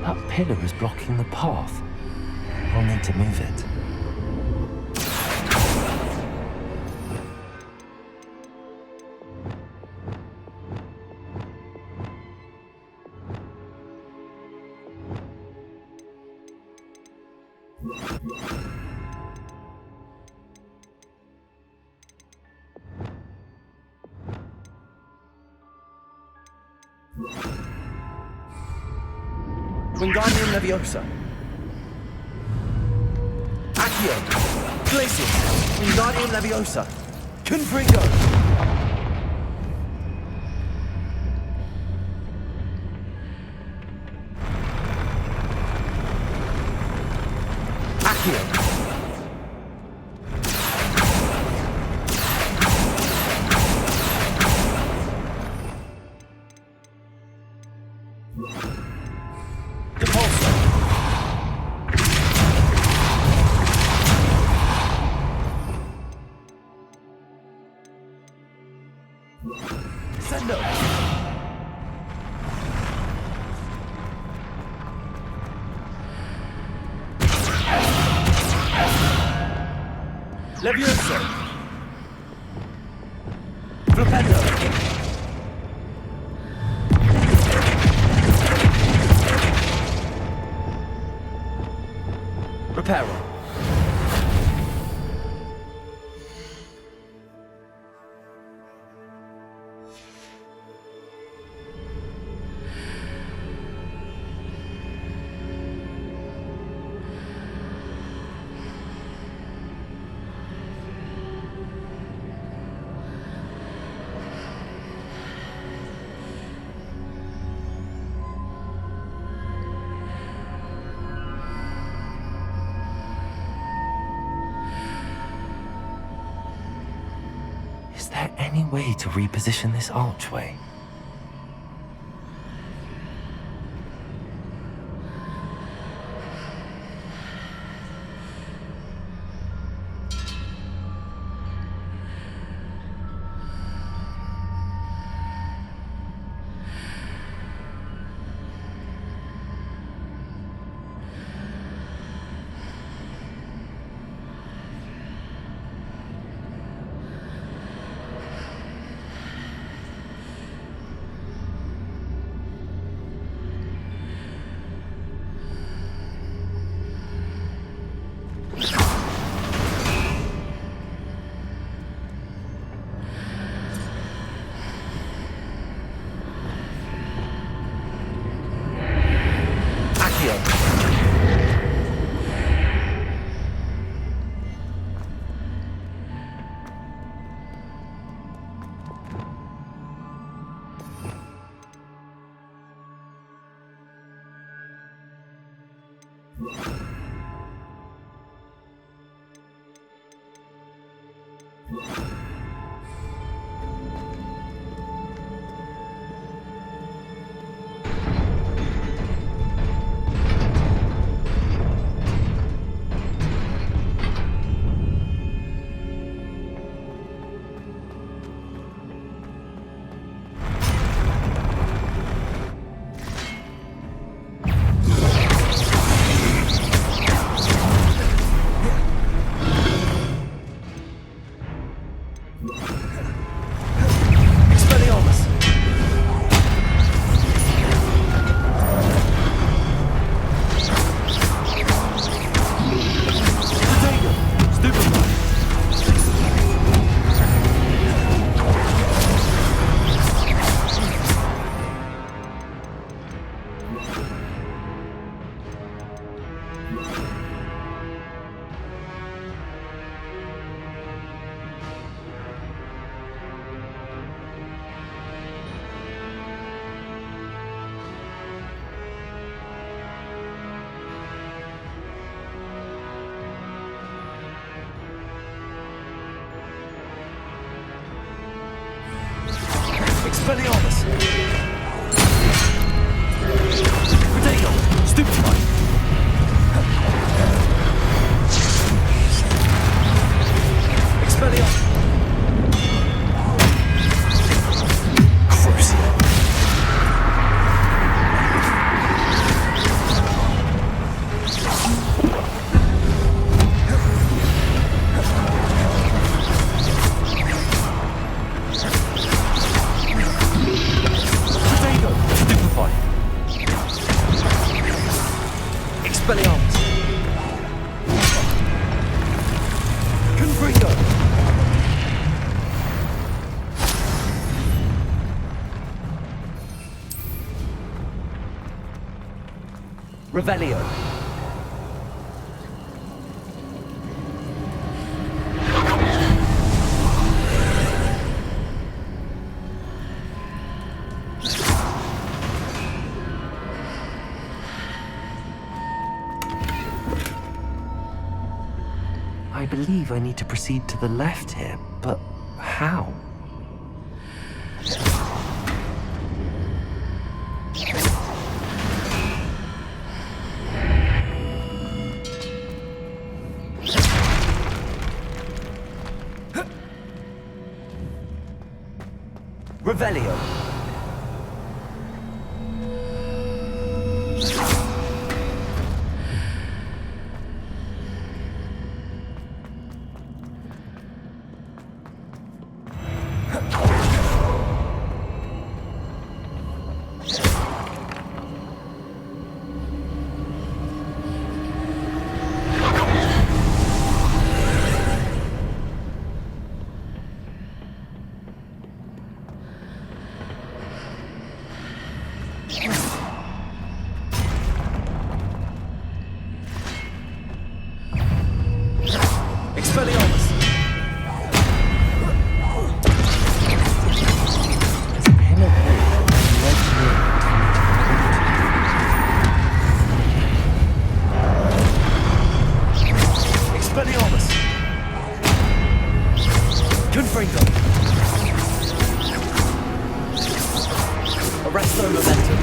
That pillar is blocking the path. I'll need to move it. Wingardium Leviosa. Accio. Glacius. Wingardium Leviosa. Confringo. Accio. Sendo. Leviosa. Flipendo. Reparo. Is there any way to reposition this archway? Expelliarmus! Protego! Stupefy! Expelliarmus! Crucio! Expelliarmus. Confringo. Revelio. I believe I need to proceed to the left here, but how? Revelio. Expelliarmus. There's a pin of wood and a ledge near it. Expelliarmus. Confringo. Arresto momentum.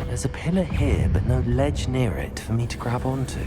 There's a pillar here, but no ledge near it for me to grab onto.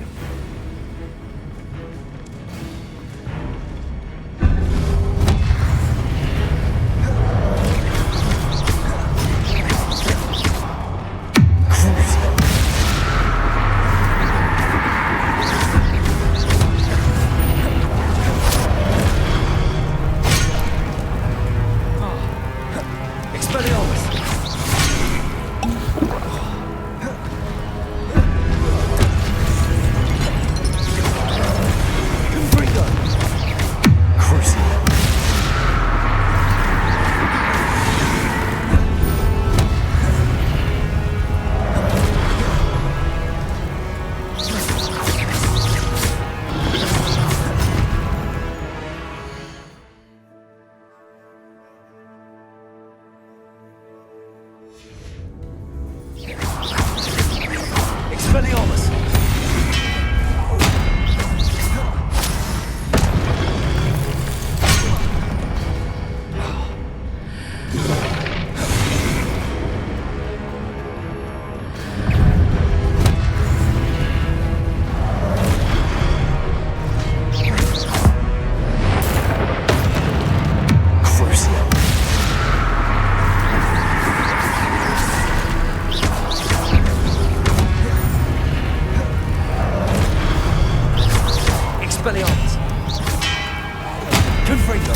Expelliarmus! Expelliarmus! Confringo!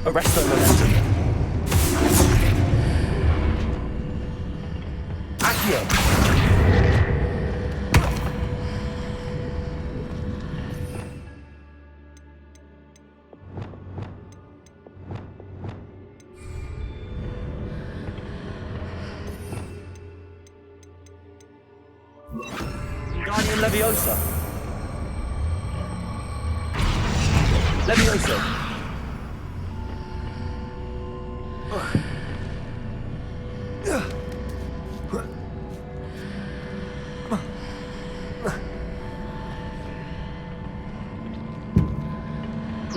Arresto momentum. Accio. Guardian Leviosa. Leviosa.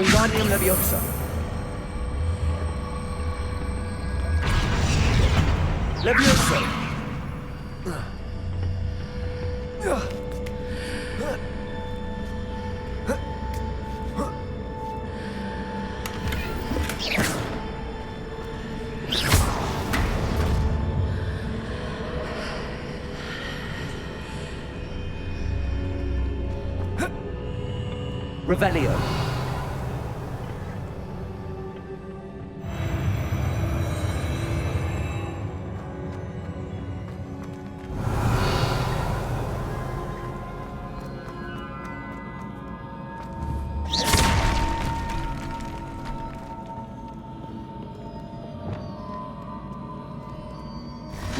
Wingardium Leviosa. Leviosa. Revelio.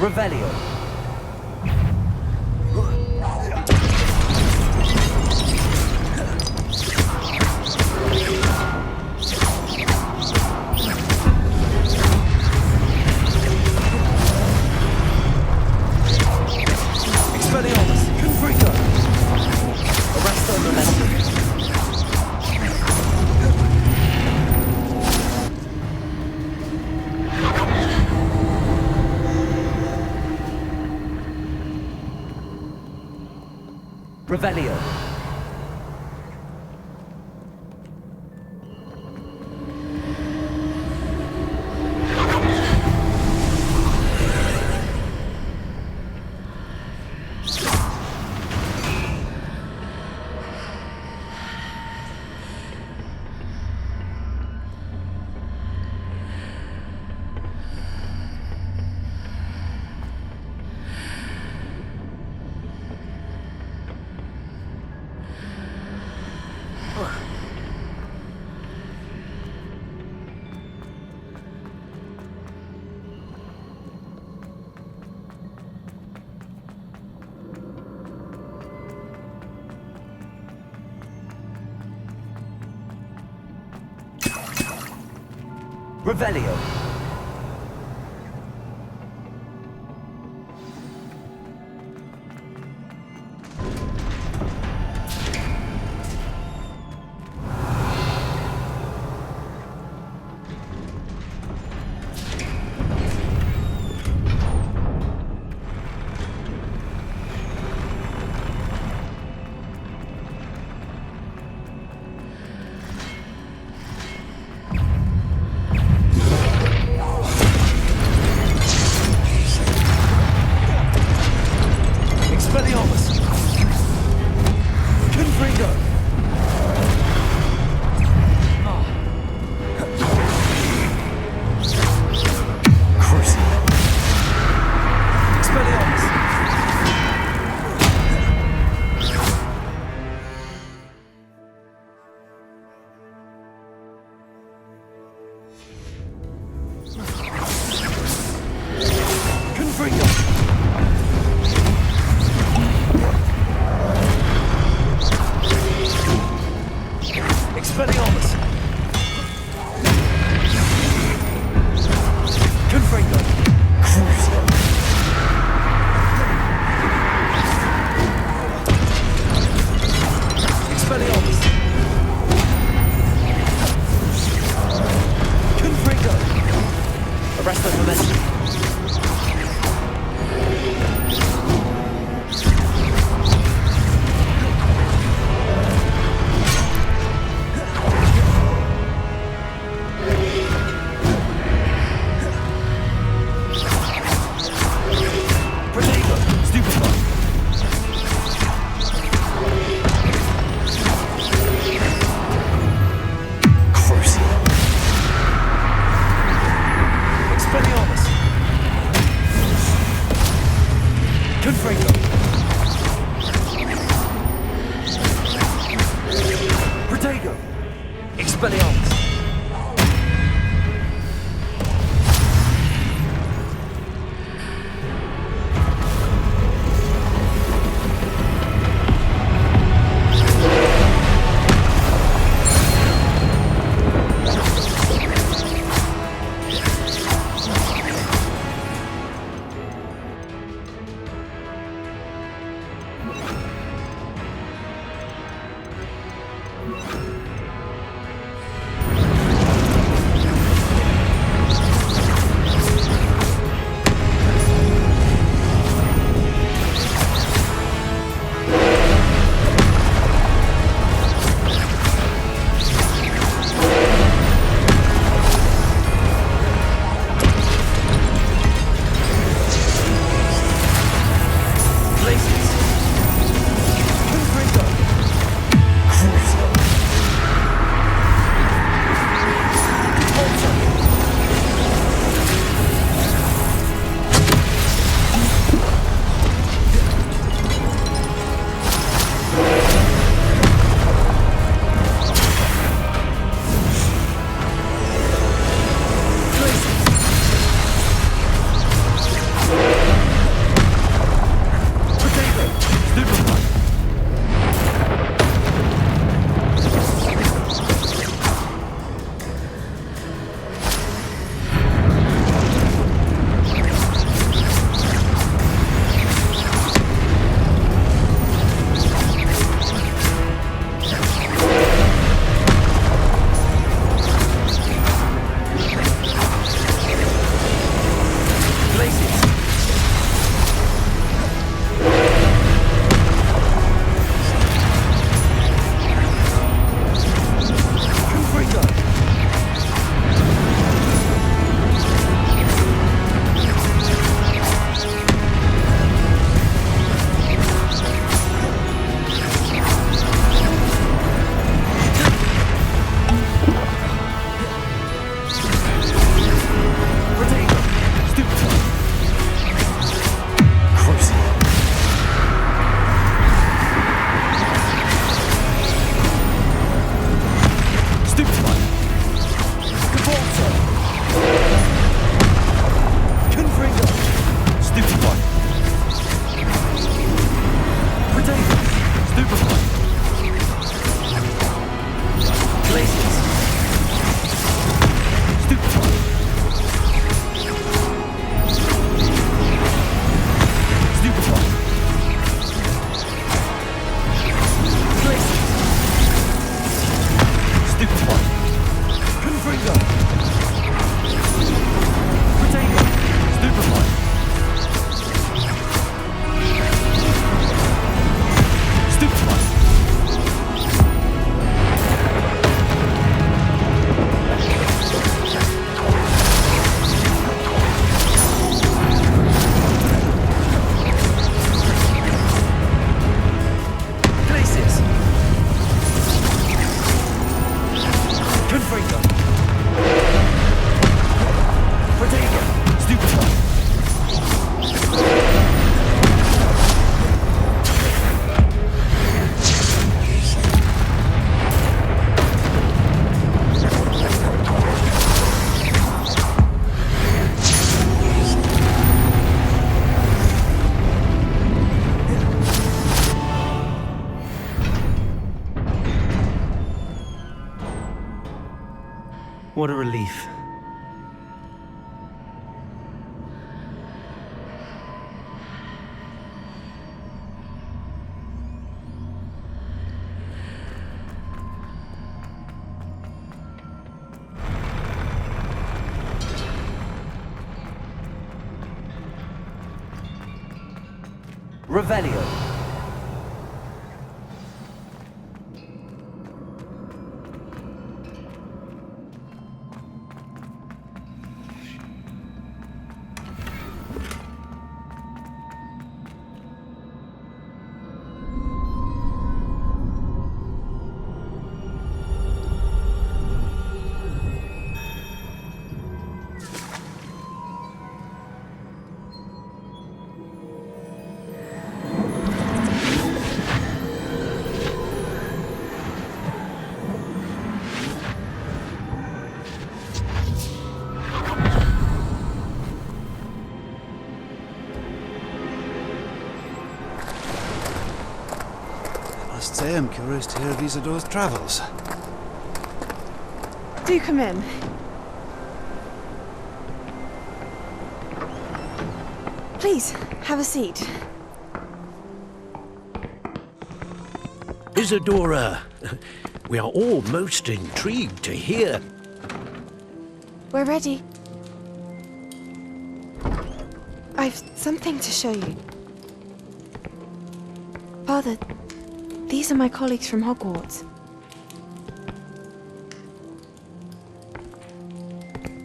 Revelio. Expelliarmus. Confringo. Arresto momentum. Revelio. Revelio. Expelliarmus! Confringo! Crucible. Expelliarmus! Confringo! Expelliarmus! Confringo! Crucible. Expelliarmus! Confringo! Arresto momentum! Protego! Stupefy! Crucible. Expelliarmus! Confringo! Protego! Expelliarmus! What a relief. Revelio. I must say I'm curious to hear of Isadora's travels. Do come in. Please, have a seat. Isadora, we are all most intrigued to hear. We're ready. I've something to show you. Father, these are my colleagues from Hogwarts.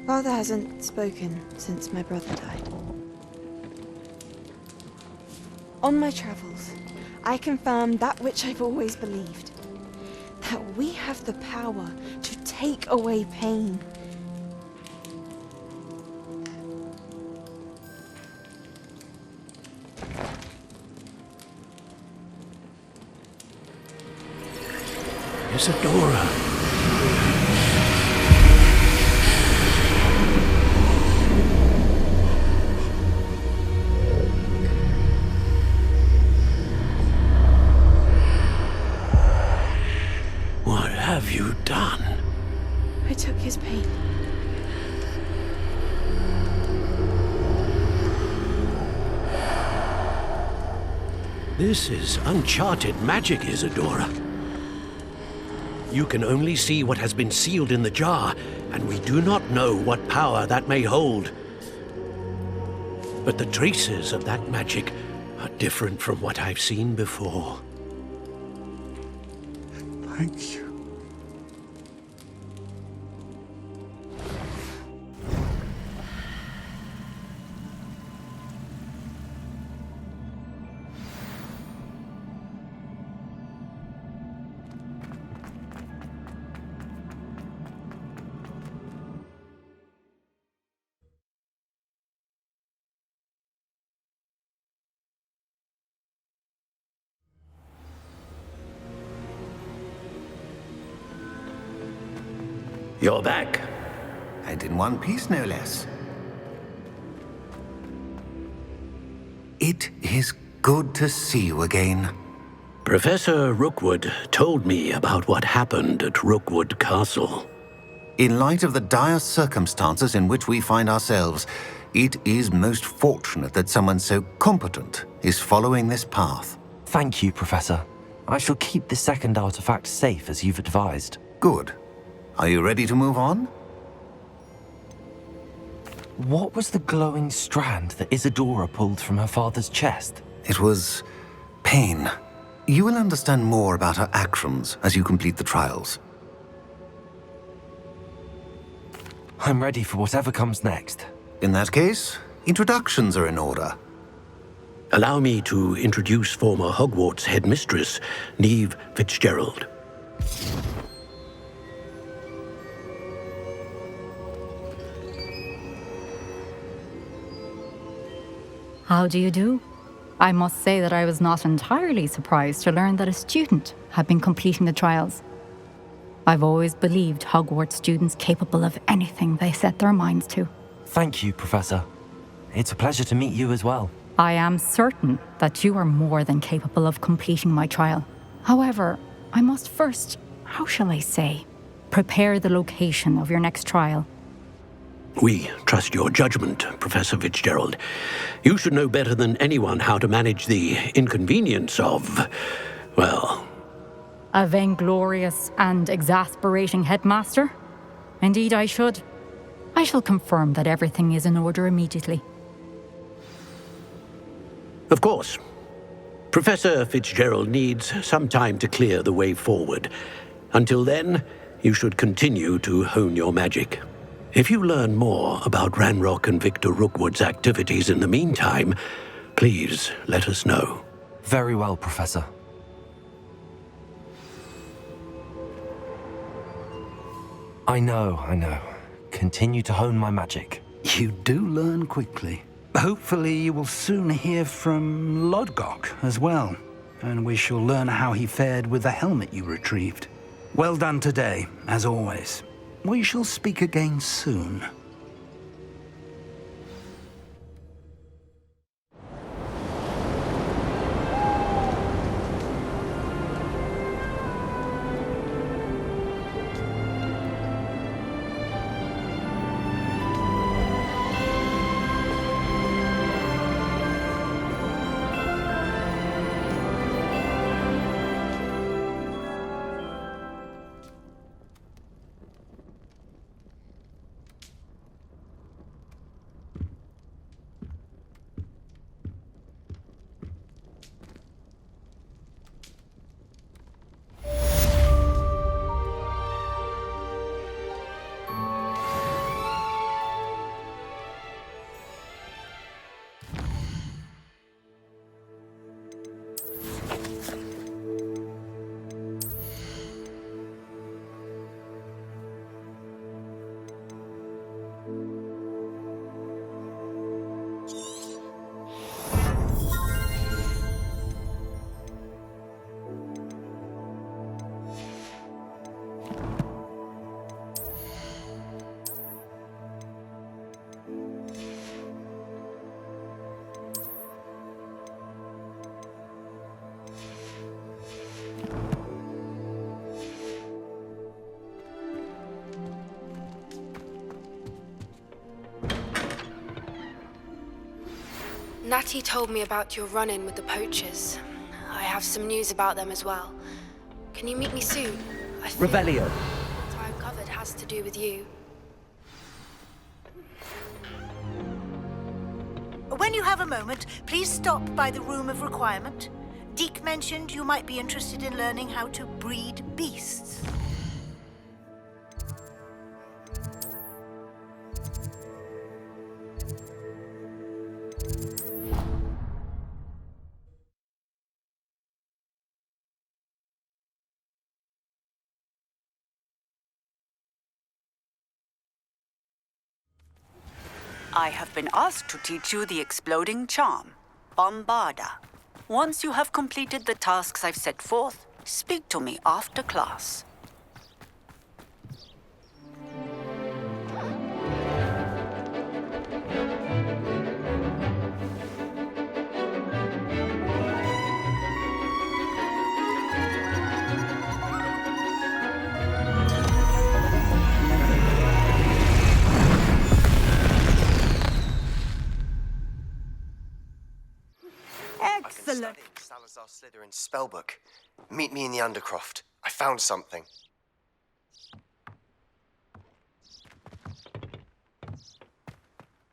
Father hasn't spoken since my brother died. On my travels, I confirmed that which I've always believed. That we have the power to take away pain. Isadora. What have you done? I took his pain. This is uncharted magic, Isadora. You can only see what has been sealed in the jar, and we do not know what power that may hold. But the traces of that magic are different from what I've seen before. Thank you. You're back. And in one piece, no less. It is good to see you again. Professor Rookwood told me about what happened at Rookwood Castle. In light of the dire circumstances in which we find ourselves, it is most fortunate that someone so competent is following this path. Thank you, Professor. I shall keep the second artifact safe as you've advised. Good. Are you ready to move on? What was the glowing strand that Isadora pulled from her father's chest? It was pain. You will understand more about her actions as you complete the trials. I'm ready for whatever comes next. In that case, introductions are in order. Allow me to introduce former Hogwarts headmistress, Neve Fitzgerald. How do you do? I must say that I was not entirely surprised to learn that a student had been completing the trials. I've always believed Hogwarts students capable of anything they set their minds to. Thank you, Professor. It's a pleasure to meet you as well. I am certain that you are more than capable of completing my trial. However, I must first, how shall I say, prepare the location of your next trial. We trust your judgment, Professor Fitzgerald. You should know better than anyone how to manage the inconvenience of, well... A vainglorious and exasperating headmaster? Indeed I should. I shall confirm that everything is in order immediately. Of course. Professor Fitzgerald needs some time to clear the way forward. Until then, you should continue to hone your magic. If you learn more about Ranrock and Victor Rookwood's activities in the meantime, please let us know. Very well, Professor. I know. Continue to hone my magic. You do learn quickly. Hopefully you will soon hear from Lodgok as well, and we shall learn how he fared with the helmet you retrieved. Well done today, as always. We shall speak again soon. Natty told me about your run-in with the poachers. I have some news about them as well. Can you meet me soon? I think Revelio. what I uncovered has to do with you. When you have a moment, please stop by the Room of Requirement. Deke mentioned you might be interested in learning how to breed beasts. I have been asked to teach you the exploding charm, Bombarda. Once you have completed the tasks I've set forth, speak to me after class. Excellent. Salazar Slytherin's spellbook. Meet me in the Undercroft. I found something.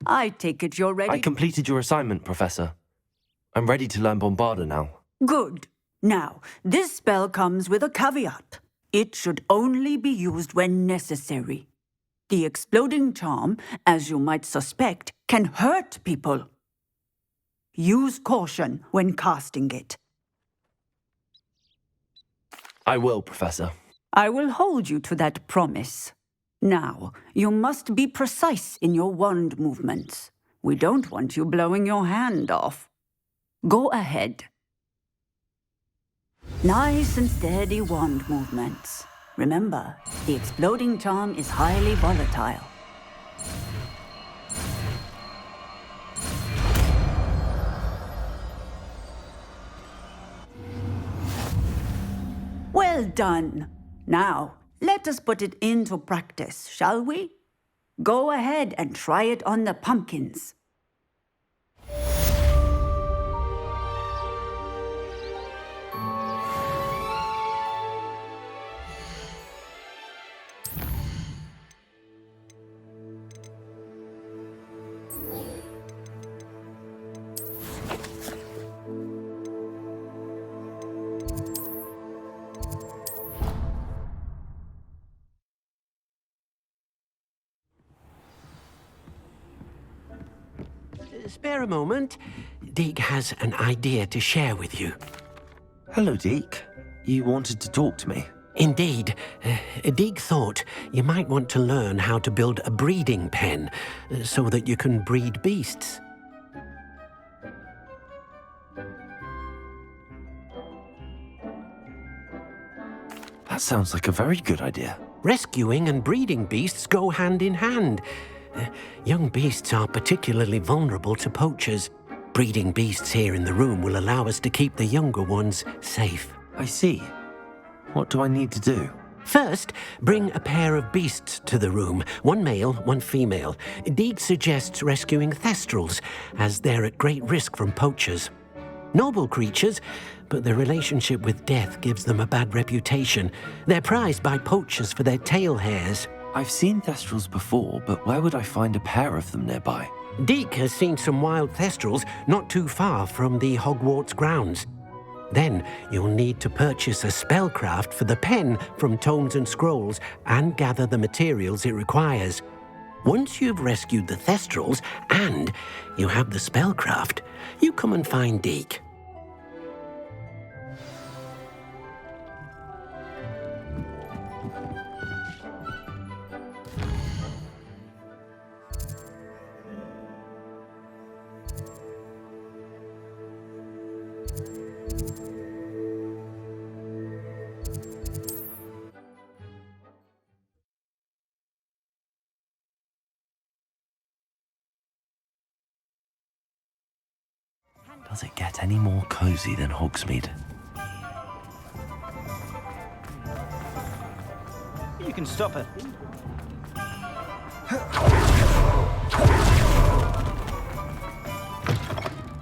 I take it you're ready? I completed your assignment, Professor. I'm ready to learn Bombarda now. Good. Now, this spell comes with a caveat. It should only be used when necessary. The exploding charm, as you might suspect, can hurt people. Use caution when casting it. I will, Professor. I will hold you to that promise. Now, you must be precise in your wand movements. We don't want you blowing your hand off. Go ahead. Nice and steady wand movements. Remember, the exploding charm is highly volatile. Well done. Now, Let us put it into practice, shall we? Go ahead and try it on the pumpkins. Spare a moment. Deke has an idea to share with you. Hello, Deke. You wanted to talk to me? Indeed. Deke thought you might want to learn how to build a breeding pen so that you can breed beasts. That sounds like a very good idea. Rescuing and breeding beasts go hand in hand. Young beasts are particularly vulnerable to poachers. Breeding beasts here in the room will allow us to keep the younger ones safe. I see. What do I need to do? First, bring a pair of beasts to the room. One male, one female. Deke suggests rescuing thestrals, as they're at great risk from poachers. Noble creatures, but their relationship with death gives them a bad reputation. They're prized by poachers for their tail hairs. I've seen thestrals before, but where would I find a pair of them nearby? Deke has seen some wild thestrals not too far from the Hogwarts grounds. Then you'll need to purchase a spellcraft for the pen from Tomes and Scrolls and gather the materials it requires. Once you've rescued the thestrals and you have the spellcraft, you come and find Deke. Does it get any more cozy than Hogsmeade? You can stop it.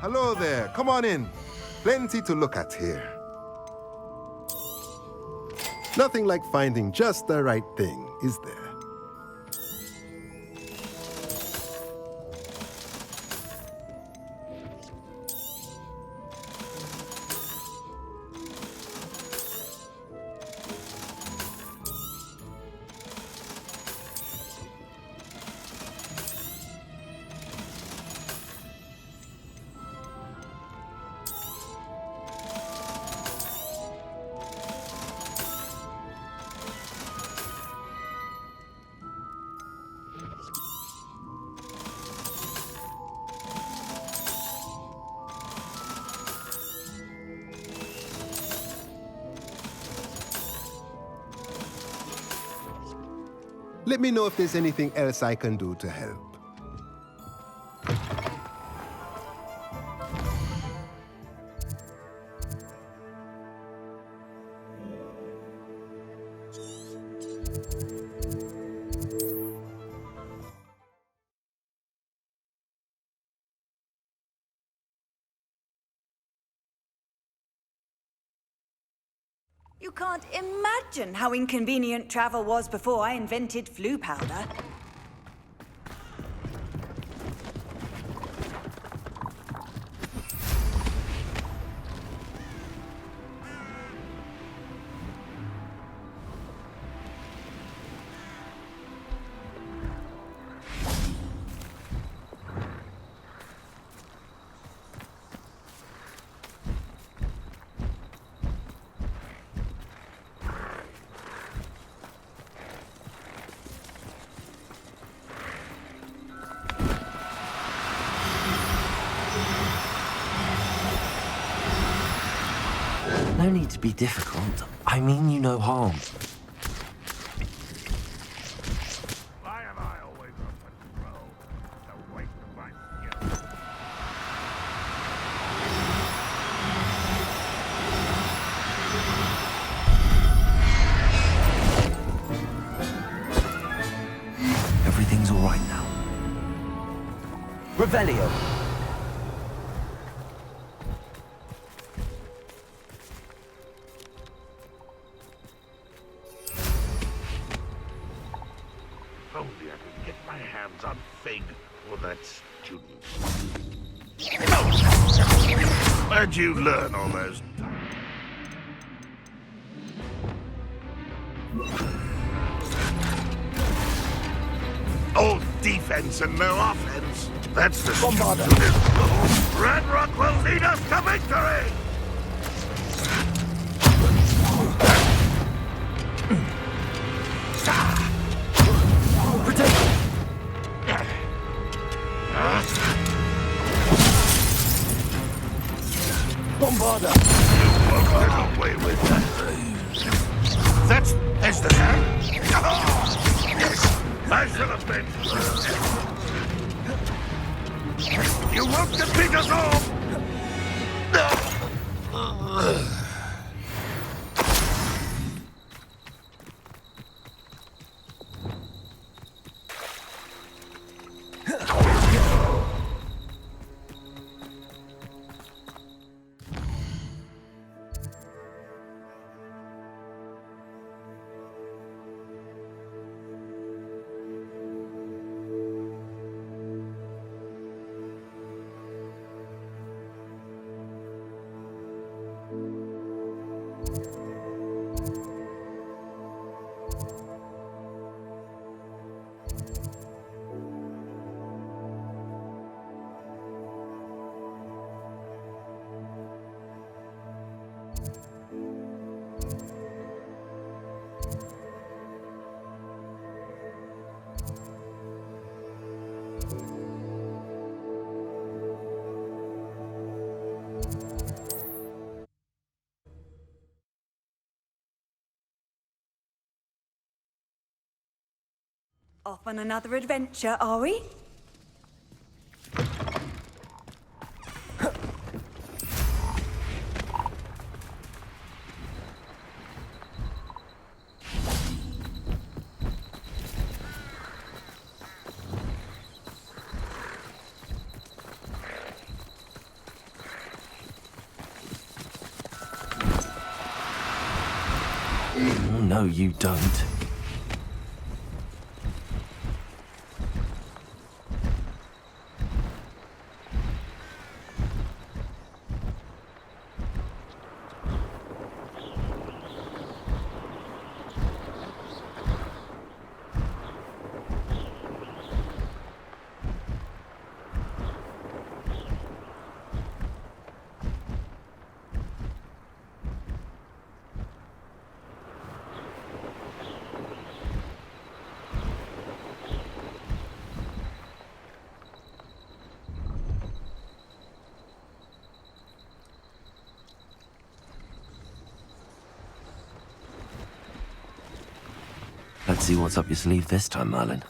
Hello there, come on in. Plenty to look at here. Nothing like finding just the right thing, is there? Let me know if there's anything else I can do to help. You can't imagine how inconvenient travel was before I invented flu powder. No need to be difficult. I mean you no harm. Why am I always on patrol? Don't wait to find you. Revelio. If only I could get my hands on Fig or that student. Where'd you learn all those? All defense and no offense. That's the Bombarda. Red Rock will lead us to victory! Bombarda. You won't get away with that. There's the hand. I should have been. You won't defeat us all! Off on another adventure, are we? Oh, no, you don't. Let's see what's up your sleeve this time, Merlin.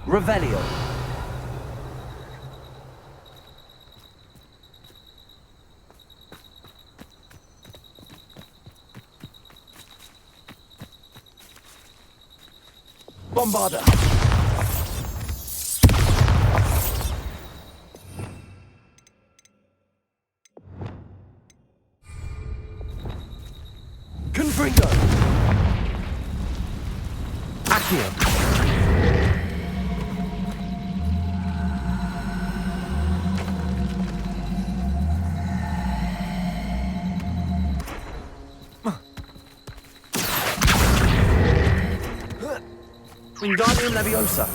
Revelio. Bombarda. Confringo. Accio. Wingardium Leviosa.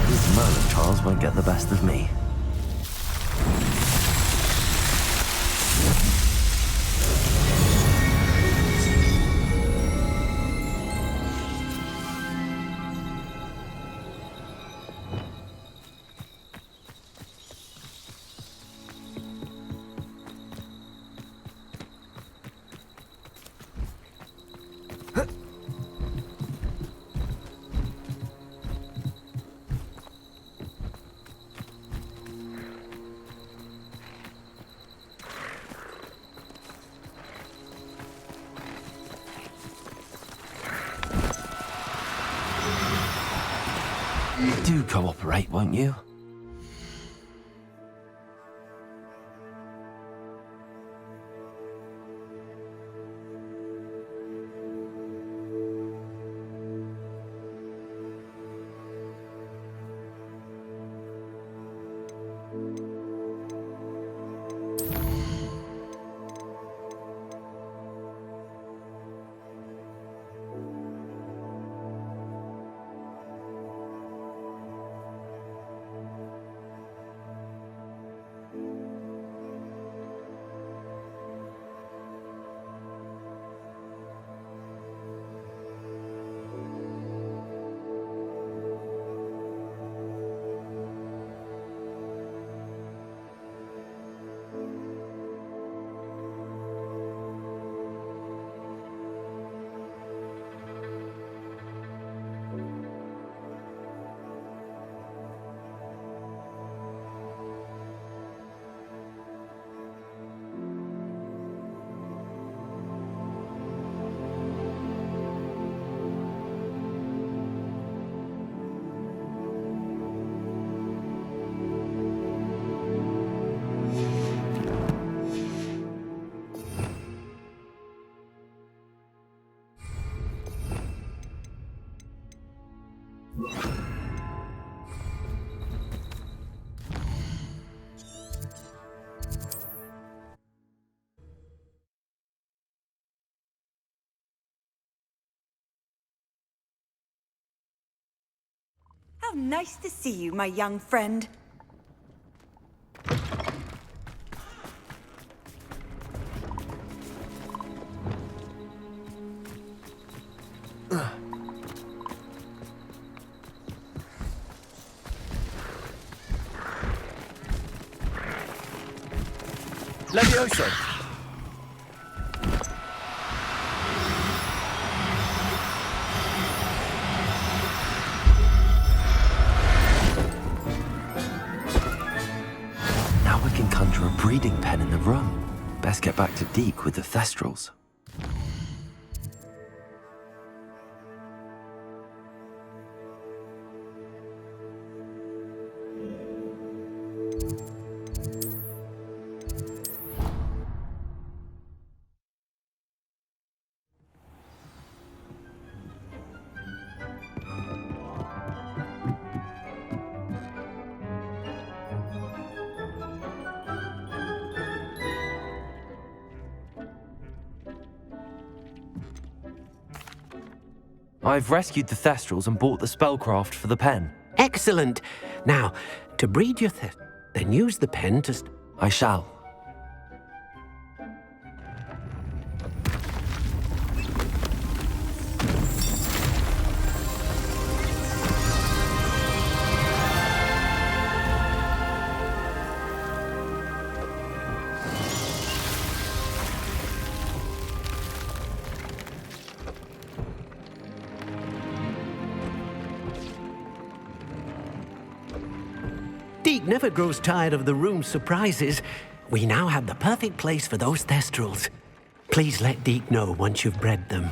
These Merlin trials won't get the best of me. Do cooperate, won't you? How nice to see you, my young friend. Levioso! Now we can conjure a breeding pen in the room. Best get back to Deke with the Thestrals. I've rescued the Thestrals and bought the spellcraft for the pen. Excellent. Now, to breed your then use the pen to... I shall. Deke never grows tired of the room's surprises. We now have the perfect place for those Thestrals. Please let Deke know once you've bred them.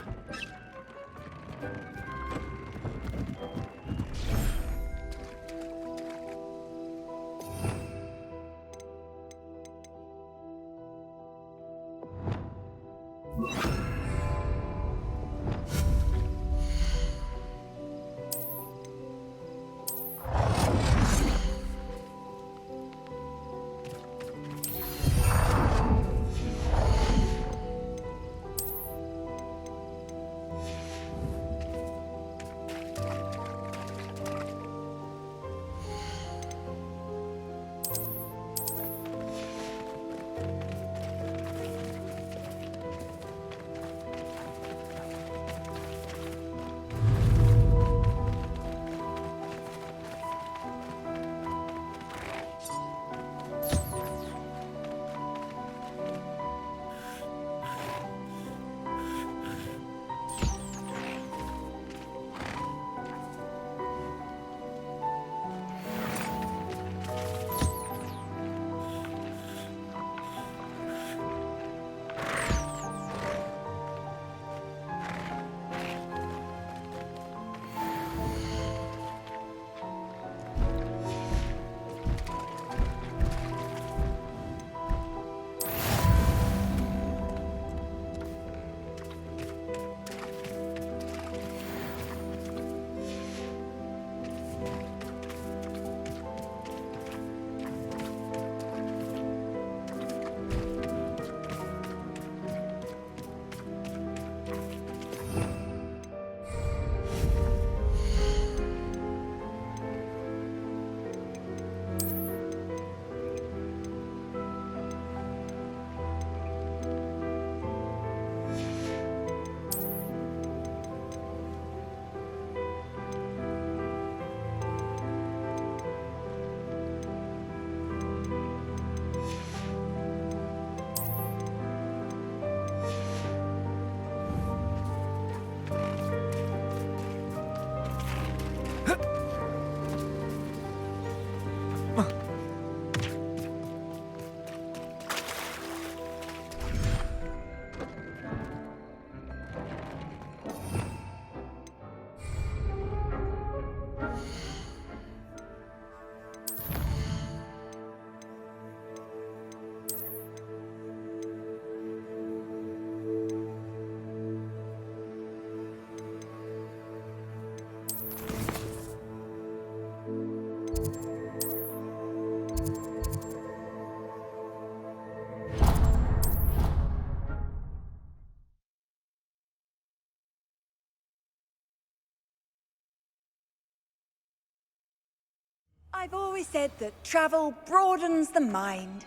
I've always said that travel broadens the mind.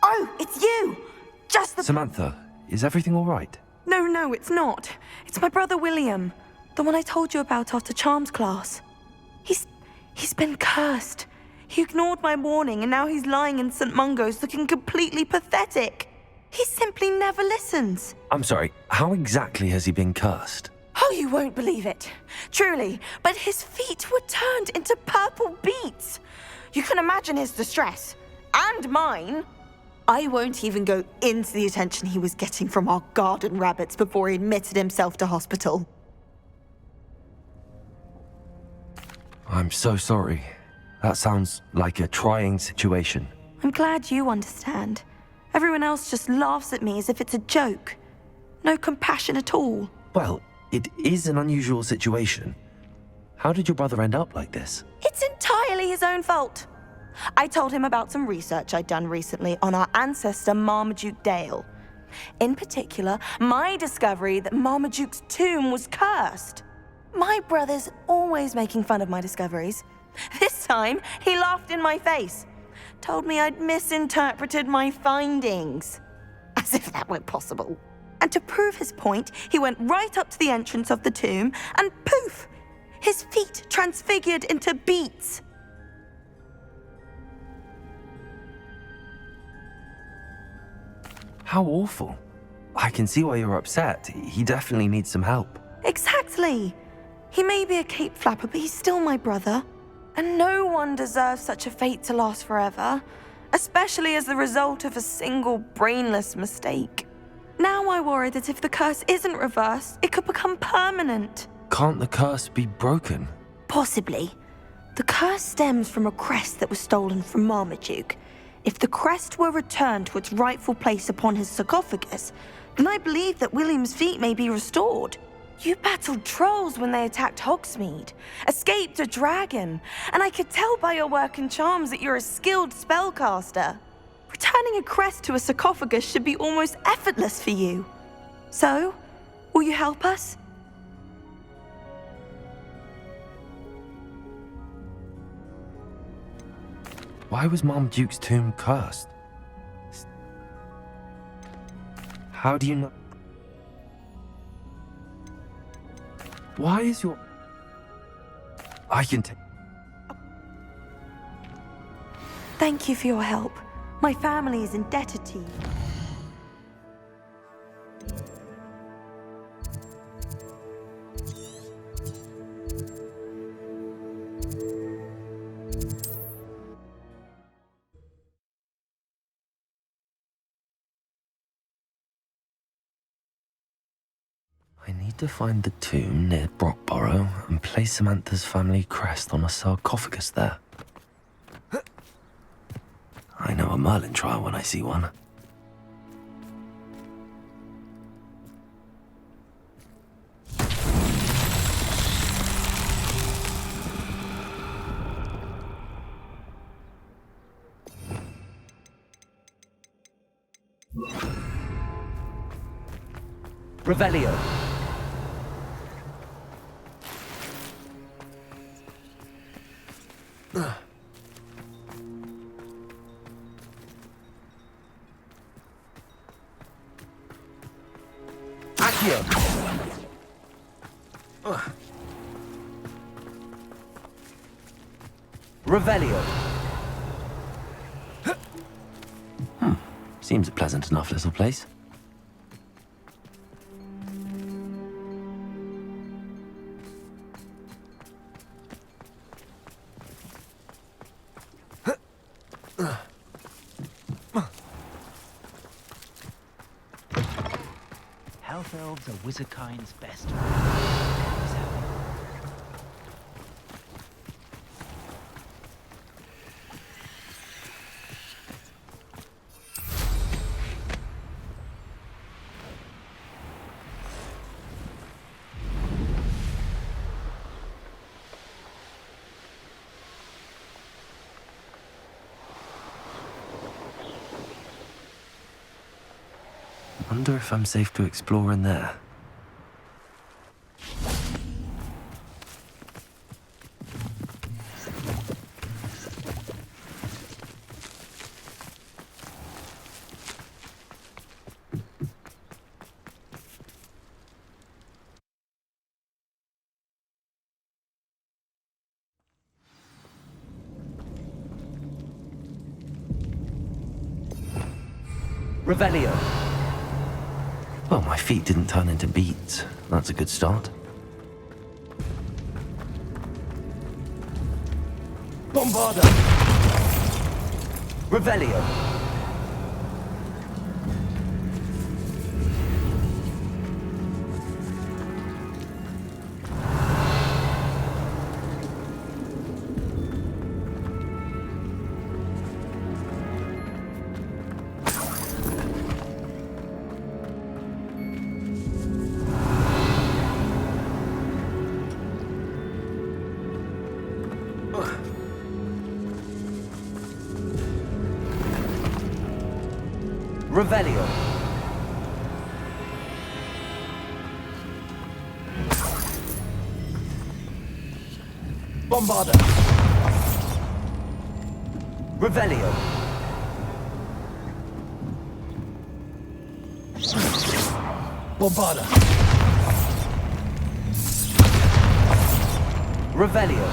Oh, it's you! Just the... Samantha, is everything all right? No, it's not. It's my brother William. The one I told you about after Charms class. He's been cursed. He ignored my warning and now he's lying in St. Mungo's looking completely pathetic. He simply never listens. I'm sorry, how exactly has he been cursed? Oh, you won't believe it. Truly, but his feet were turned into purple beets. You can imagine his distress. And mine. I won't even go into the attention he was getting from our garden rabbits before he admitted himself to hospital. I'm so sorry. That sounds like a trying situation. I'm glad you understand. Everyone else just laughs at me as if it's a joke. No compassion at all. Well, it is an unusual situation. How did your brother end up like this? It's entirely his own fault. I told him about some research I'd done recently on our ancestor Marmaduke Dale. In particular, my discovery that Marmaduke's tomb was cursed. My brother's always making fun of my discoveries. This time, he laughed in my face. Told me I'd misinterpreted my findings. As if that were possible. And to prove his point, he went right up to the entrance of the tomb and poof! His feet transfigured into beets. How awful. I can see why you're upset. He definitely needs some help. Exactly. He may be a cape flapper, but he's still my brother. And no one deserves such a fate to last forever, especially as the result of a single brainless mistake. Now I worry that if the curse isn't reversed, it could become permanent. Can't the curse be broken? Possibly. The curse stems from a crest that was stolen from Marmaduke. If the crest were returned to its rightful place upon his sarcophagus, then I believe that William's feet may be restored. You battled trolls when they attacked Hogsmeade, escaped a dragon, and I could tell by your work and charms that you're a skilled spellcaster. Returning a crest to a sarcophagus should be almost effortless for you. So, will you help us? Why was Marmaduke's tomb cursed? How do you know? Why is your... I can take... Thank you for your help. My family is indebted to you. I need to find the tomb near Brockborough and place Samantha's family crest on a sarcophagus there. I know a Merlin trial when I see one. Revelio. Accio. Revelio. Seems a pleasant enough little place. Health elves are wizardkind's best. Wonder if I'm safe to explore in there. Revelio. Well, my feet didn't turn into beets. That's a good start. Bombarda. Revelio. Revelio. Bombarda. Revelio. Bombarda. Revelio.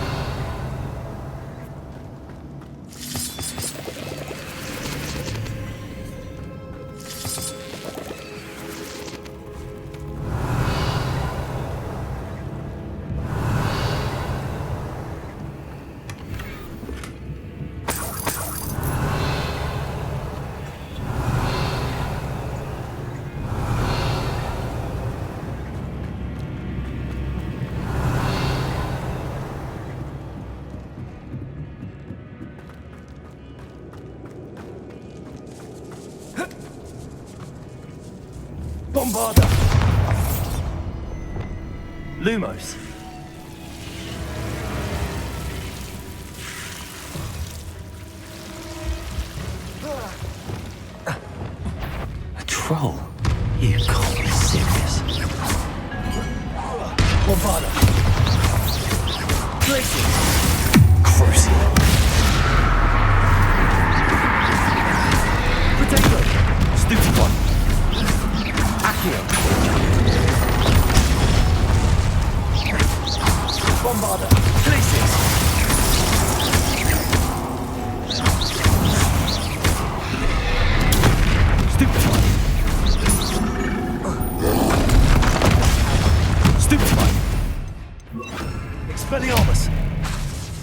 Bombarda. Lumos. A troll? You can't be serious. Bombarda. Glacier. Crucial. Potato. Stupid one. Accio. Bombarda. Glaciers. Stupid one. Stupid one. Expelliarmus.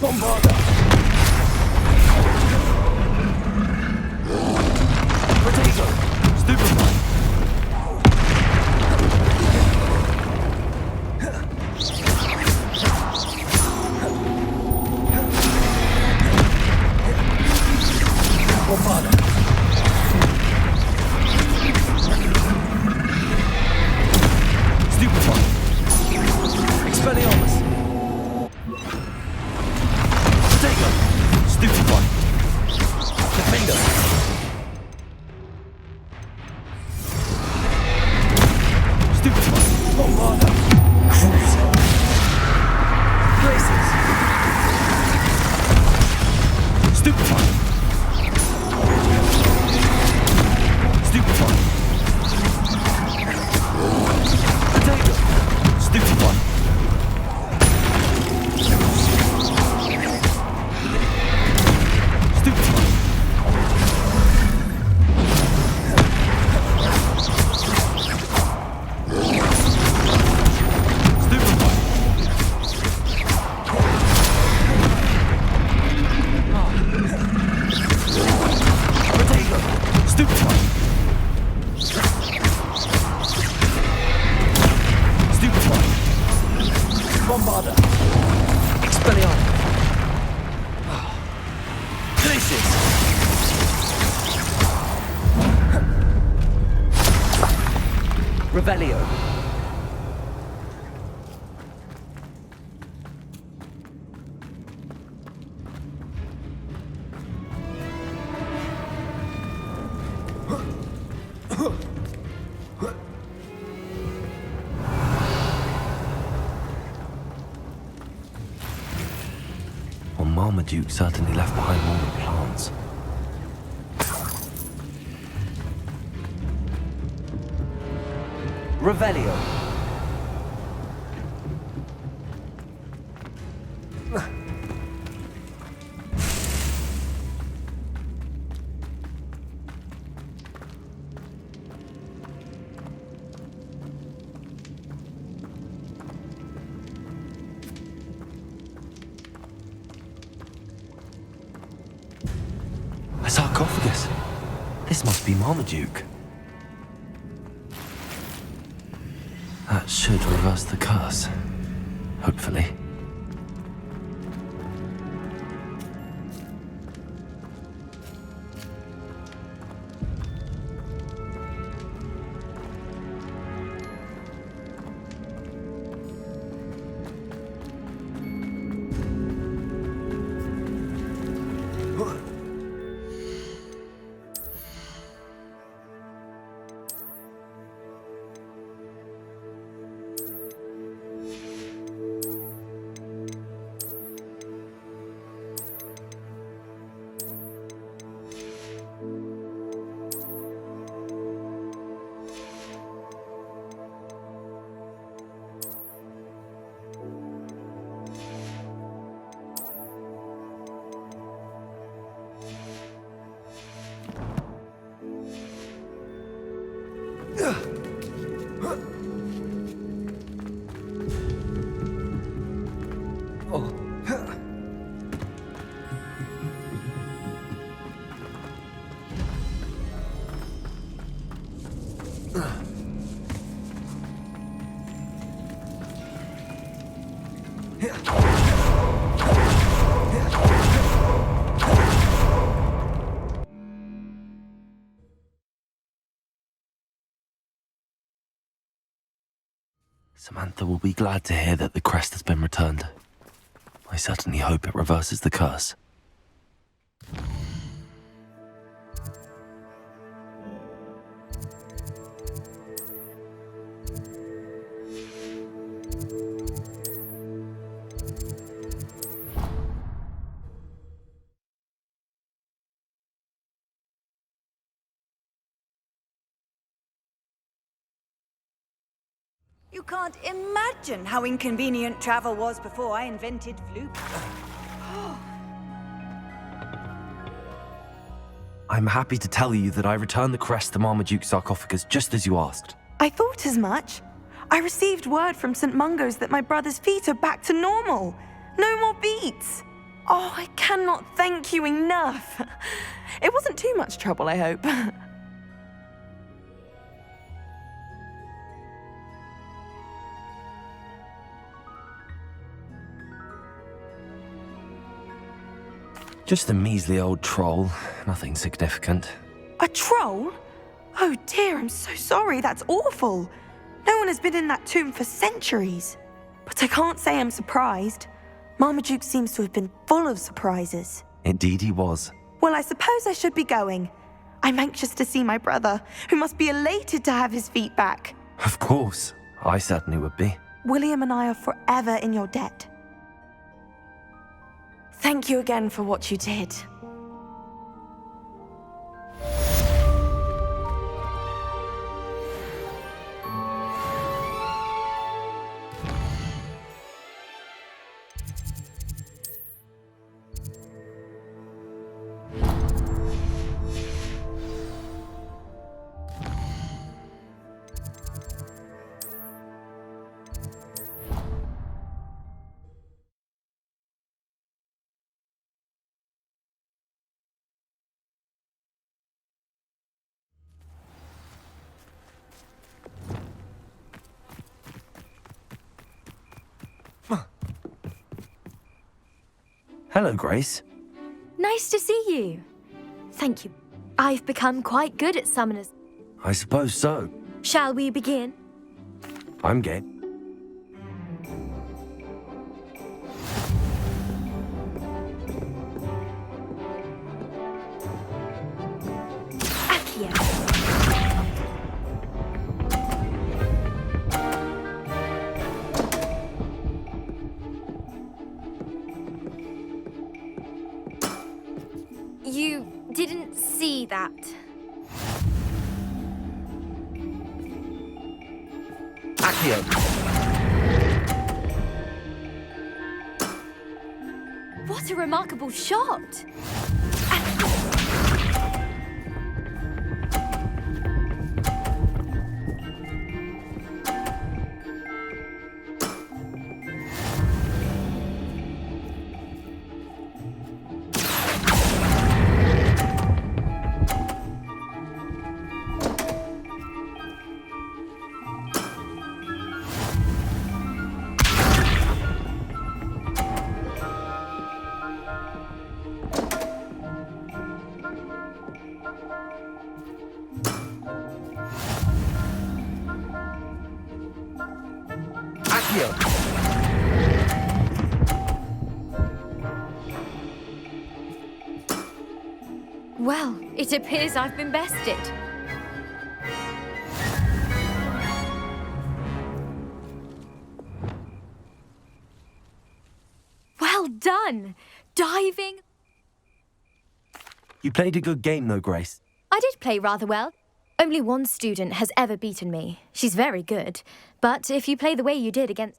Bombarda. Potato. Stupid one. Bombarda. Stupid one. Expelliarmus. Potato. Stupid one. Defender. Stupid one. Bombarda. Cruiser. Places. Stupid one. Stupid one. Potato. Stupid one. Stupid one. Stupid one. Potato. Stupid one. Stupid one. Bombarda. Expelliarmus. Glaciers. Revelio. Well, Marmaduke certainly left behind more than plants. Revelio. A sarcophagus. This must be Marmaduke. That should reverse the curse. Hopefully. Samantha will be glad to hear that the crest has been returned. I certainly hope it reverses the curse. You can't imagine how inconvenient travel was before I invented flute. I'm happy to tell you that I returned the crest to Marmaduke's sarcophagus just as you asked. I thought as much. I received word from St. Mungo's that my brother's feet are back to normal. No more beats. Oh, I cannot thank you enough. It wasn't too much trouble, I hope. Just a measly old troll, nothing significant. A troll? Oh dear, I'm so sorry, that's awful. No one has been in that tomb for centuries. But I can't say I'm surprised. Marmaduke seems to have been full of surprises. Indeed he was. Well, I suppose I should be going. I'm anxious to see my brother, who must be elated to have his feet back. Of course, I certainly would be. William and I are forever in your debt. Thank you again for what you did. Hello, Grace. Nice to see you. Thank you. I've become quite good at summoners. I suppose so. Shall we begin? I'm game. You didn't see that. Accio. What a remarkable shot! Accio! Well, it appears I've been bested. Well done! Diving. You played a good game, though, Grace. I did play rather well. Only one student has ever beaten me. She's very good. But if you play the way you did against...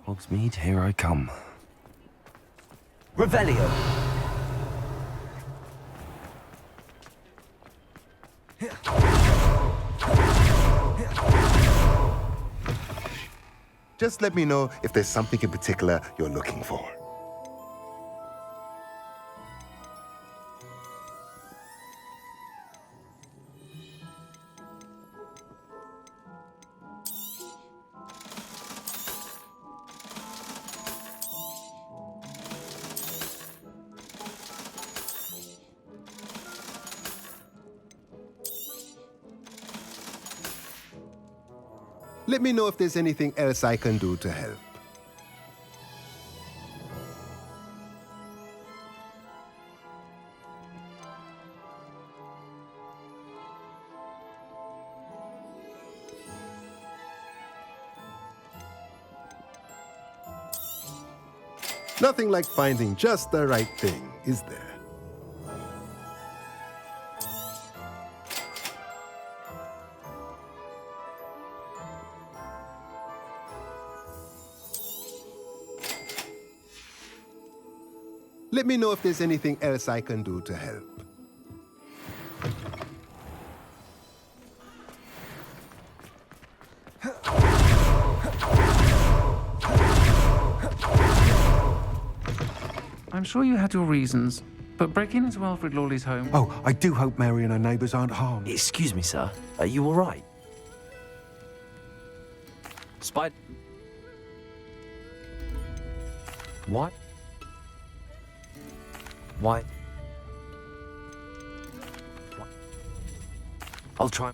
Hogsmeade, here I come. Revelio! Just let me know if there's something in particular you're looking for. Let me know if there's anything else I can do to help. Nothing like finding just the right thing, is there? Let me know if there's anything else I can do to help. I'm sure you had your reasons, but breaking into Alfred Lawley's home... Oh, I do hope Mary and her neighbours aren't harmed. Excuse me, sir. Are you all right? What? Why? What? I'll try.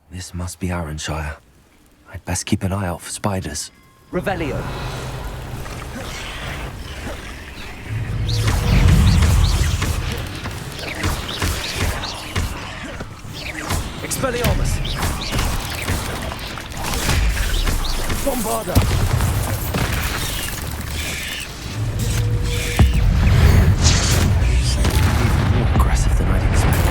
This must be Arranshire. I'd best keep an eye out for spiders. Revelio! Expelliarmus! Bombarda! More aggressive than I'd expected.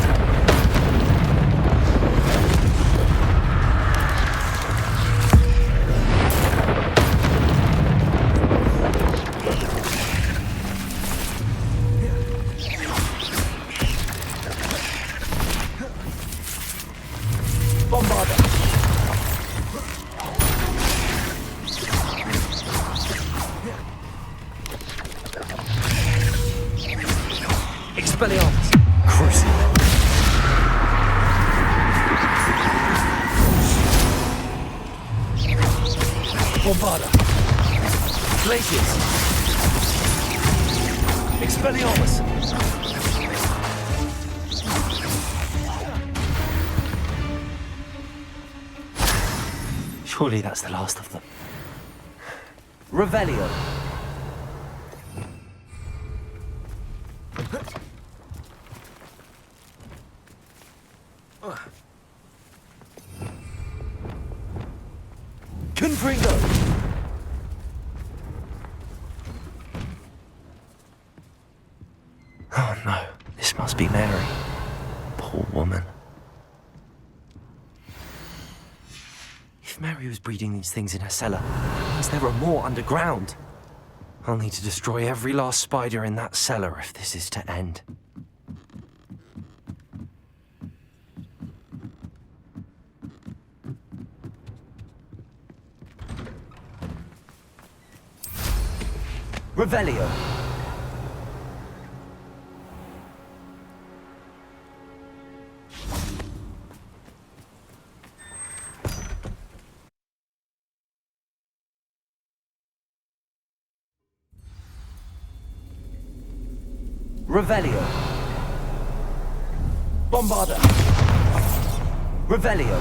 Expelliarmus! Cruising. Bombarda! Glaciers! Expelliarmus! Surely that's the last of them. Revelio! Oh no, this must be Mary. Poor woman. If Mary was breeding these things in her cellar, it means there are more underground. I'll need to destroy every last spider in that cellar if this is to end. Revelio. Revelio. Bombarda. Revelio.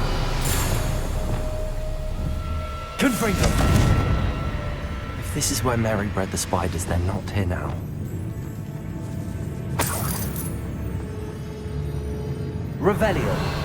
Confringo. If this is where Mary bred the spiders, they're not here now. Revelio.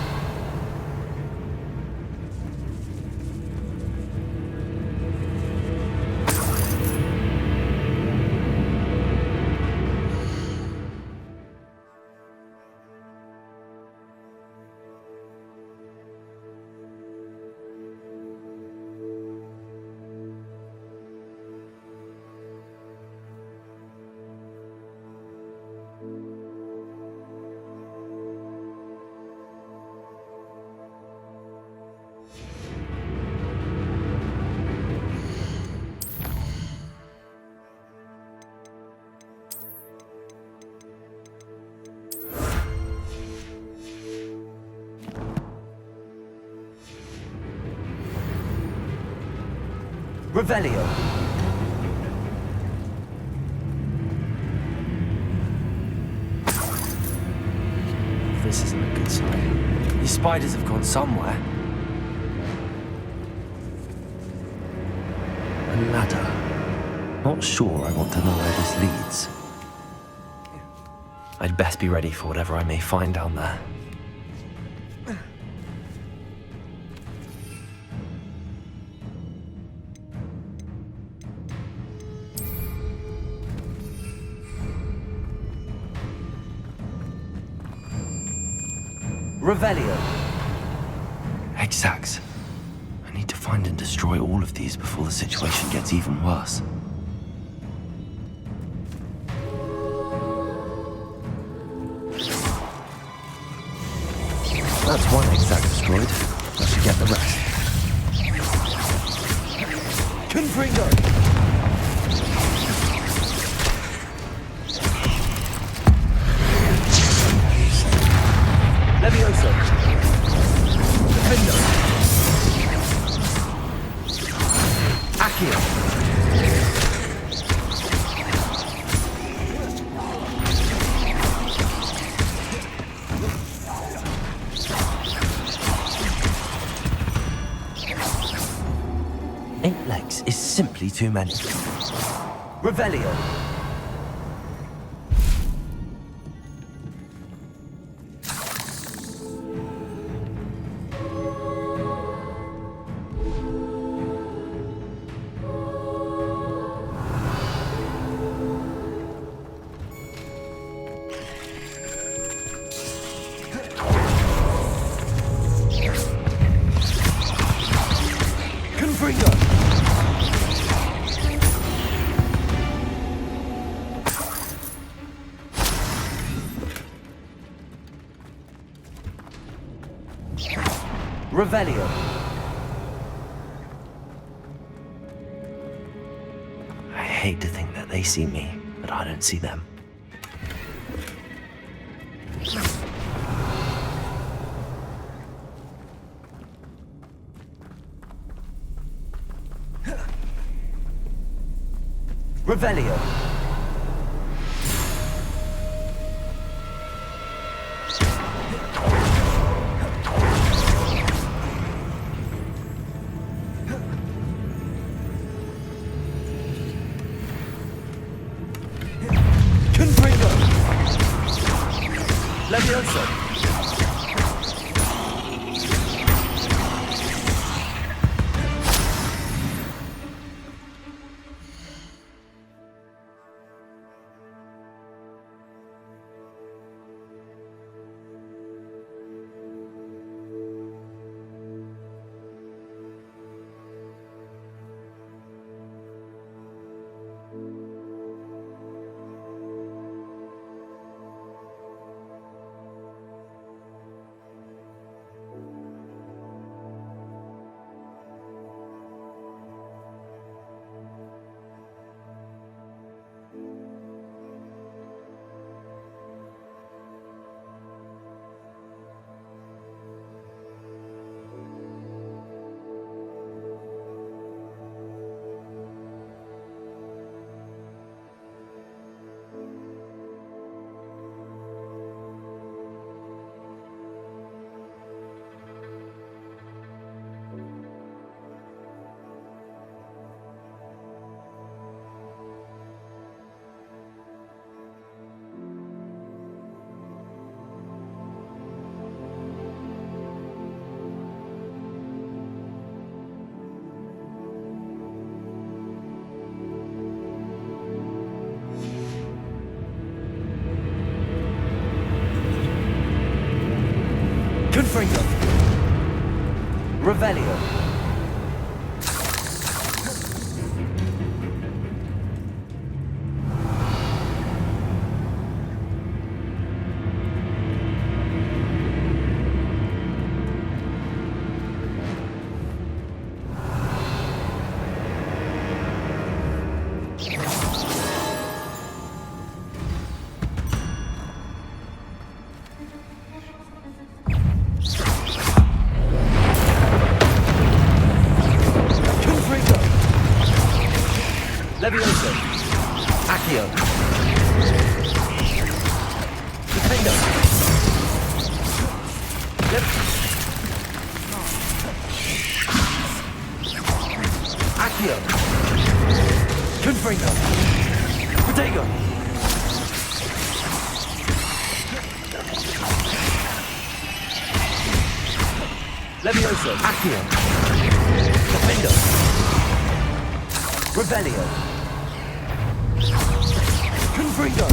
Revelio. This isn't a good sign. These spiders have gone somewhere. A ladder. Not sure I want to know where this leads. I'd best be ready for whatever I may find down there. Revelio. Exacts. I need to find and destroy all of these before the situation gets even worse. That's one exact destroyed. I should get the rest. Confringo! Levioso. Defendo. Accio. Eight legs is simply too many. Revelio. Revelio. I hate to think that they see me, but I don't see them. Revelio. Levioso. Revelio. Levioso. Accio. Defendo. Accio. Confringo. Protego. Levioso. Accio. Defendo. Revelio. Confringo.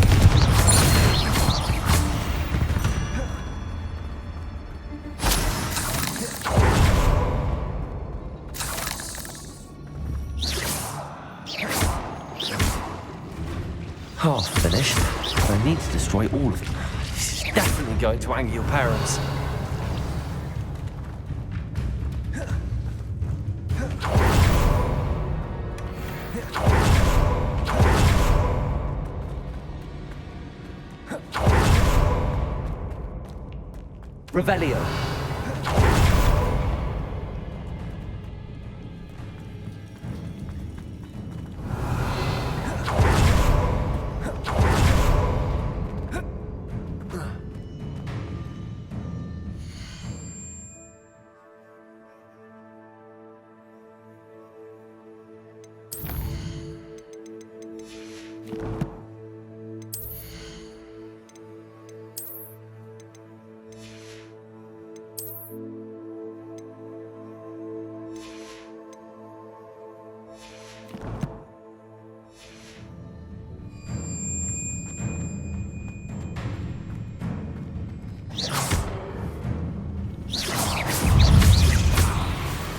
Half finished, but I need to destroy all of them. This is definitely going to anger your parents. Revelio.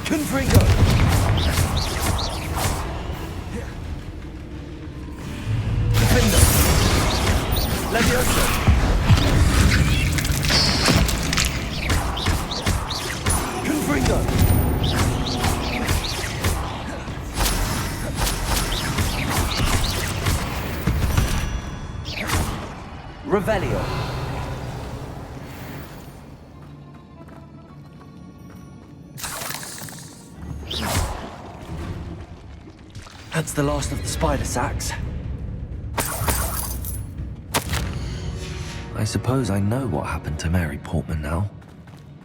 Confringo. Defendo. Levioso. Confringo. Revelio. That's the last of the spider sacks. I suppose I know what happened to Mary Portman now.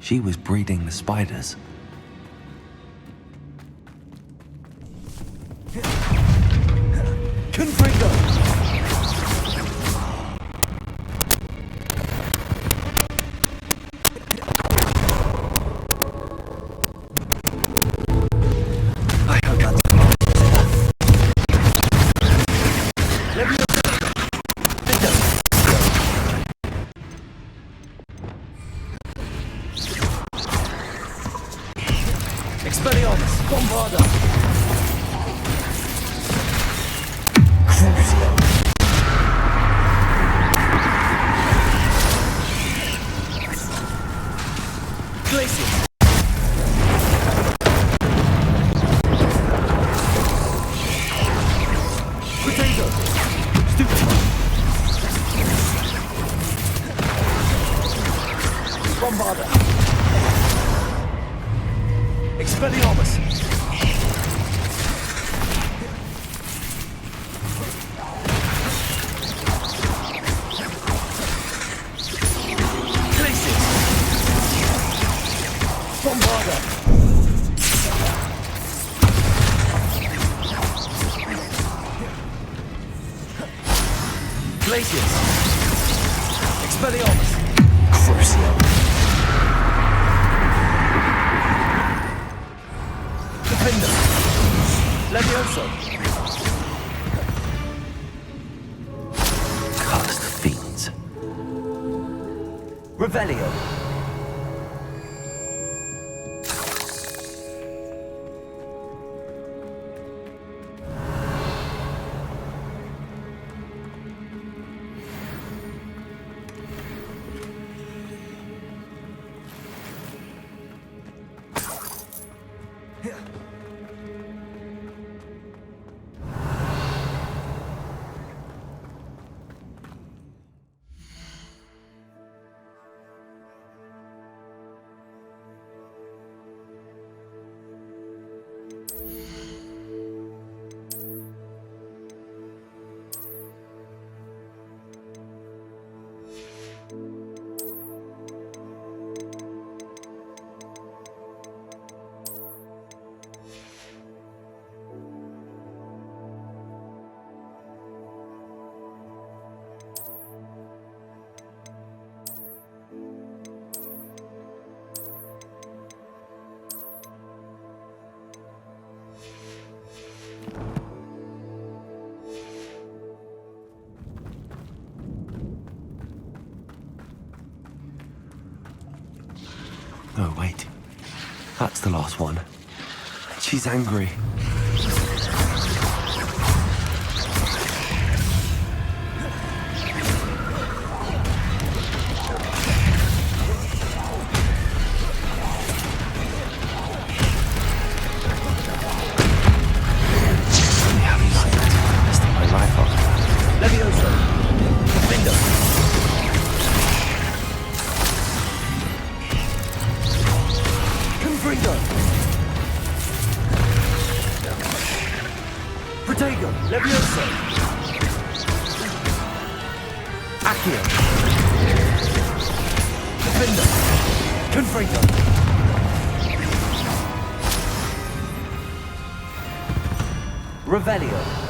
She was breeding the spiders. Confringo. Expelliarmus, Bombarda! Crucio! Glacius! Potato! Stupid! Bombarda! Expelliarmus! Glacius! Bombarda! Glacius! Expelliarmus! Crucio! Defender! Levioso! Cursed fiends. Revelio! Oh, wait. That's the last one. She's angry. Levioso! Defender! Confringo! Protego! Levioso! Accio! Defender! Confringo! Revelio!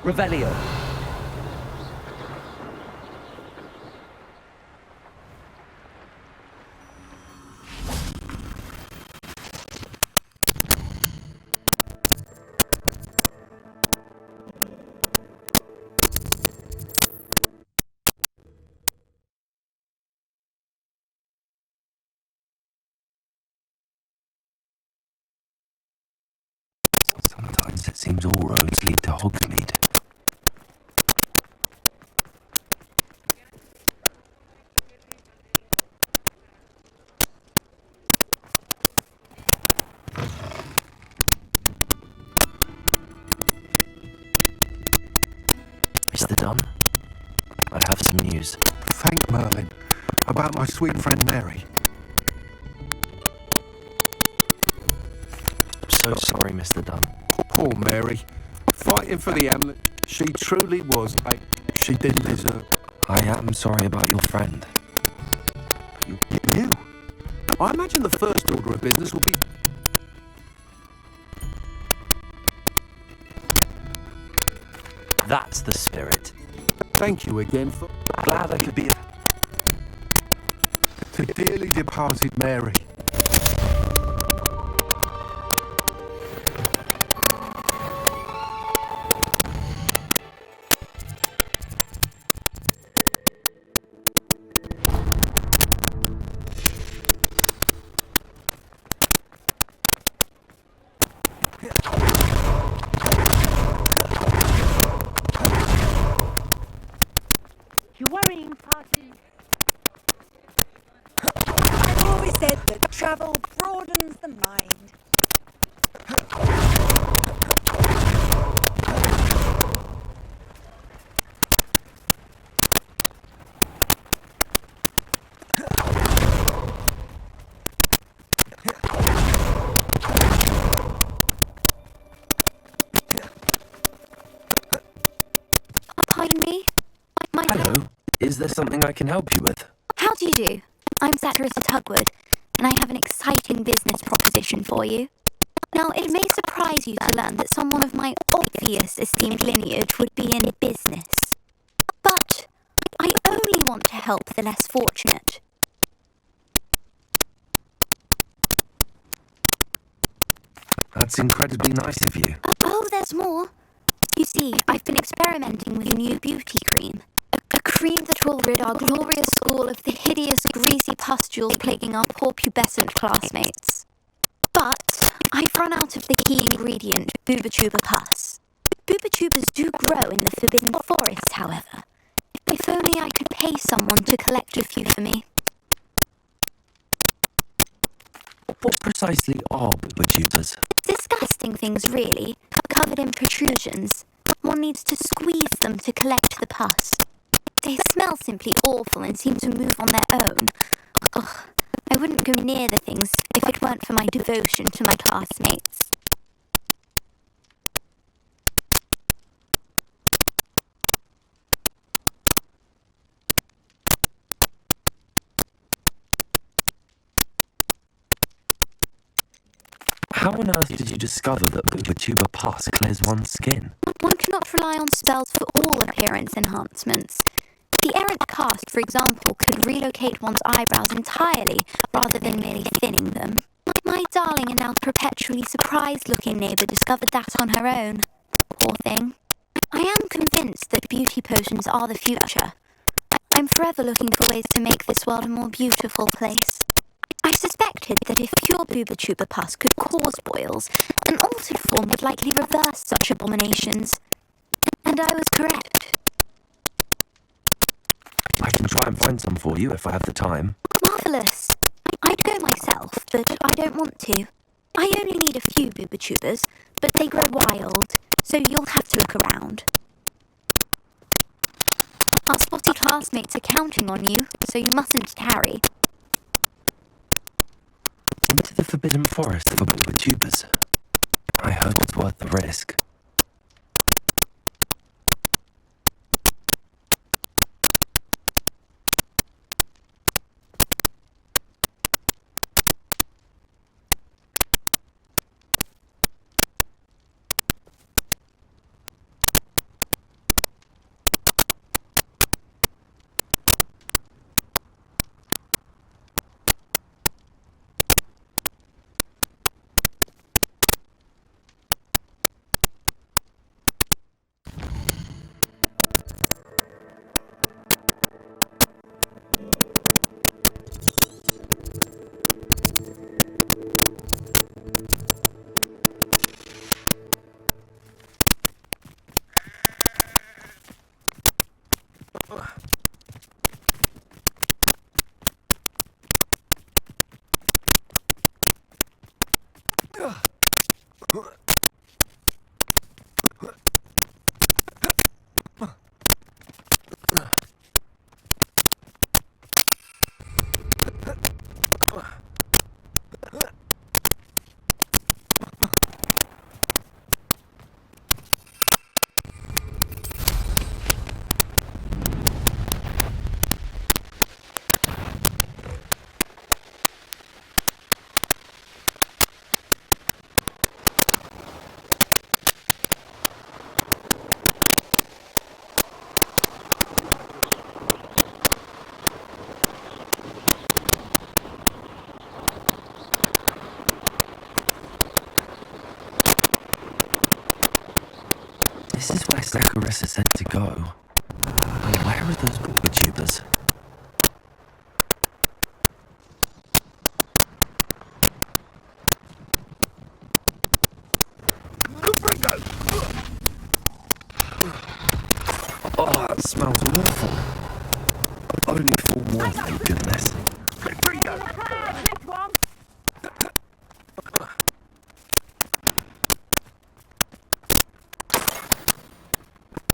Revelio. Sometimes it seems all roads lead to Hogsmeade. Mr. Dunn, I have some news. Thank Merlin. About my sweet friend Mary. So sorry, Mr. Dunn. Poor Mary. Fighting for the Hamlet. She truly was she didn't deserve. I am sorry about your friend. You knew? I imagine the first order of business will be... That's the spirit. Thank you again for... Glad I could be... To dearly departed Mary. You worrying, party? I've always said that travel broadens the mind. Pardon me? Hello. Is there something I can help you with? How do you do? I'm satirist at Hogwarts, and I have an exciting business proposition for you. Now, it may surprise you to learn that someone of my obvious esteemed lineage would be in business. But I only want to help the less fortunate. That's incredibly nice of you. Oh, there's more. You see, I've been experimenting with a new beauty cream. A cream that will rid our glorious school of the hideous, greasy pustules plaguing our poor pubescent classmates. But I've run out of the key ingredient, booba-tuber pus. Booba-tubers do grow in the Forbidden Forest, however. If only I could pay someone to collect a few for me. What precisely are booba-tubers? Disgusting things, really, covered in protrusions. One needs to squeeze them to collect the pus. They smell simply awful and seem to move on their own. Ugh, I wouldn't go near the things if it weren't for my devotion to my classmates. How on earth did you discover that booba-tuber pus clears one's skin? One cannot rely on spells for all appearance enhancements. The errant cast, for example, could relocate one's eyebrows entirely rather than merely thinning them. My darling and now perpetually surprised-looking neighbour discovered that on her own. Poor thing. I am convinced that beauty potions are the future. I'm forever looking for ways to make this world a more beautiful place. I suspected that if pure booba-tuber pus could cause boils, an altered form would likely reverse such abominations. And I was correct. I can try and find some for you if I have the time. Marvellous. I'd go myself, but I don't want to. I only need a few booba-tubers, but they grow wild, so you'll have to look around. Our spotty classmates are counting on you, so you mustn't tarry. Into the Forbidden Forest for booba-tubers. I hope it's worth the risk. This is where Saccharissa said to go. But where are those booba-tubers? Oh, that smells awful. Only 4 more, thank goodness.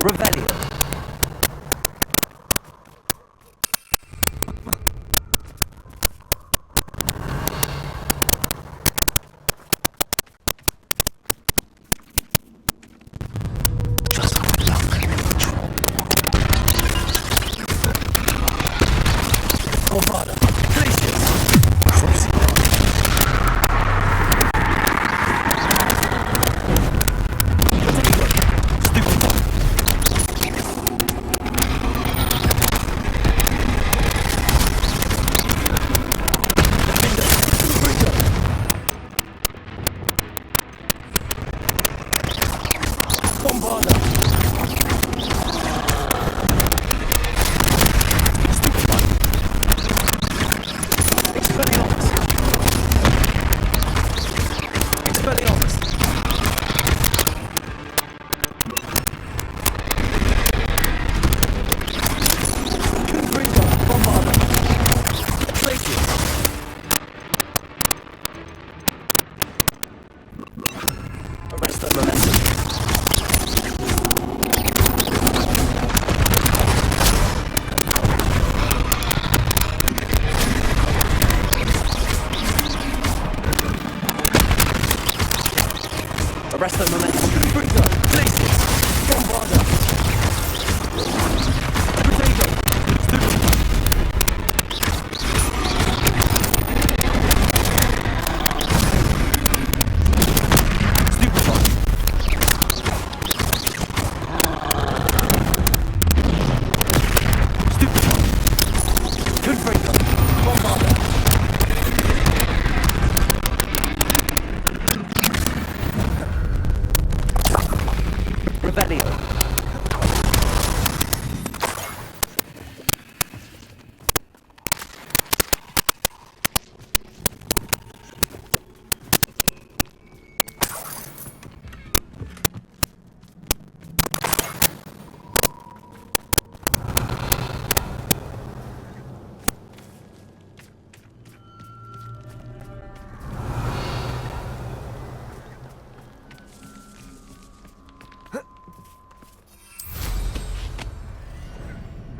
Revelio. Crucius. Arrest the momentum. Arrest the momentum. Sprinter! Places! Bombarder! Potato! Stupefy! Stupefy! Confringo! Bombarder! Revelio.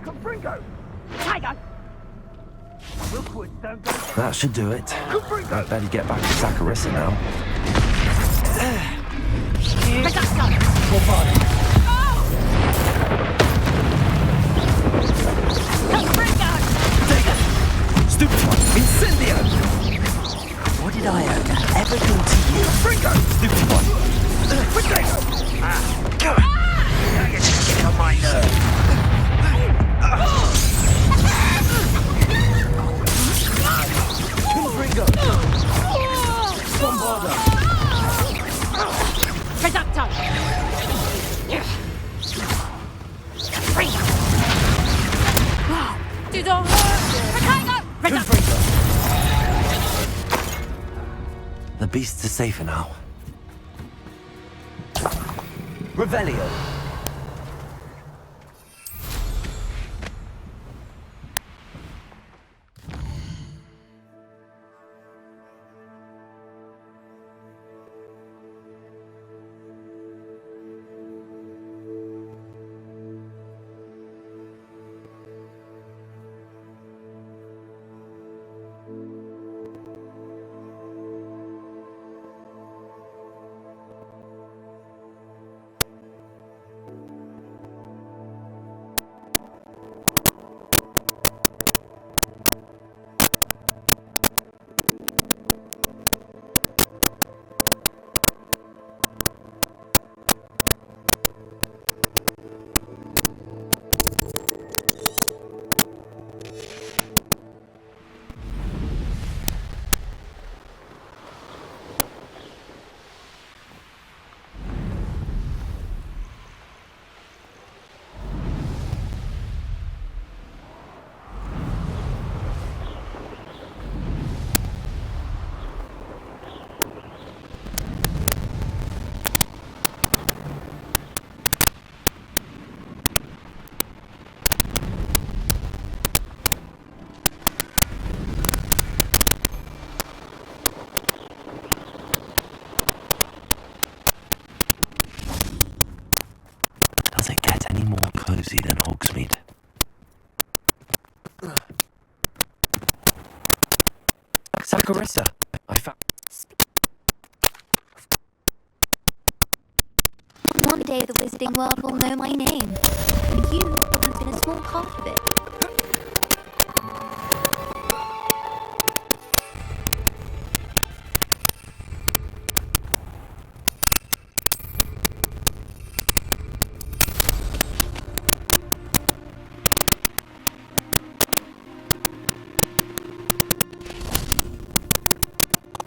Confringo! Tiger! Milkwood, don't go. That should do it. I'd better get back to Saccharissa now. Stupefy! Incendio! What did I ever do to you? Fringo! Stupefy! Potato! Now you're just getting on my nerves. Confringo! Bombarder! Reducto! Du don't hurt! Confringo! The beasts are safer now. Revelio! Does it get any more cozy than Hogsmeade? Saccharissa! I found... One day the Wizarding World will know my name. And you have been a small part of it.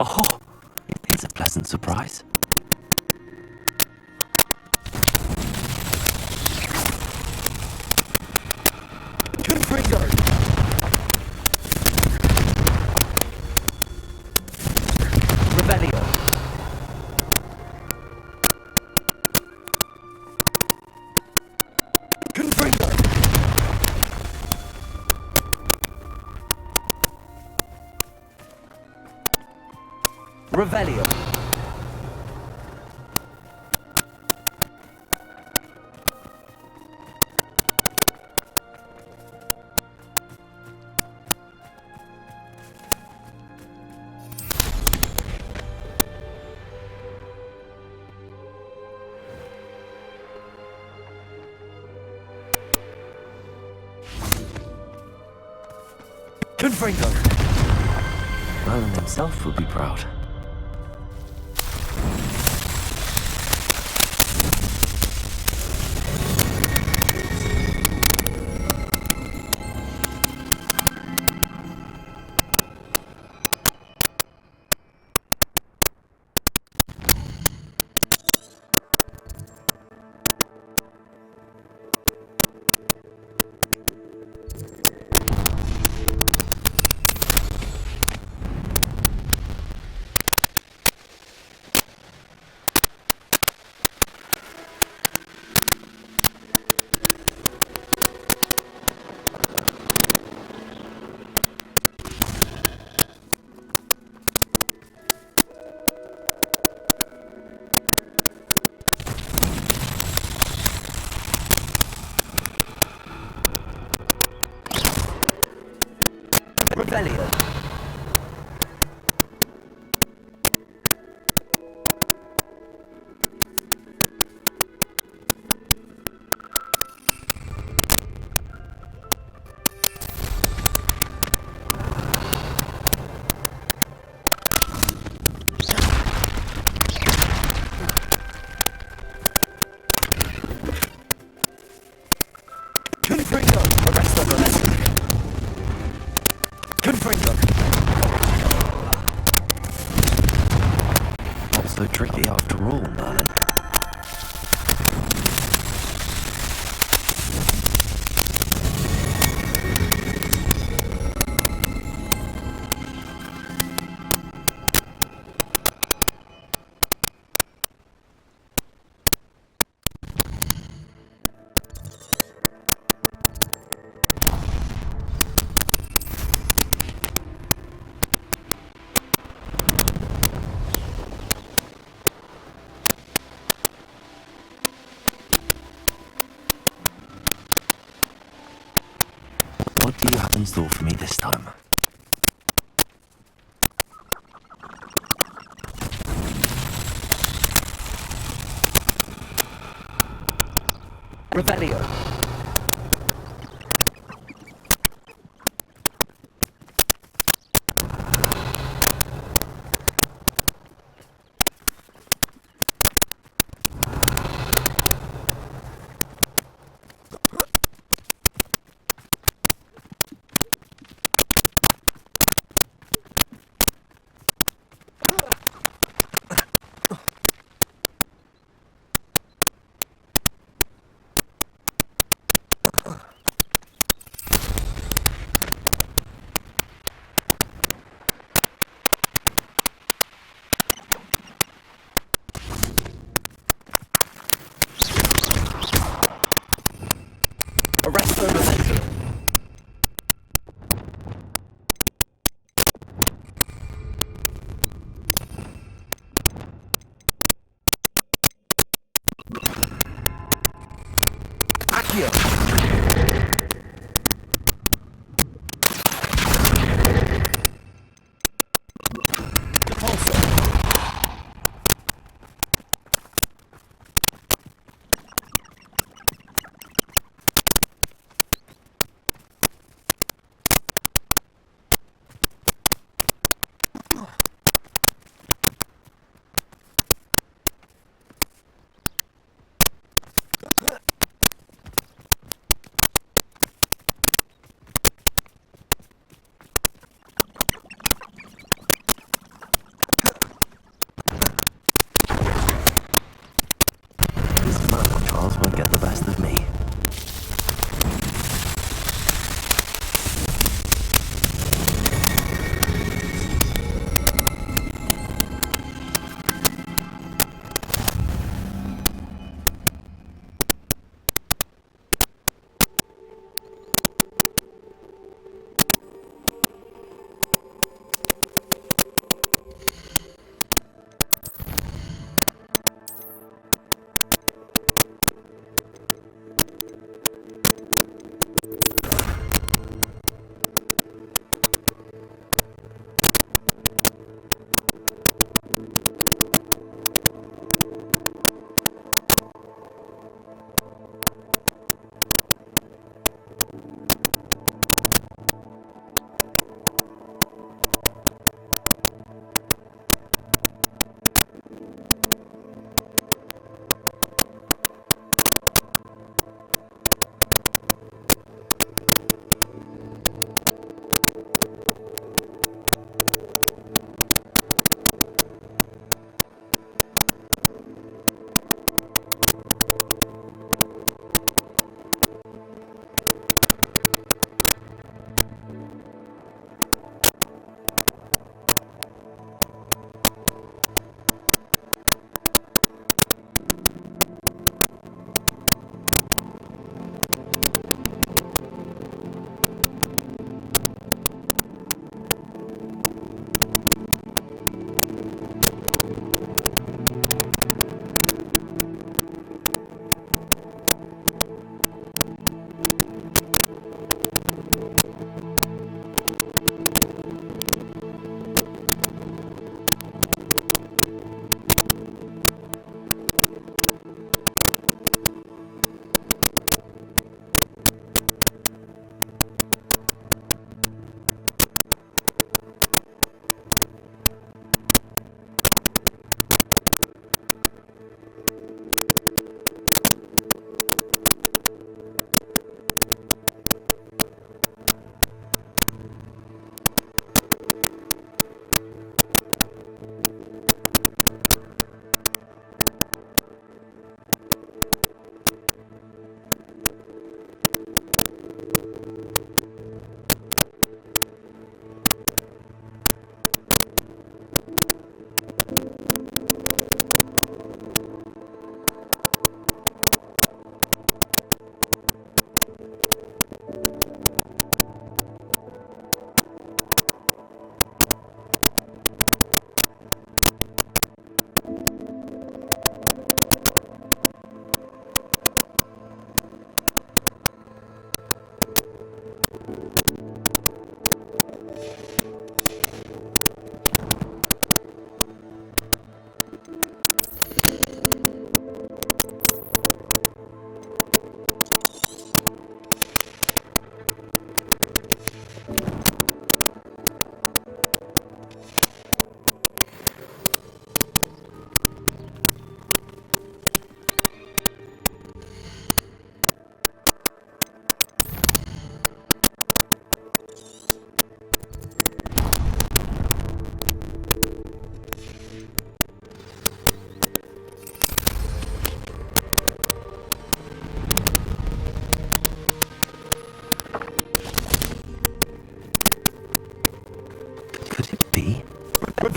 Oh, it's a pleasant surprise. Confringo! Revelio! Confringo! Revelio! Confringo! Merlin himself would be proud. Revelio! Confringo! Arrest the Revelio! Confringo! Not so tricky after all, Merlin. What do you have in store for me this time? Revelio! Arrest the Revelio! Accio! Repulsor!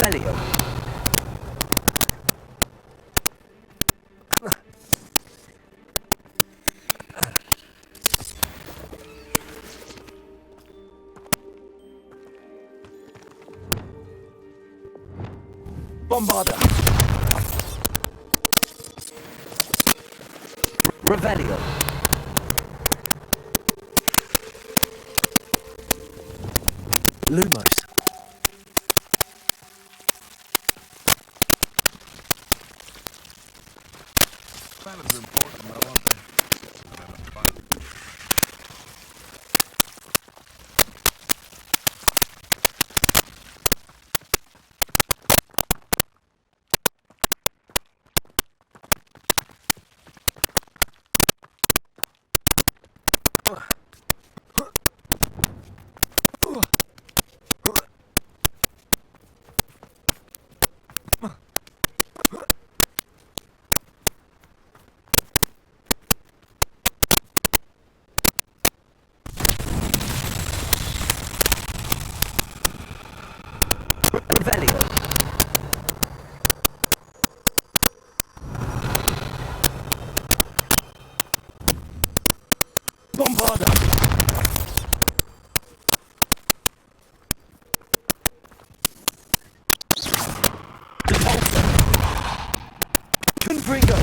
Revelio. Bombarda. Revelio. Lumos. Planets are important, though, aren't they? Revelio. Bombarda. Confringo.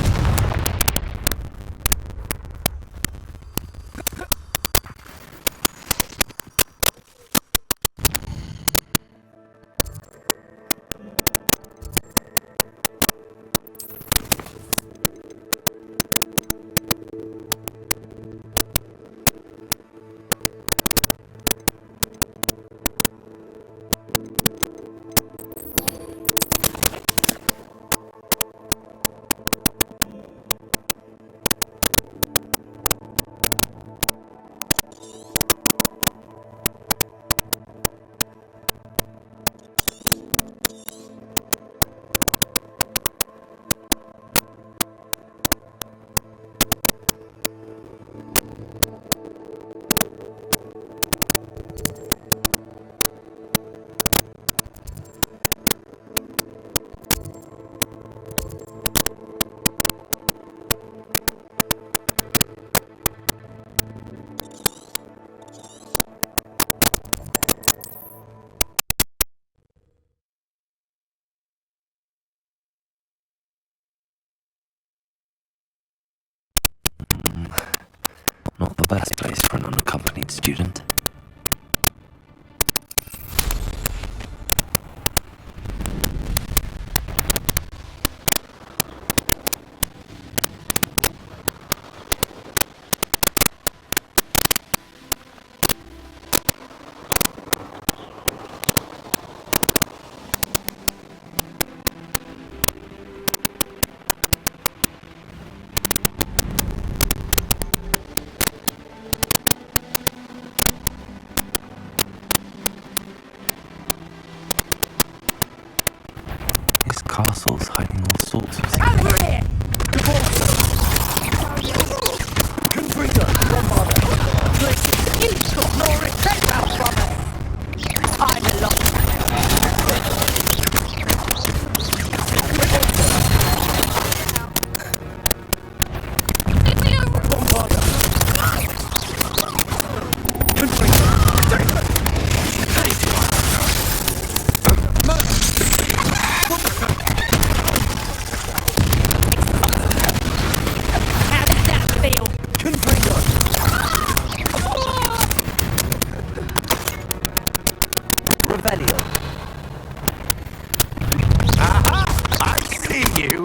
Not the best place for an unaccompanied student. This castle's hiding all sorts of secrets. Over here! Confringo. Bombarda. Places. You took no respect out from us. I belong. Bombarda. Revelio. Aha! I see you!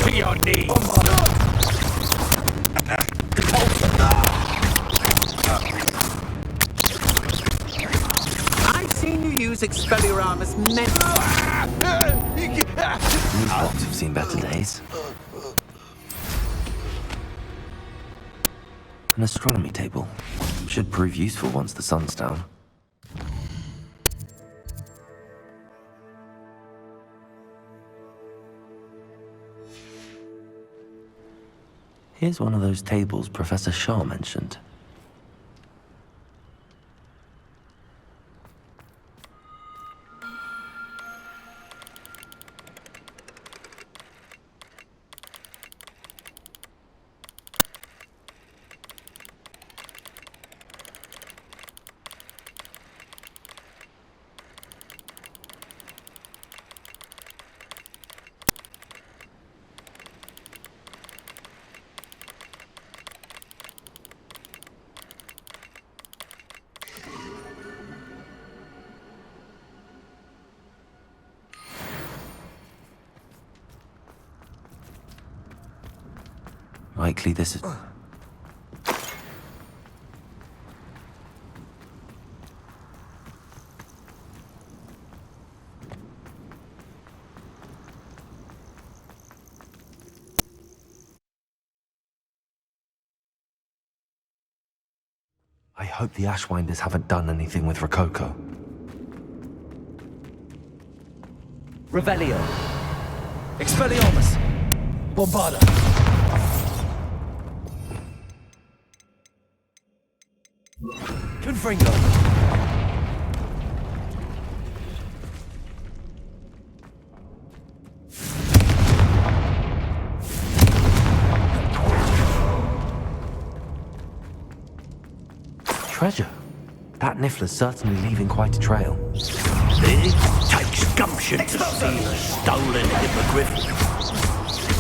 To your knees! I've seen you use Expelliarmus many These blocks have seen better days. An astronomy table. Should prove useful once the sun's down. Here's one of those tables Professor Shaw mentioned. Likely this is... I hope the Ashwinders haven't done anything with Rococo. Revelio. Expelliarmus. Bombarda. Confringo. Treasure. That Niffler's certainly leaving quite a trail. It takes gumption to steal a stolen hippogriff.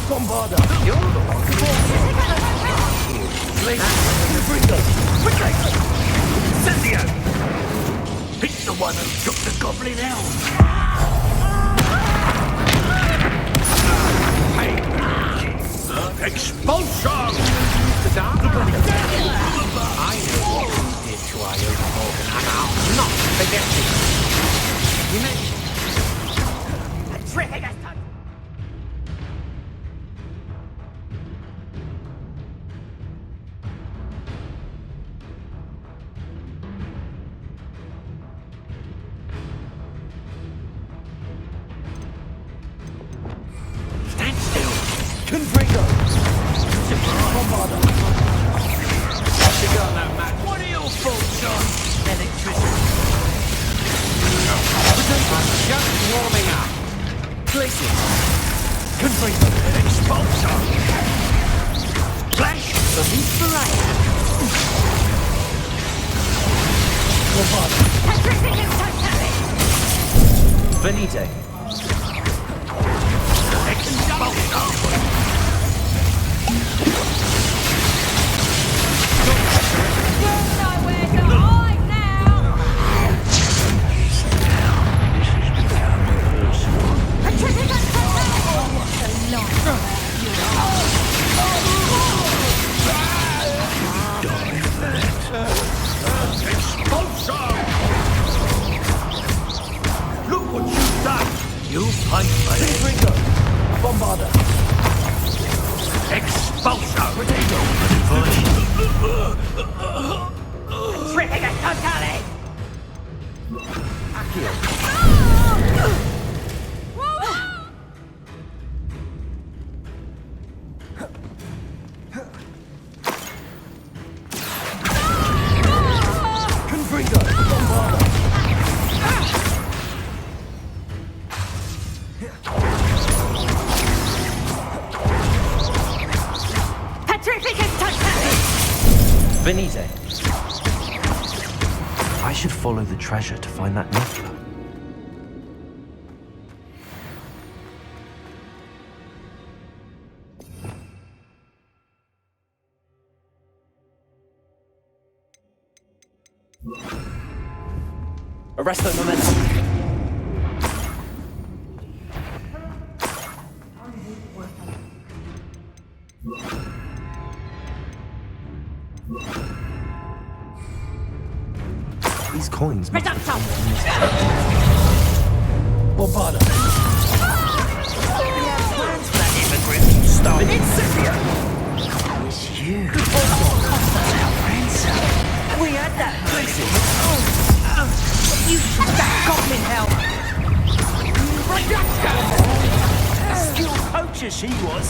Bombarda. You're the one. Confringo. Incendio! It's the one who took the goblin elm. Hey! Expulsion! I know what you did to our young Morgan, and I'll not forget it. You mentioned a trick against us. Stand still! Confringo. Bombarda. What's you got now, Matt? What are your thoughts on electricity? Just warming up. Places. Confringo. Expulsion! Flash of inspiration! Bombarda. Venite. Expulsion! Look what you've done! You pay for it! Confringo. Bombarda. Expulsion! Potato. Tripping totally! Accio. Confringo. Bombarda. Venite. I should follow the treasure to find that Niffler. Arresto momentum. These coins must have come from this Bombarda. Stop! Incendio! It's you. We had that you that goblin helmet! A skilled poacher she was.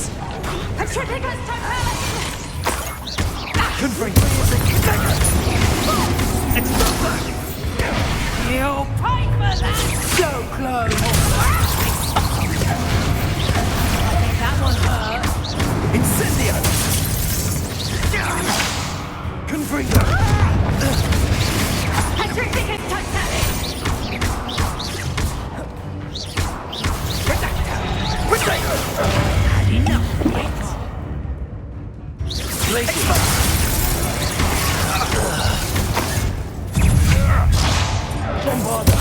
You'll pay for that! So close! I think that one hurt. Incendio! Confringo! Petrificus Totalis! Had enough of it. Glacier! Bombarda!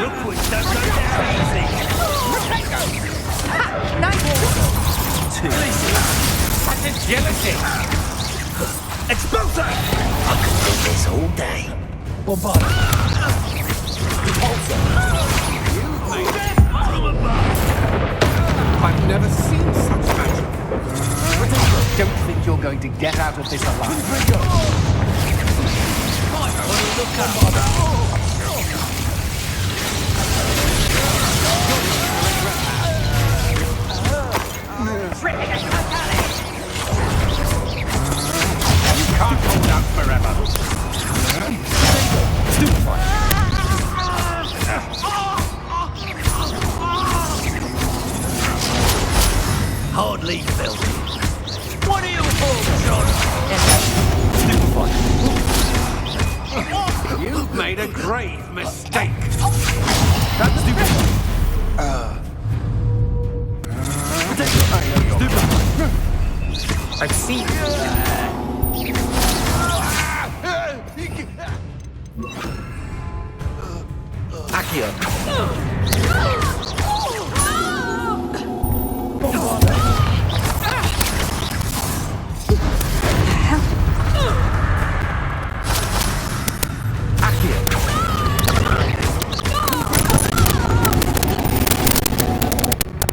Rookwood don't go down easy! Nice! Two. That's agility! Expulsor! I could do this all day. Bombarda! Repulsor! I've never seen such magic. Don't think you're going to get out of this alive. You can't hold out forever. Hardly felt it. What are you for, John? You've made a grave mistake. That's stupid. I've seen Accio.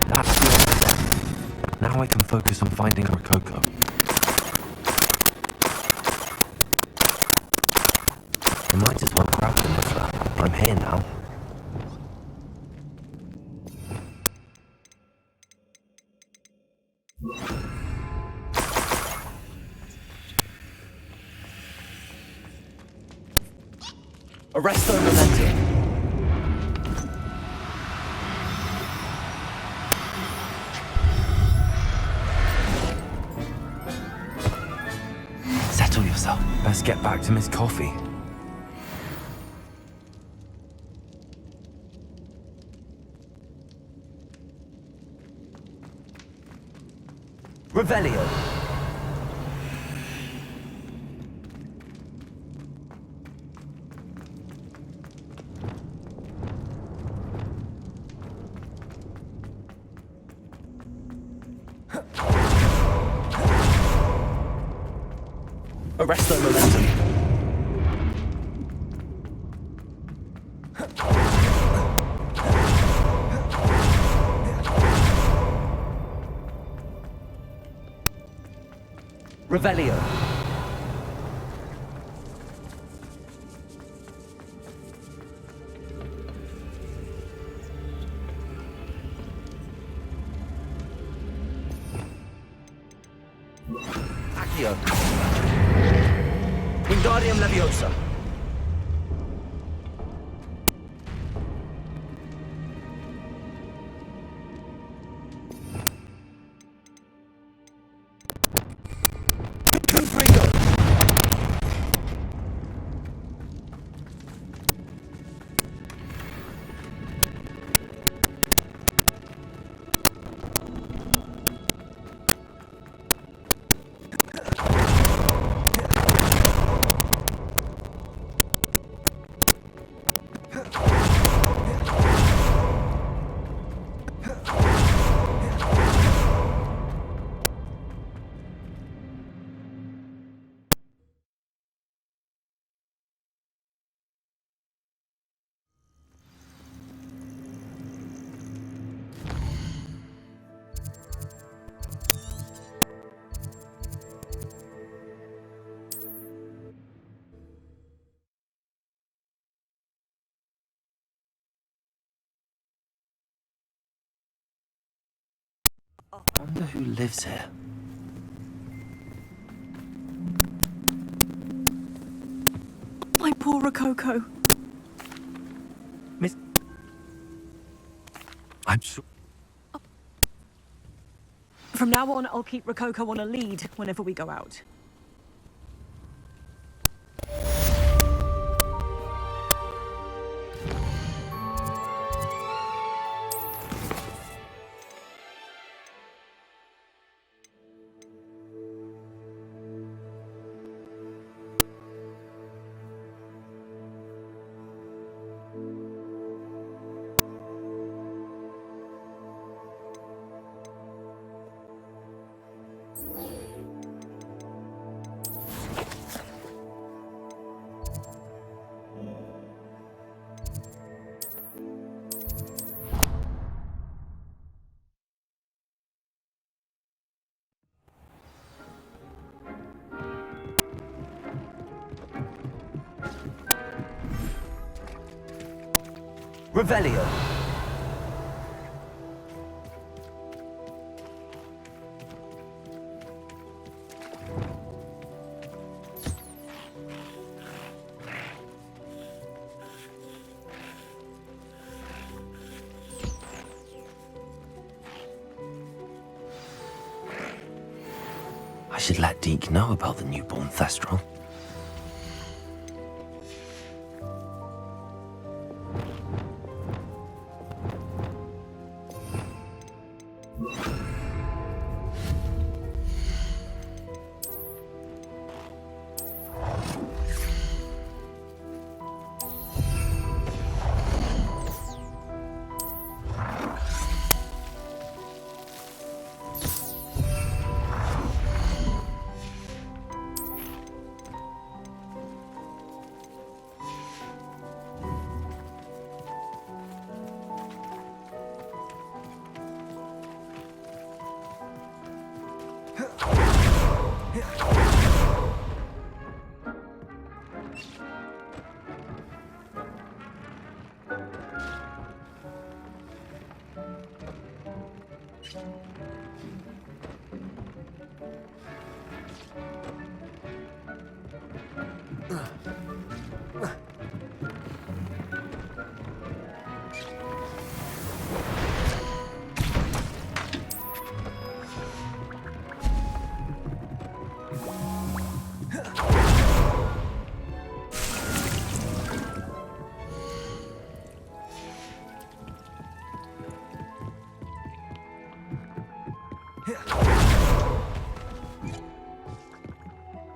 That's the end. Now I can focus on finding Rococo. I might as well grab them with that. I'm here now. Arresto Momentum. Settle yourself. Best get back to Miss Coffee. Revelio. Arresto Momentum. Revelio. Accio. Wingardium Leviosa. Wonder who lives here. Poor Rococo. Miss... I'm sure... From now on, I'll keep Rococo on a lead whenever we go out. Revelio. I should let Deke know about the newborn Thestral.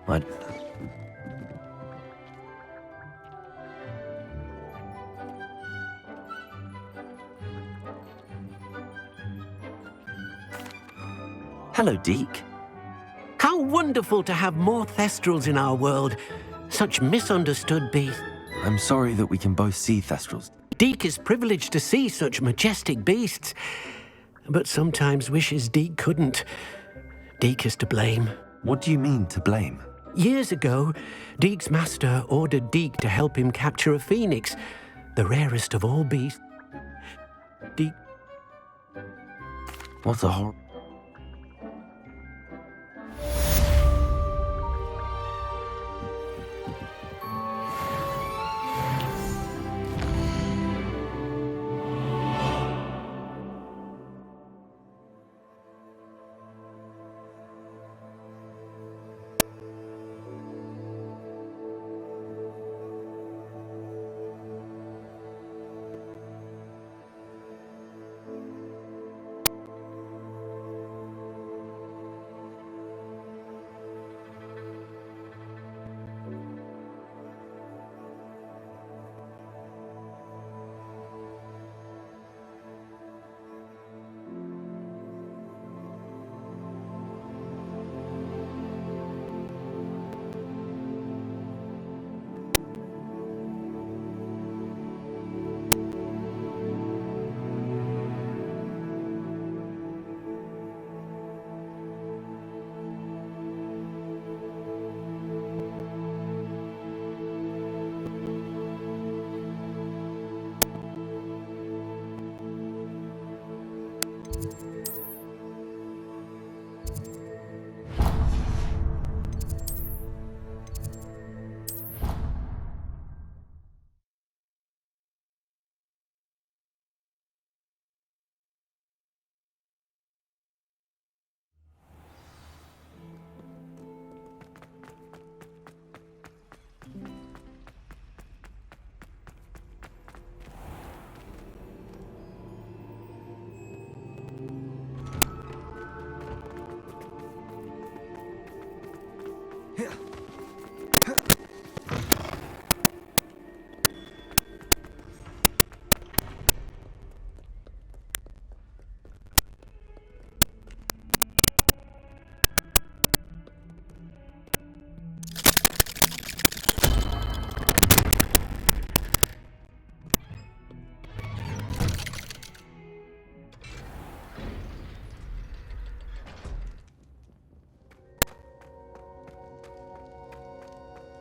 What? Hello, Deke. How wonderful to have more Thestrals in our world. Such misunderstood beasts. I'm sorry that we can both see Thestrals. Deke is privileged to see such majestic beasts, but sometimes wishes Deke couldn't. Deke is to blame. What do you mean, to blame? Years ago, Deke's master ordered Deke to help him capture a phoenix, the rarest of all beasts. Deke... What a horror...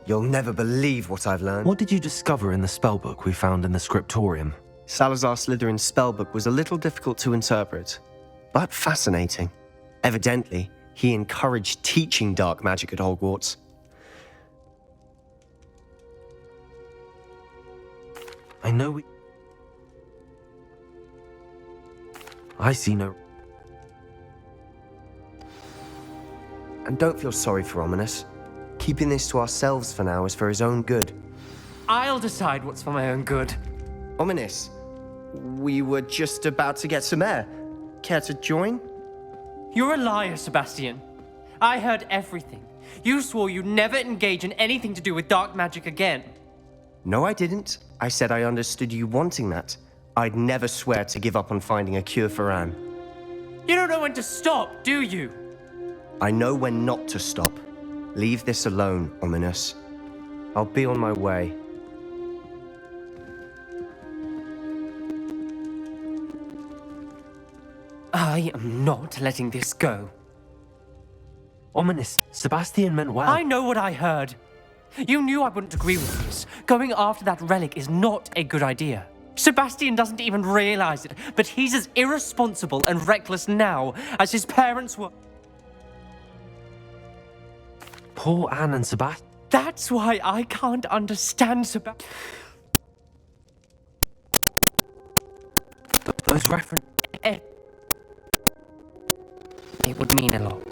You'll never believe what I've learned. What did you discover in the spellbook we found in the scriptorium? Salazar Slytherin's spellbook was a little difficult to interpret, but fascinating. Evidently, he encouraged teaching dark magic at Hogwarts. I know I see no... And don't feel sorry for Ominous. Keeping this to ourselves for now is for his own good. I'll decide what's for my own good. Ominous, we were just about to get some air. Care to join? You're a liar, Sebastian. I heard everything. You swore you'd never engage in anything to do with dark magic again. No, I didn't. I said I understood you wanting that. I'd never swear to give up on finding a cure for Anne. You don't know when to stop, do you? I know when not to stop. Leave this alone, Ominous. I'll be on my way. I am not letting this go. Ominous, Sebastian meant well. I know what I heard. You knew I wouldn't agree with this. Going after that relic is not a good idea. Sebastian doesn't even realize it, but he's as irresponsible and reckless now as his parents were. Poor Anne and Sebastian. That's why I can't understand Sebastian. Those references. It would mean a lot.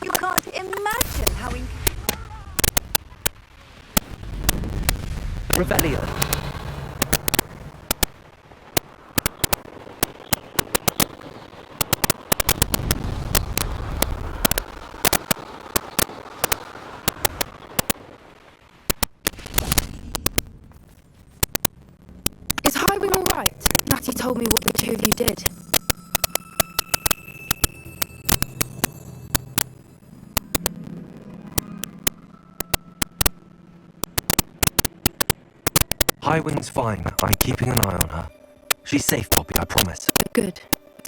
You can't imagine how Revelio. Is Highwing all right? Natty told me what the two of you did. Highwing's fine. I'm keeping an eye on her. She's safe, Poppy, I promise. Good.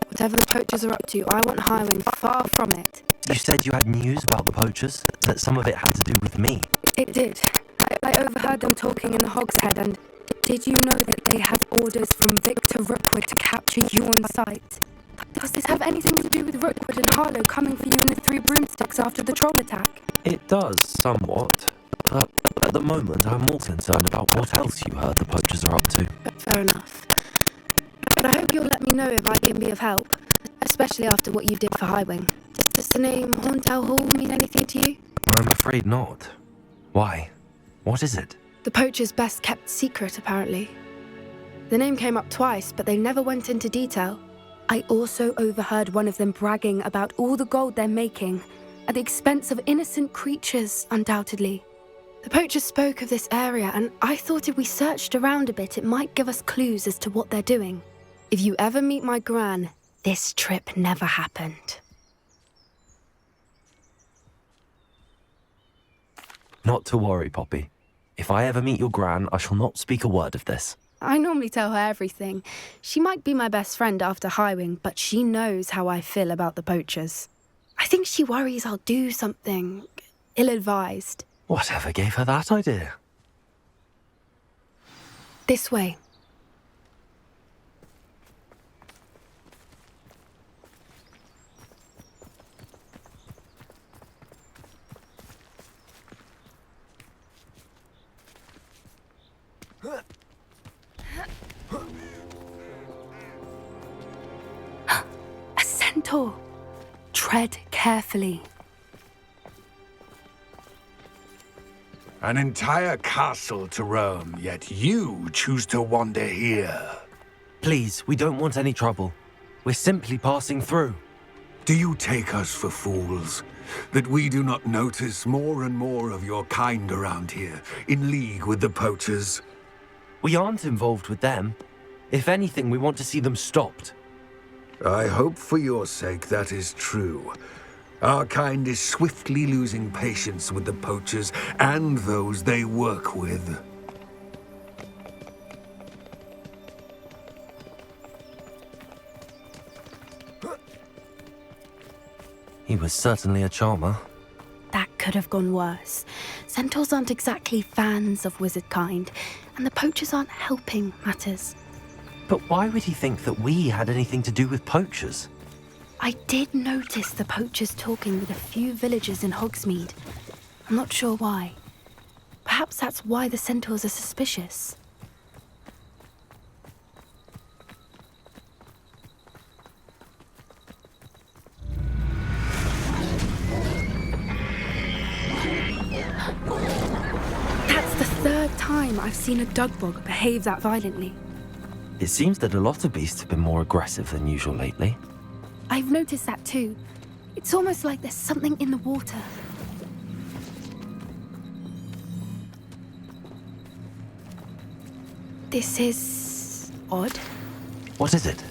Whatever the poachers are up to, I want Highwing far from it. You said you had news about the poachers, that some of it had to do with me. It did. I overheard them talking in the Hogshead, and did you know that they have orders from Victor Rookwood to capture you on sight? Does this have anything to do with Rookwood and Harlow coming for you in the Three Broomsticks after the troll attack? It does, somewhat. But at the moment, I'm more concerned about what else you heard the poachers are up to. Fair enough. But I hope you'll let me know if I can be of help, especially after what you did for Highwing. Does the name Horntail Hall mean anything to you? I'm afraid not. Why? What is it? The poachers' best kept secret, apparently. The name came up twice, but they never went into detail. I also overheard one of them bragging about all the gold they're making, at the expense of innocent creatures, undoubtedly. The poachers spoke of this area, and I thought if we searched around a bit, it might give us clues as to what they're doing. If you ever meet my gran, this trip never happened. Not to worry, Poppy. If I ever meet your gran, I shall not speak a word of this. I normally tell her everything. She might be my best friend after Highwing, but she knows how I feel about the poachers. I think she worries I'll do something ill-advised. Whatever gave her that idea? This way. A centaur. Tread carefully. An entire castle to roam, yet you choose to wander here. Please, we don't want any trouble. We're simply passing through. Do you take us for fools? That we do not notice more and more of your kind around here, in league with the poachers? We aren't involved with them. If anything, we want to see them stopped. I hope for your sake that is true. Our kind is swiftly losing patience with the poachers and those they work with. He was certainly a charmer. That could have gone worse. Centaurs aren't exactly fans of wizard kind, and the poachers aren't helping matters. But why would he think that we had anything to do with poachers? I did notice the poachers talking with a few villagers in Hogsmeade. I'm not sure why. Perhaps that's why the centaurs are suspicious. That's the third time I've seen a dugbog behave that violently. It seems that a lot of beasts have been more aggressive than usual lately. I've noticed that too. It's almost like there's something in the water. This is odd. What is it?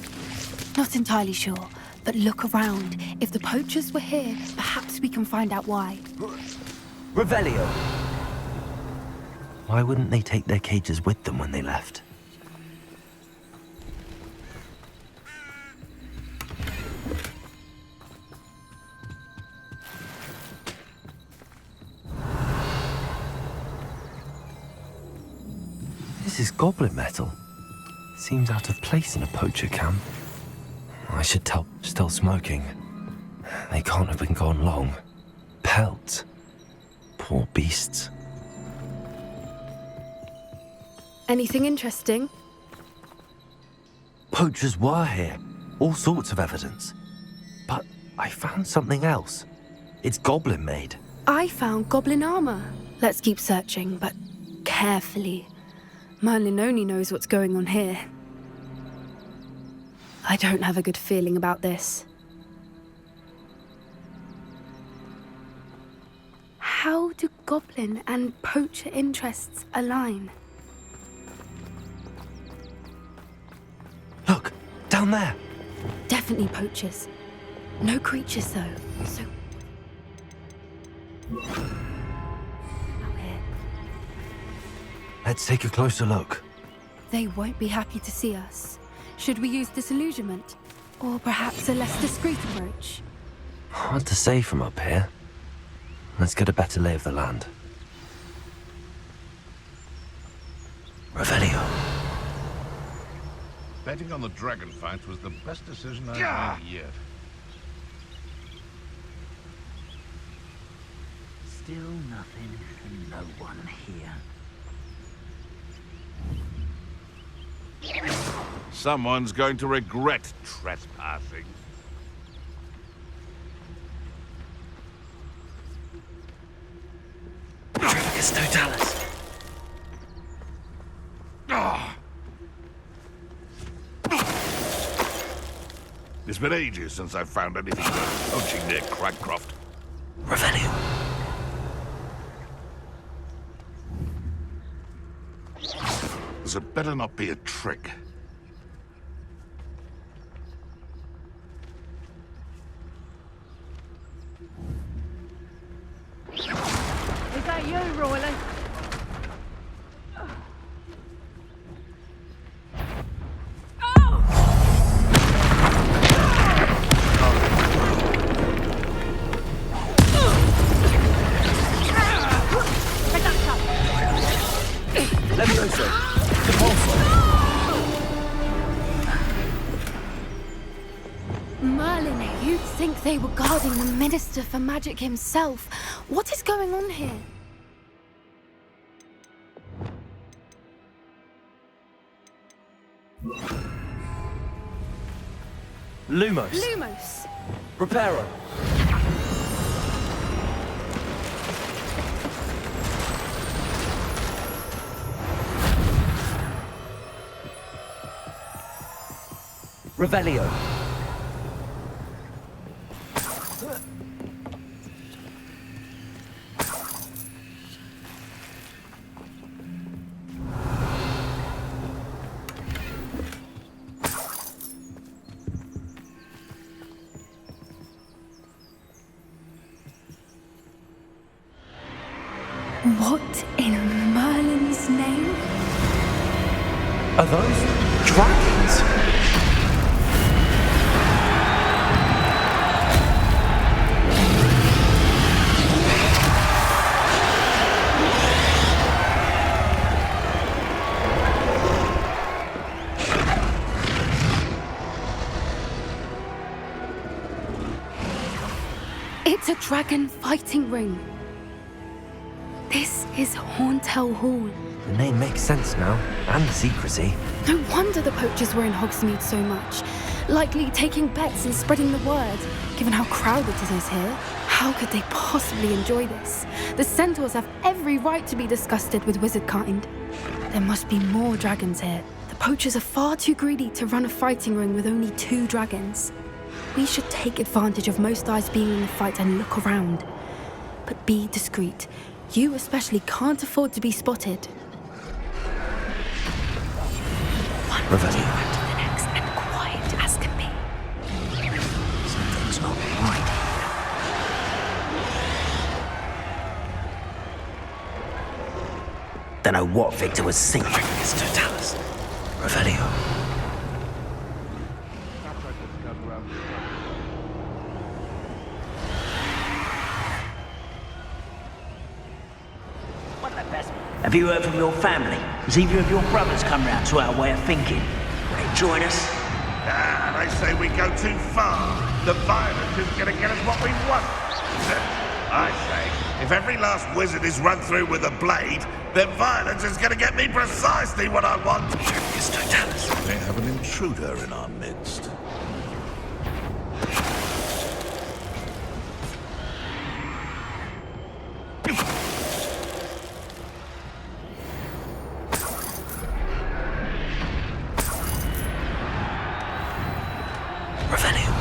Not entirely sure, but look around. If the poachers were here, perhaps we can find out why. Revelio! Why wouldn't they take their cages with them when they left? This is goblin metal. Seems out of place in a poacher camp. I should tell. Still smoking. They can't have been gone long. Pelts. Poor beasts. Anything interesting? Poachers were here. All sorts of evidence. But I found something else. It's goblin made. I found goblin armor. Let's keep searching, but carefully. Merlin only knows what's going on here. I don't have a good feeling about this. How do goblin and poacher interests align? Look, down there. Definitely poachers. No creatures, though, so... Let's take a closer look. They won't be happy to see us. Should we use disillusionment? Or perhaps a less discreet approach? Hard to say from up here. Let's get a better lay of the land. Revelio. Betting on the dragon fight was the best decision I've made yet. Still nothing and no one here. Someone's going to regret trespassing. Tricus totalis. It's been ages since I've found anything worth poaching near Cragcroft. Revelio. This had better not be a trick. Is that you, Royally? Levioso. Impulso. Merlin, you'd think they were guarding the Minister for Magic himself. What is going on here? Lumos. Lumos! Reparo. Revelio. What in Merlin's name? Are those dragons? It's a dragon fighting ring. This is Hauntel Hall. The name makes sense now, and the secrecy. No wonder the poachers were in Hogsmeade so much. Likely taking bets and spreading the word, given how crowded it is here. How could they possibly enjoy this? The centaurs have every right to be disgusted with wizard kind. There must be more dragons here. The poachers are far too greedy to run a fighting ring with only 2 dragons. We should take advantage of most eyes being in the fight and look around. But be discreet. You especially can't afford to be spotted. Revelio. To the next and quiet as can be. Something's not right. Don't know what Victor was thinking. Tricus totalis. Revelio. Have you heard from your family? Has either of your brothers come round to our way of thinking? Will they join us? Ah, they say we go too far. The violence is going to get us what we want. I say, if every last wizard is run through with a blade, then violence is going to get me precisely what I want. Tricus totalis. They have an intruder in our midst. Revelio.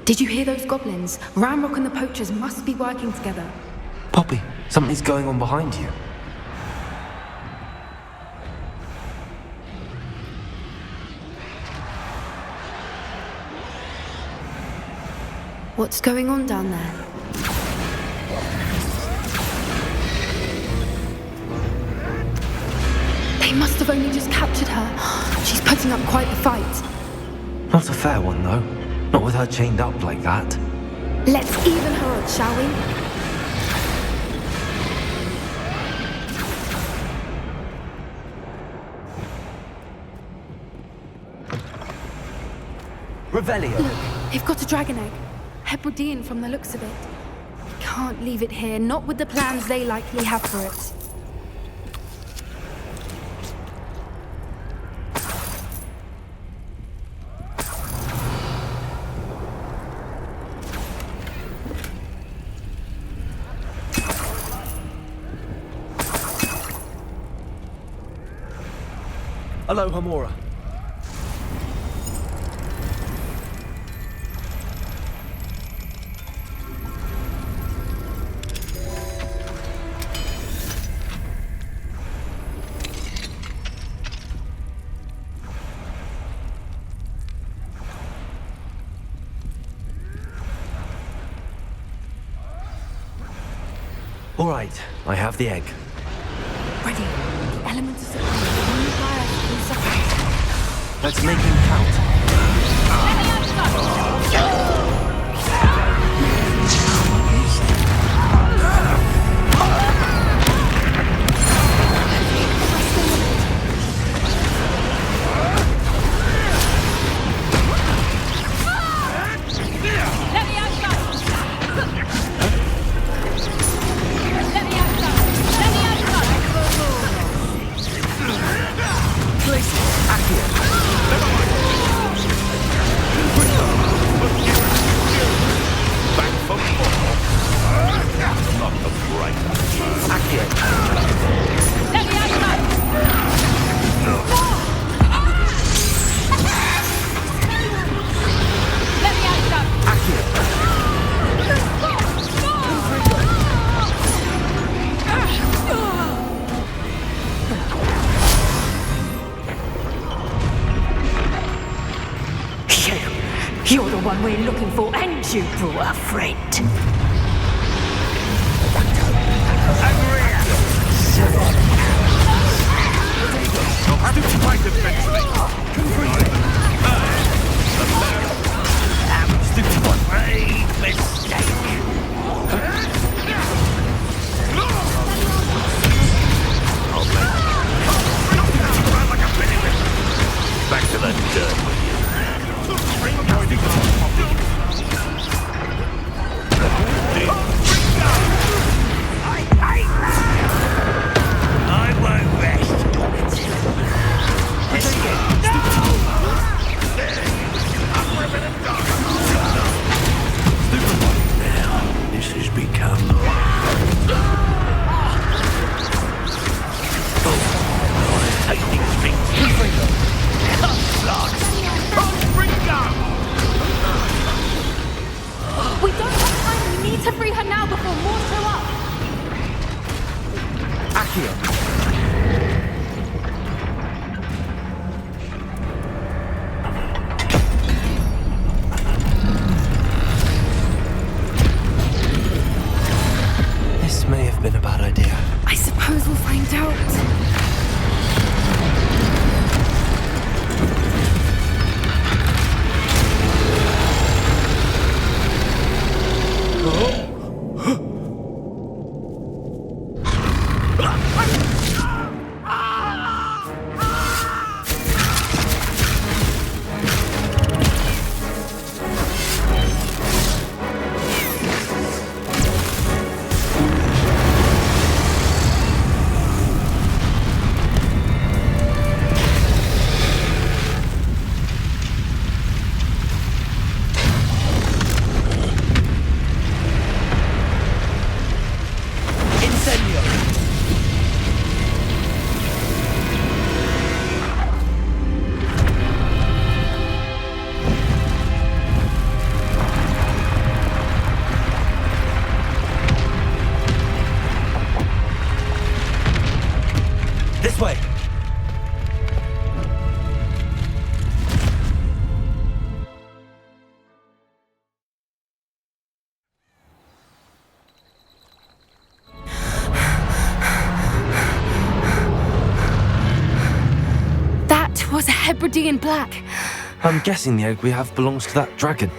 Did you hear those goblins? Ramrock and the poachers must be working together. Poppy, something's going on behind you. What's going on down there? They must have only just captured her. She's putting up quite the fight. Not a fair one, though. Not with her chained up like that. Let's even her odds, shall we? Revelio. Look, they've got a dragon egg. Hebridean from the looks of it. Can't leave it here, not with the plans they likely have for it. Hello, Hamora. All right, I have the egg. Ready. The elements are supplying the fire in seconds. Let's make him count. You're the one we're looking for, and you brought a friend. You'll have to fight eventually. Stupid one. Great mistake. Back to the dirt with you. I won't rest. Now, this has become... Oh, I take these things. We don't have time. We need to free her now before more show up. Accio. This may have been a bad idea. I suppose we'll find out. Hebridean black. I'm guessing the egg we have belongs to that dragon.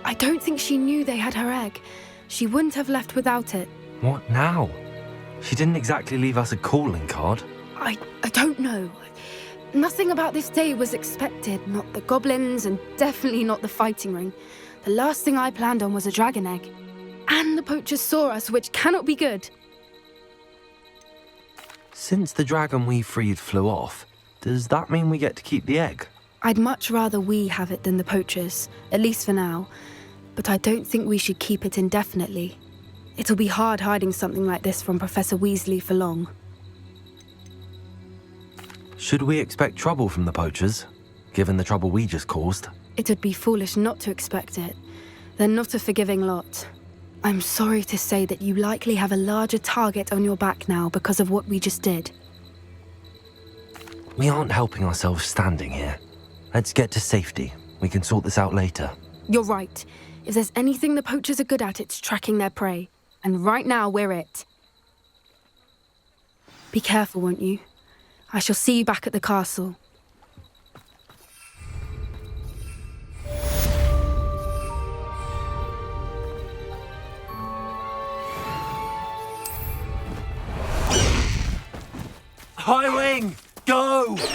I don't think she knew they had her egg. She wouldn't have left without it. What now? She didn't exactly leave us a calling card. I don't know. Nothing about this day was expected. Not the goblins, and definitely not the fighting ring. The last thing I planned on was a dragon egg. And the poachers saw us, which cannot be good. Since the dragon we freed flew off, does that mean we get to keep the egg? I'd much rather we have it than the poachers, at least for now. But I don't think we should keep it indefinitely. It'll be hard hiding something like this from Professor Weasley for long. Should we expect trouble from the poachers, given the trouble we just caused? It would be foolish not to expect it. They're not a forgiving lot. I'm sorry to say that you likely have a larger target on your back now because of what we just did. We aren't helping ourselves standing here. Let's get to safety. We can sort this out later. You're right. If there's anything the poachers are good at, it's tracking their prey. And right now, we're it. Be careful, won't you? I shall see you back at the castle. High Wing, go! Time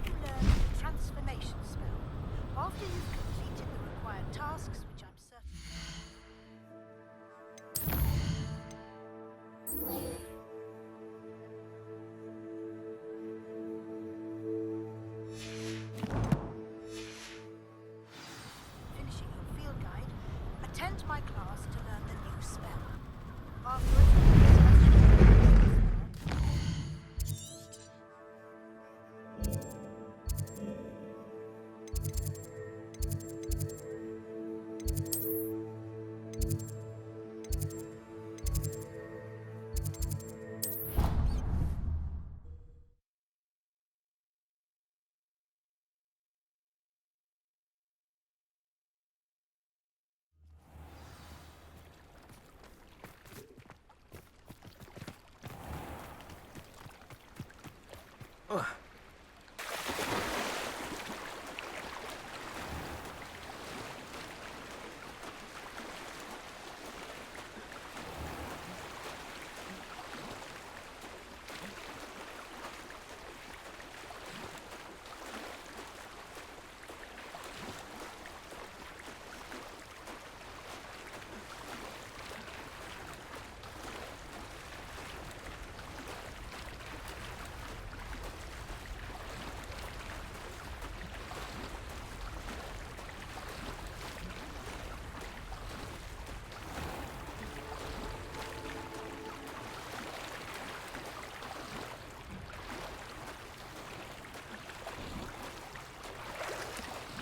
to learn the transformation spell. After you've completed the required tasks, which I'm certain... Finishing your field guide, attend my class to learn the new spell.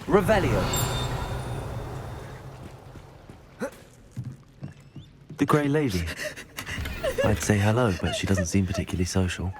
Revelio. The Grey Lady. I'd say hello, but she doesn't seem particularly social.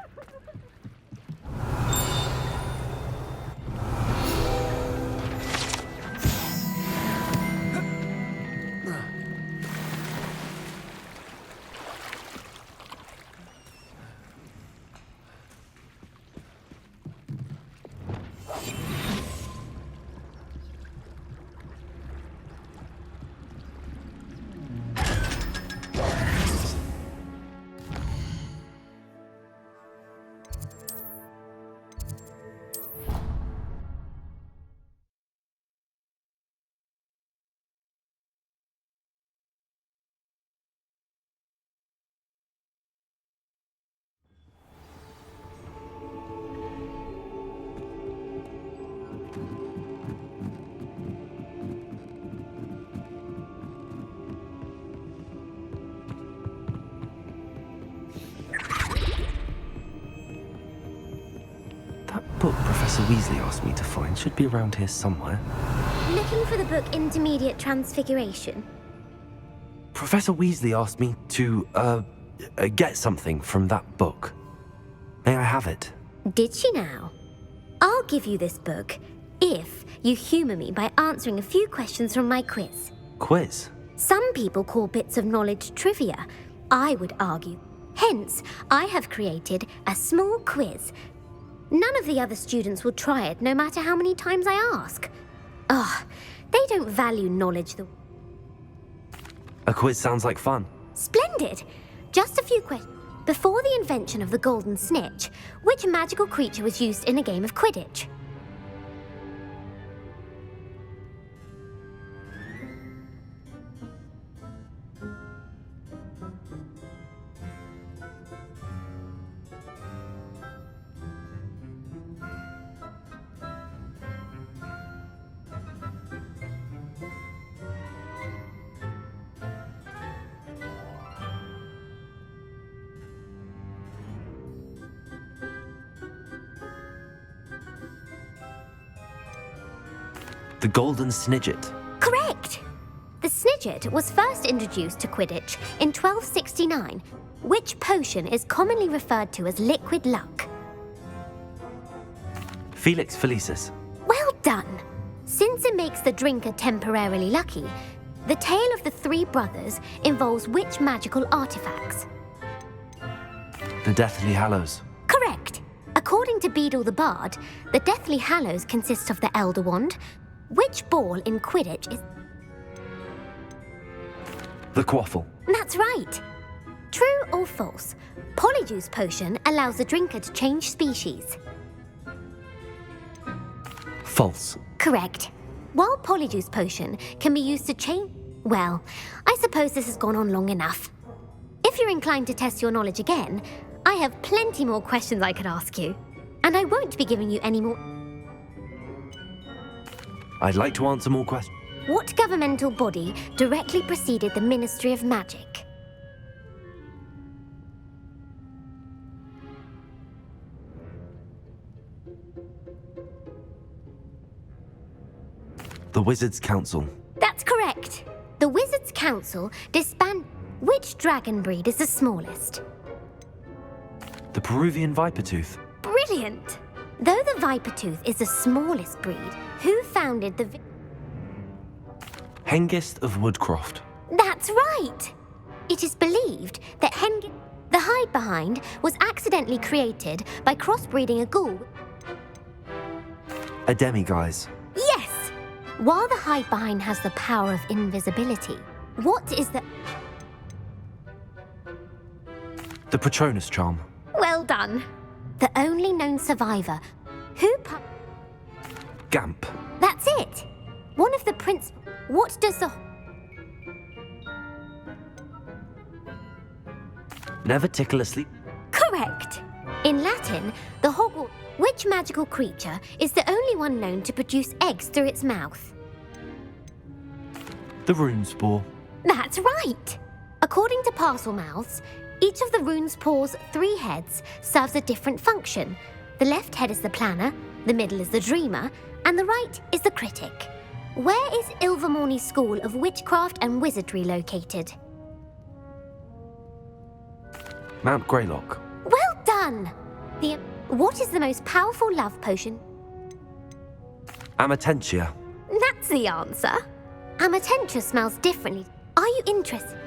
Book Professor Weasley asked me to find should be around here somewhere. Looking for the book Intermediate Transfiguration? Professor Weasley asked me to, get something from that book. May I have it? Did she now? I'll give you this book if You humour me by answering a few questions from my quiz. Quiz? Some people call bits of knowledge trivia. I would argue. Hence, I have created a small quiz. None of the other students will try it, no matter how many times I ask. They don't value knowledge the... A quiz sounds like fun. Splendid! Just a few questions. Before the invention of the golden snitch, which magical creature was used in a game of Quidditch? The Golden Snidget. Correct! The Snidget was first introduced to Quidditch in 1269, which potion is commonly referred to as liquid luck. Felix Felicis. Well done! Since it makes the drinker temporarily lucky, the tale of the three brothers involves which magical artifacts? The Deathly Hallows. Correct! According to Beadle the Bard, the Deathly Hallows consists of the Elder Wand. Which ball in Quidditch is... The Quaffle. That's right! True or false? Polyjuice potion allows the drinker to change species. False. Correct. While Polyjuice potion can be used to change... Well, I suppose this has gone on long enough. If you're inclined to test your knowledge again, I have plenty more questions I could ask you. And I won't be giving you any more... I'd like to answer more questions. What governmental body directly preceded the Ministry of Magic? The Wizards' Council. That's correct. The Wizards' Council disbanded... Which dragon breed is the smallest? The Peruvian Vipertooth. Brilliant! Though the Vipertooth is the smallest breed, who founded the... Hengist of Woodcroft. That's right! It is believed that the Hide-Behind was accidentally created by crossbreeding a ghoul... A Demiguise. Yes! While the Hide-Behind has the power of invisibility, what is the... The Patronus Charm. Well done! The only known survivor. Gamp. That's it! One of the prince... What does the... Never tickle asleep. Correct! In Latin, the Hogwarts... Which magical creature is the only one known to produce eggs through its mouth? The Runespore. That's right! According to Parselmouths, each of the Runespore's 3 heads serves a different function. The left head is the planner, the middle is the dreamer, and the right is the critic. Where is Ilvermorny School of Witchcraft and Wizardry located? Mount Greylock. Well done! What is the most powerful love potion? Amatentia. That's the answer. Amatentia smells differently. Are you interested?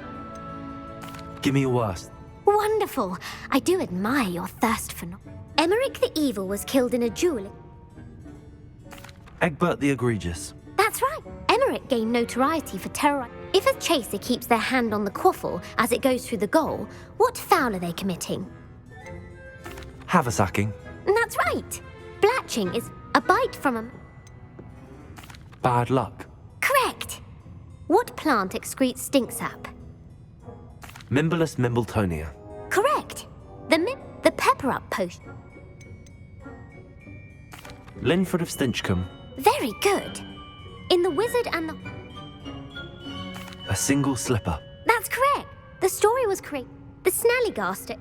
Give me your worst. Wonderful. I do admire your thirst for knowledge. Emmerich the Evil was killed in a duel. Egbert the Egregious. That's right. Emmerich gained notoriety for terror. If a chaser keeps their hand on the quaffle as it goes through the goal, what foul are they committing? Haversacking. That's right. Blatching is a bite from a... Bad luck. Correct. What plant excretes stink sap? Mimblus Mimbletonia. Correct. The pepper-up potion. Linford of Stinchcombe. Very good. In The Wizard and the... A single slipper. That's correct. The story was created. The Snallygaster.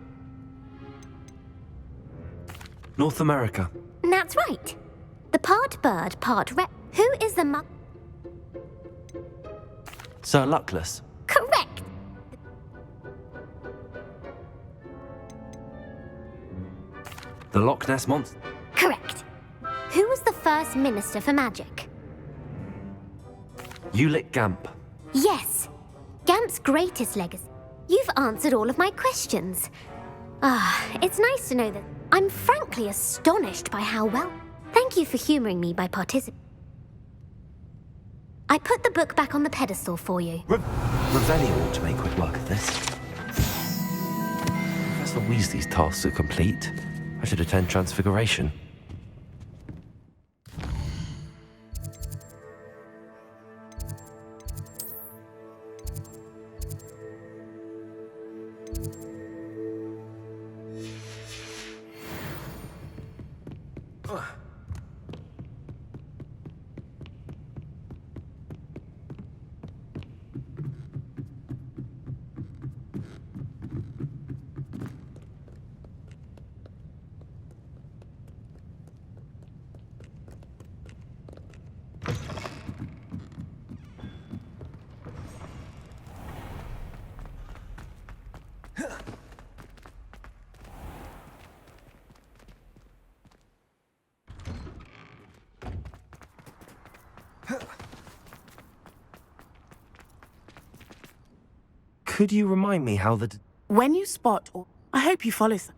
North America. That's right. The part bird, part rep. Who is the Sir Luckless. Correct. The Loch Ness Monster. Correct. Who was the first Minister for Magic? You lit Gamp. Yes. Gamp's greatest legacy. You've answered all of my questions. It's nice to know that I'm frankly astonished by how well. Thank you for humoring me by participating. I put the book back on the pedestal for you. Revelio ought to make quick work of this. Professor Weasley's tasks are complete. I should attend Transfiguration. Could you remind me how the... When you spot, or I hope you follow some.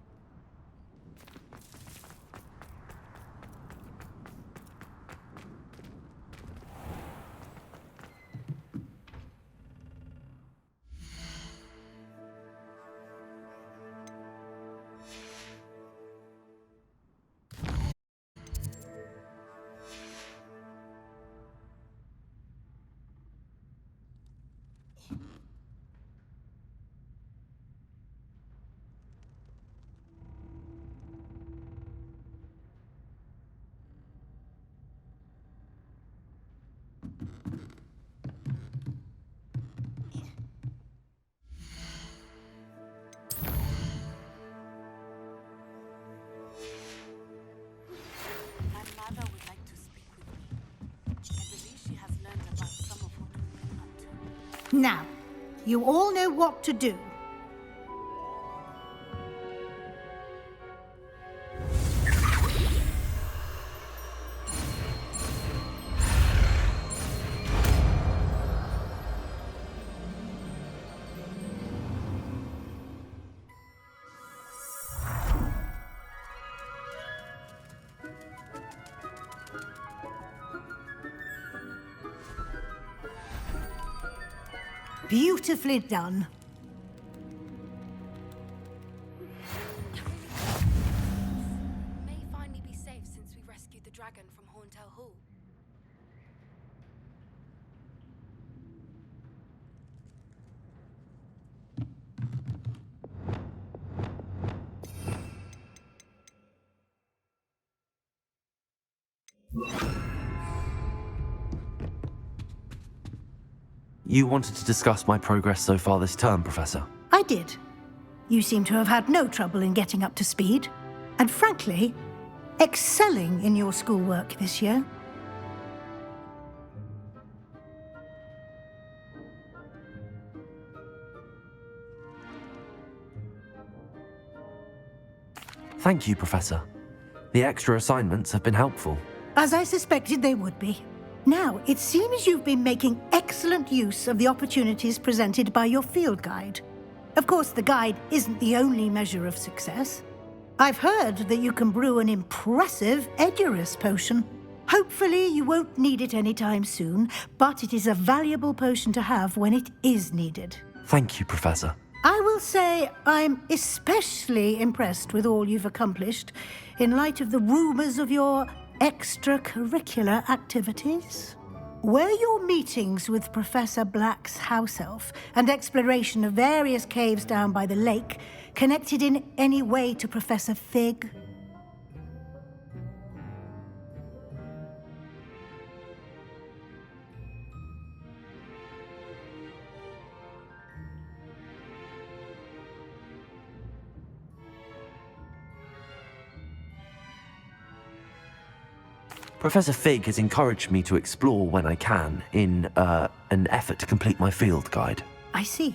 Now, you all know what to do. Beautifully done. May finally be safe since we rescued the dragon from Horntail Hall. You wanted to discuss my progress so far this term, Professor. I did. You seem to have had no trouble in getting up to speed, and frankly, excelling in your schoolwork this year. Thank you, Professor. The extra assignments have been helpful. As I suspected they would be. Now, it seems you've been making excellent use of the opportunities presented by your field guide. Of course, the guide isn't the only measure of success. I've heard that you can brew an impressive Edurus potion. Hopefully, you won't need it anytime soon, but it is a valuable potion to have when it is needed. Thank you, Professor. I will say I'm especially impressed with all you've accomplished in light of the rumors of your extracurricular activities. Were your meetings with Professor Black's house elf and exploration of various caves down by the lake connected in any way to Professor Fig? Professor Fig has encouraged me to explore when I can in an effort to complete my field guide. I see.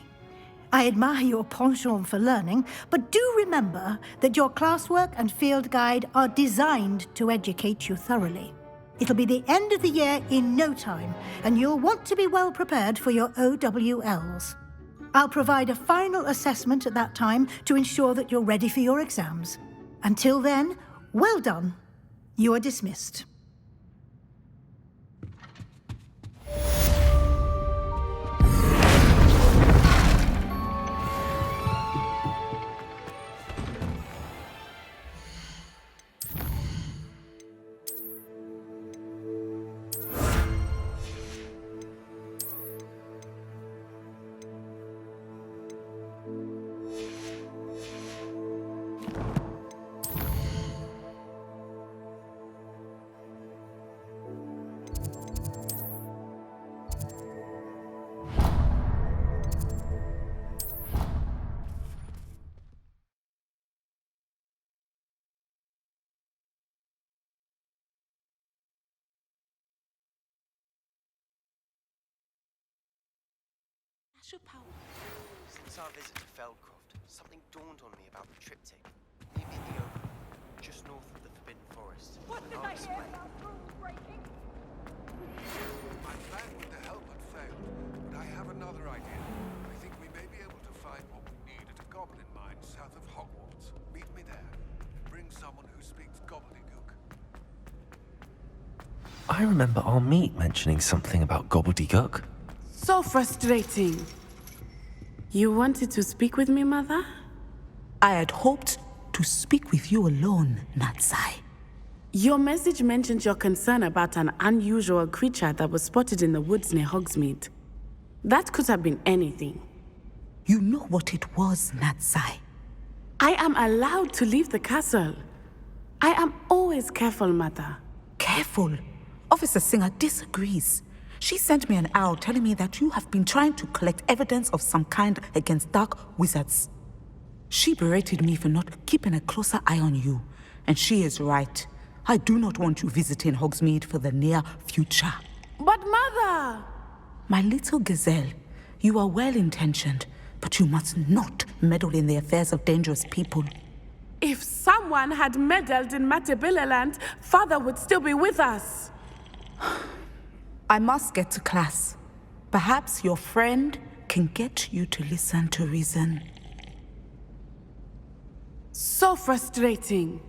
I admire your penchant for learning, but do remember that your classwork and field guide are designed to educate you thoroughly. It'll be the end of the year in no time, and you'll want to be well prepared for your OWLs. I'll provide a final assessment at that time to ensure that you're ready for your exams. Until then, well done. You are dismissed. Since our visit to Feldcroft, something dawned on me about the triptych. Maybe the oak, just north of the Forbidden Forest. What did I hear about rules breaking? My plan with the help had failed, but I have another idea. I think we may be able to find what we need at a goblin mine south of Hogwarts. Meet me there. Bring someone who speaks gobbledygook. I remember our meet mentioning something about gobbledygook. So frustrating. You wanted to speak with me, Mother? I had hoped to speak with you alone, Natsai. Your message mentioned your concern about an unusual creature that was spotted in the woods near Hogsmeade. That could have been anything. You know what it was, Natsai. I am allowed to leave the castle. I am always careful, Mother. Careful? Officer Singer disagrees. She sent me an owl telling me that you have been trying to collect evidence of some kind against dark wizards. She berated me for not keeping a closer eye on you, and she is right. I do not want you visiting Hogsmeade for the near future. But Mother! My little gazelle, you are well-intentioned, but you must not meddle in the affairs of dangerous people. If someone had meddled in Matabeleland, Father would still be with us. I must get to class. Perhaps your friend can get you to listen to reason. So frustrating.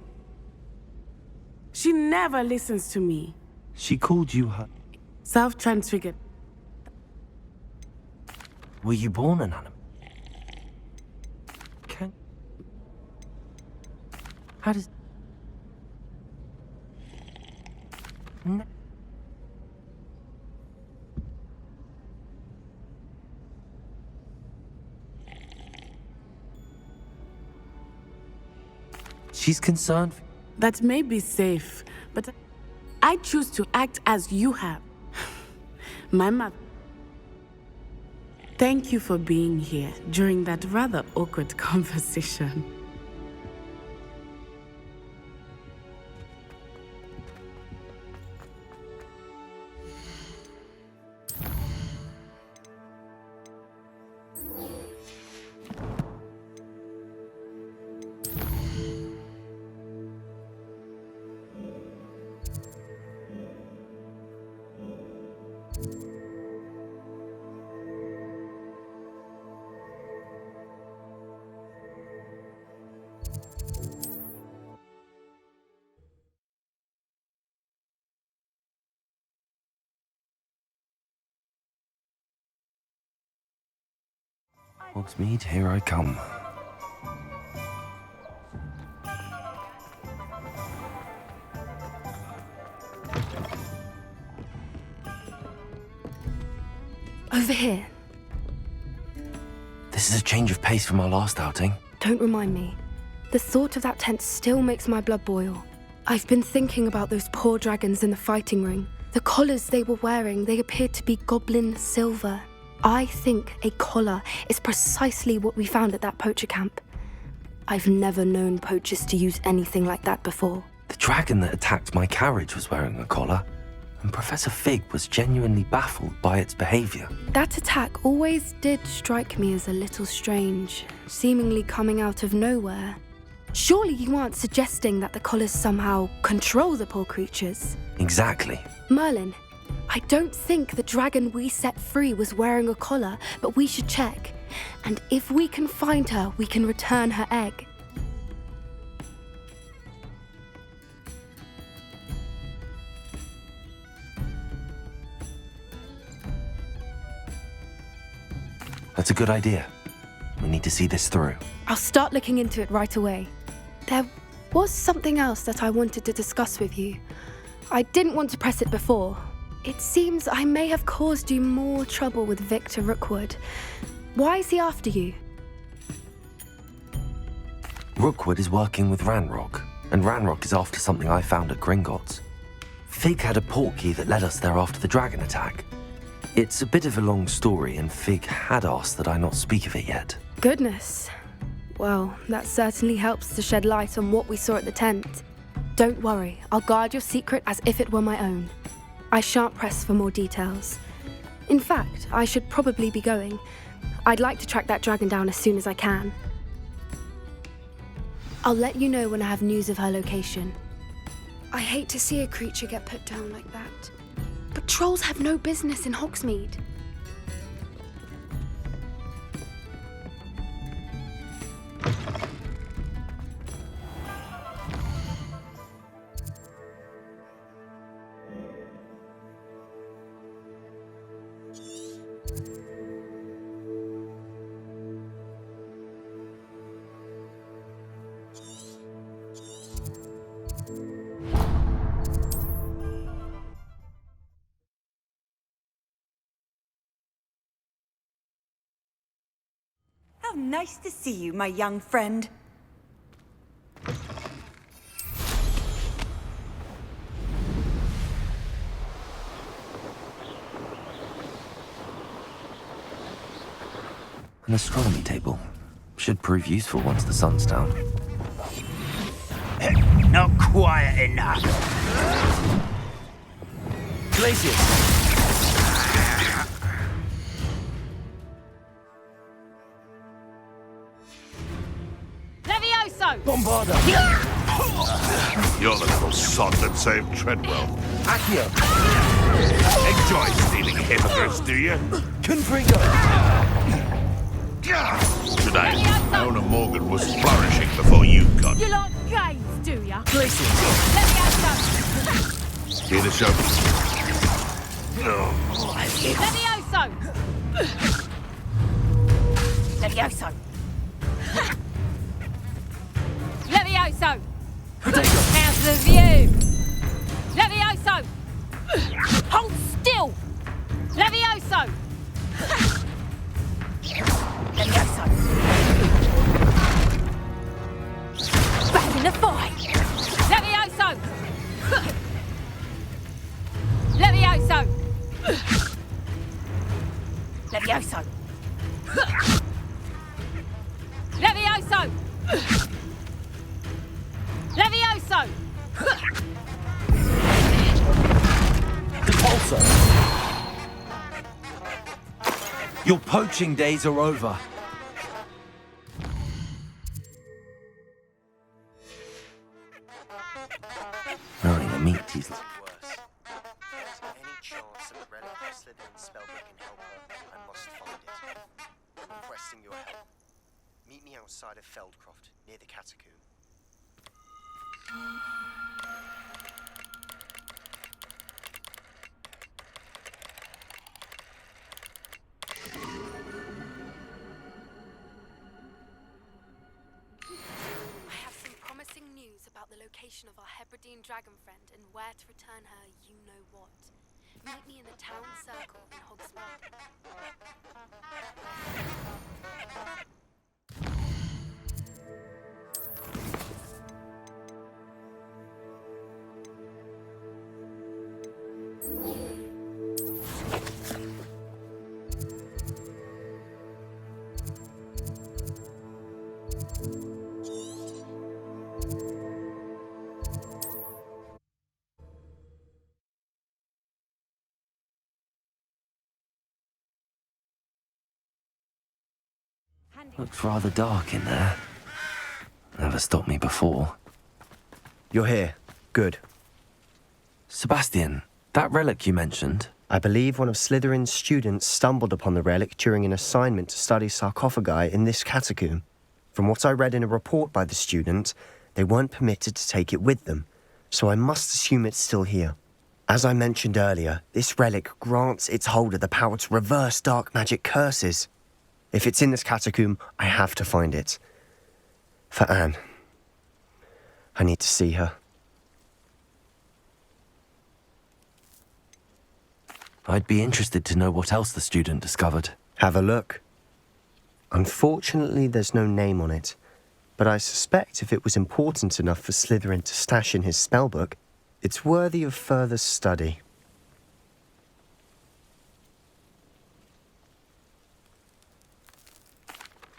She never listens to me. She called you her... Self-transfigured. Were you born an animal? How does... No. She's concerned. That may be safe, but I choose to act as you have. My mother. Thank you for being here during that rather awkward conversation. Hogsmeade, here I come. Over here. This is a change of pace from our last outing. Don't remind me. The thought of that tent still makes my blood boil. I've been thinking about those poor dragons in the fighting ring. The collars they were wearing, they appeared to be goblin silver. I think a collar is precisely what we found at that poacher camp. I've never known poachers to use anything like that before. The dragon that attacked my carriage was wearing a collar, and Professor Fig was genuinely baffled by its behavior. That attack always did strike me as a little strange, seemingly coming out of nowhere. Surely you aren't suggesting that the collars somehow control the poor creatures? Exactly. Merlin, I don't think the dragon we set free was wearing a collar, but we should check. And if we can find her, we can return her egg. That's a good idea. We need to see this through. I'll start looking into it right away. There was something else that I wanted to discuss with you. I didn't want to press it before. It seems I may have caused you more trouble with Victor Rookwood. Why is he after you? Rookwood is working with Ranrock, and Ranrock is after something I found at Gringotts. Fig had a portkey that led us there after the dragon attack. It's a bit of a long story, and Fig had asked that I not speak of it yet. Goodness. Well, that certainly helps to shed light on what we saw at the tent. Don't worry, I'll guard your secret as if it were my own. I shan't press for more details. In fact, I should probably be going. I'd like to track that dragon down as soon as I can. I'll let you know when I have news of her location. I hate to see a creature get put down like that. But trolls have no business in Hogsmeade. How nice to see you, my young friend. An astronomy table. Should prove useful once the sun's down. Not quiet enough. Glacius! Levioso! Bombarda! You're the little sod that saved Treadwell. Accio! Enjoy stealing hippogriffs, do you? Confringo! Today, Owner Morgan was flourishing before you got. You like games, do ya? Glacius! Levioso! Here to show me. Levioso! Levioso! Levioso! How's the view? Levioso! Hold still! Levioso! Levioso! Back in the fight! Levioso! Levioso! Levioso! Levioso! Levioso! Repulsor! Your poaching days are over. Knowing the meat is worse. If there's any chance that a relic of Slytherin's spellbook can help her, I must find it. I'm requesting your help. Meet me outside of Feldcroft, near the Catacomb. I have some promising news about the location of our Hebridean dragon friend and where to return her you-know-what. Meet me in the town circle in Hogsmeade. Looks rather dark in there. Never stopped me before. You're here. Good. Sebastian, that relic you mentioned? I believe one of Slytherin's students stumbled upon the relic during an assignment to study sarcophagi in this catacomb. From what I read in a report by the student, they weren't permitted to take it with them, so I must assume it's still here. As I mentioned earlier, this relic grants its holder the power to reverse dark magic curses. If it's in this catacomb, I have to find it. For Anne. I need to see her. I'd be interested to know what else the student discovered. Have a look. Unfortunately, there's no name on it, but I suspect if it was important enough for Slytherin to stash in his spellbook, it's worthy of further study.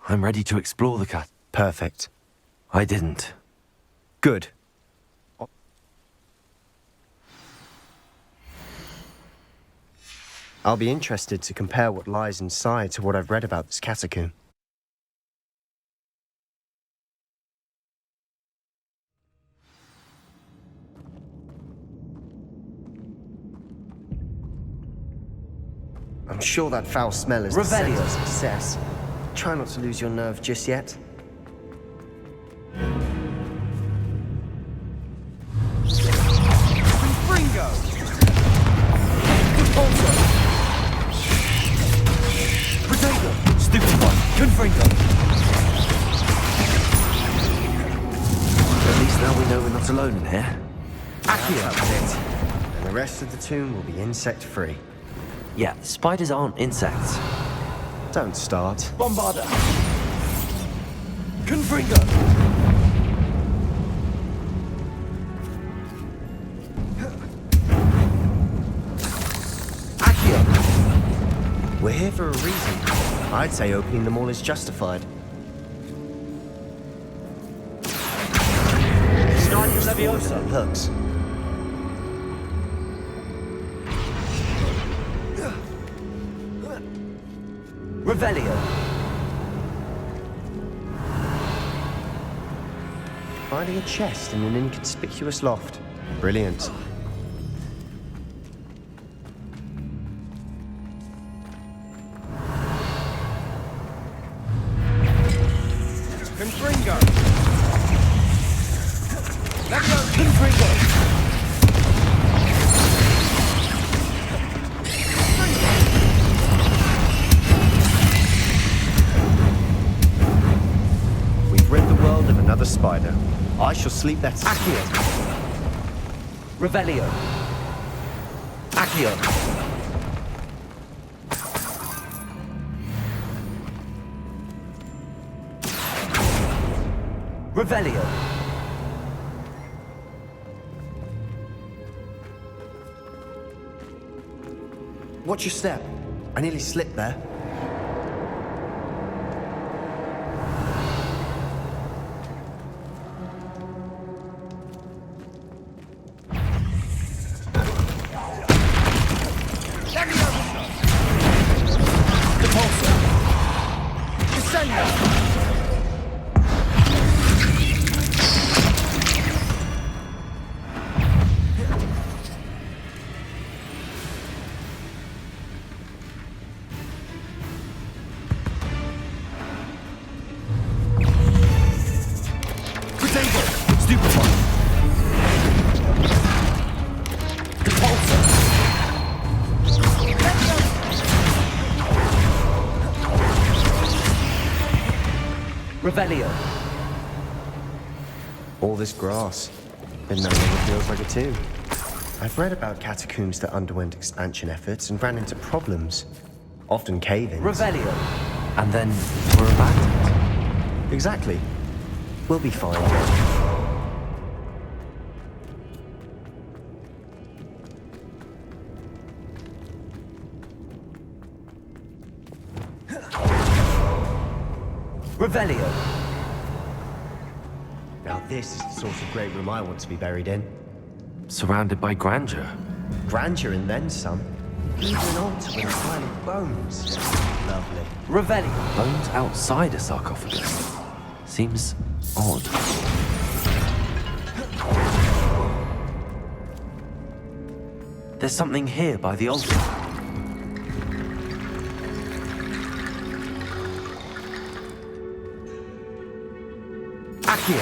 I'm ready to explore the cat. Perfect. I didn't. Good. I'll be interested to compare what lies inside to what I've read about this catacomb. I'm sure that foul smell is Revelio. a success. Try not to lose your nerve just yet. Confringo! Repulsor! Potato! Stupid one! Confringo! At least now we know we're not alone in here. Accio! And the rest of the tomb will be insect-free. Yeah, spiders aren't insects. Don't start. Bombarder! Confringo! Accio! We're here for a reason. I'd say opening them all is justified. Starting Leviosa! Hooks. Revelio! Finding a chest in an inconspicuous loft. Brilliant. Confringo! Levio! Confringo! Rid the world of another spider. I shall sleep better. Accio! Revelio! Accio! Revelio! Watch your step. I nearly slipped there. Revelio! All this grass. It no longer feels like a tomb. I've read about catacombs that underwent expansion efforts and ran into problems. Often cave-ins. Revelio! And then were abandoned. Exactly. We'll be fine. Revelio! Now this is the sort of great room I want to be buried in. Surrounded by grandeur. Grandeur and then some. Even an altar with a pile of bones. Lovely. Revelio! Bones outside a sarcophagus. Seems odd. There's something here by the altar. Accio.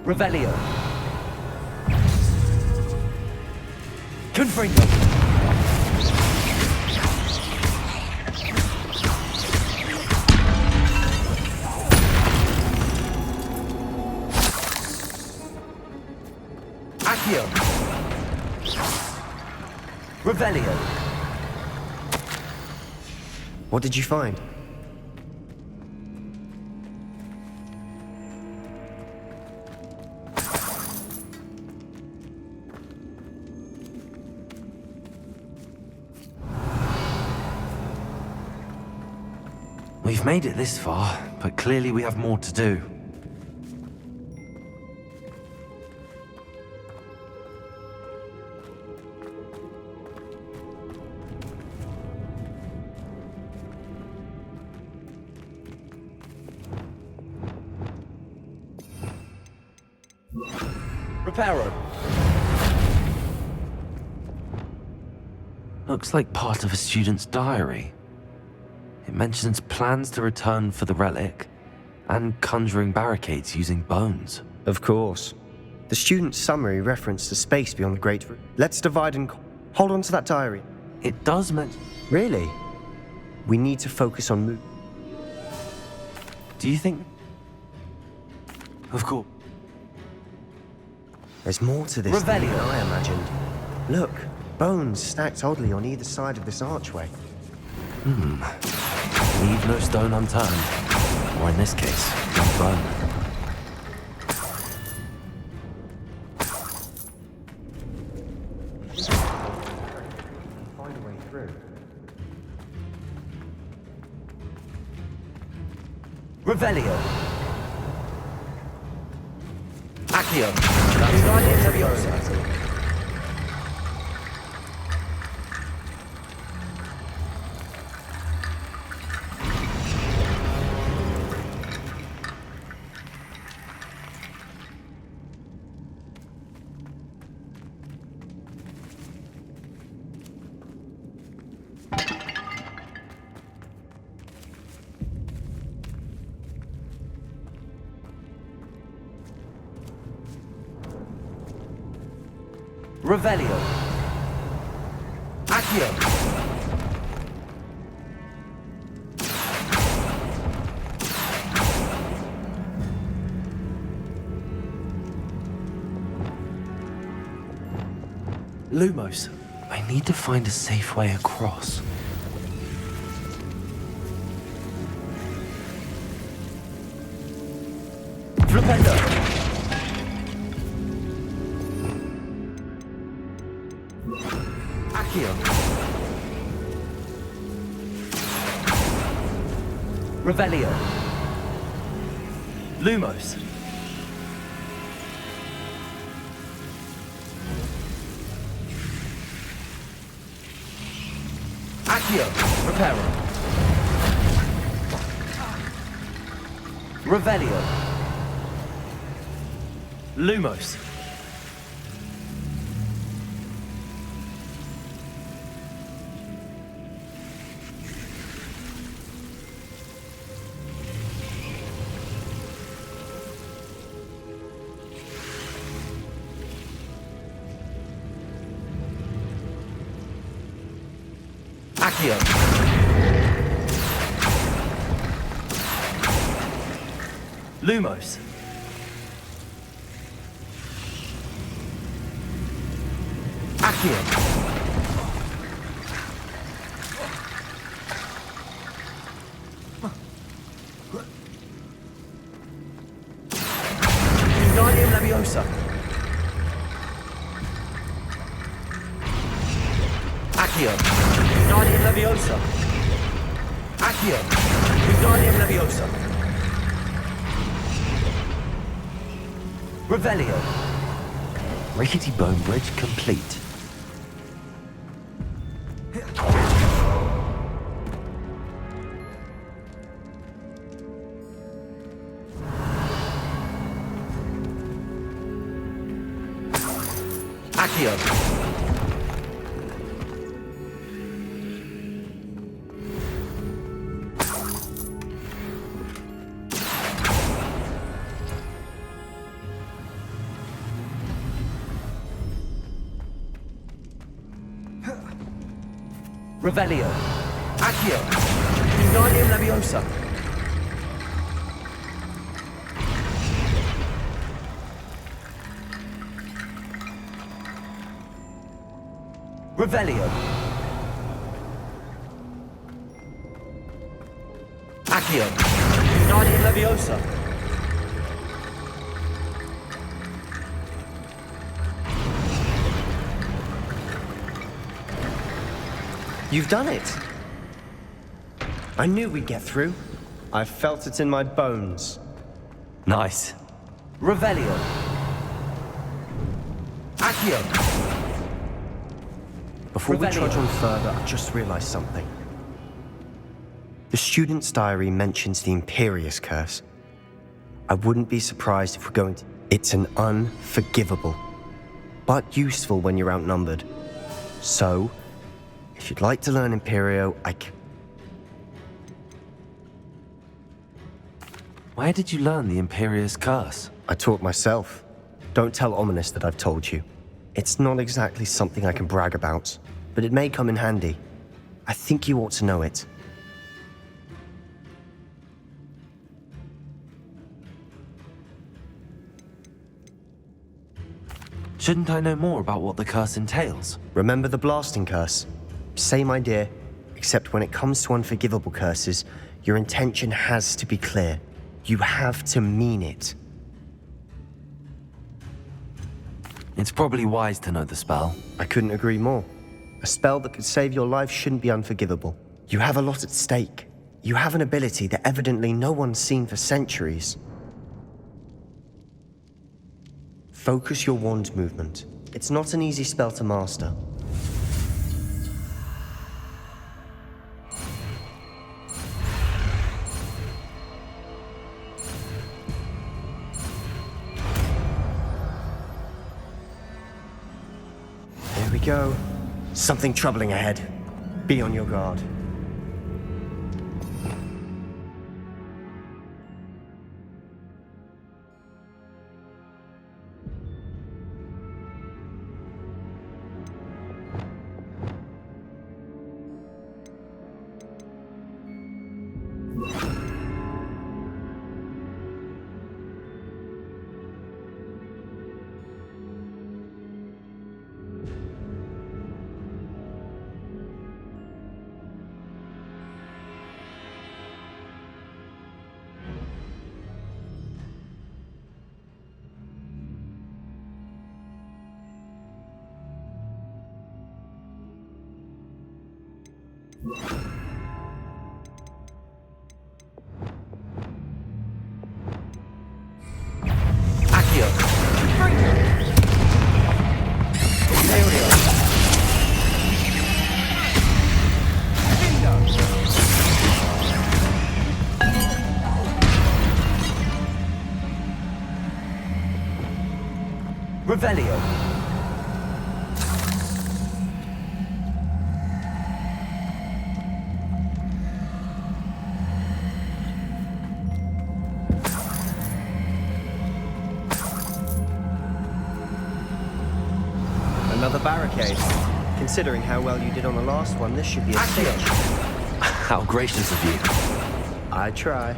Revelio. Confringo. Accio. Revelio. What did you find? We've made it this far, but clearly we have more to do. Reparo. Looks like part of a student's diary. It mentions plans to return for the relic and conjuring barricades using bones. Of course. The student's summary referenced a space beyond the Great Room. Let's divide and hold on to that diary. It does mention... Really? We need to focus on Do you think... Of course. There's more to this than I imagined. Look, bones stacked oddly on either side of this archway. Leave no stone unturned. Or in this case, no bone. Find a way through. Revelio. Accio. Wingardium Leviosa. Revelio. Accio. Lumos. I need to find a safe way across. Flipendo. Accio. Revelio. Lumos. Accio. Reparo. Revelio. Lumos. Accio. Lumos. Accio. Wingardium Leviosa. Accio. Wingardium Leviosa. Accio. Wingardium Leviosa. Revelio. Rickety Bone Bridge complete. Accio. Revelio. Accio. Wingardium Leviosa. Revelio. Accio. Wingardium Leviosa. You've done it. I knew we'd get through. I felt it in my bones. Nice. Revelio. Accio. Before we Revelio. trudge on further, I just realized something. The student's diary mentions the Imperious Curse. I wouldn't be surprised if we're going to... It's an unforgivable, but useful when you're outnumbered. So, if you'd like to learn Imperio, I can... Where did you learn the Imperious Curse? I taught myself. Don't tell Ominous that I've told you. It's not exactly something I can brag about, but it may come in handy. I think you ought to know it. Shouldn't I know more about what the curse entails? Remember the blasting curse? Same idea, except when it comes to unforgivable curses, your intention has to be clear. You have to mean it. It's probably wise to know the spell. I couldn't agree more. A spell that could save your life shouldn't be unforgivable. You have a lot at stake. You have an ability that evidently no one's seen for centuries. Focus your wand movement. It's not an easy spell to master. Here we go. Something troubling ahead. Be on your guard. Accio. Aureo. Revelio. Another barricade. Considering how well you did on the last one, this should be a cinch. How gracious of you. I try.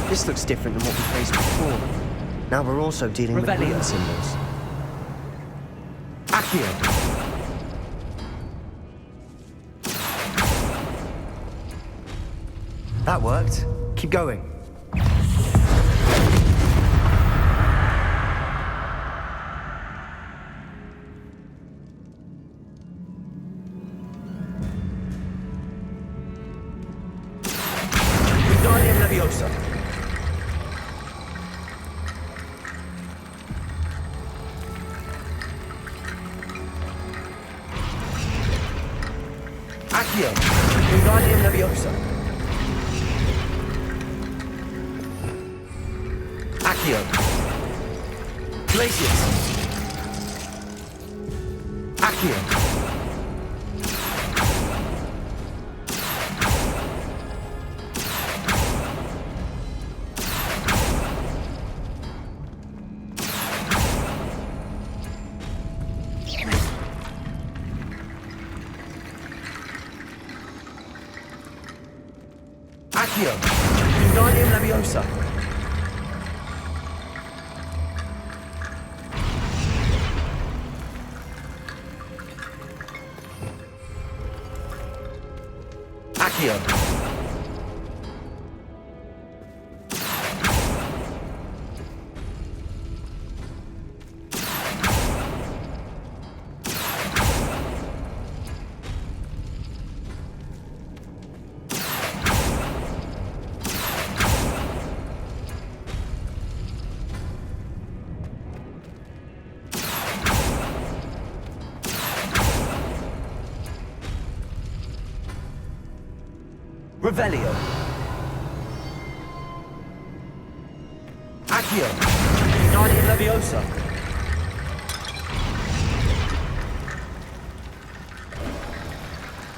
This looks different than what we faced before. Now we're also dealing with rune symbols. Accio. That worked. Keep going. Wingardium Leviosa. Accio. Wingardium Leviosa. Accio. Glacius. Accio. Accio. Wingardium Leviosa. Accio. Revelio. Accio. Wingardium Leviosa.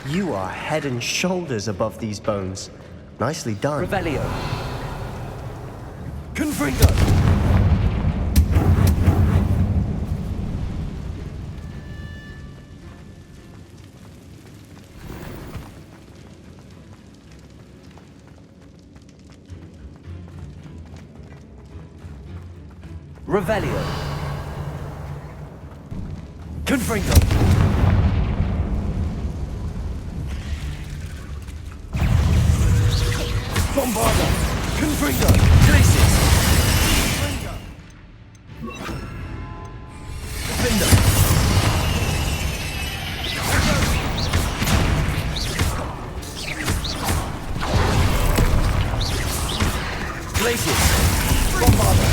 You are head and shoulders above these bones. Nicely done. Revelio. Confringo. Revelio. Confringo. Bombarda. Confringo. Glacius. Defender. Glacius. Bombarda.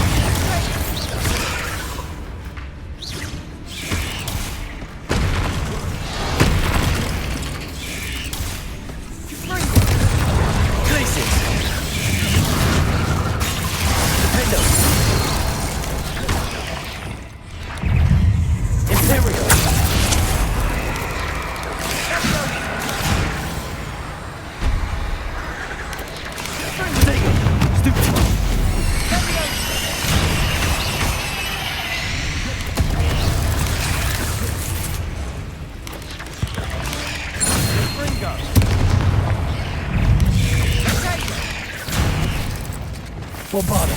Bombarda.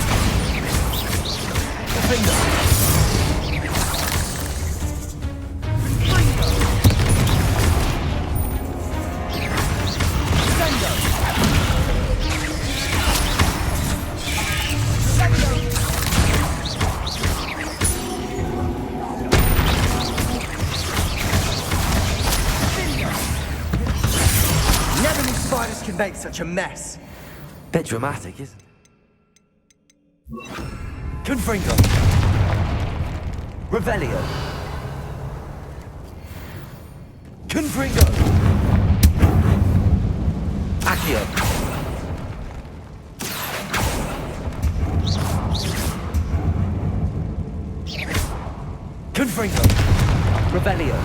Defender. Never knew spiders could make such a mess. Bit dramatic, isn't it? Confringo. Revelio. Confringo. Accio. Confringo. Revelio.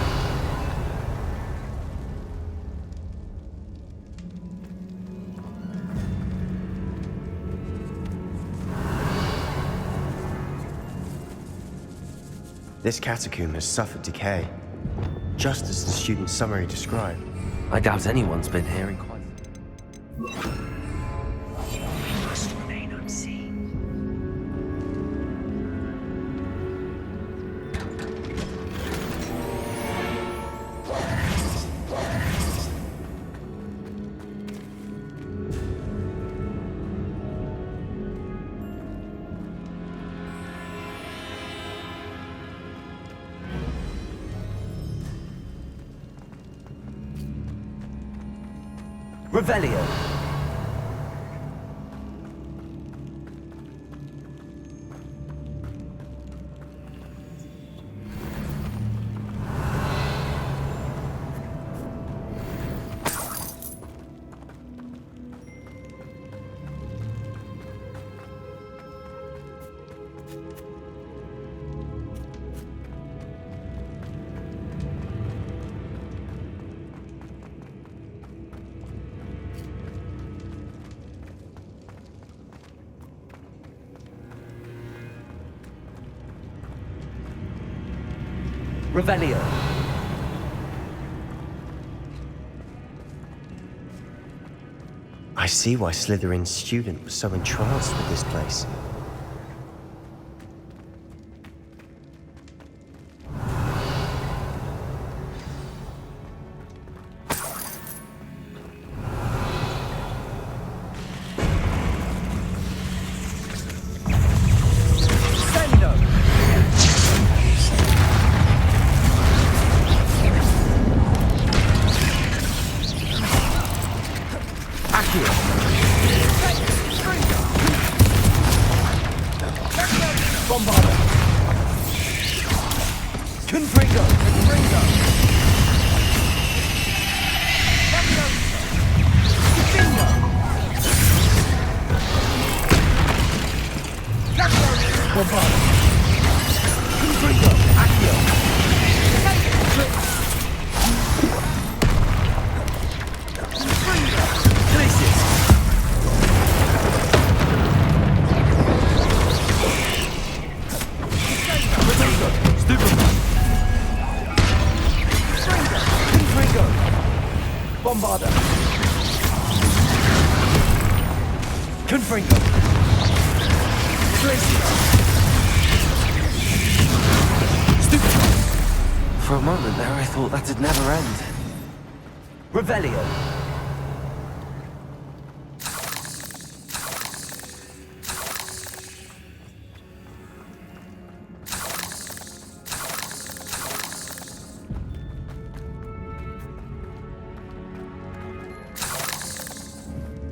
This catacomb has suffered decay, just as the student's summary described. I doubt anyone's been here in quite... Must remain unseen. Revelio. Revelio. I see why Slytherin's student was so entranced with this place. For a moment there, I thought that'd never end. Revelio.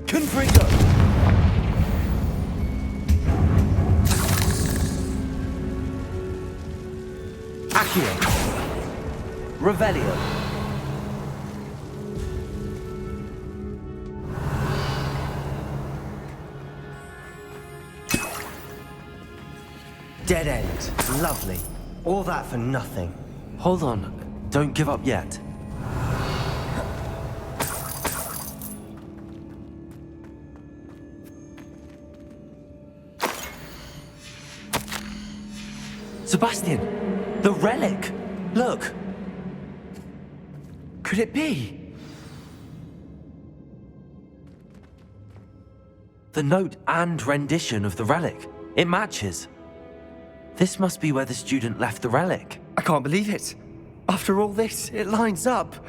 Confringo. Accio. Revelio. Dead end. Lovely. All that for nothing. Hold on. Don't give up yet. Sebastian! The relic! Look! Could it be? The note and rendition of the relic. It matches. This must be where the student left the relic. I can't believe it. After all this, it lines up.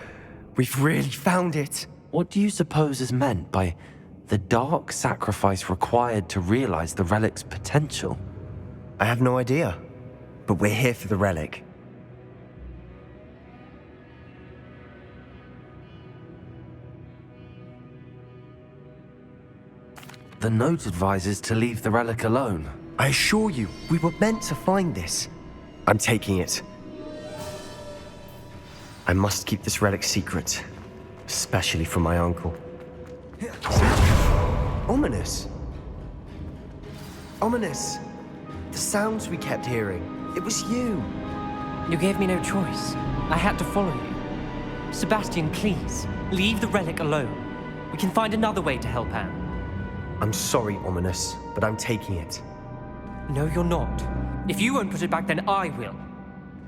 We've really found it. What do you suppose is meant by the dark sacrifice required to realize the relic's potential? I have no idea. But we're here for the relic. The note advises to leave the relic alone. I assure you, we were meant to find this. I'm taking it. I must keep this relic secret, especially from my uncle. Ominous. Ominous. The sounds we kept hearing. It was you. You gave me no choice. I had to follow you. Sebastian, please, leave the relic alone. We can find another way to help Anne. I'm sorry, Ominous, but I'm taking it. No, you're not. If you won't put it back, then I will.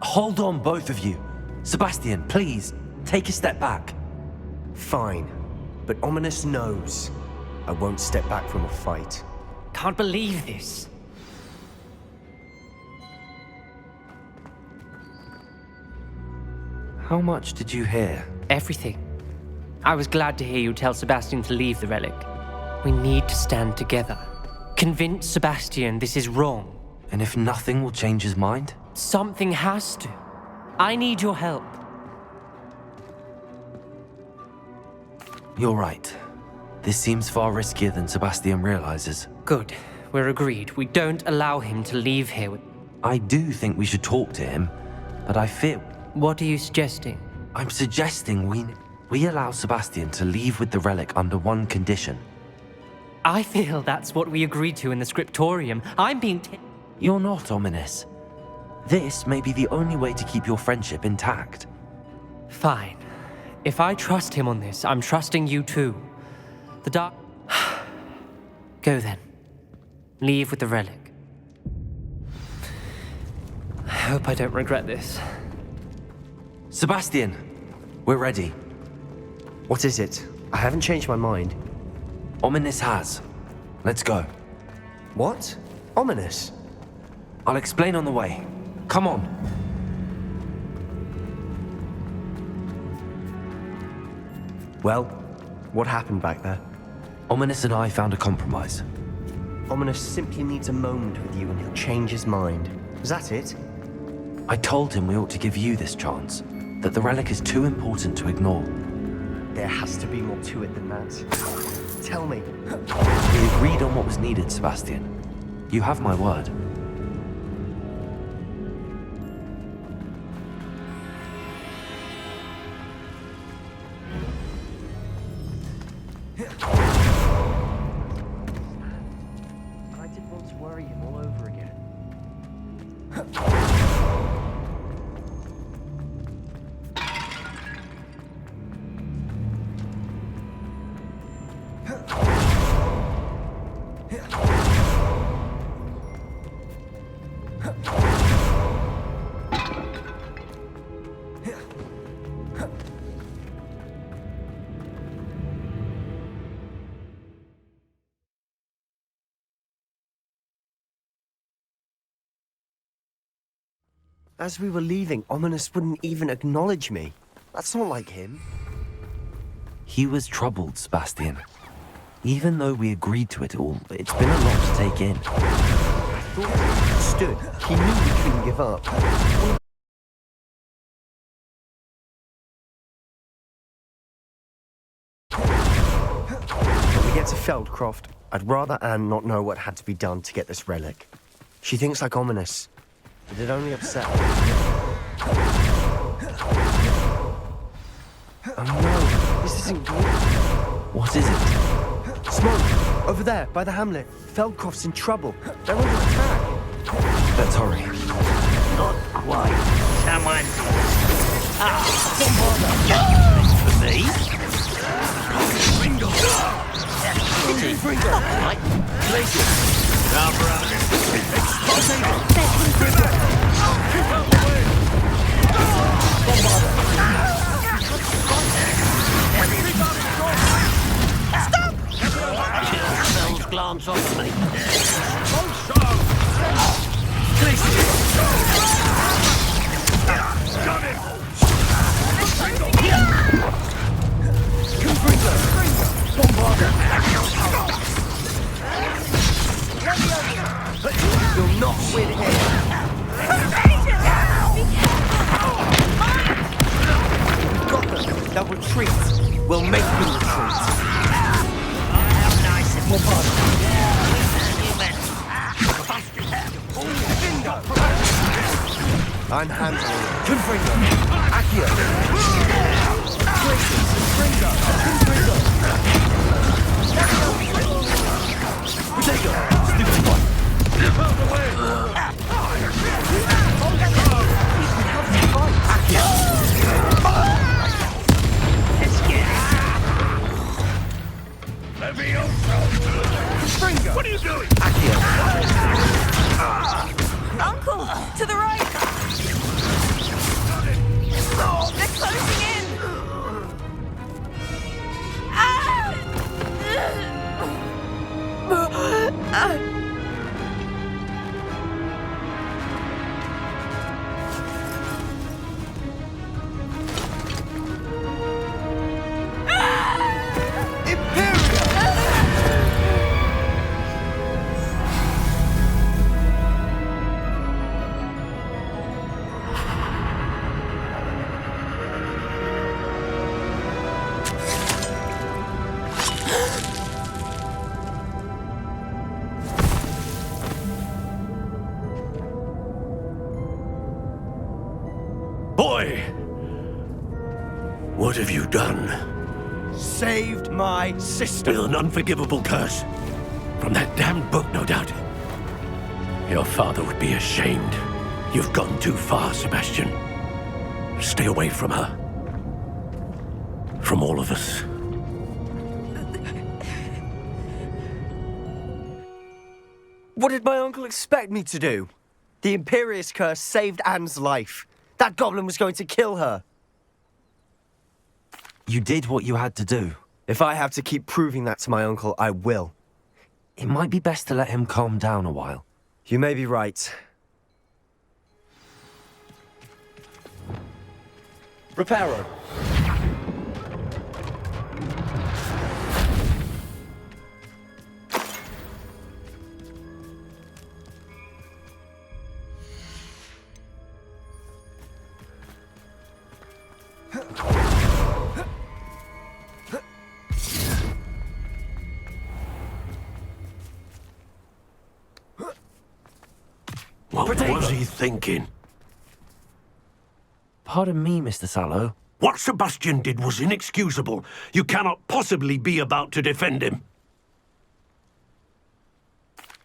Hold on, both of you. Sebastian, please, take a step back. Fine, but Ominous knows I won't step back from a fight. Can't believe this. How much did you hear? Everything. I was glad to hear you tell Sebastian to leave the relic. We need to stand together. Convince Sebastian this is wrong. And if nothing will change his mind? Something has to. I need your help. You're right. This seems far riskier than Sebastian realizes. Good. We're agreed. We don't allow him to leave here with... I do think we should talk to him, but I fear... What are you suggesting? I'm suggesting we allow Sebastian to leave with the relic under one condition. I feel that's what we agreed to in the scriptorium. I'm being... You're not, Ominous. This may be the only way to keep your friendship intact. Fine. If I trust him on this, I'm trusting you too. The dark... Go then. Leave with the relic. I hope I don't regret this. Sebastian, we're ready. What is it? I haven't changed my mind. Ominous has. Let's go. What? Ominous? I'll explain on the way. Come on. Well, what happened back there? Ominous and I found a compromise. Ominous simply needs a moment with you and he'll change his mind. Is that it? I told him we ought to give you this chance, that the relic is too important to ignore. There has to be more to it than that. Tell me. We agreed on what was needed, Sebastian. You have my word. I didn't want to worry him all over again. As we were leaving, Ominous wouldn't even acknowledge me. That's not like him. He was troubled, Sebastian. Even though we agreed to it all, it's been a lot to take in. I thought he understood. He knew we couldn't give up. When we get to Feldcroft, I'd rather Anne not know what had to be done to get this relic. She thinks like Ominous, but it only upset her. Oh no, this isn't good. What is it? Smoke! Over there, by the hamlet. Feldcroft's in trouble. They're under attack. Let's hurry. Not quite. Someone... This for me? Ringo! It is Ringo! Right. Place it. Spells glance off of me. You'll not win here. We've got them. They'll retreat. We'll make them retreat. How nice of you. I'm handling it. Confringo. Accio. Gracious. Confringo. Potato. Stupid one. What are you doing? Uncle, to the right. They're closing in. Boy! What have you done? Saved my sister. With an unforgivable curse. From that damned book, no doubt. Your father would be ashamed. You've gone too far, Sebastian. Stay away from her. From all of us. What did my uncle expect me to do? The Imperious curse saved Anne's life. That goblin was going to kill her. You did what you had to do. If I have to keep proving that to my uncle, I will. It might be best to let him calm down a while. You may be right. Reparo. What was he thinking? Pardon me, Mr. Sallow. What Sebastian did was inexcusable. You cannot possibly be about to defend him.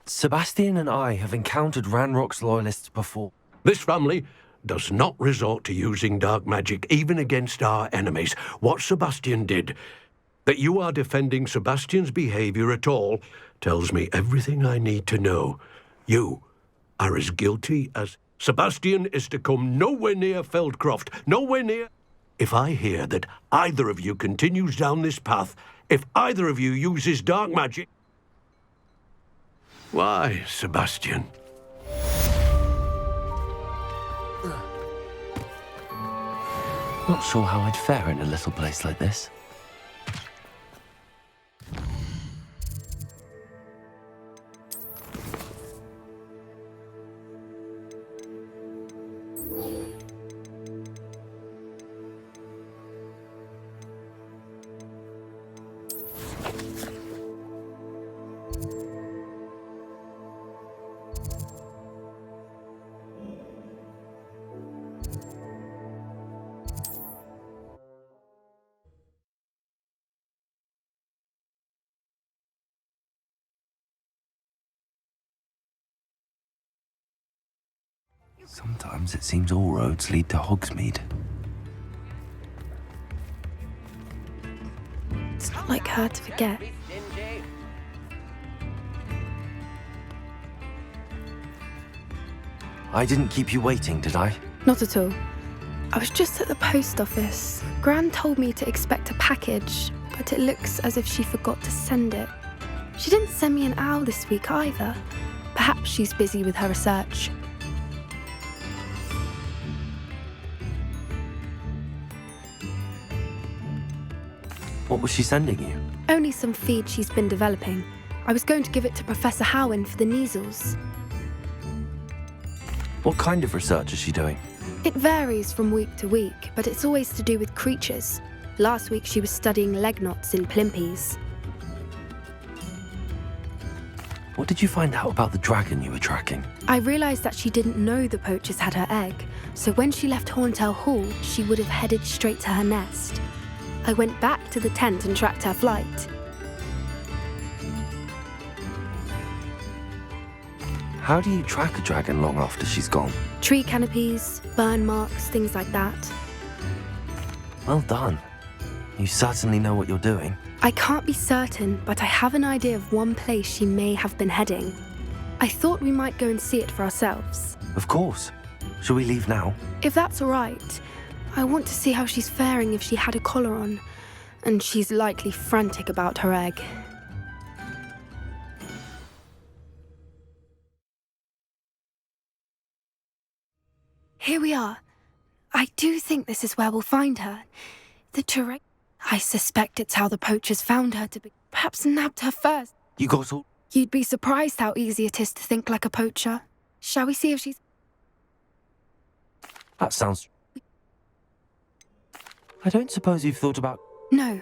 Sebastian and I have encountered Ranrock's loyalists before. This family does not resort to using dark magic, even against our enemies. What Sebastian did, that you are defending Sebastian's behavior at all, tells me everything I need to know. You are as guilty as... Sebastian is to come nowhere near Feldcroft, nowhere near... If I hear that either of you continues down this path, if either of you uses dark magic... Why, Sebastian? Not sure how I'd fare in a little place like this. Sometimes it seems all roads lead to Hogsmeade. It's not like her to forget. I didn't keep you waiting, did I? Not at all. I was just at the post office. Gran told me to expect a package, but it looks as if she forgot to send it. She didn't send me an owl this week either. Perhaps she's busy with her research. What was she sending you? Only some feed she's been developing. I was going to give it to Professor Howen for the measles. What kind of research is she doing? It varies from week to week, but it's always to do with creatures. Last week she was studying leg knots in plimpies. What did you find out about the dragon you were tracking? I realised that she didn't know the poachers had her egg, so when she left Horntail Hall, she would have headed straight to her nest. I went back to the tent and tracked her flight. How do you track a dragon long after she's gone? Tree canopies, burn marks, things like that. Well done. You certainly know what you're doing. I can't be certain, but I have an idea of one place she may have been heading. I thought we might go and see it for ourselves. Of course. Shall we leave now? If that's all right. I want to see how she's faring if she had a collar on, and she's likely frantic about her egg. Here we are. I do think this is where we'll find her. The terrain. I suspect it's how the poachers found her to be. Perhaps nabbed her first. You got all... You'd be surprised how easy it is to think like a poacher. Shall we see if she's... That sounds... I don't suppose you've thought about... No,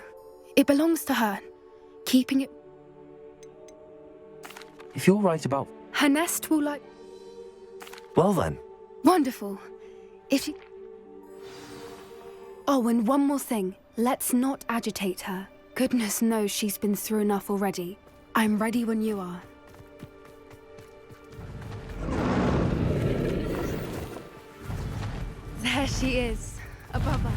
it belongs to her. Keeping it... If you're right about... Her nest will like... Well then. Wonderful. If she... Oh, and one more thing. Let's not agitate her. Goodness knows she's been through enough already. I'm ready when you are. There she is, above us.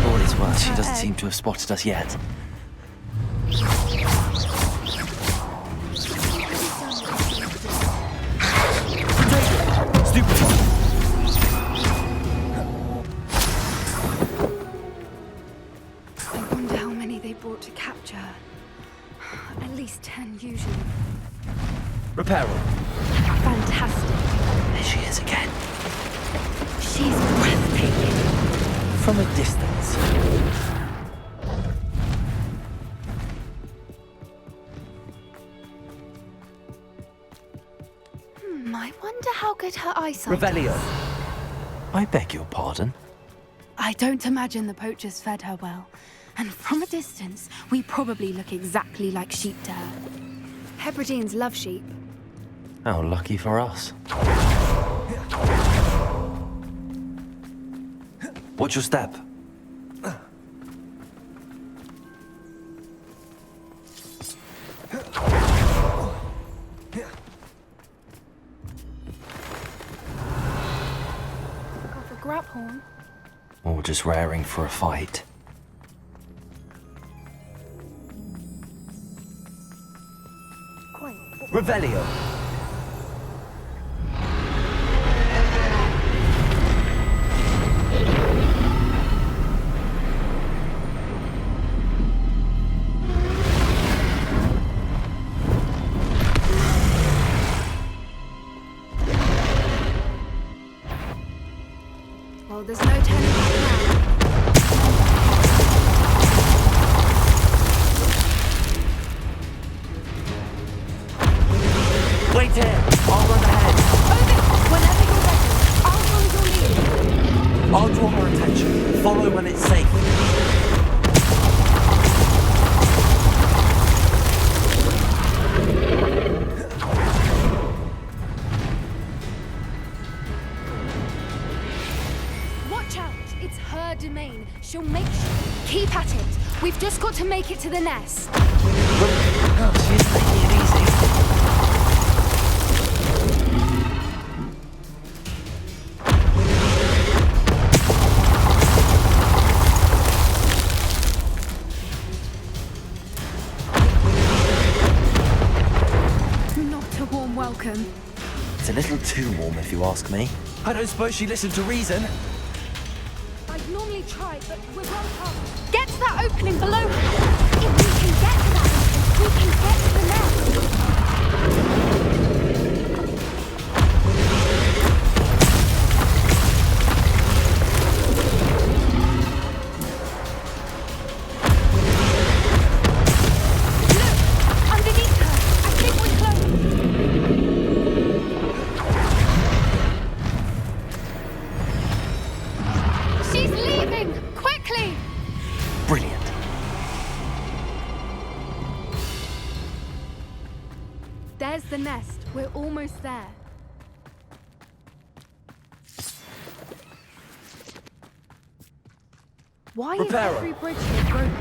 All is well. Well, she her doesn't egg. seem to have spotted us yet. I wonder how many they brought to capture her. At least 10 usually. Reparo. Fantastic. There she is again. She's breathtaking. From a distance. I wonder how good her eyesight Revelio. is. I beg your pardon. I don't imagine the poachers fed her well. And from a distance, we probably look exactly like sheep to her. Hebrideans love sheep. How lucky for us. Watch your step. Got the grab horn. Or just raring for a fight. Revelio. Well, there's no turning back now. Wait here. I'll run ahead. Whenever you're ready, I'll hold your lead. I'll draw her attention. Follow when it's safe. Watch out! It's her domain. She'll make sure. Keep at it. We've just got to make it to the nest. Oh, she's making it easy. Not a warm welcome. It's a little too warm, if you ask me. I don't suppose she listened to reason. I'd normally try, but we're well covered. Get to that opening below. If we can get to that entrance, we can get to the nest. Look! Underneath her! I think we're close. She's leaving! Quickly! Brilliant. There's the nest. We're almost there. Why is Reparo. every bridge here broken?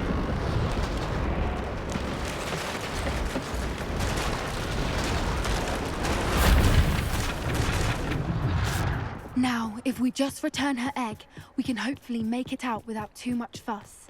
Now, if we just return her egg, we can hopefully make it out without too much fuss.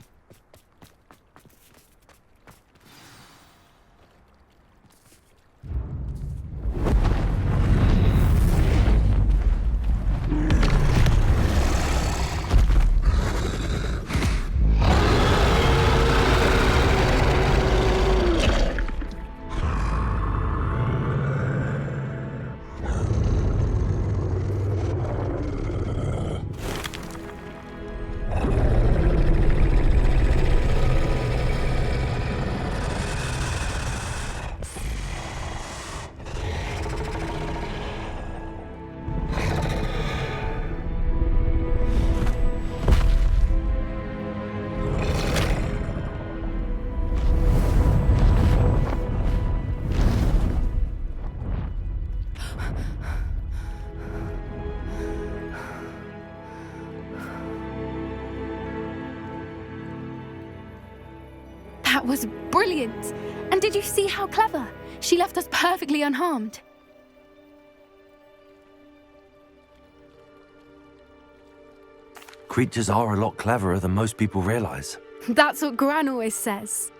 That was brilliant! And did you see how clever? She left us perfectly unharmed. creatures are a lot cleverer than most people realize. That's what Gran always says.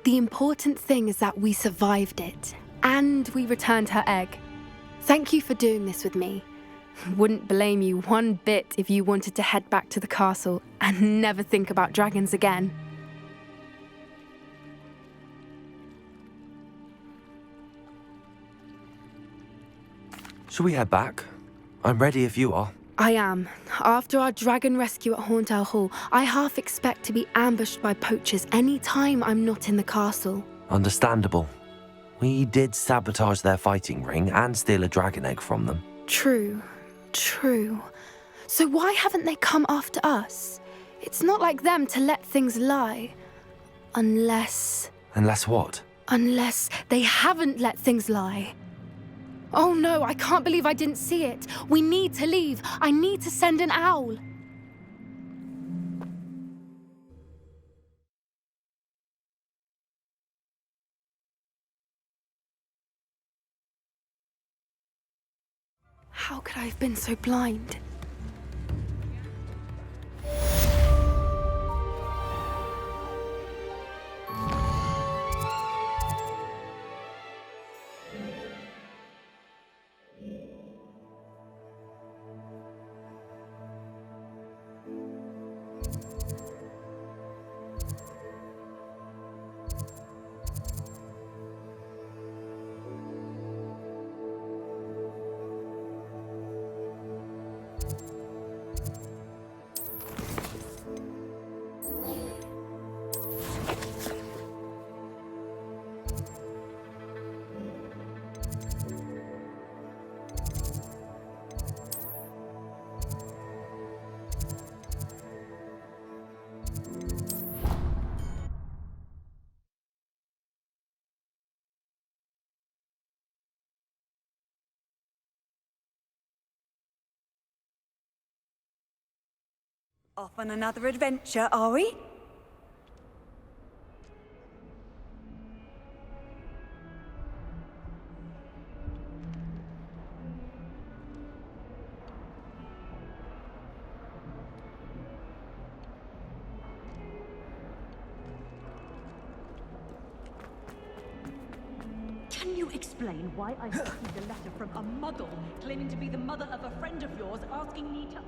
The important thing is that we survived it, and we returned her egg. Thank you for doing this with me. Wouldn't blame you one bit if you wanted to head back to the castle and never think about dragons again. Shall we head back? I'm ready if you are. I am. After our dragon rescue at Hauntow Hall, I half expect to be ambushed by poachers any time I'm not in the castle. Understandable. We did sabotage their fighting ring and steal a dragon egg from them. True. So why haven't they come after us? It's not like them to let things lie. Unless what? Unless they haven't let things lie. Oh no, I can't believe I didn't see it. We need to leave. I need to send an owl. How could I have been so blind? Off on another adventure, are we? Can you explain why I received a letter from a muggle claiming to be the mother of a friend of yours asking me to...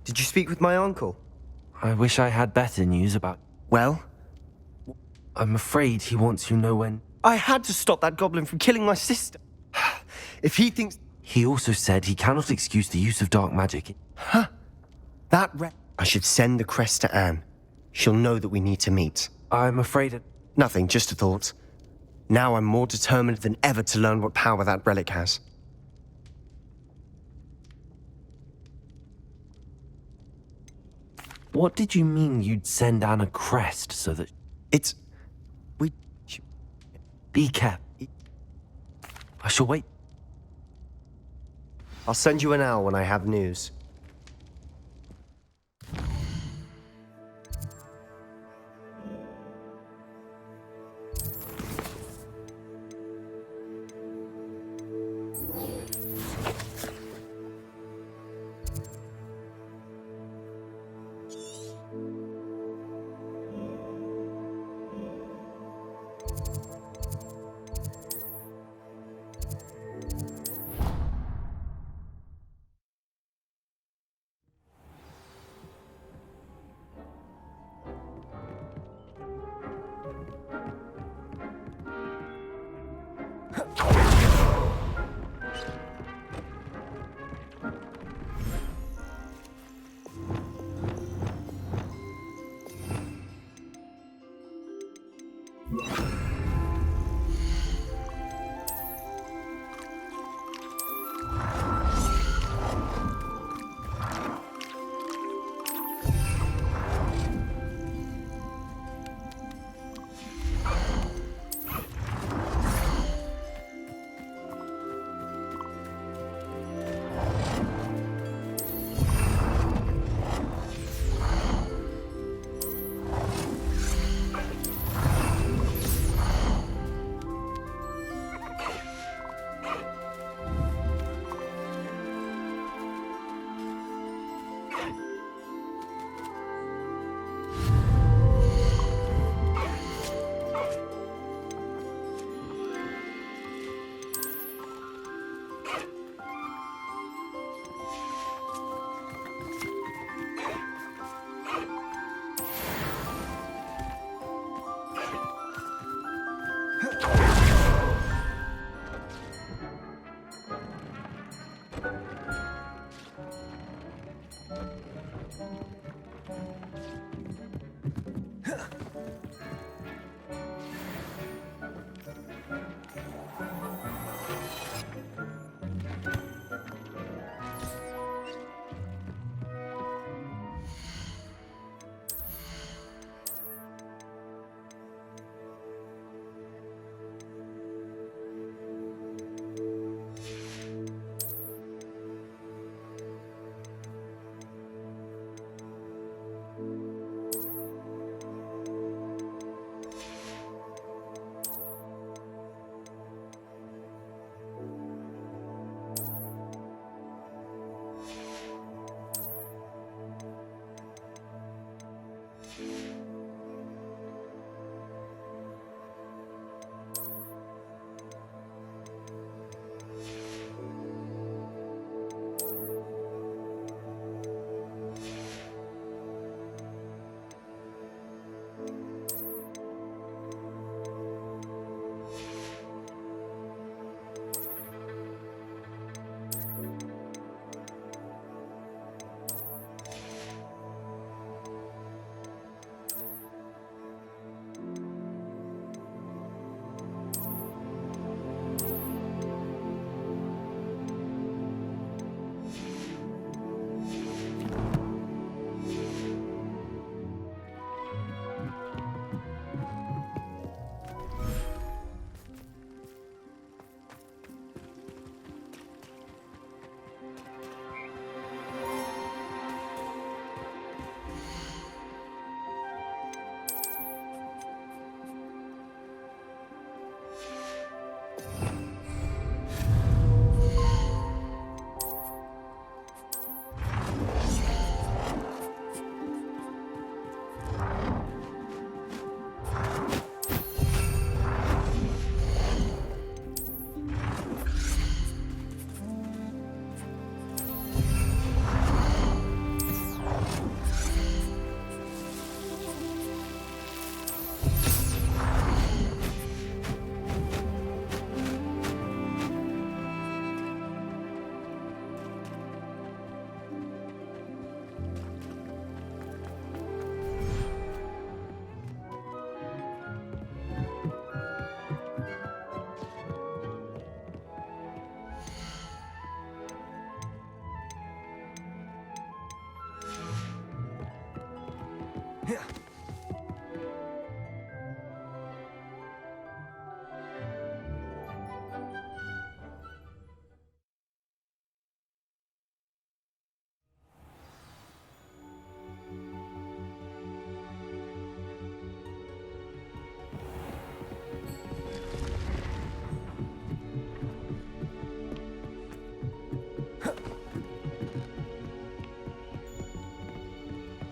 Did you speak with my uncle? I wish I had better news about... Well? I'm afraid he wants you know when... I had to stop that goblin from killing my sister. If he thinks... He also said he cannot excuse the use of dark magic. Huh? I should send the crest to Anne. She'll know that we need to meet. I'm afraid it... Nothing, just a thought. Now I'm more determined than ever to learn what power that relic has. What did you mean you'd send Anne a crest so that... Be careful. I shall wait. I'll send you an owl when I have news.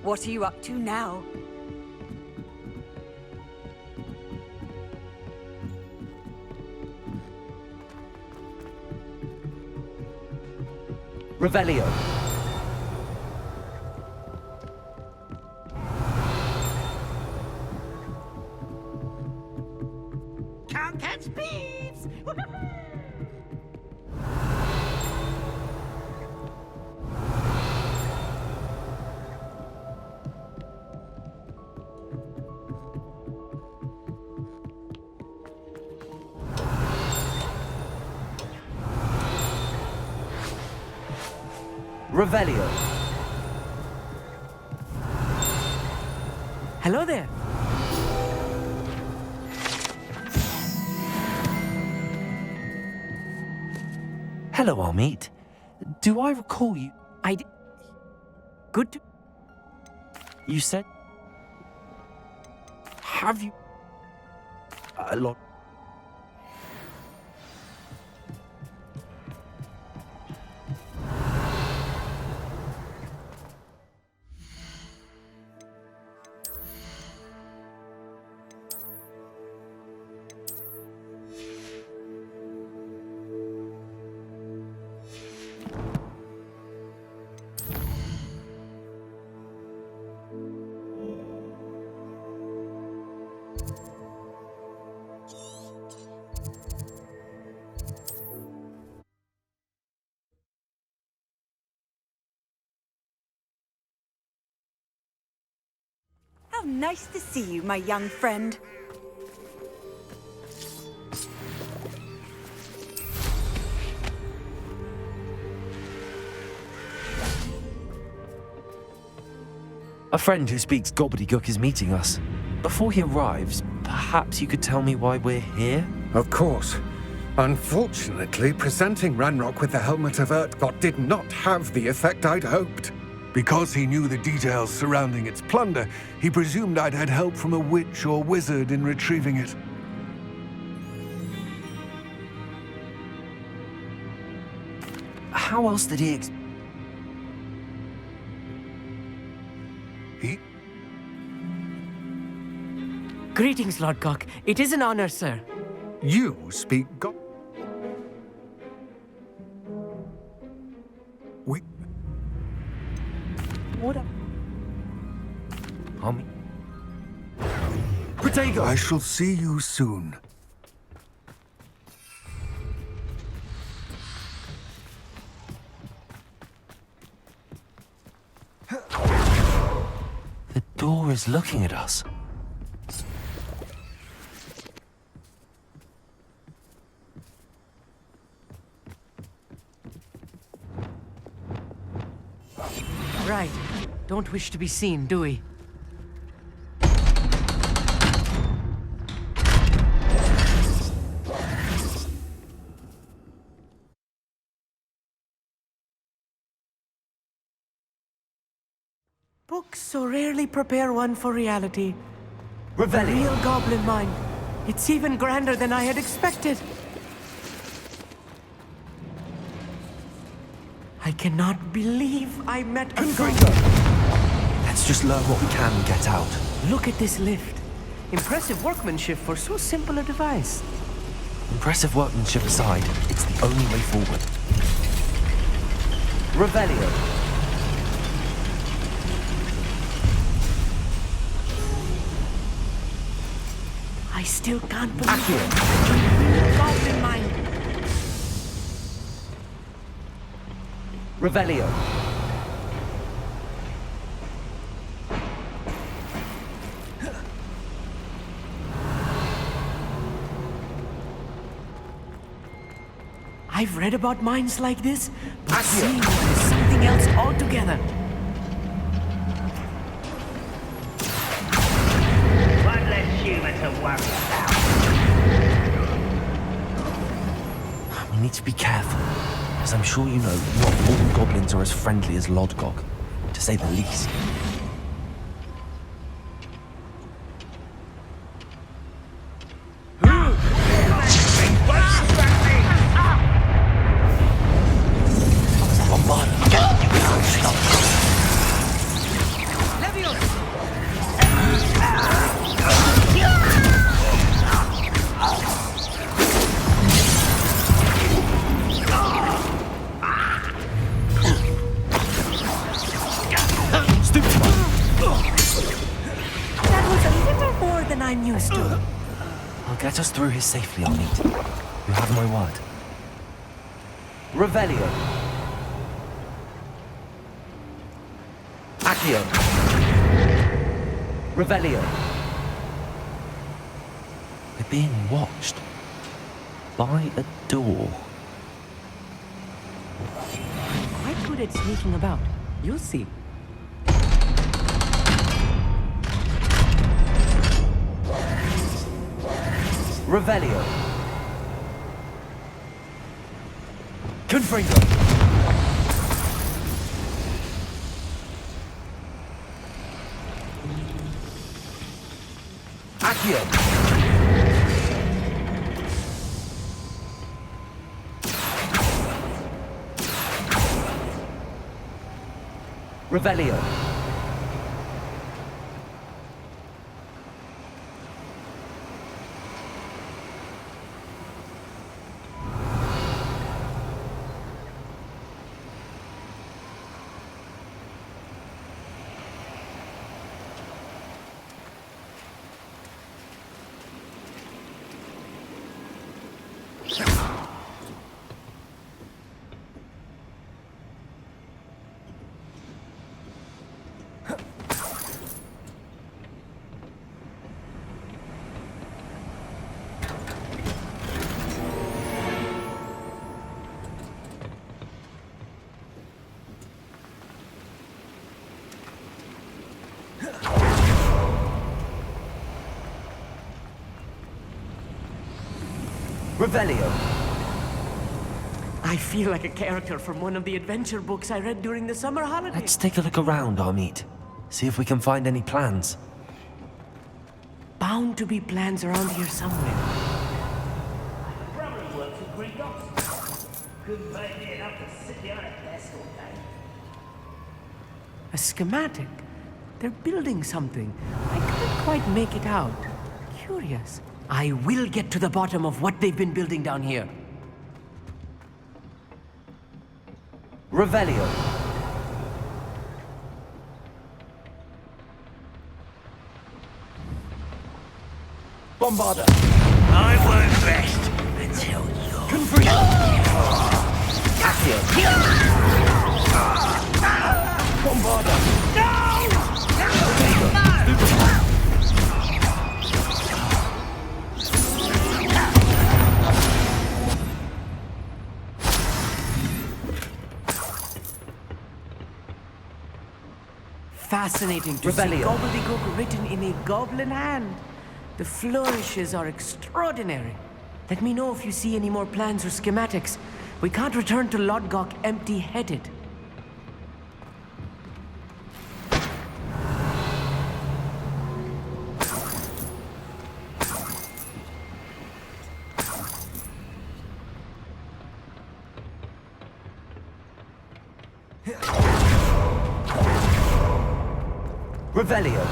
What are you up to now? Revelio. Can't catch thieves! Revelio. Hello there. Hello, Amit. Do I recall you? Good to... You said... Have you... A lot... nice to see you, my young friend. A friend who speaks gobbledygook is meeting us. Before he arrives, perhaps you could tell me why we're here? Of course. Unfortunately, presenting Ranrock with the Helmet of Urtkot did not have the effect I'd hoped. Because he knew the details surrounding its plunder, he presumed I'd had help from a witch or wizard in retrieving it. How else did he Greetings, Lord Cock. It is an honor, sir. You speak What up? Homie? Protego! I shall see you soon. The door is looking at us. Right. Don't wish to be seen, do we? Books so rarely prepare one for reality. The real goblin mind. It's even grander than I had expected. I cannot believe I met a goblin. Let's just learn what we can and get out. Look at this lift. Impressive workmanship for so simple a device. Impressive workmanship aside, it's the only way forward. Revelio. I still can't believe it. Goblin mind. Revelio. I've read about minds like this, but seeing one is something else altogether. One less human to worry about. We need to be careful, as I'm sure you know, not all goblins are as friendly as Lodgok, to say the least. I'm used to. I'll get us through here safely, I'll need. You have my word. Revelio. Accio. Revelio. We're being watched. By a door. Quite good at sneaking about. You'll see. Revelio. Confringo. Accio. Revelio. Revelio. I feel like a character from one of the adventure books I read during the summer holidays. Let's take a look around, Amit. See if we can find any plans. Bound to be plans around here somewhere. Brother works with Green Dots. Couldn't pay me enough to sit down at desk all day. A schematic? They're building something. I can't quite make it out. Curious. I will get to the bottom of what they've been building down here. Revelio. Bombarda. I won't rest until you're... Confrere. Accio. Bombarda. Fascinating to see gobbledygook written in a goblin hand. The flourishes are extraordinary. Let me know if you see any more plans or schematics. We can't return to Lodgok empty-headed. Revelio.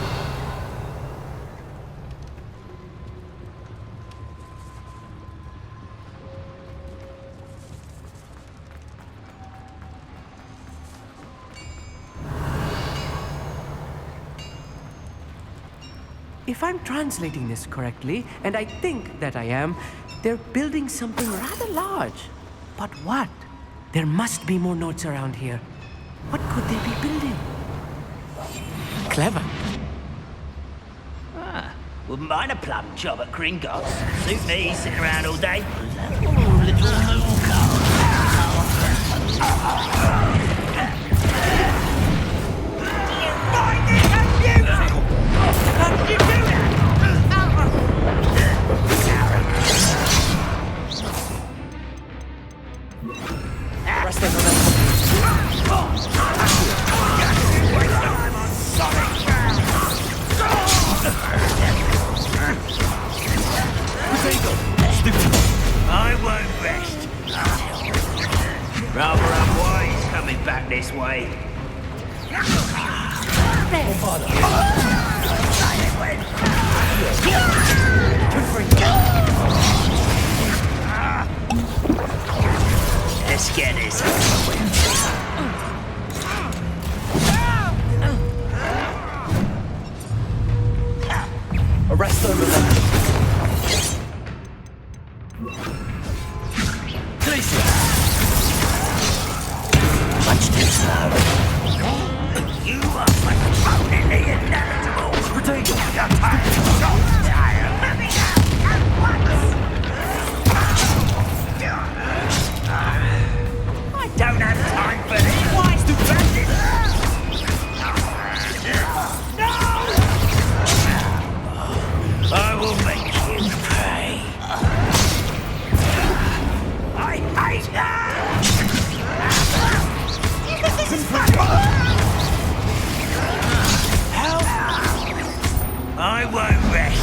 If I'm translating this correctly, and I think that I am, they're building something rather large. But what? There must be more notes around here. What could they be building? Clever. Wouldn't mind a plum job at Gringotts. Suit me, sitting around all day. Ooh, little I won't rest. Rather unwise coming back this way. Let's get this over with. Arrest them. Much too slow. You are postponing the inevitable. Potato. You're tired. So tired. Let me out at once. I don't have time for this. Why is the bandit? No! I will make you pay. I hate that! Help! I won't rest.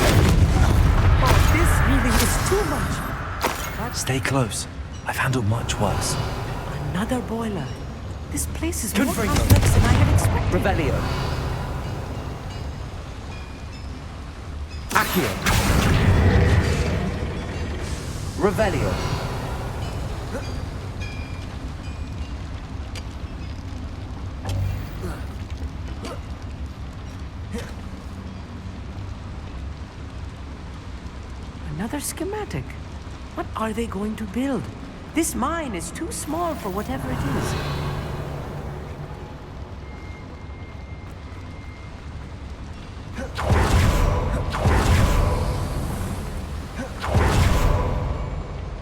Oh, this really is too much. Stay close. I've handled much worse. Another boiler. This place is more complex than I had expected. Revelio. Accio. Revelio. Another schematic. What are they going to build? This mine is too small for whatever it is.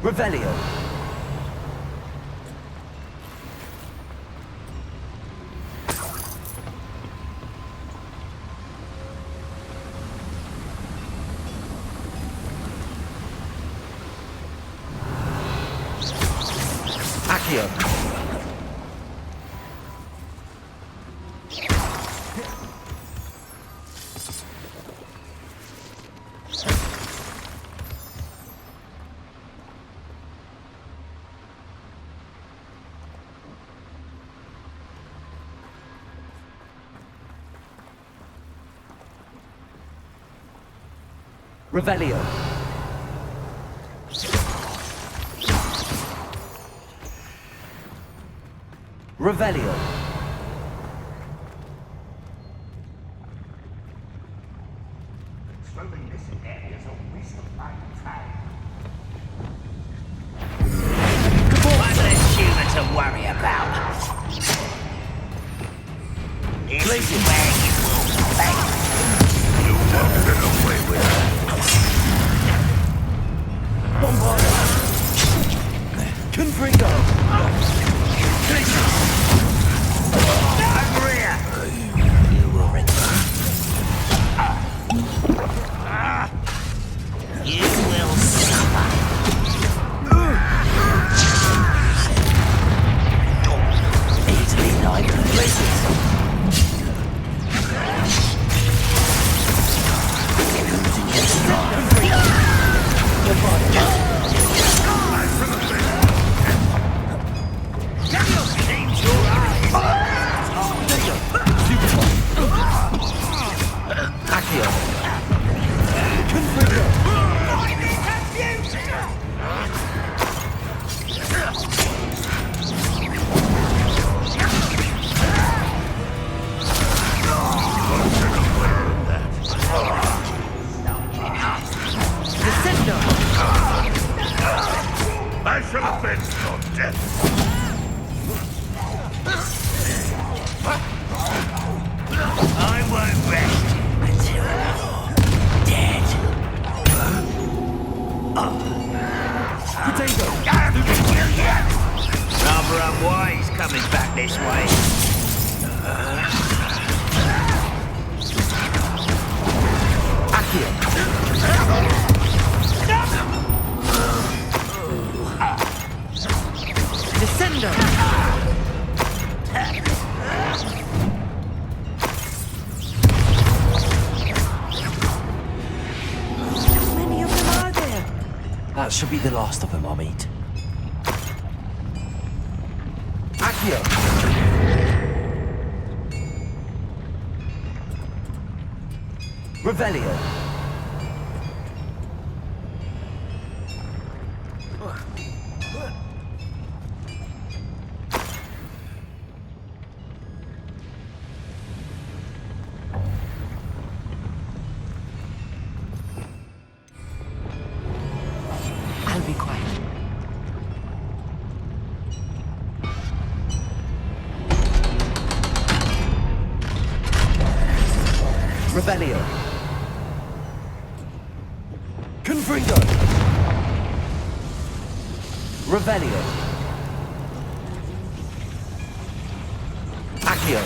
Revelio. Accio. Revelio. Revelio. Exploding this area is a waste of my time. One less human to worry about. This is where you will fail. You won't get away with that. Confringo. Over here. You will return. You will suffer. Easily like places. I shall avenge your death. I won't rest until you're dead. Potato. Rather unwise coming back this way. Accio. Descendo. How many of them are there? That should be the last of them I'll meet. Accio. Revelio. I'll be quiet. Revelio. Confringo. Revelio. Accio.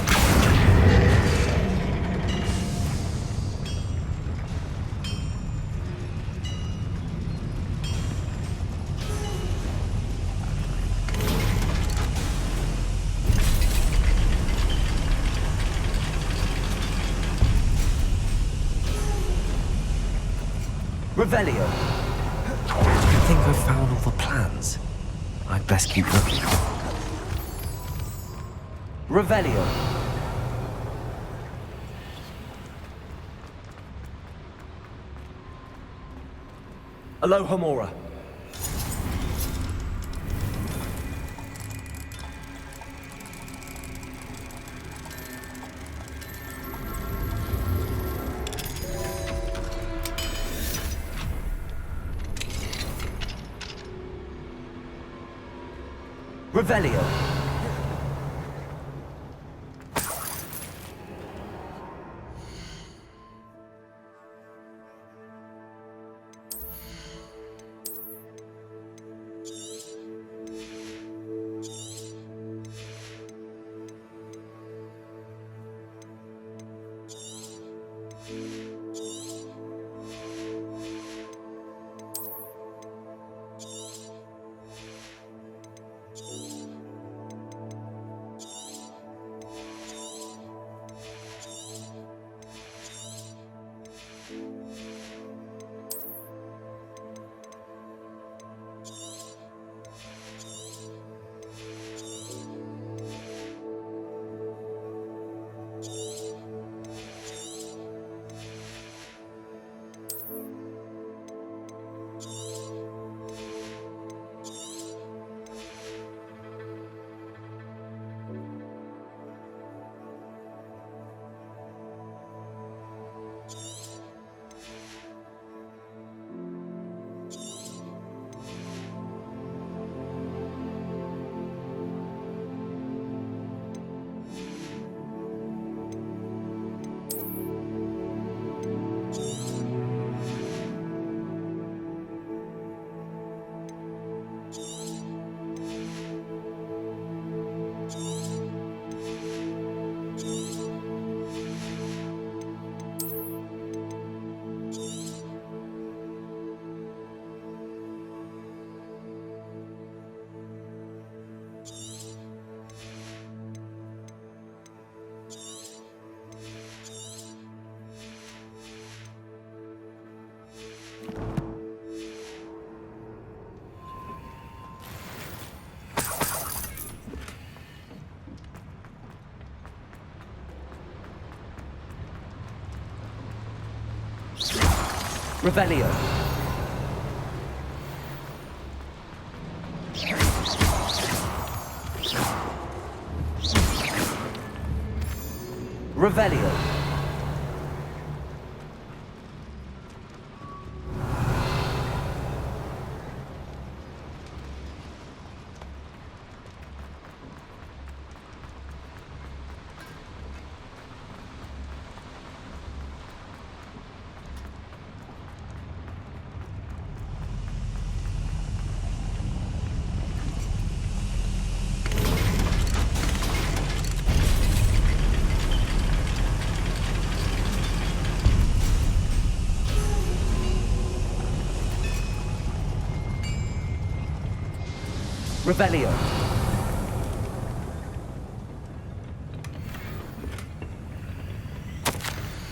Revelio. I think I've found all the plans. I'd best keep looking. Revelio. Aloha Mora. Revelio. Revelio. Revelio. Revelio.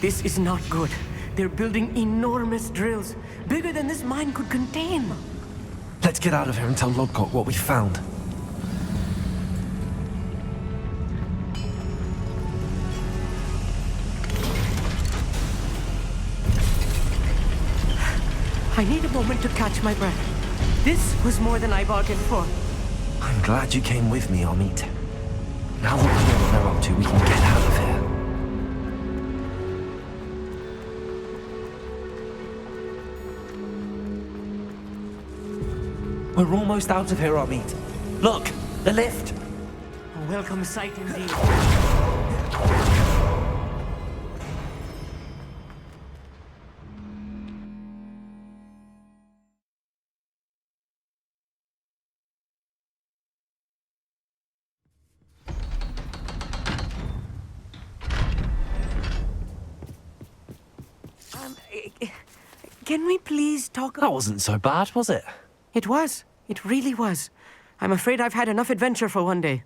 This is not good. They're building enormous drills, bigger than this mine could contain. Let's get out of here and tell Lodgok what we found. I need a moment to catch my breath. This was more than I bargained for. I'm glad you came with me, Amit. Now that we know what they're up to, we can get out of here. We're almost out of here, Amit. Look, the lift. A welcome sight indeed. Can we please talk about... That wasn't so bad, was it? It was. It really was. I'm afraid I've had enough adventure for one day.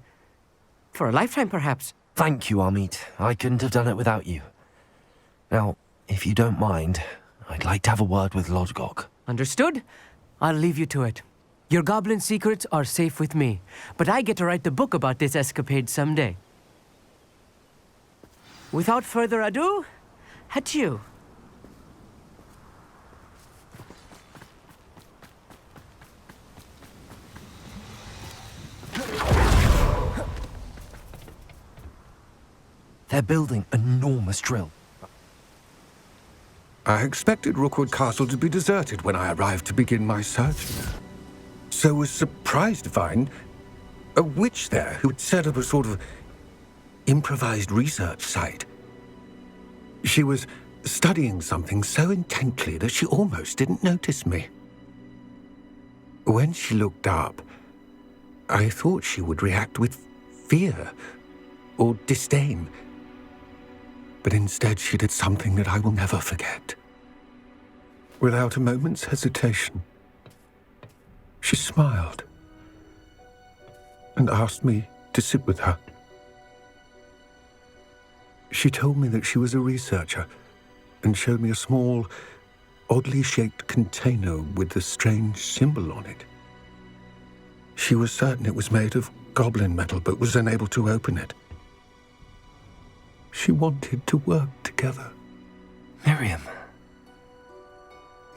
For a lifetime, perhaps. Thank you, Amit. I couldn't have done it without you. Now, if you don't mind, I'd like to have a word with Lodgok. Understood? I'll leave you to it. Your goblin secrets are safe with me, but I get to write the book about this escapade someday. Without further ado, adieu. They're building enormous drill. I expected Rookwood Castle to be deserted when I arrived to begin my search. So was surprised to find a witch there who had set up a sort of improvised research site. She was studying something so intently that she almost didn't notice me. When she looked up, I thought she would react with fear or disdain. But instead she did something that I will never forget. Without a moment's hesitation, she smiled and asked me to sit with her. She told me that she was a researcher and showed me a small, oddly shaped container with a strange symbol on it. She was certain it was made of goblin metal, but was unable to open it. She wanted to work together. Miriam.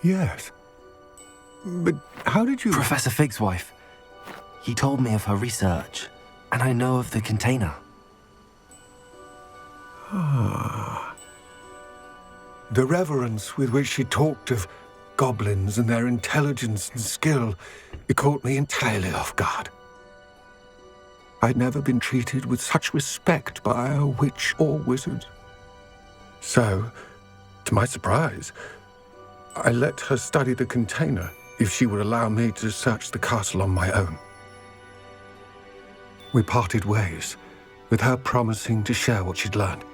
Yes. But how did you... Professor Fig's wife. He told me of her research, and I know of the container. Ah. The reverence with which she talked of goblins and their intelligence and skill, it caught me entirely off guard. I'd never been treated with such respect by a witch or wizard. So, to my surprise, I let her study the container if she would allow me to search the castle on my own. We parted ways, with her promising to share what she'd learned.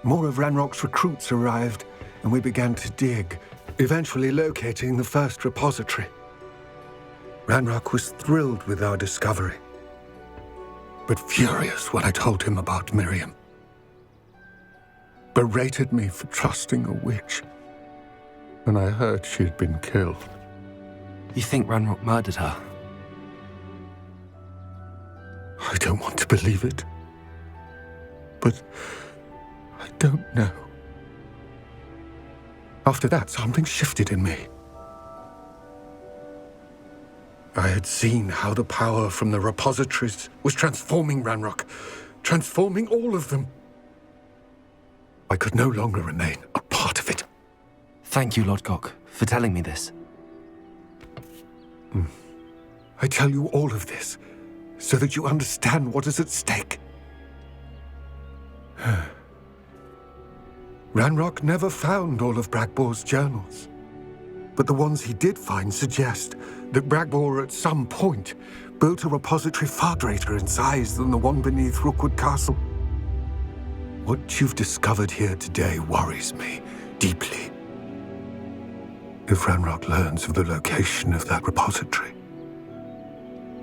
More of Ranrock's recruits arrived, and we began to dig, eventually locating the first repository. Ranrock was thrilled with our discovery, but furious when I told him about Miriam. Berated me for trusting a witch, and I heard she had been killed. You think Ranrock murdered her? I don't want to believe it, but I don't know. After that, something shifted in me. I had seen how the power from the repositories was transforming Ranrock, transforming all of them. I could no longer remain a part of it. Thank you, Lodgok, for telling me this. I tell you all of this so that you understand what is at stake. Ranrock never found all of Bragbor's journals, but the ones he did find suggest that Bragbor at some point built a repository far greater in size than the one beneath Rookwood Castle. What you've discovered here today worries me deeply. If Ranrock learns of the location of that repository,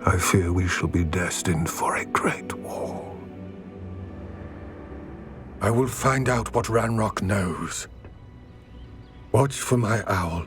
I fear we shall be destined for a great war. I will find out what Ranrock knows. Watch for my owl.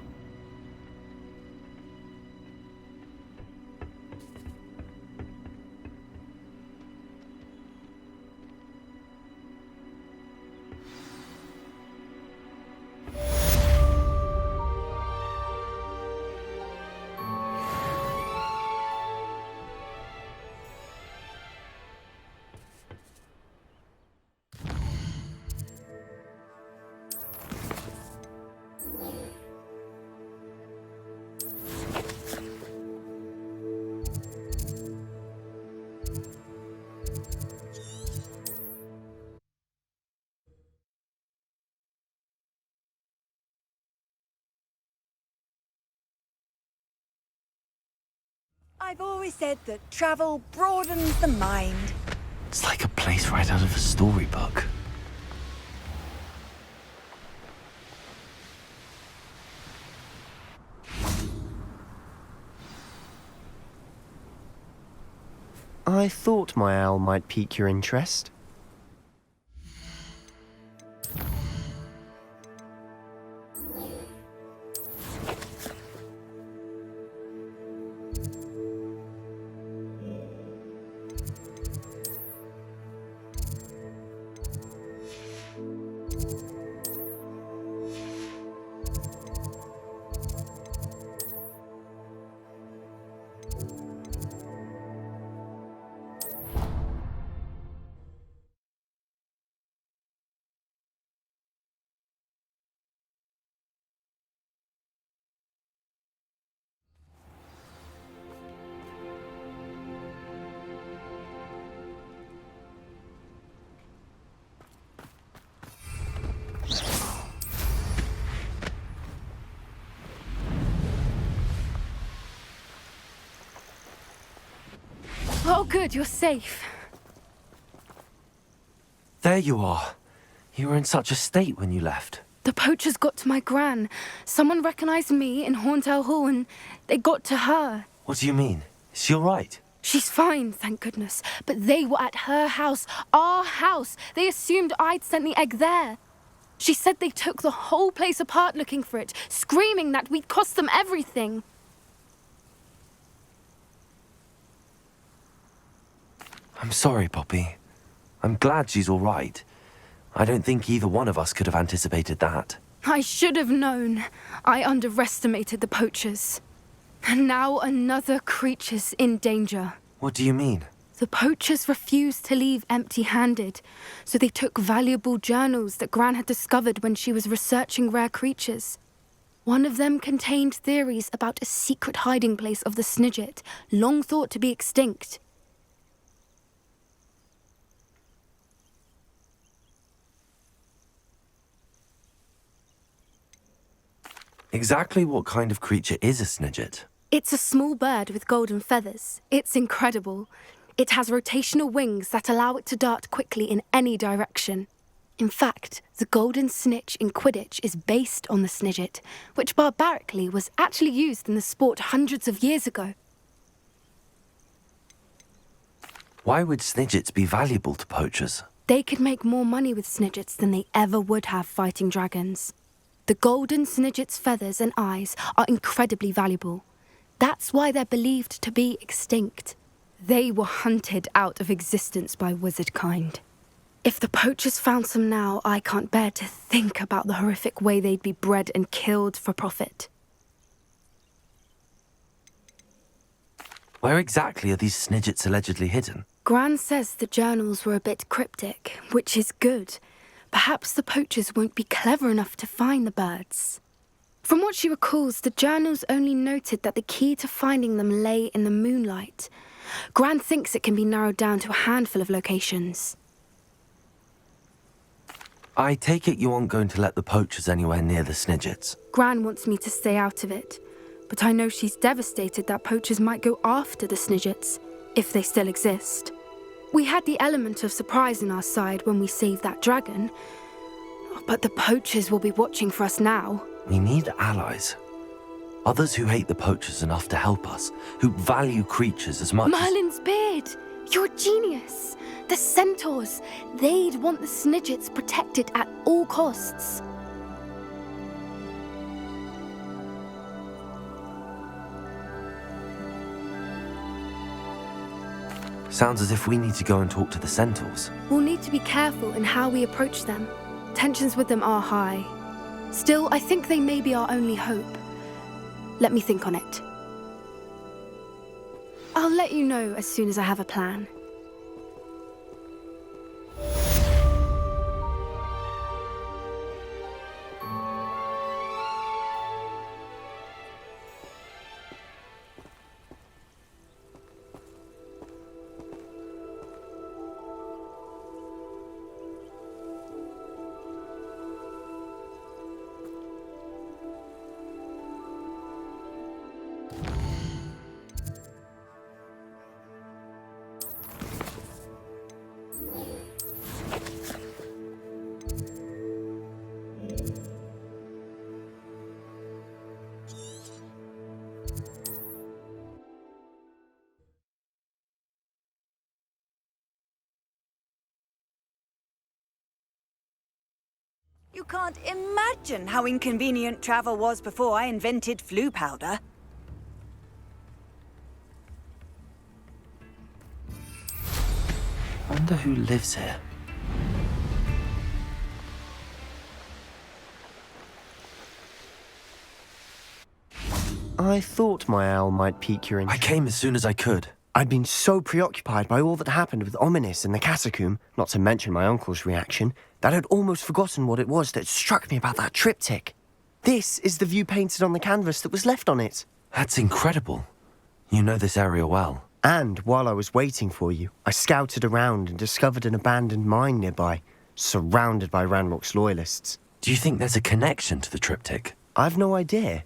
I've always said that travel broadens the mind. It's like a place right out of a storybook. I thought my owl might pique your interest. Oh, good, you're safe. There you are. You were in such a state when you left. The poachers got to my gran. Someone recognized me in Horntail Hall and they got to her. What do you mean? Is she all right? She's fine, thank goodness. But they were at her house, our house. They assumed I'd sent the egg there. She said they took the whole place apart looking for it, screaming that we'd cost them everything. I'm sorry, Poppy. I'm glad she's all right. I don't think either one of us could have anticipated that. I should have known. I underestimated the poachers. And now another creature's in danger. What do you mean? The poachers refused to leave empty-handed, so they took valuable journals that Gran had discovered when she was researching rare creatures. One of them contained theories about a secret hiding place of the Snidget, long thought to be extinct. Exactly what kind of creature is a Snidget? It's a small bird with golden feathers. It's incredible. It has rotational wings that allow it to dart quickly in any direction. In fact, the golden snitch in Quidditch is based on the Snidget, which barbarically was actually used in the sport hundreds of years ago. Why would Snidgets be valuable to poachers? They could make more money with Snidgets than they ever would have fighting dragons. The golden Snidget's feathers and eyes are incredibly valuable. That's why they're believed to be extinct. They were hunted out of existence by wizard kind. If the poachers found some now, I can't bear to think about the horrific way they'd be bred and killed for profit. Where exactly are these snidgets allegedly hidden? Gran says the journals were a bit cryptic, which is good. Perhaps the poachers won't be clever enough to find the birds. From what she recalls, the journals only noted that the key to finding them lay in the moonlight. Gran thinks it can be narrowed down to a handful of locations. I take it you aren't going to let the poachers anywhere near the snidgets. Gran wants me to stay out of it, but I know she's devastated that poachers might go after the snidgets, if they still exist. We had the element of surprise on our side when we saved that dragon, but the poachers will be watching for us now. We need allies. Others who hate the poachers enough to help us, who value creatures as much Merlin's beard! You're a genius! The centaurs! They'd want the snidgets protected at all costs. Sounds as if we need to go and talk to the centaurs. We'll need to be careful in how we approach them. Tensions with them are high. Still, I think they may be our only hope. Let me think on it. I'll let you know as soon as I have a plan. You can't imagine how inconvenient travel was before I invented flu powder. I wonder who lives here. I thought my owl might pique your I interest. came as soon as I could. I'd been so preoccupied by all that happened with Ominis in the catacomb, not to mention my uncle's reaction, that I'd almost forgotten what it was that struck me about that triptych. This is the view painted on the canvas that was left on it. That's incredible. You know this area well. And while I was waiting for you, I scouted around and discovered an abandoned mine nearby, surrounded by Ranrock's loyalists. Do you think there's a connection to the triptych? I've no idea,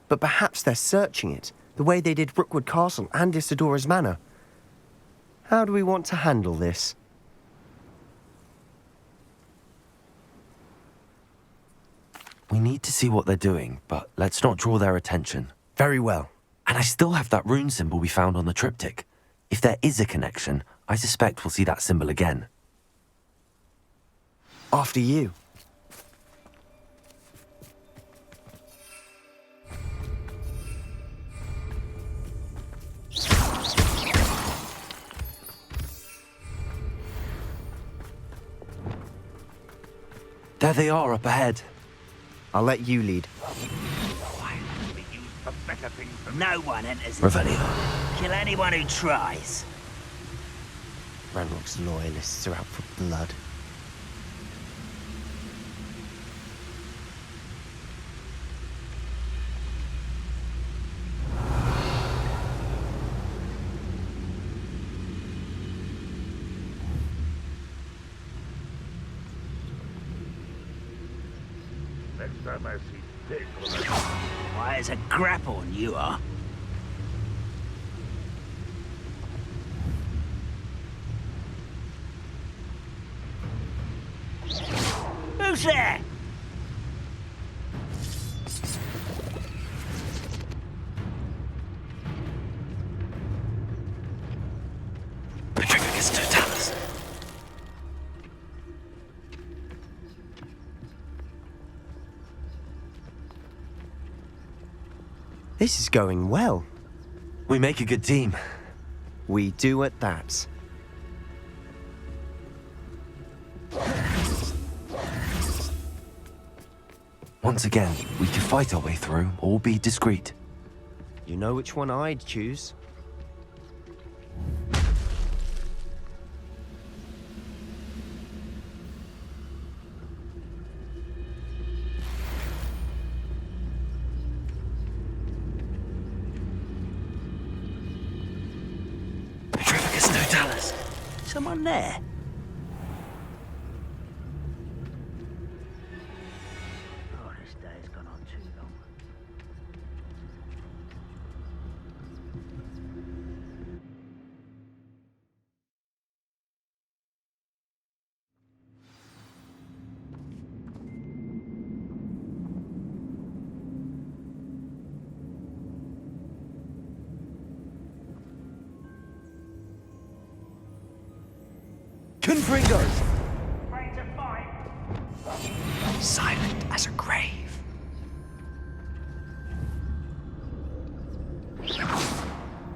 but perhaps they're searching it, the way they did Rookwood Castle and Isidora's Manor. How do we want to handle this? We need to see what they're doing, but let's not draw their attention. Very well. And I still have that rune symbol we found on the triptych. If there is a connection, I suspect we'll see that symbol again. After you. There they are up ahead. I'll let you lead. No one enters. Revelio. Kill anyone who tries. Ranrock's loyalists are out for blood. Next time I see Dick on Why, it's a grapple and you are. Who's there? The trigger gets to Talus. This is going well. We make a good team. We do at that. Once again, we could fight our way through or be discreet. You know which one I'd choose. Petrificus Totalis. Someone there? Oh, this day's gone on too long. Confringos! Ready to fight? Silent as a grave.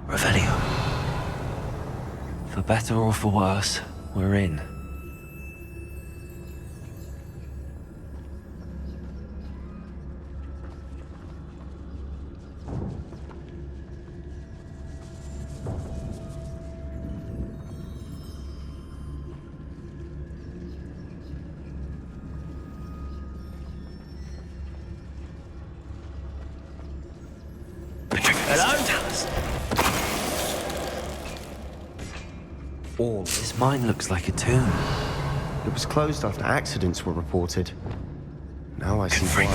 Revelio. For better or for worse, we're in. All. This mine looks like a tomb. It was closed after accidents were reported. Now I see why.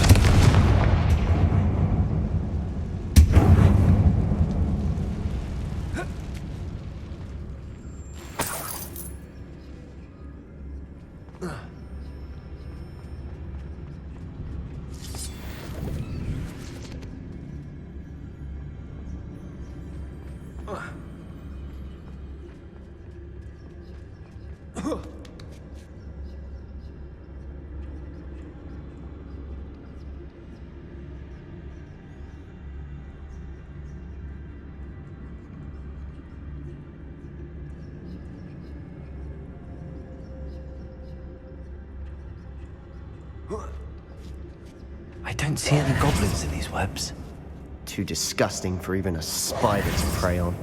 I don't see any goblins in these webs. Too disgusting for even a spider to prey on.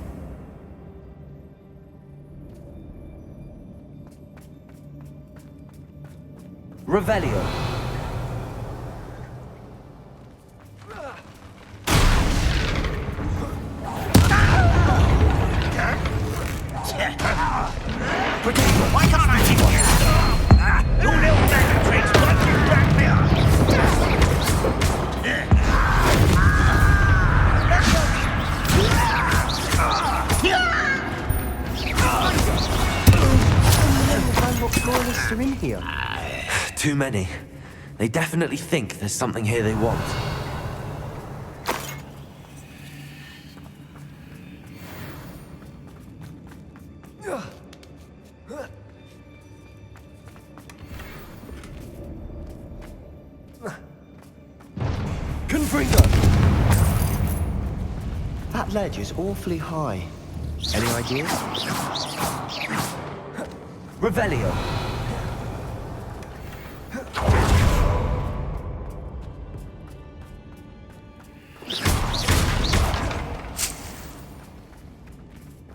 Revelio. Why can't I see you? You little bag of tricks, why don't you back me up? What loyalists are in here? Too many. They definitely think there's something here they want. Confringo! That ledge is awfully high. Any ideas? Revelio.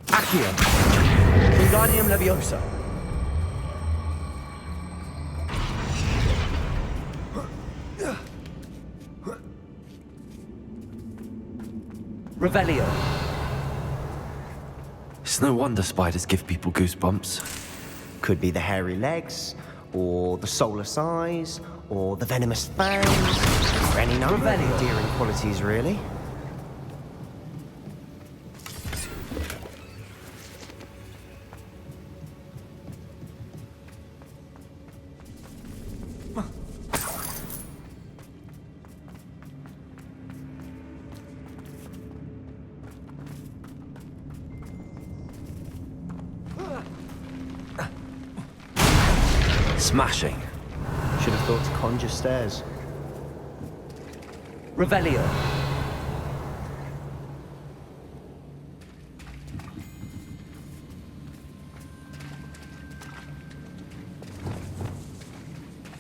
Accio. Wingardium Leviosa. Revelio. It's no wonder spiders give people goosebumps. Could be the hairy legs, or the soulless eyes, or the venomous fangs, or any number of endearing qualities, really. Smashing. Should have thought to conjure stairs. Revelio.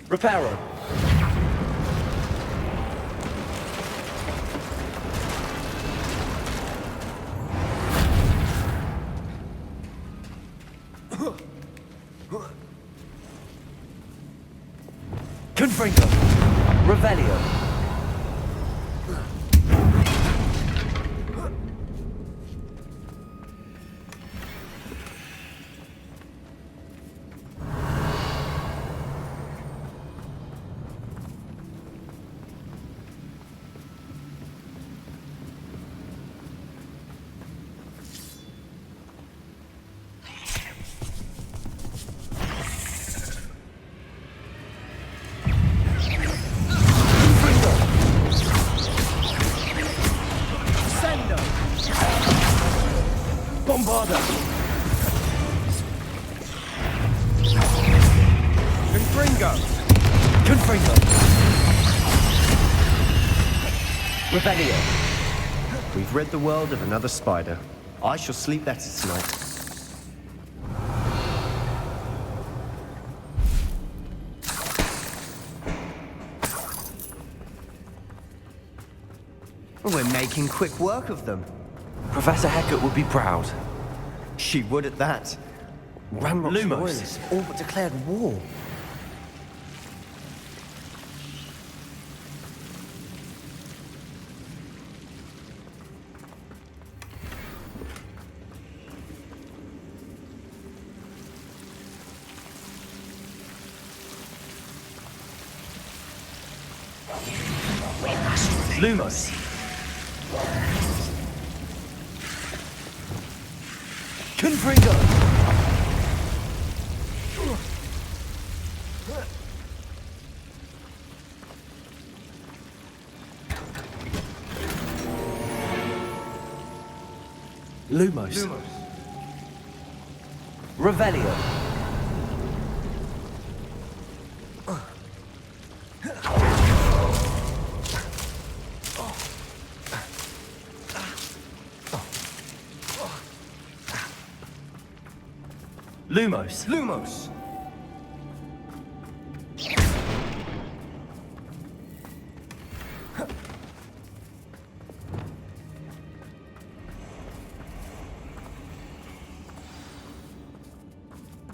Reparo. Confringo! Revelio! Bombarda! Confringo! Confringo! Revelio! We've rid the world of another spider. I shall sleep better tonight. We're making quick work of them. Professor Hecat would be proud. She would at that. Ranrock's Lumos. royalists all but declared war. Lumos. Confringo! Lumos. Revelio. Lumos. Lumos!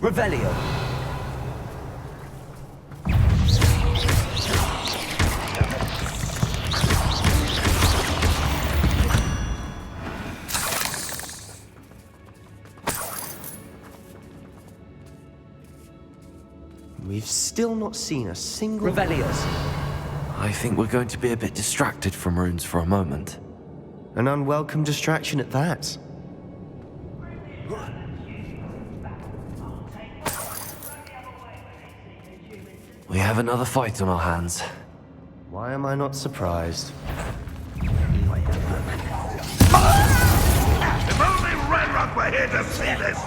Revelio. We've still not seen a single... Revelios. I think we're going to be a bit distracted from runes for a moment. An unwelcome distraction at that. We have another fight on our hands. Why am I not surprised? If only Ranrock were here to see this!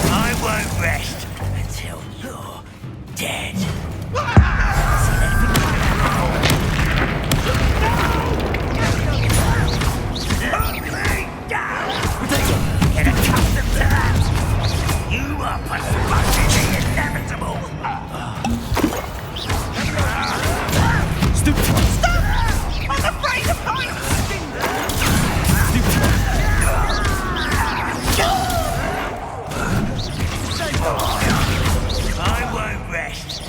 I won't rest until you're dead. Get accustomed to that! You are postponing the inevitable! Stop! I'm afraid of heights! I won't rest.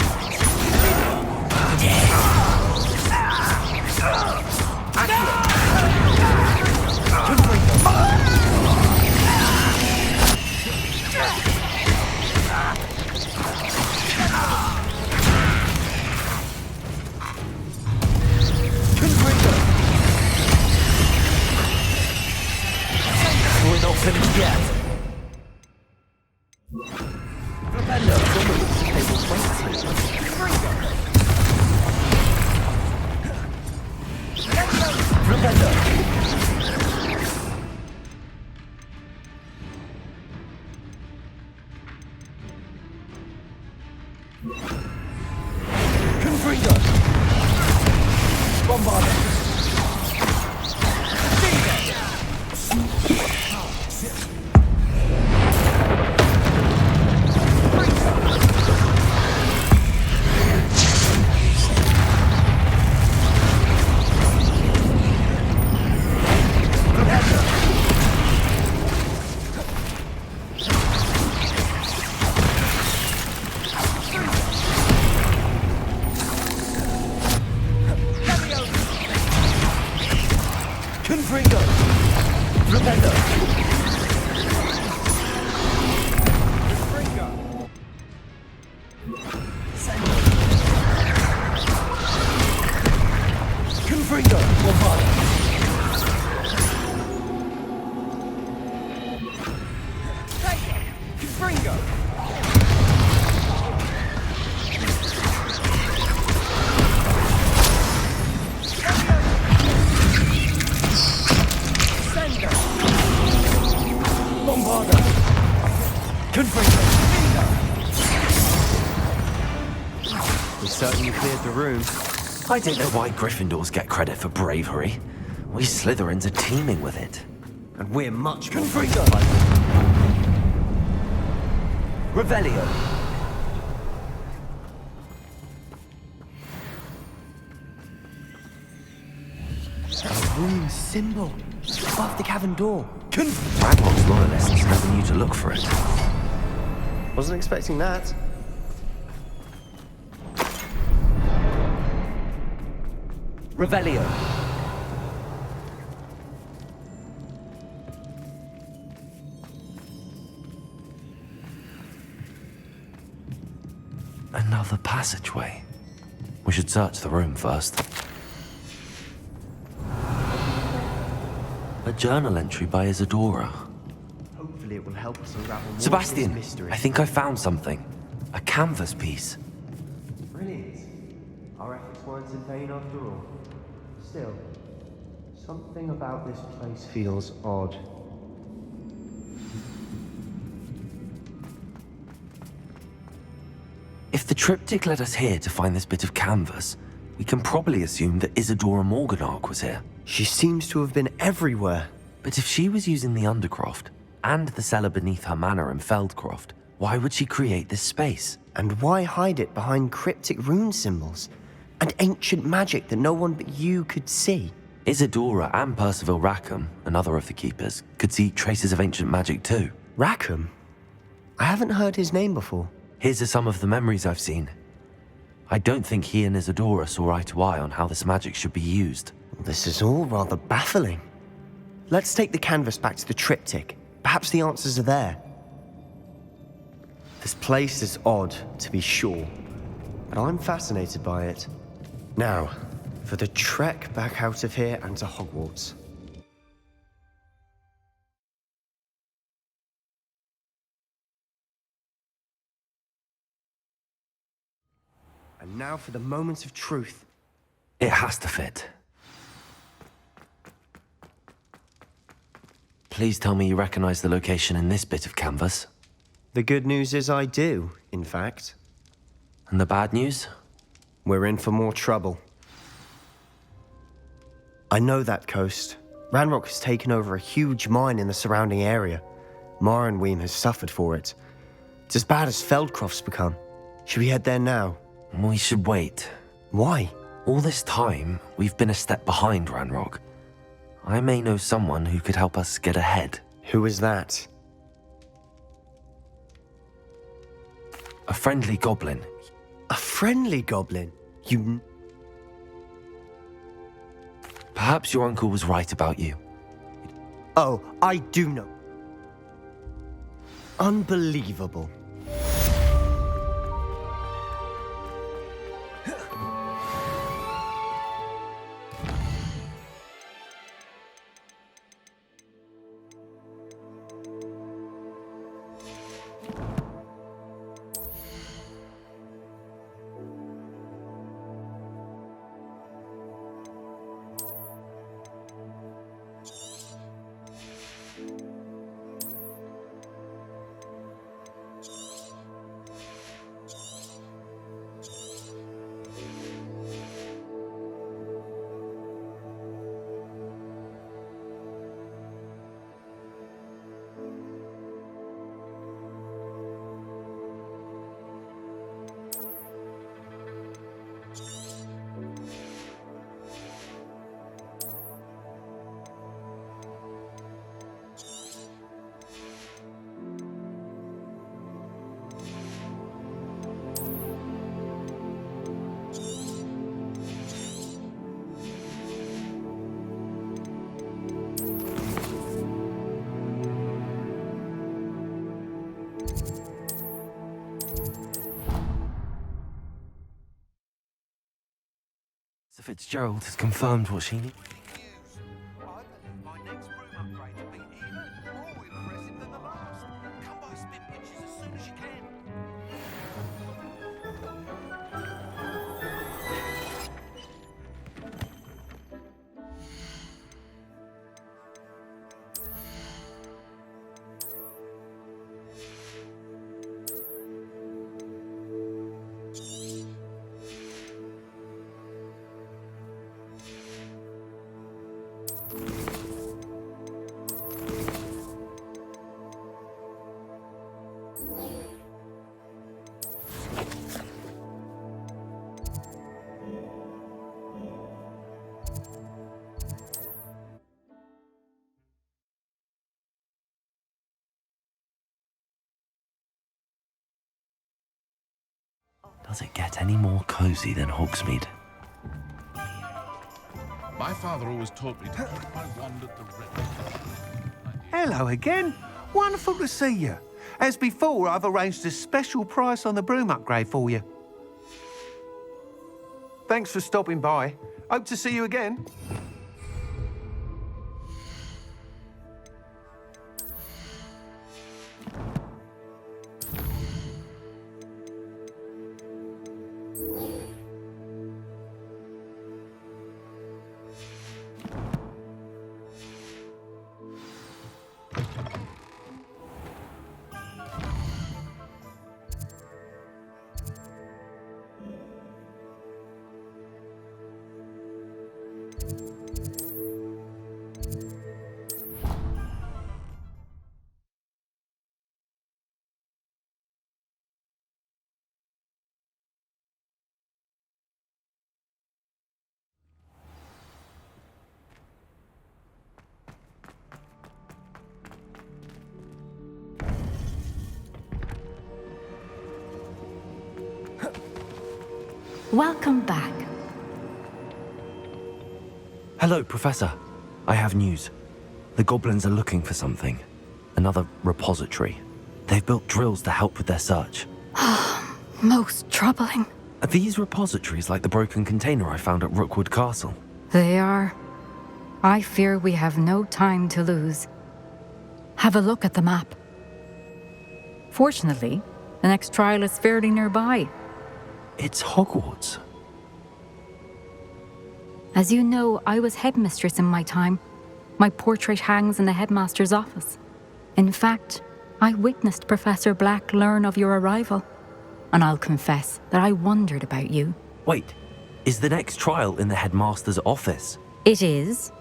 We're not finished yet. Confringo! Sender! Bombarda! Confringo! We certainly cleared the room. I don't know why Gryffindors get credit for bravery. We Slytherins are teeming with it. And we're much more Confringo! Revelio. A rune symbol above the cavern door. Ranrock's loyalists never knew to look for it. Wasn't expecting that. Revelio. Another passageway. We should search the room first. A journal entry by Isadora. Hopefully it will help us unravel more of Sebastian, this mystery. I think I found something. A canvas piece. Brilliant. Our efforts weren't in vain after all. Still, something about this place feels odd. If the triptych led us here to find this bit of canvas, we can probably assume that Isadora Morganach was here. She seems to have been everywhere. But if she was using the Undercroft and the cellar beneath her manor in Feldcroft, why would she create this space? And why hide it behind cryptic rune symbols? And ancient magic that no one but you could see? Isadora and Percival Rackham, another of the keepers, could see traces of ancient magic too. Rackham? I haven't heard his name before. Here's some of the memories I've seen. I don't think he and Isadora saw eye to eye on how this magic should be used. This is all rather baffling. Let's take the canvas back to the triptych. Perhaps the answers are there. This place is odd, to be sure, but I'm fascinated by it. Now, for the trek back out of here and to Hogwarts. And now for the moment of truth. It has to fit. Please tell me you recognize the location in this bit of canvas. The good news is I do, in fact. And the bad news? We're in for more trouble. I know that coast. Ranrock has taken over a huge mine in the surrounding area. Mornweem has suffered for it. It's as bad as Feldcroft's become. Should we head there now? We should wait. Why? All this time, we've been a step behind Ranrock. I may know someone who could help us get ahead. Who is that? A friendly goblin. A friendly goblin? You... Perhaps your uncle was right about you. Oh, I do know. Unbelievable. Sir Fitzgerald has confirmed what she needs. Does it get any more cozy than Hogsmeade? My father always taught me to keep my wand at the ready. Hello again. Wonderful to see you. As before, I've arranged a special price on the broom upgrade for you. Thanks for stopping by. Hope to see you again. Welcome back. Hello, Professor. I have news. The goblins are looking for something. Another repository. They've built drills to help with their search. Most troubling. Are these repositories like the broken container I found at Rookwood Castle? They are. I fear we have no time to lose. Have a look at the map. Fortunately, the next trial is fairly nearby. It's Hogwarts. As you know, I was headmistress in my time. My portrait hangs in the headmaster's office. In fact, I witnessed Professor Black learn of your arrival. And I'll confess that I wondered about you. Wait, is the next trial in the headmaster's office? It is.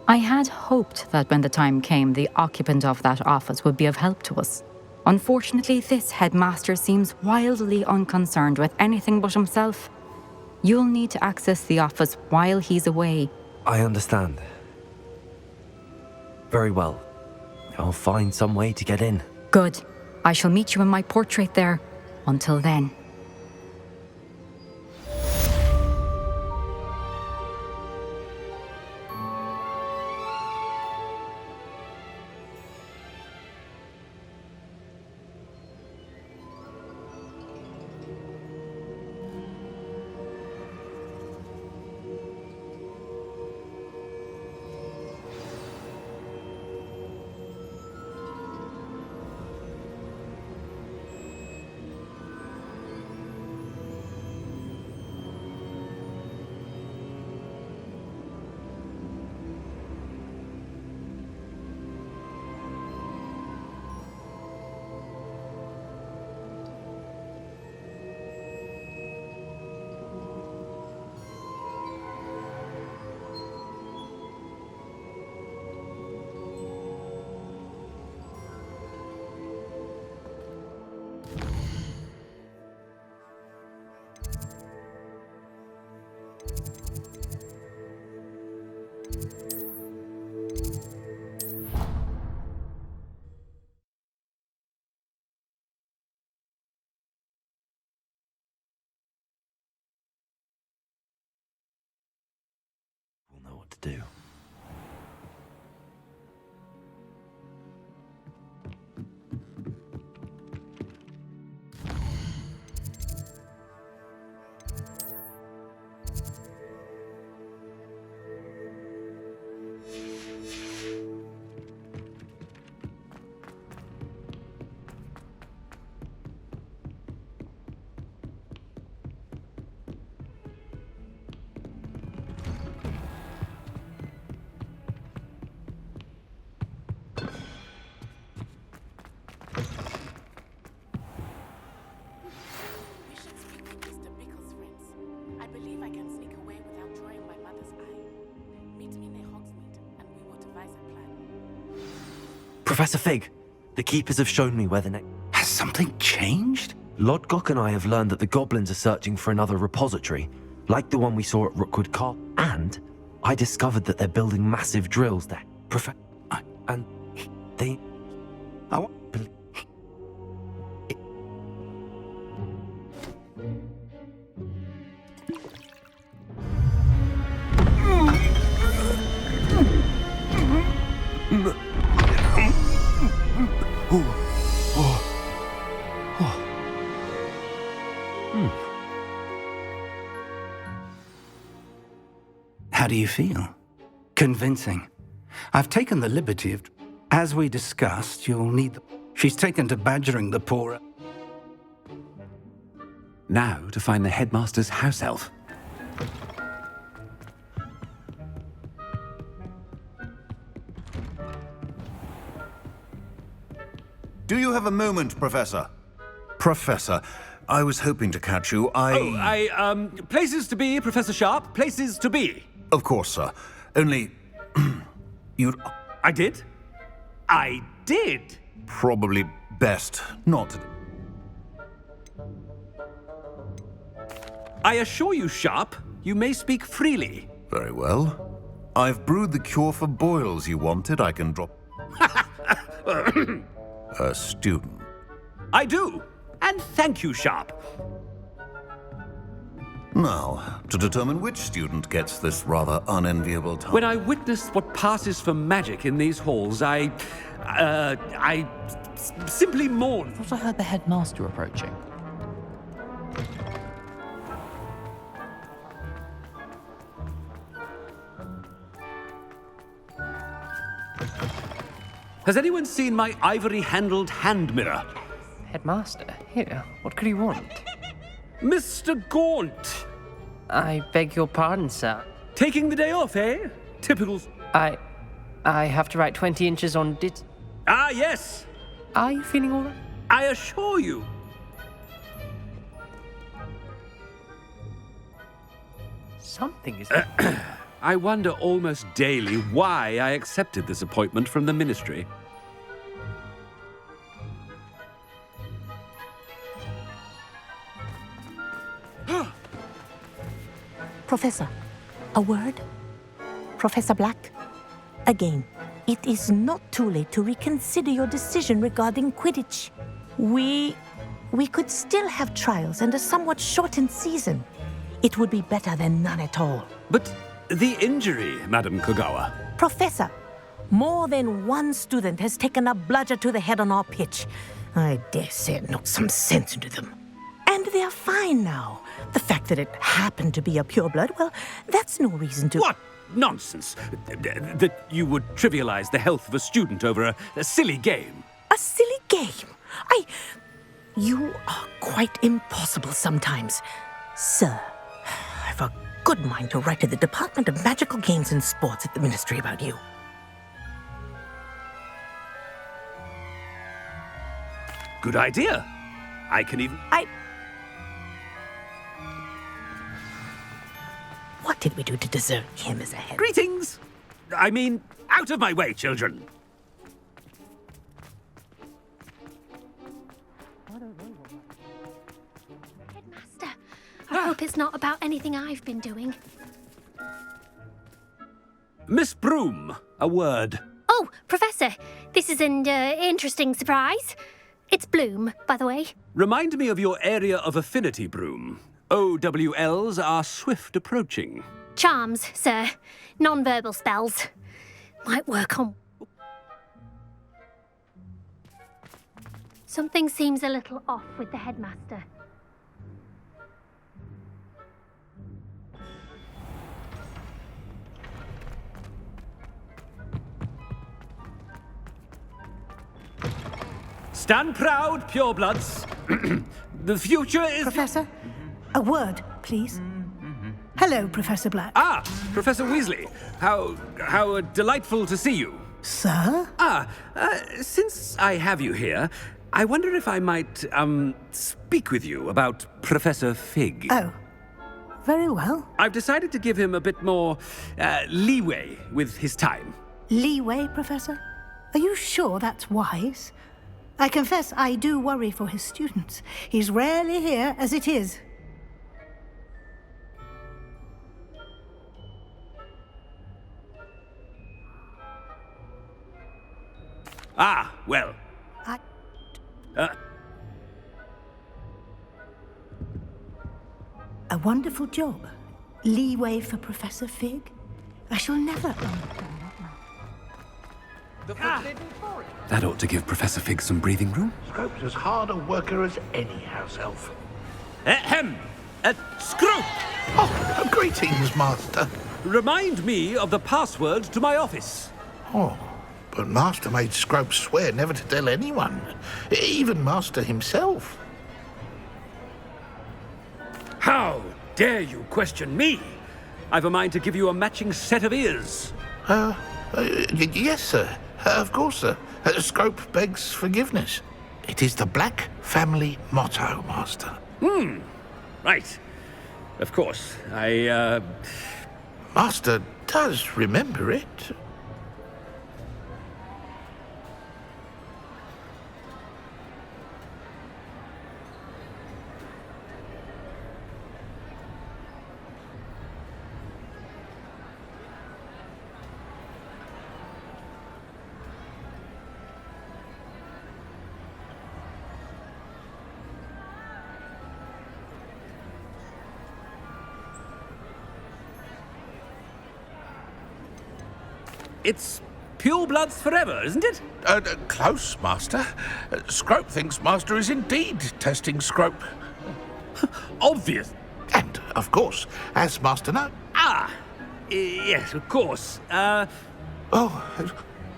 I had hoped that when the time came, the occupant of that office would be of help to us. Unfortunately, this headmaster seems wildly unconcerned with anything but himself. You'll need to access the office while he's away. I understand. Very well. I'll find some way to get in. Good. I shall meet you in my portrait there. Until then. We'll know what to do. Professor Fig, the Keepers have shown me where the next... Has something changed? Lodgok and I have learned that the goblins are searching for another repository, like the one we saw at Rookwood Castle. And I discovered that they're building massive drills there. And they... How do you feel? Convincing. I've taken the liberty of... As we discussed, you'll need the... She's taken to badgering the poor... Now to find the headmaster's house elf. Do you have a moment, Professor? Professor, I was hoping to catch you. Places to be, Professor Sharp. Places to be. Of course, sir. Only... you'd... I did? I did! Probably best not to... I assure you, Sharp, you may speak freely. Very well. I've brewed the cure for boils you wanted. I can drop... A student. I do. And thank you, Sharp. Now, to determine which student gets this rather unenviable task. When I witness what passes for magic in these halls, I simply mourn. I thought I heard the headmaster approaching. Has anyone seen my ivory-handled hand mirror? Headmaster, here, what could he want? Mr. Gaunt! I beg your pardon, sir. Taking the day off, eh? Typical... I have to write 20 inches on dit... Ah, yes! Are you feeling all right? I assure you. Something is... I wonder almost daily why I accepted this appointment from the Ministry. Professor, a word? Professor Black, again, it is not too late to reconsider your decision regarding Quidditch. We could still have trials and a somewhat shortened season. It would be better than none at all. But the injury, Madam Kogawa. Professor, more than one student has taken a bludger to the head on our pitch. I dare say it knocked some sense into them. And they're fine now. The fact that it happened to be a pureblood, well, that's no reason to... What nonsense! That you would trivialize the health of a student over a silly game. A silly game? You are quite impossible sometimes. Sir, I've a good mind to write to the Department of Magical Games and Sports at the Ministry about you. Good idea. I can even... What did we do to deserve him as a head? Greetings! I mean, out of my way, children! Headmaster, I hope it's not about anything I've been doing. Miss Broom, a word. Oh, Professor, this is an interesting surprise. It's Bloom, by the way. Remind me of your area of affinity, Broom. OWLs are swift approaching. Charms, sir. Non-verbal spells. Might work on... Something seems a little off with the headmaster. Stand proud, purebloods. The future is... Professor, a word, please. Hello, Professor Black. Ah, Professor Weasley. How delightful to see you. Sir? Since I have you here, I wonder if I might, speak with you about Professor Fig. Oh, very well. I've decided to give him a bit more, leeway with his time. Leeway, Professor? Are you sure that's wise? I confess I do worry for his students. He's rarely here as it is. Ah, well. A wonderful job. Leeway for Professor Fig? I shall never understand that now. The Forbidden Forest. That ought to give Professor Fig some breathing room. Scrope's as hard a worker as any house elf. Ahem! Scrope! Oh, greetings, Master. Remind me of the password to my office. Oh, but Master made Scrope swear never to tell anyone, even Master himself. How dare you question me? I've a mind to give you a matching set of ears. Yes, sir. Of course, sir. Scrope begs forgiveness. It is the Black family motto, Master. Right. Of course. Master does remember it. It's pure bloods forever, isn't it? Close, Master. Scrope thinks Master is indeed testing Scrope. Obvious. And, of course, as Master knows... Yes, of course.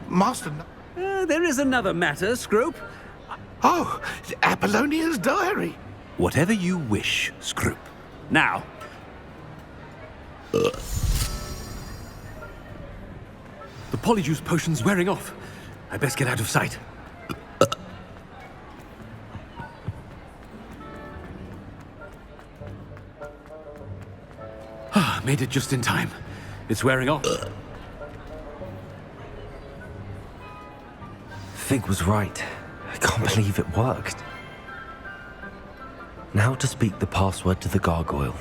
Master... There is another matter, Scrope. Oh, Apollonia's diary. Whatever you wish, Scrope. Now... The polyjuice potion's wearing off. I best get out of sight. Made it just in time. It's wearing off. Fig was right. I can't believe it worked. Now to speak the password to the gargoyle.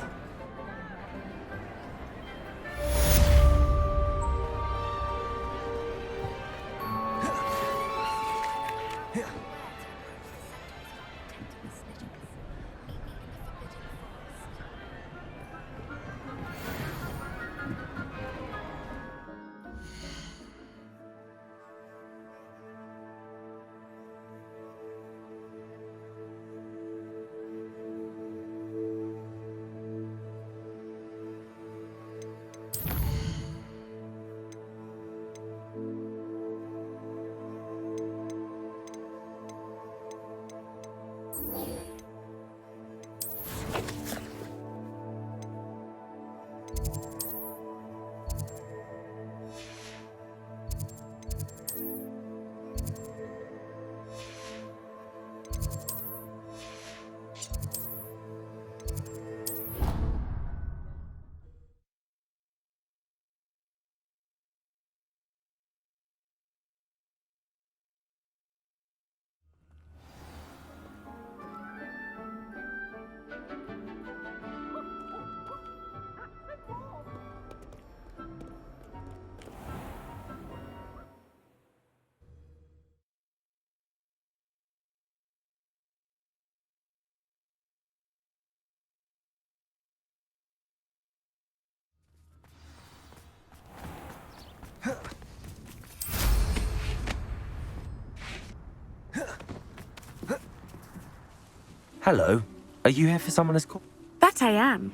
Hello. Are you here for someone as called? That I am.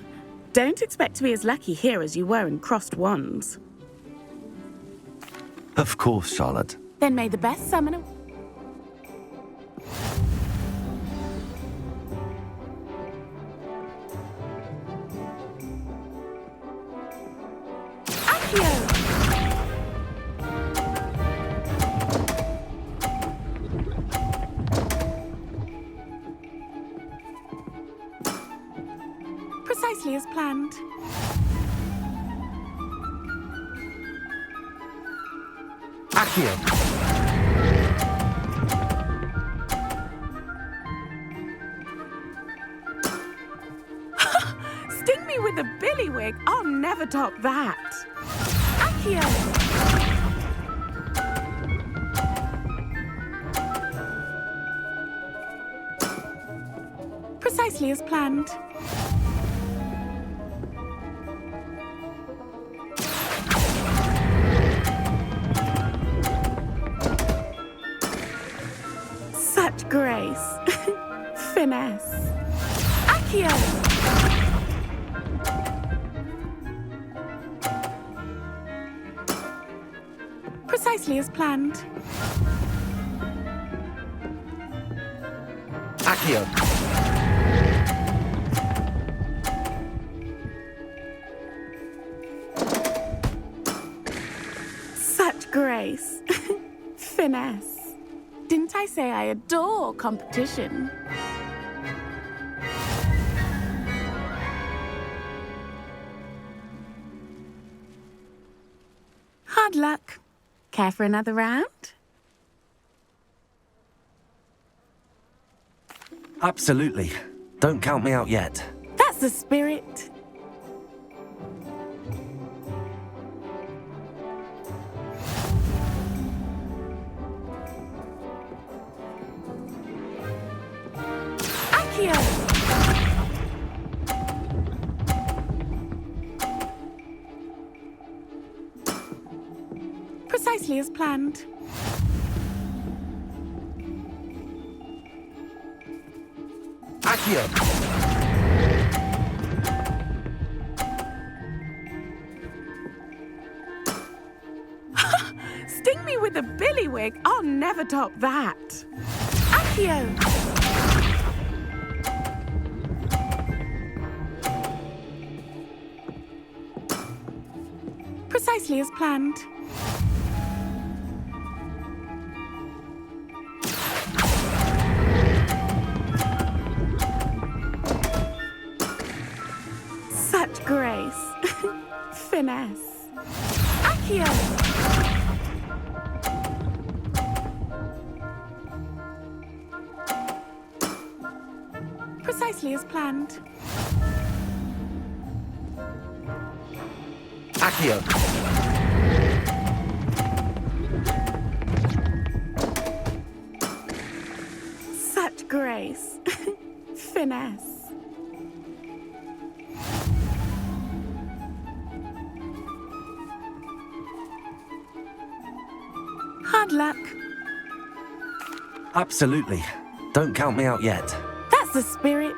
Don't expect to be as lucky here as you were in Crossed Wands. Of course, Charlotte. Then may the best summoner... Precisely as planned. Accio. Sting me with a billywig. I'll never top that. Accio. Precisely as planned. Such grace. Finesse. Accio! Precisely as planned. Accio! Such grace. Finesse. Didn't I say I adore competition? Hard luck. Care for another round? Absolutely. Don't count me out yet. That's the spirit. Accio! Precisely as planned. Accio! Sting me with a billywig. I'll never top that. Accio! Precisely as planned. Such grace. Finesse. Accio! Precisely as planned. Accio! Such grace. Finesse. Hard luck. Absolutely. Don't count me out yet. That's the spirit.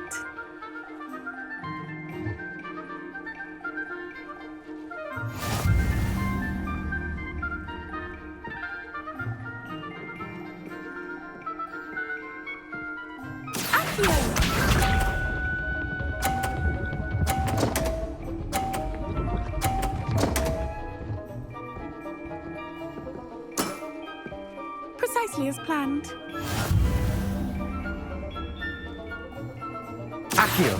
Precisely as planned. Accio!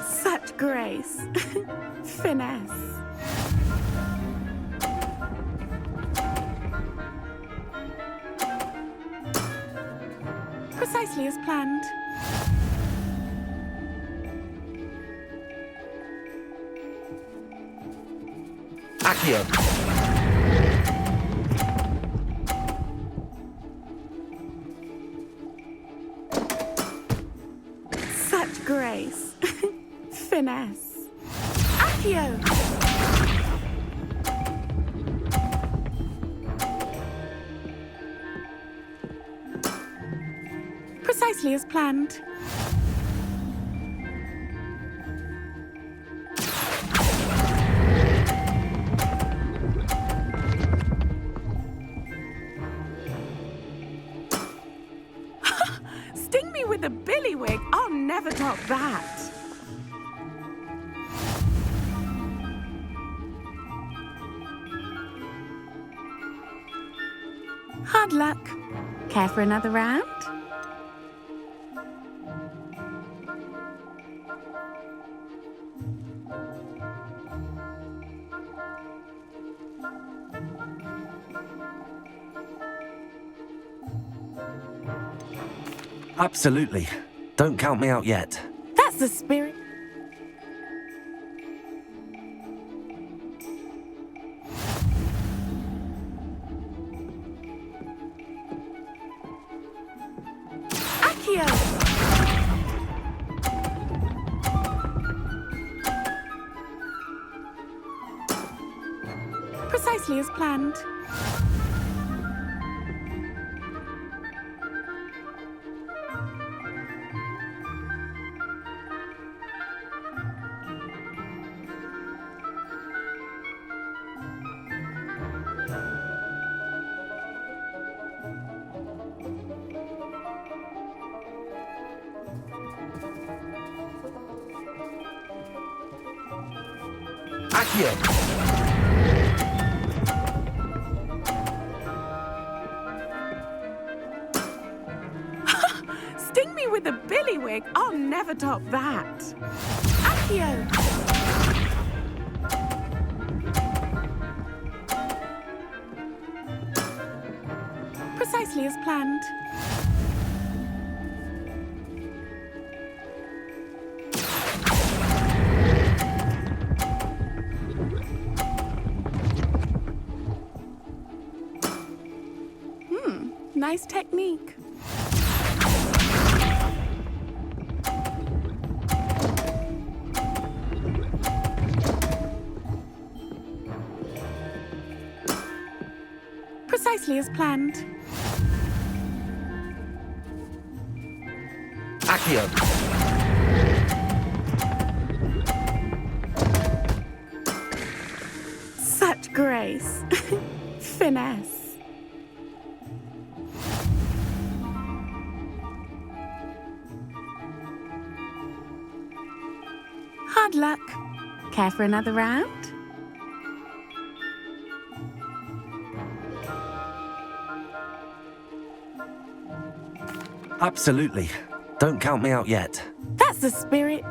Such grace. Finesse. Precisely as planned. Accio! Such grace. Finesse. Accio! Precisely as planned. Sting me with a billywig. I'll never top that. Hard luck. Care for another round? Absolutely. Don't count me out yet. That's the spirit. Accio! Precisely as planned. Accio! Sting me with a billywig. I'll never top that. Accio! Precisely as planned. Nice technique. Precisely as planned. Accio! Such grace. Finesse. Hard luck. Care for another round? Absolutely. Don't count me out yet. That's the spirit.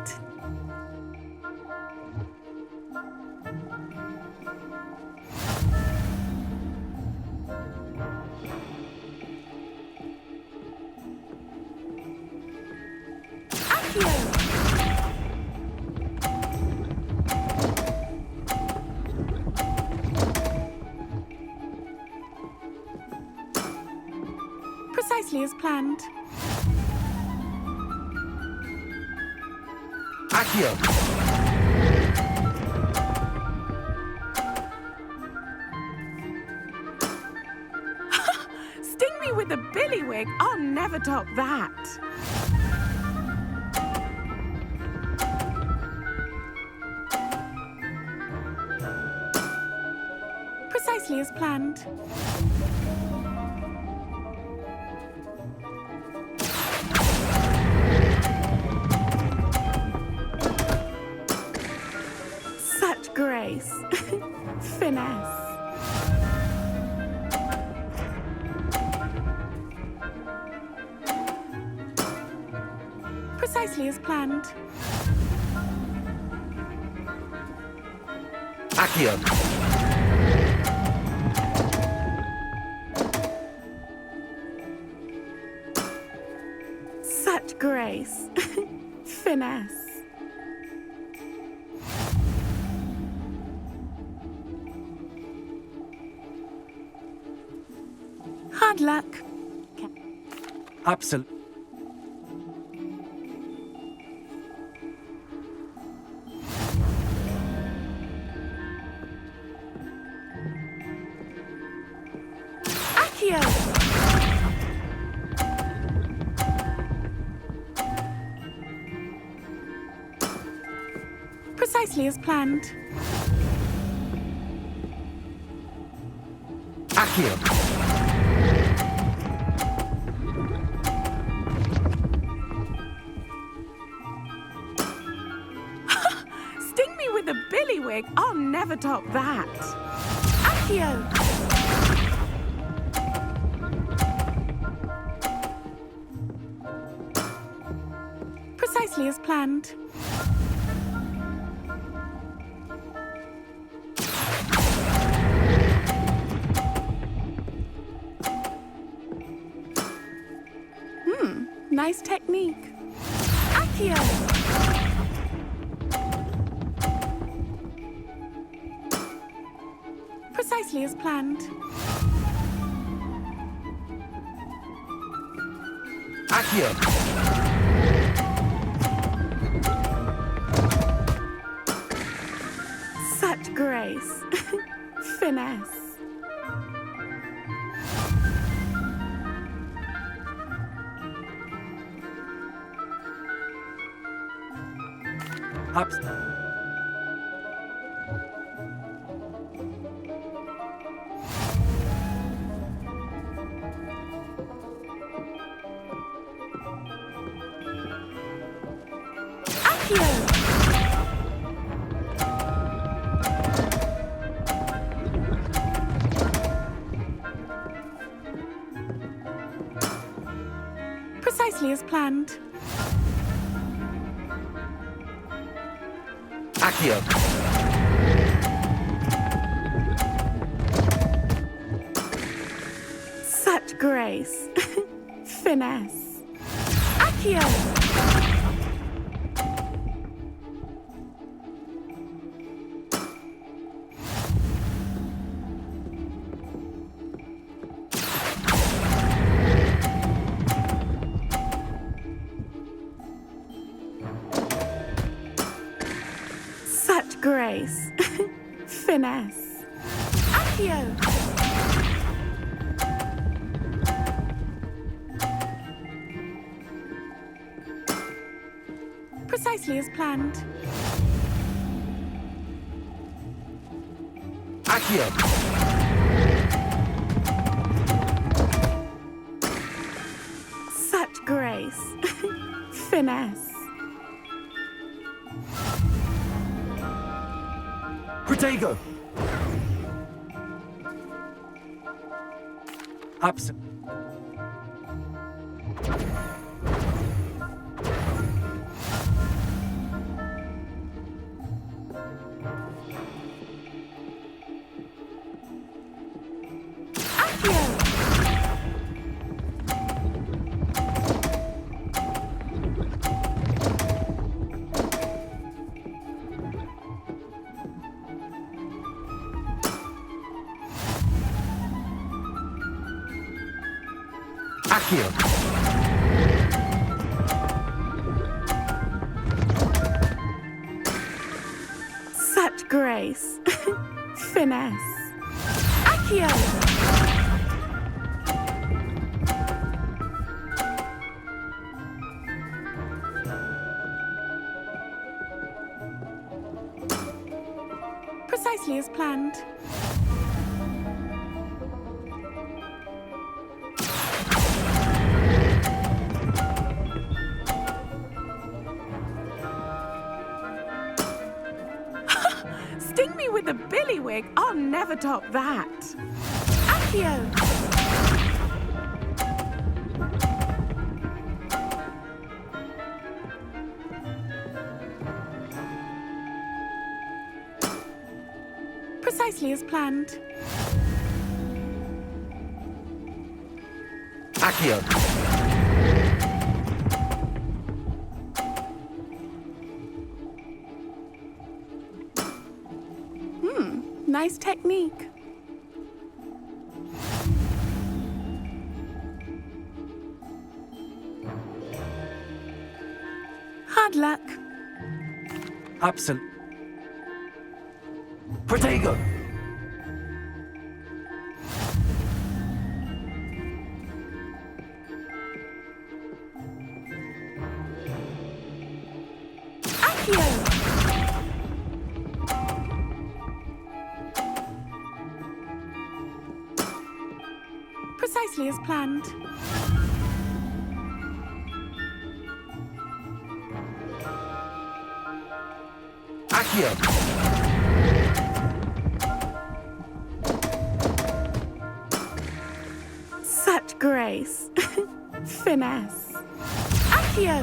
Precisely as planned. Accio! Sting me with a billywig. I'll never top that. Precisely as planned. Such grace. Finesse. Precisely as planned. Accio! Such grace. Finesse. Hard luck. Absolutely. Accio! Precisely as planned. Accio! Sting me with a billywig. I'll never top that. Accio! Precisely as planned. Nice technique. Accio! Precisely as planned. Accio! Such grace. Finesse. Precisely as planned. Accio. Such grace. Finesse. Accio. Such grace. Finesse. Accio. Precisely as planned. Accio. Such grace. Finesse. Protego. Absolutely. Accio. Such grace. Finesse. Accio. Precisely as planned. Sting me with a billywig. I'll never top that. Accio. Precisely as planned. Accio. Nice technique. Hard luck. Absolutely. Protego. Accio. Precisely as planned. Accio. Such grace. Finesse. Accio.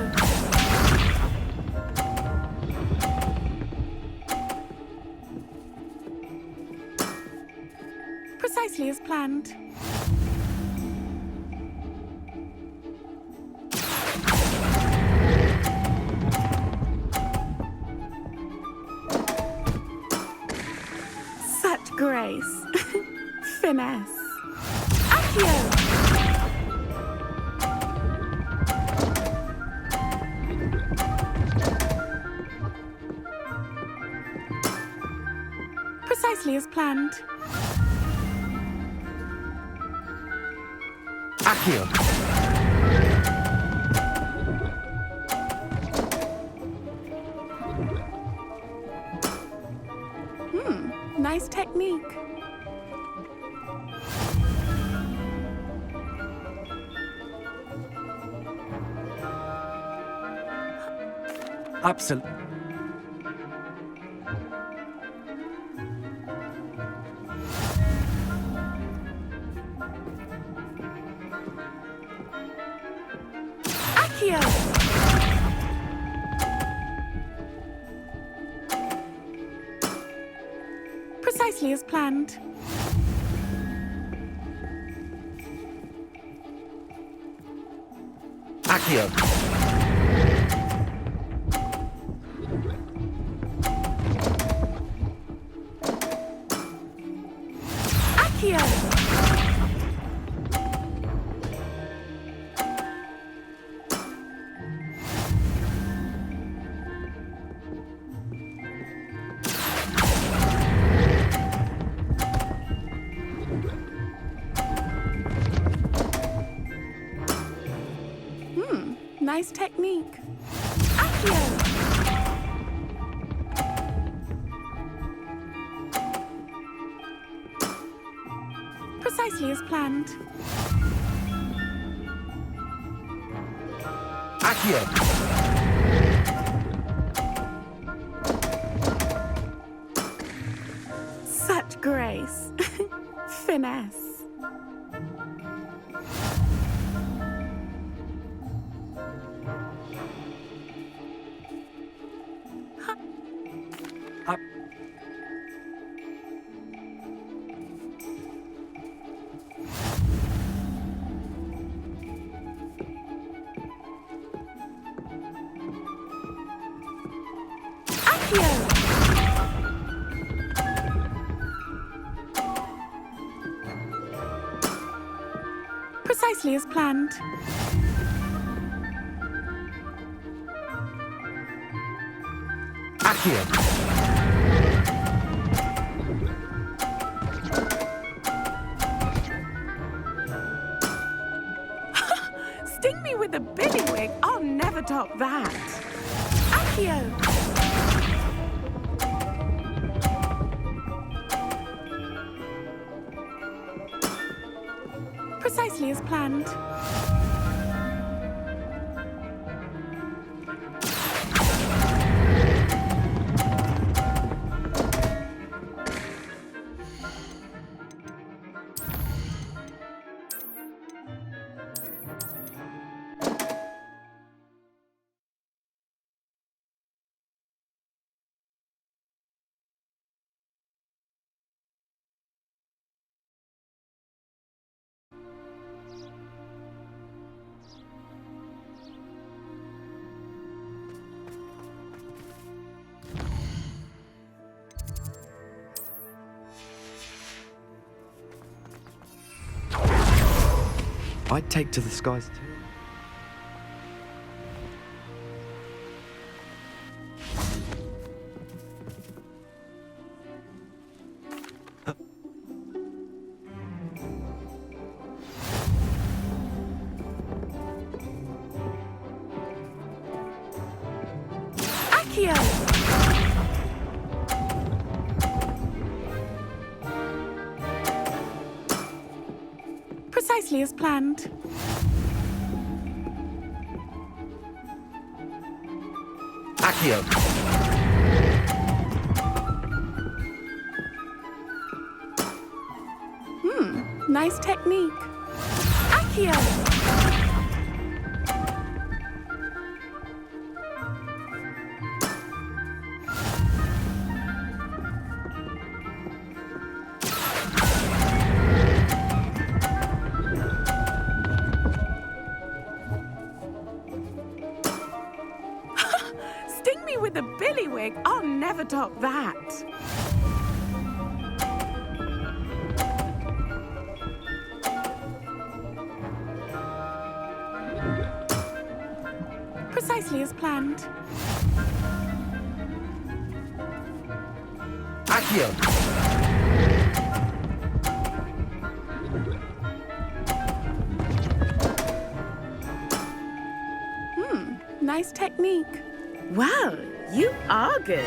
Precisely as planned. Such grace. Finesse. Accio. Precisely as planned. Accio. Nice technique. Absolutely. Accio! Precisely as planned. Accio. Accio! Nice technique. Accio! Precisely as planned. Accio. Such grace. Finesse. Precisely as planned. Accio. Sting me with a billywig. I'll never top that. Accio! Precisely as planned. I'd take to the skies too. Accio! Precisely as planned. Accio. Nice technique. Accio! Sting me with a billywig. I'll never top that. Precisely as planned. Accio. nice technique. Well, you are good.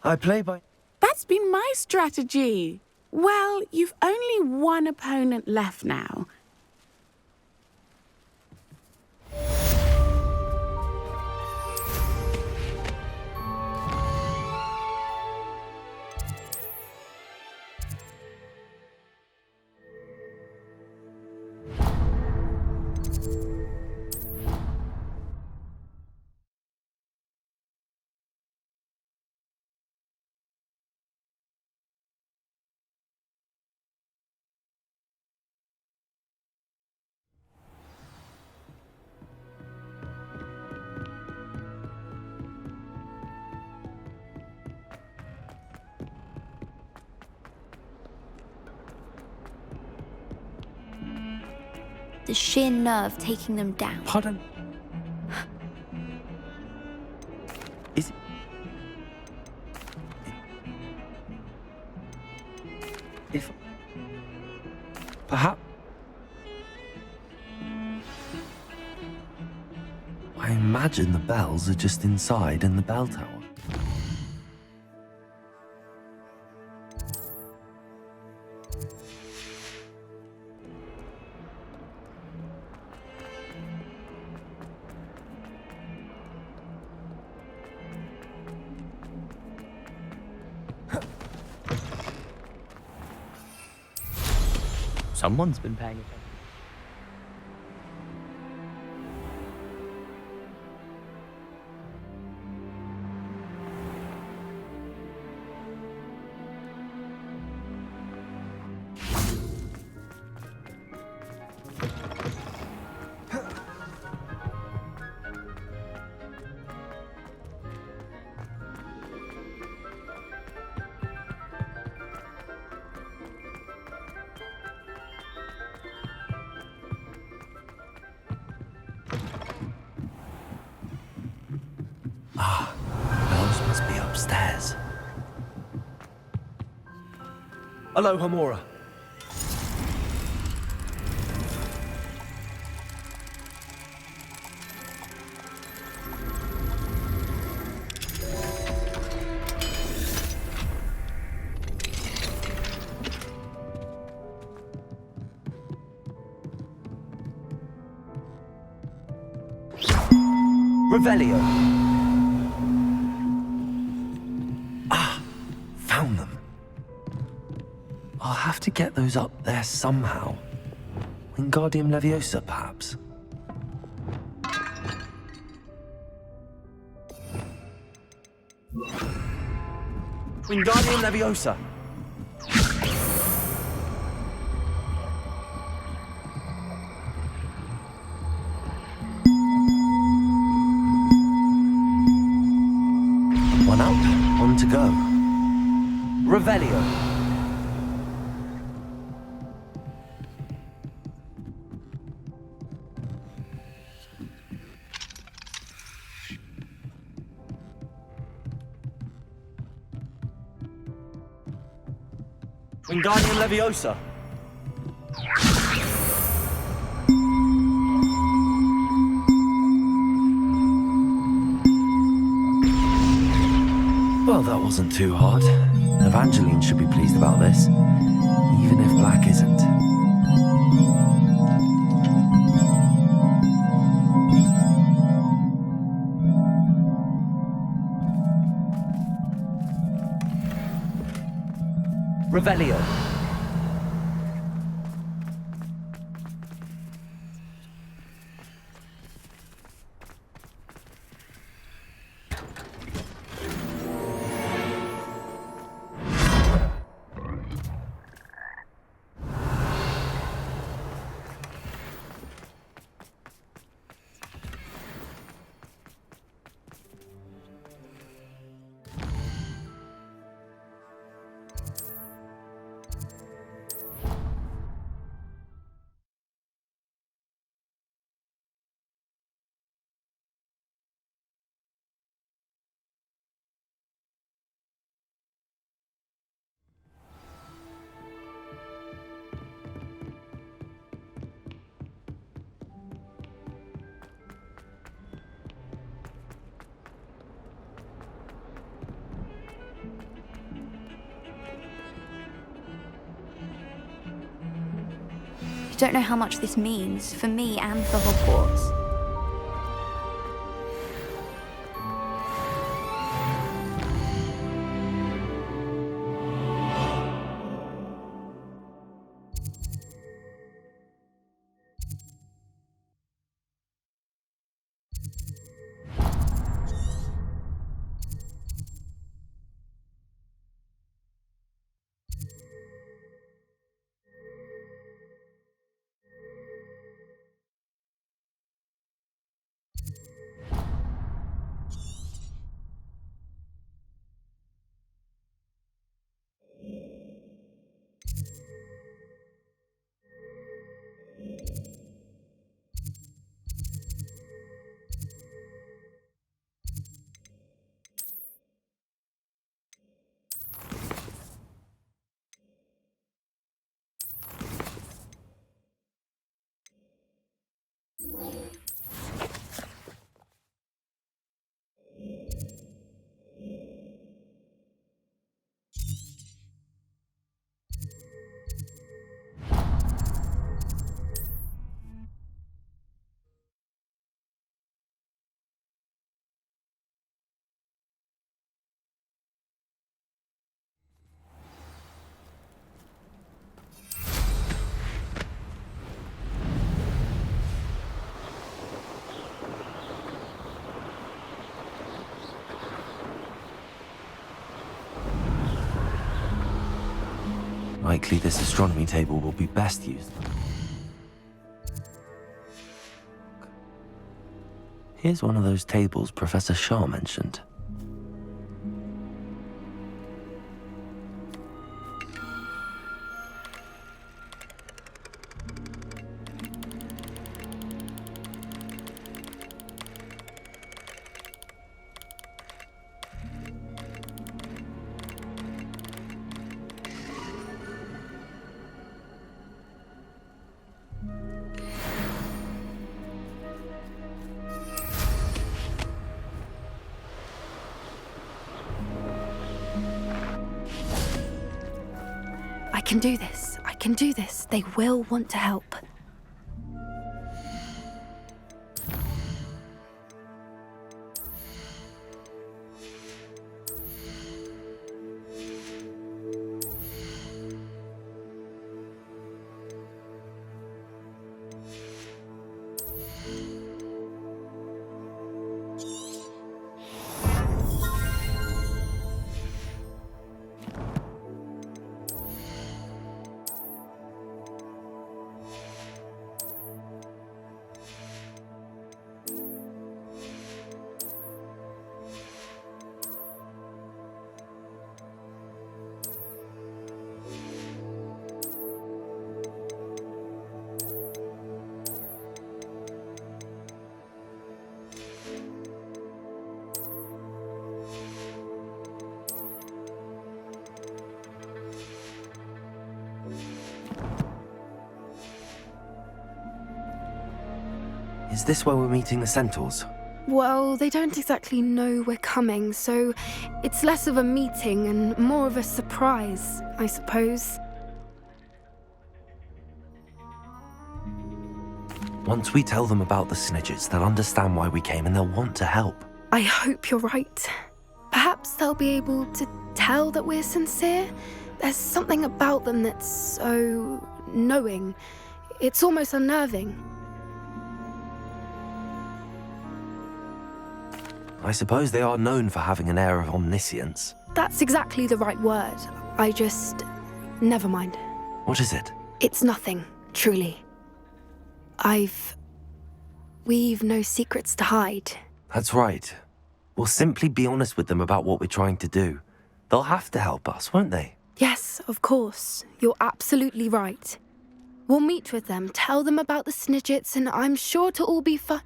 I play by... That's been my strategy. Well, you've only one opponent left now. The sheer nerve taking them down. Pardon? Is it... If... Perhaps... I imagine the bells are just inside in the bell tower. Someone's been paying attention. Bells must be upstairs. Hello, Hamora. Revelio. Found them. I'll have to get those up there somehow. Wingardium Leviosa, perhaps. Wingardium Leviosa. One up, one to go. Revelio. Wingardium Leviosa. Well, that wasn't too hard. Evangeline should be pleased about this, even if Black isn't. Revelio. don't know how much this means for me and for Hogwarts. Likely this astronomy table will be best used. Here's one of those tables Professor Shah mentioned. I can do this. I can do this. They will want to help. Is this where we're meeting the Centaurs? Well, they don't exactly know we're coming, so it's less of a meeting and more of a surprise, I suppose. Once we tell them about the Snidgets, they'll understand why we came and they'll want to help. I hope you're right. Perhaps they'll be able to tell that we're sincere. There's something about them that's so knowing. It's almost unnerving. I suppose they are known for having an air of omniscience. That's exactly the right word. I just... never mind. What is it? It's nothing, truly. We've no secrets to hide. That's right. We'll simply be honest with them about what we're trying to do. They'll have to help us, won't they? Yes, of course. You're absolutely right. We'll meet with them, tell them about the Snidgets, and I'm sure to all be fun.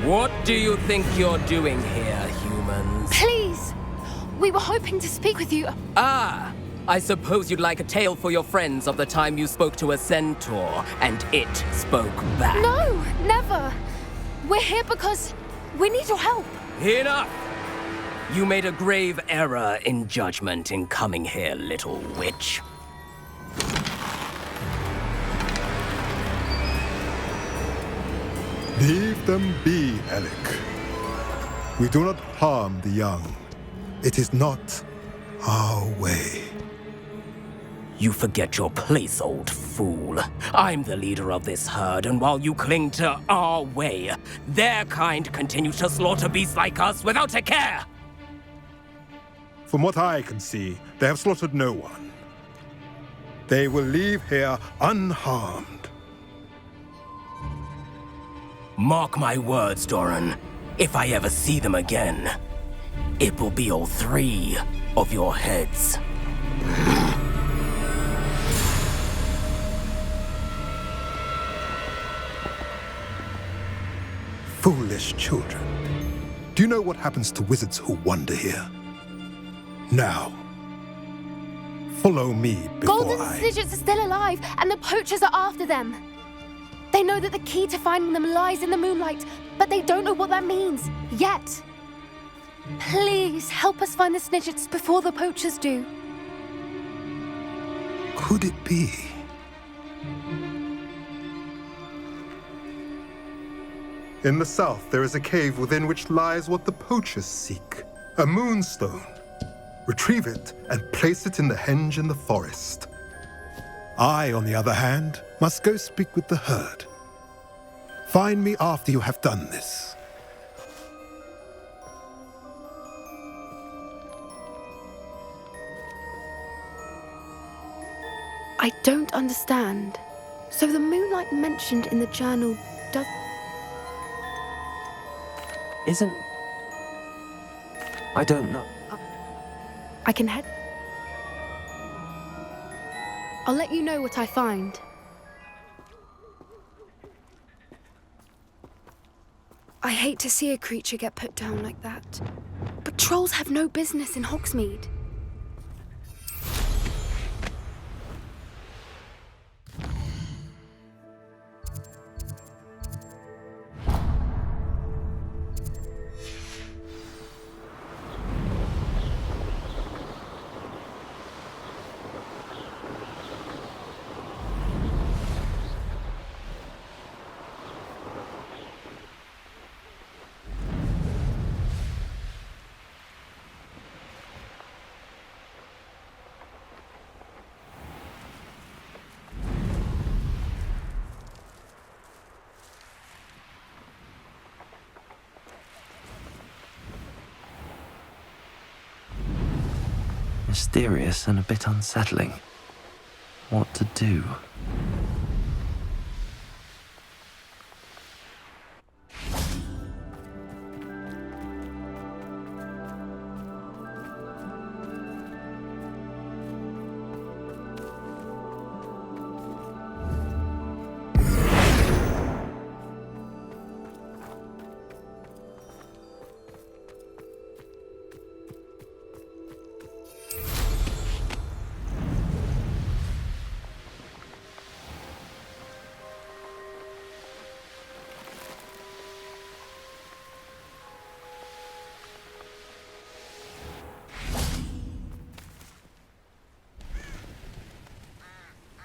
What do you think you're doing here, humans? Please! We were hoping to speak with you. Ah! I suppose you'd like a tale for your friends of the time you spoke to a centaur, and it spoke back. No, never. We're here because we need your help. Enough! You made a grave error in judgment in coming here, little witch. Leave them be, Alec. We do not harm the young. It is not our way. You forget your place, old fool. I'm the leader of this herd, and while you cling to our way, their kind continue to slaughter beasts like us without a care! From what I can see, they have slaughtered no one. They will leave here unharmed. Mark my words, Doran. If I ever see them again, it will be all 3 of your heads. Foolish children. Do you know what happens to wizards who wander here? Now, follow me before Golden Snidgets are still alive, and the poachers are after them. They know that the key to finding them lies in the moonlight, but they don't know what that means, yet. Please, help us find the Snidgets before the poachers do. Could it be? In the south, there is a cave within which lies what the poachers seek. A moonstone. Retrieve it and place it in the henge in the forest. I, on the other hand, must go speak with the herd. Find me after you have done this. I don't understand. So the moonlight mentioned in the journal does... Isn't... I don't know. I can head... I'll let you know what I find. I hate to see a creature get put down like that. But trolls have no business in Hogsmeade. Mysterious and a bit unsettling. What to do?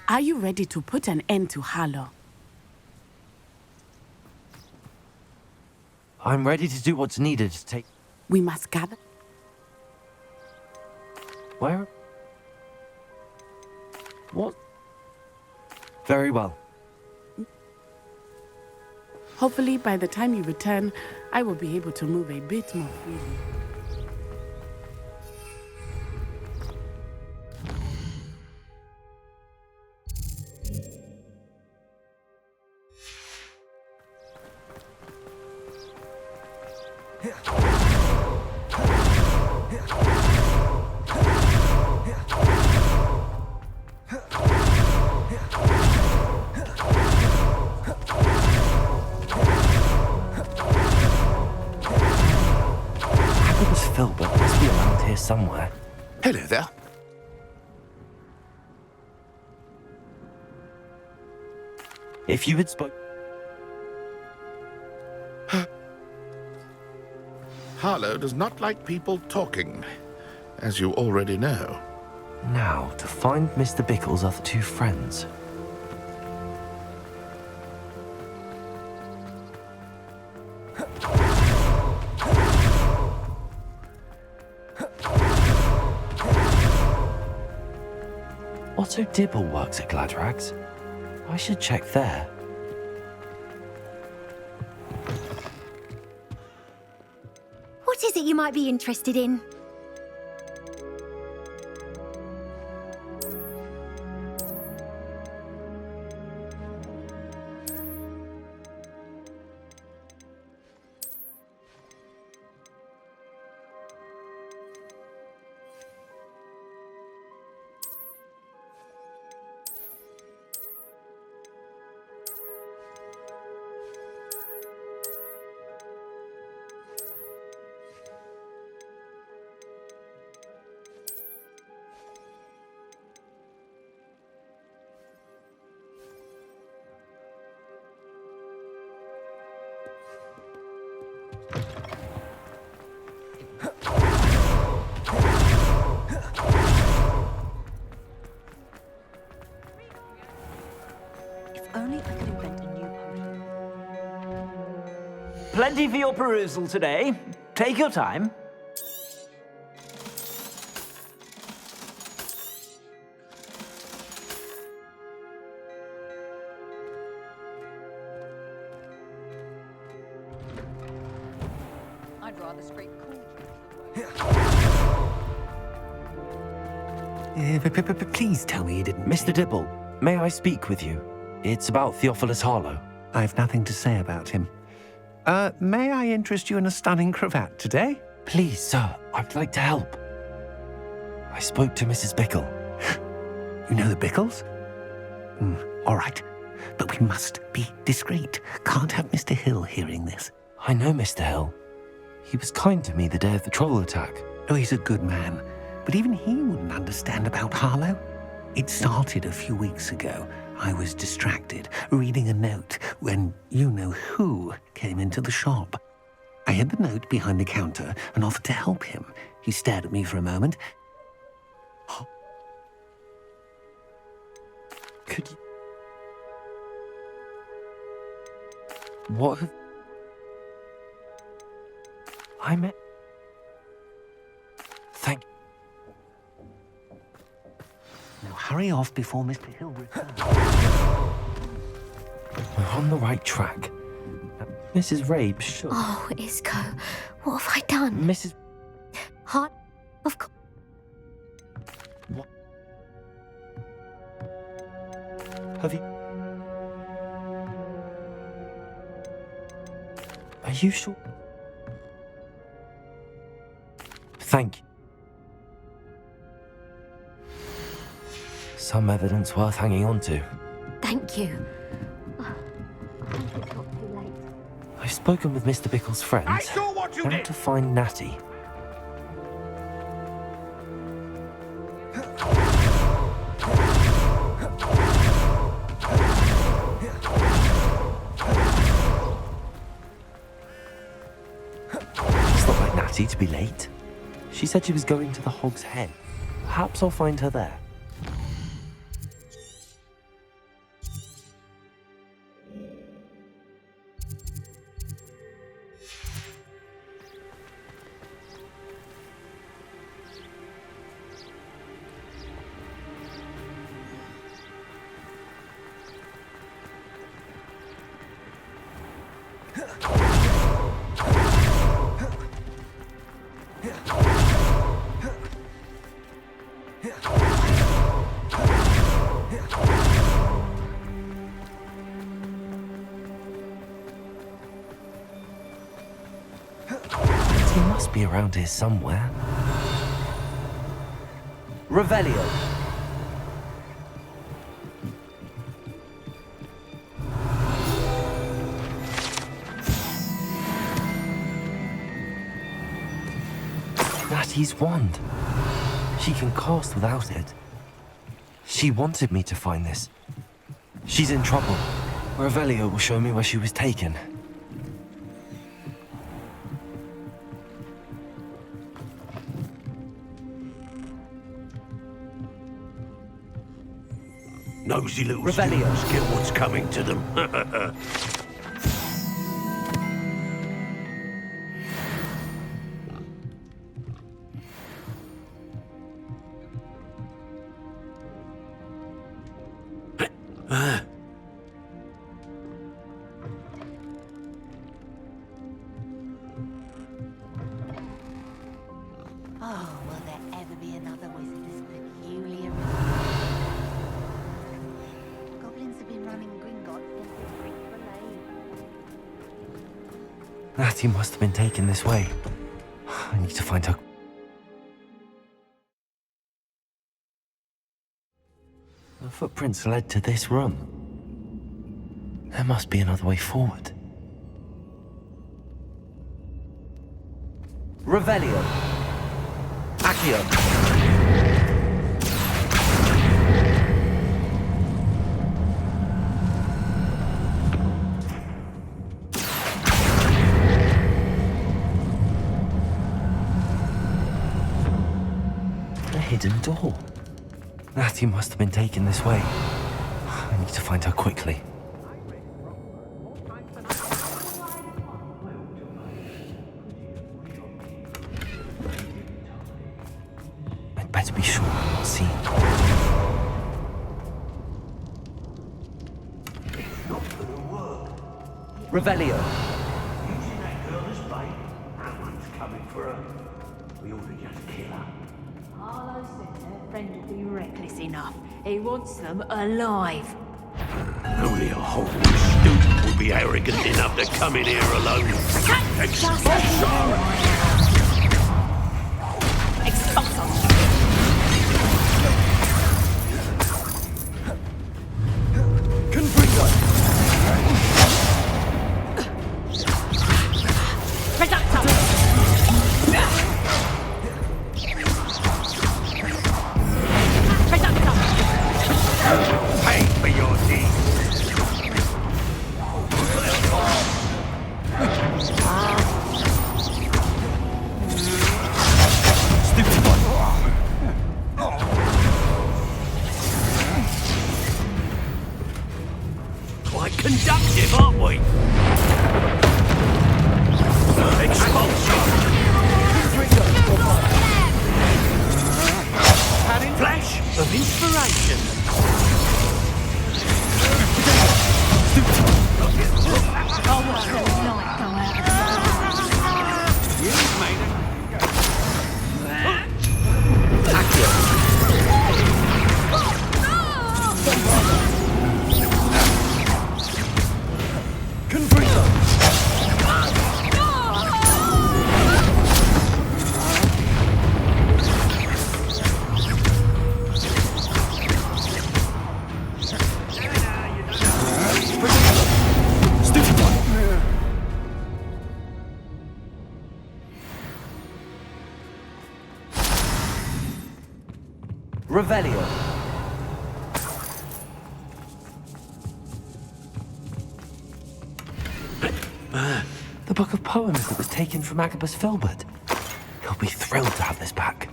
Are you ready to put an end to Harlow? I'm ready to do what's needed to take... We must gather. Where? What? Very well. Hopefully, by the time you return, I will be able to move a bit more freely. But it must be around here somewhere. Hello there. If you had spoken... Harlow does not like people talking, as you already know. Now, to find Mr. Bickle's other two friends. Otto Dibble works at Gladrags. I should check there. What is it you might be interested in? Plenty for your perusal today. Take your time. I'd rather scrape cool. Please tell me you didn't... Mr. Dibble, may I speak with you? It's about Theophilus Harlow. I've nothing to say about him. May I interest you in a stunning cravat today? Please, sir, I'd like to help. I spoke to Mrs. Bickle. You know the Bickles? All right, but we must be discreet. Can't have Mr. Hill hearing this. I know Mr. Hill. He was kind to me the day of the troll attack. Oh, he's a good man, but even he wouldn't understand about Harlow. It started a few weeks ago. I was distracted, reading a note, when you-know-who came into the shop. I hid the note behind the counter and offered to help him. He stared at me for a moment. Could you... What have... I met... Thank... Now hurry off before Mr. Hill returns. We're on the right track. Mrs. Rabe should... Oh, Isco, what have I done? Mrs... Heart of course. What? Have you... Are you sure? Thank you. Some evidence worth hanging on to. Thank you. I hope it's not too late. I've spoken with Mr. Bickle's friends. I saw what you I did! want to find Natty. It's not like Natty to be late. She said she was going to the Hog's Head. Perhaps I'll find her there. He must be around here somewhere. Revelio. Natty's wand. She can cast without it. She wanted me to find this. She's in trouble. Revelio will show me where she was taken. Nosy little Revelio. students get what's coming to them. Oh, will there ever be another wizard as peculiar as goblins have been running Gringotts since the Greek Ballet. Natty must have been taken this way. I need to find her. The footprints led to this room. There must be another way forward. Revelio. Accio. A hidden door. Natty must have been taken this way. I need to find her quickly. I'd better be sure I'm not seen. Revelio. Using that girl as bait. No one's coming for her. We ought to just kill her. Harlow said her friend would be reckless enough. He wants them alive. Only a Hogwarts student would be arrogant enough to come in here alone. Expulsion! Expulsion! Pay for your deeds. Stupid one. Quite conductive, aren't we? Expulsion! Flash of inspiration. I'll watch the light go out. You made it. Revelio. The book of poems that was taken from Agabus Filbert. He'll be thrilled to have this back.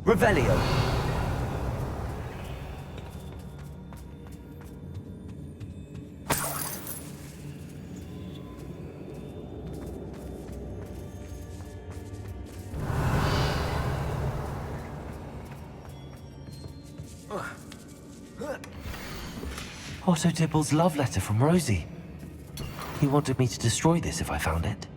Revelio. Otto Dibble's love letter from Rosie. He wanted me to destroy this if I found it.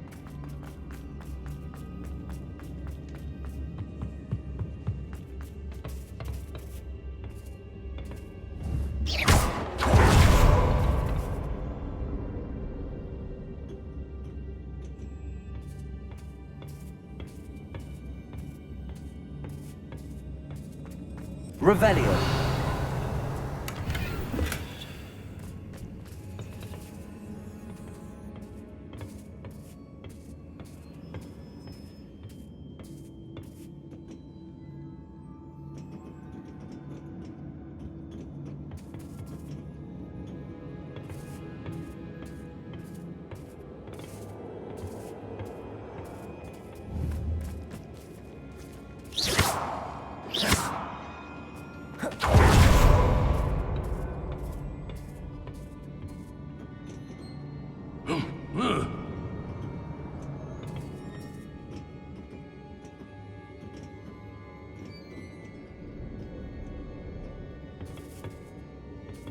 Revelio.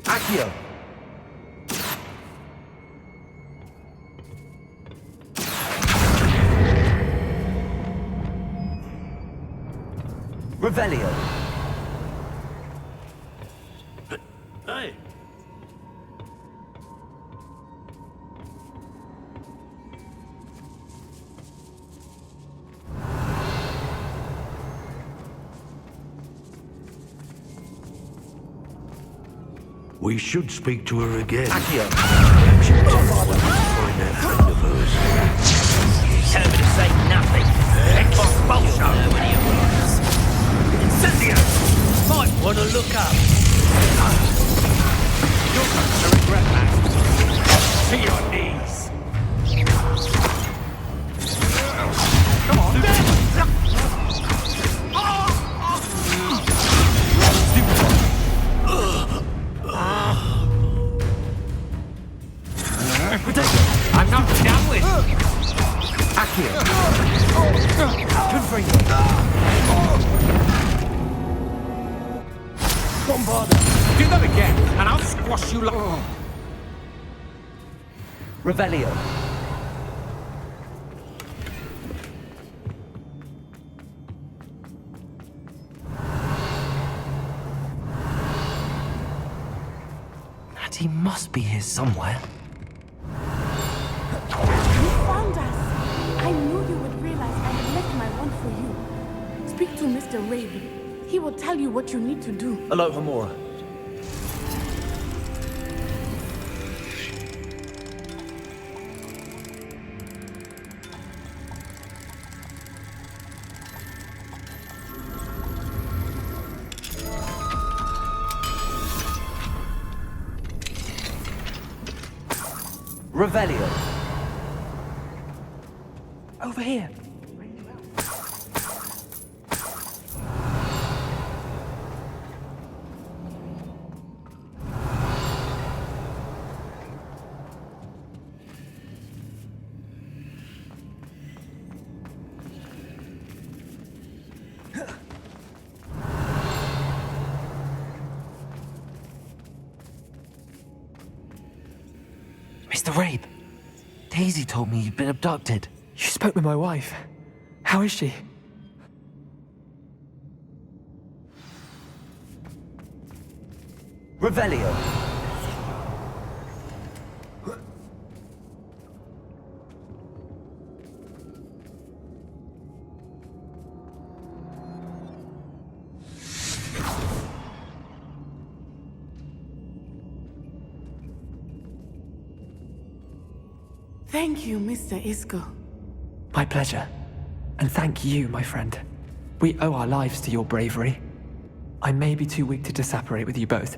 Accio. Revelio. Hey. We should speak to her again. Accio. She must find that friend of hers. Tell me to say nothing. Xbox Bolsho. Incendio. Might want to look up. You're going to regret that. To your knees. Come on, I'm not done with. Accio. Bombarda. Do that again, and I'll squash you like. Revelio. He must be here somewhere. You found us. I knew you would realize I had left my wand for you. Speak to Mr. Raven. He will tell you what you need to do. Hello, Hamura. Revelio. Over here. Mr. Rabe, Daisy told me you'd been abducted. You spoke with my wife. How is she? Revelio. Thank you, Mr. Isco. My pleasure. And thank you, my friend. We owe our lives to your bravery. I may be too weak to disapparate with you both,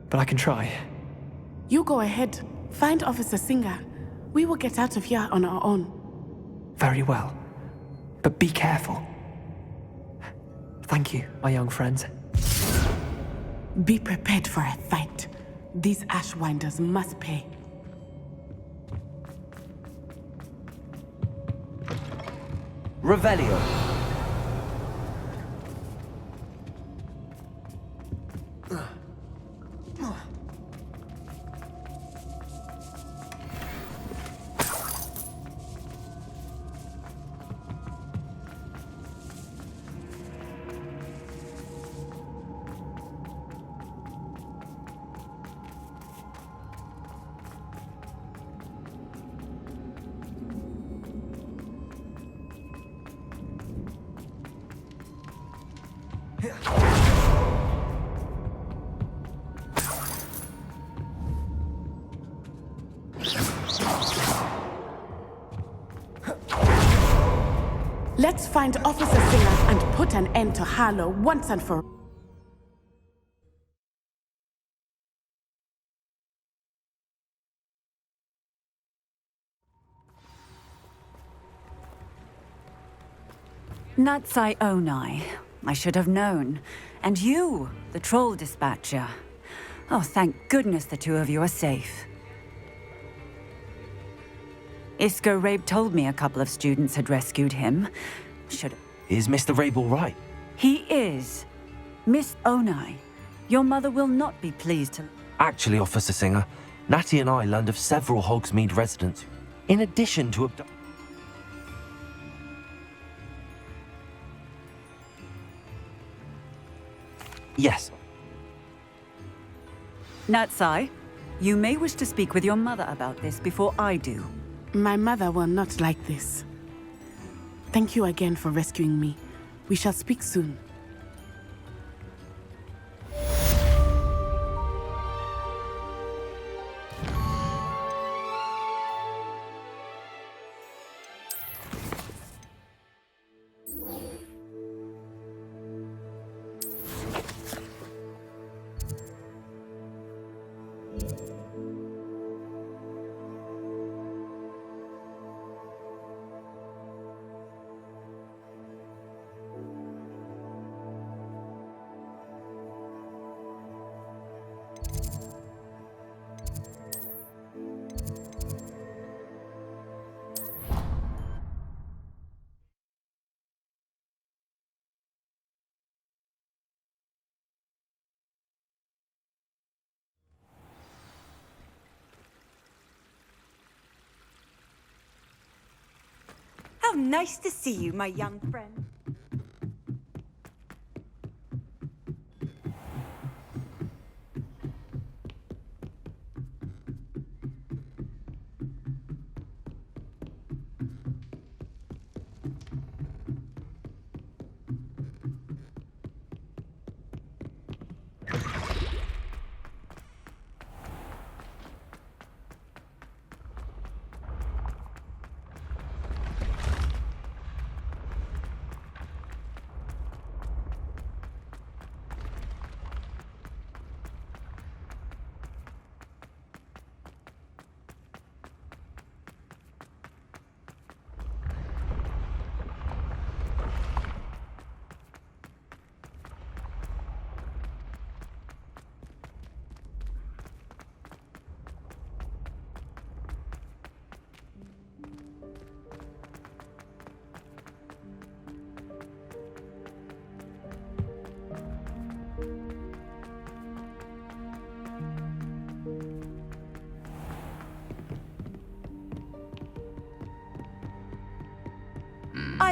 but I can try. You go ahead. Find Officer Singer. We will get out of here on our own. Very well. But be careful. Thank you, my young friends. Be prepared for a fight. These Ashwinders must pay. Revelio. Let's find Officer Singer and put an end to Harlow once and for all. Natsai Onai. I should have known. And you, the troll dispatcher. Oh, thank goodness the two of you are safe. Isco Rabe told me a couple of students had rescued him. Should... Is Mr. Rabe all right? He is. Miss Onai, your mother will not be pleased to... Actually, Officer Singer, Natty and I learned of several Hogsmeade residents, in addition to Yes. Natsai, you may wish to speak with your mother about this before I do. My mother will not like this. Thank you again for rescuing me. We shall speak soon. How nice to see you, my young friend.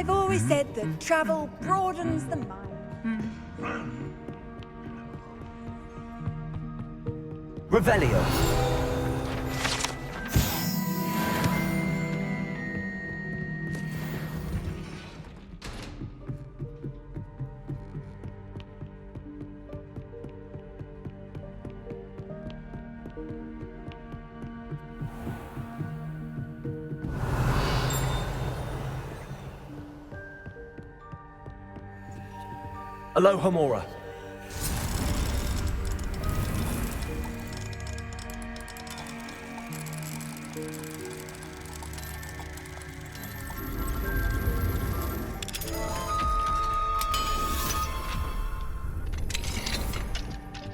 I've always said that travel broadens the mind. Revelio. Aloha Mora.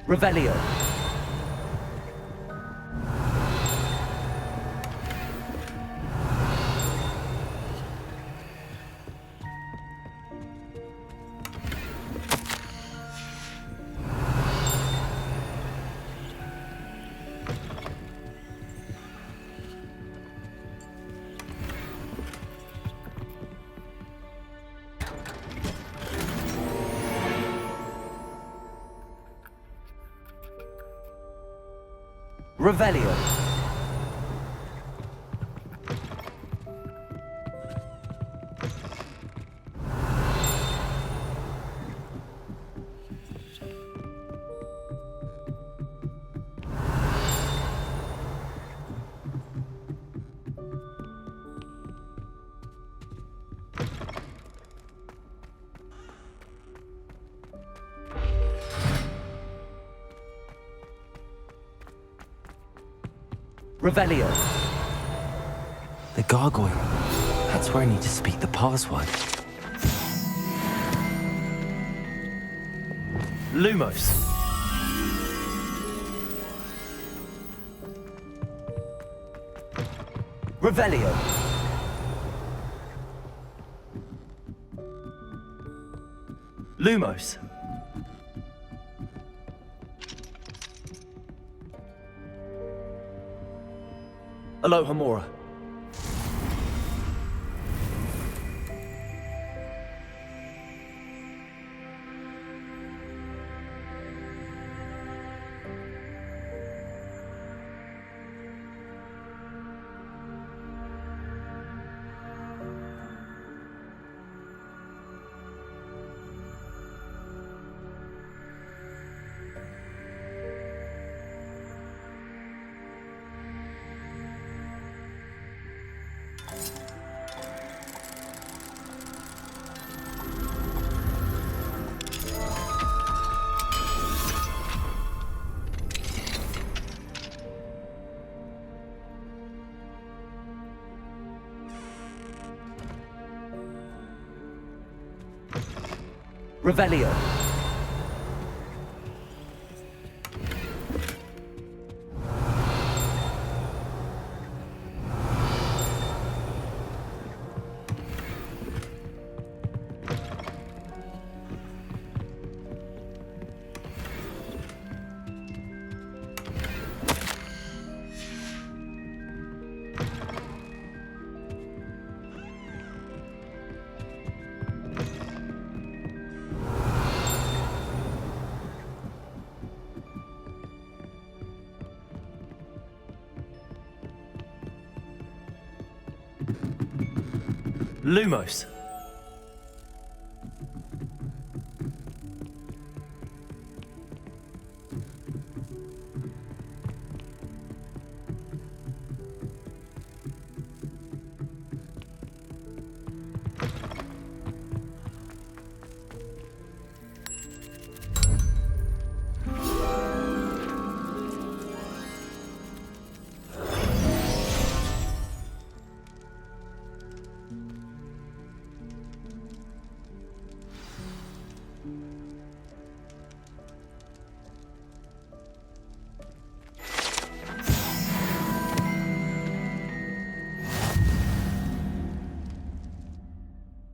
Revelio. Revelio. Revelio. The gargoyle. That's where I need to speak the password. Lumos. Revelio. Lumos. Alohomora. Revelio. Lumos.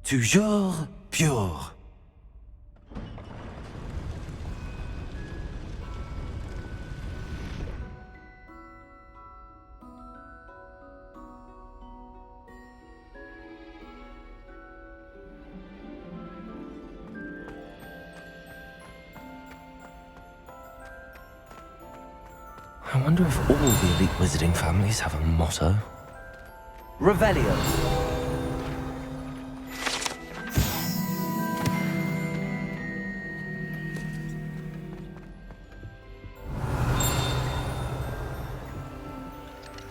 Toujours pure. I wonder if all the elite wizarding families have a motto. Revelio.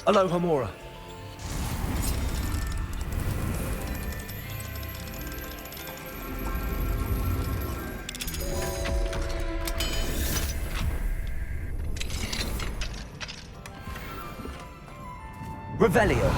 Alohomora. Revelio.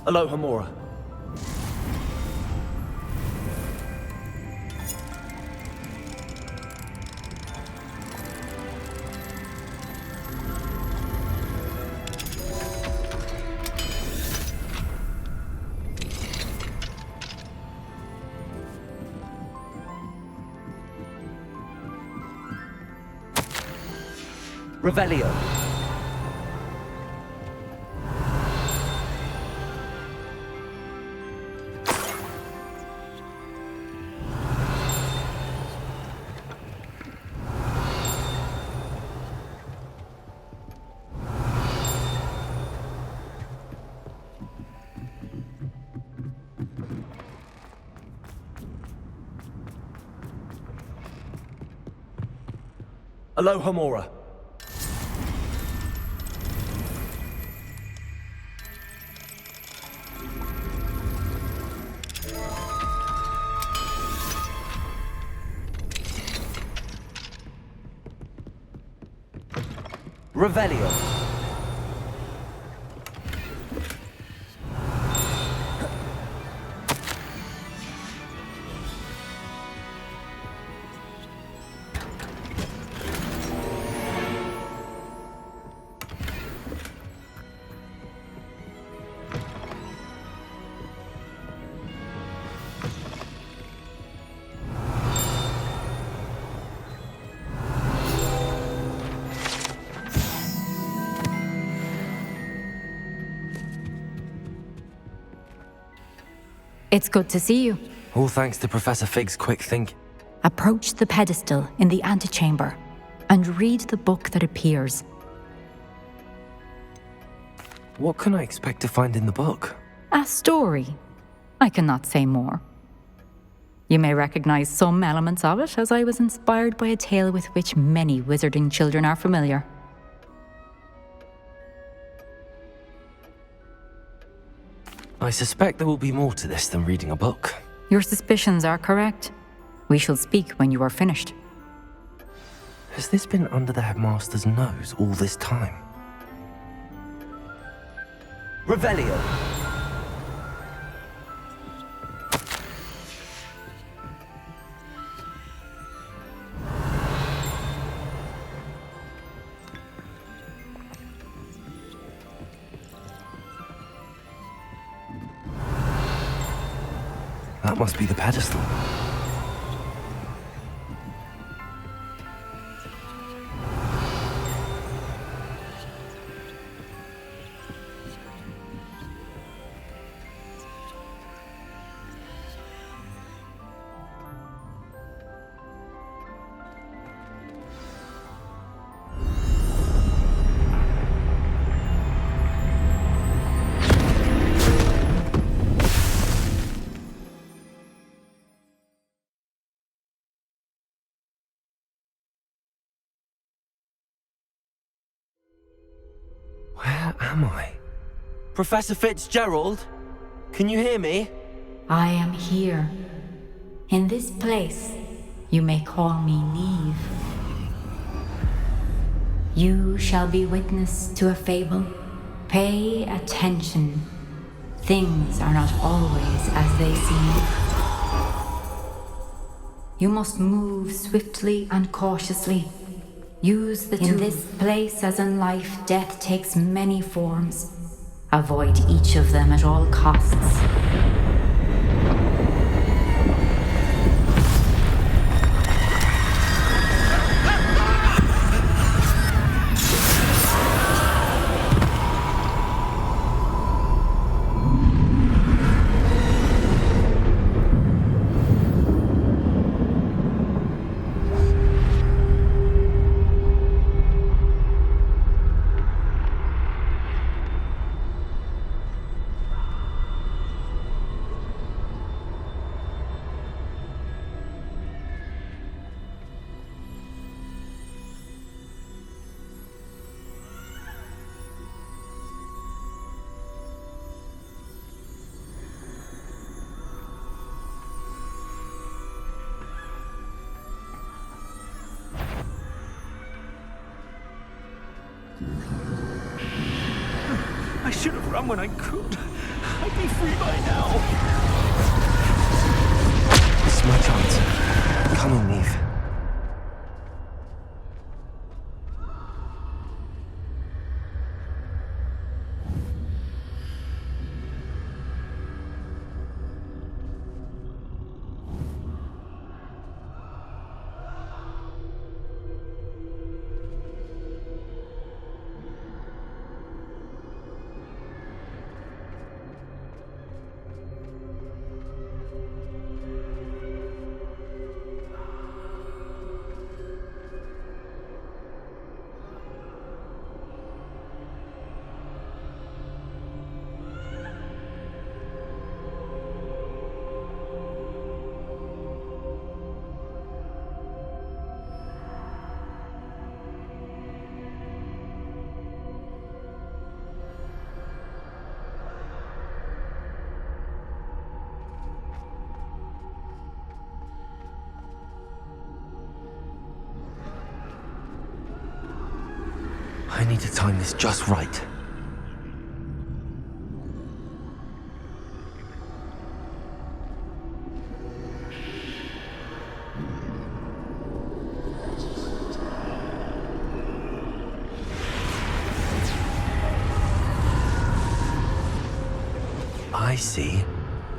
Alohomora. Revelio. Alohomora. Revelio. It's good to see you. All thanks to Professor Fig's quick thinking. Approach the pedestal in the antechamber and read the book that appears. What can I expect to find in the book? A story. I cannot say more. You may recognize some elements of it, as I was inspired by a tale with which many wizarding children are familiar. I suspect there will be more to this than reading a book. Your suspicions are correct. We shall speak when you are finished. Has this been under the headmaster's nose all this time? Revelio. That must be the pedestal. Where am I? Professor Fitzgerald? Can you hear me? I am here. In this place, you may call me Neve. You shall be witness to a fable. Pay attention. Things are not always as they seem. You must move swiftly and cautiously. Use the tools. In this place, as in life, death takes many forms. Avoid each of them at all costs. I should have run when I could. I'd be free by now. This is my chance. Come on, Neve. I need to time this just right. I see.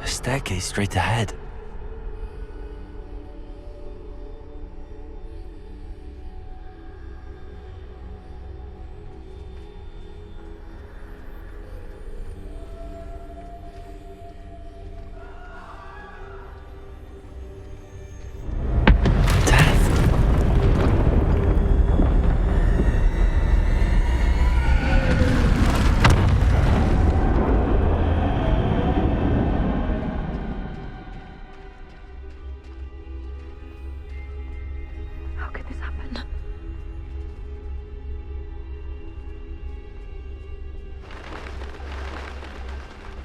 A staircase straight ahead. How could this happen?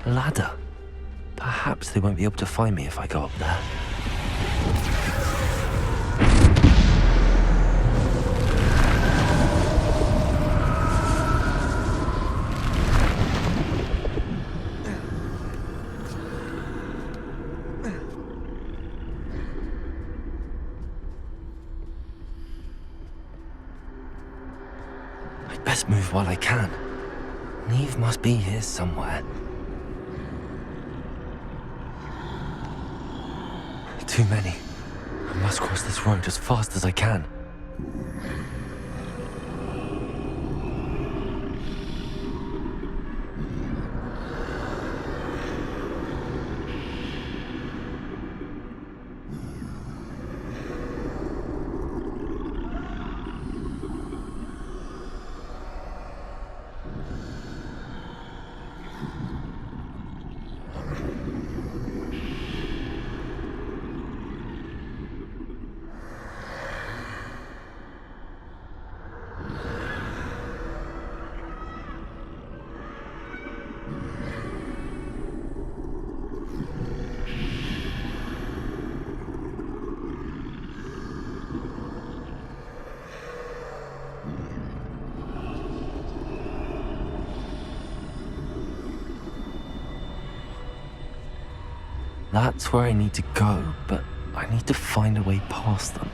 A ladder. Perhaps they won't be able to find me if I go up there. I'd best move while I can. Neve must be here somewhere. Too many. I must cross this road as fast as I can. That's where I need to go, but I need to find a way past them.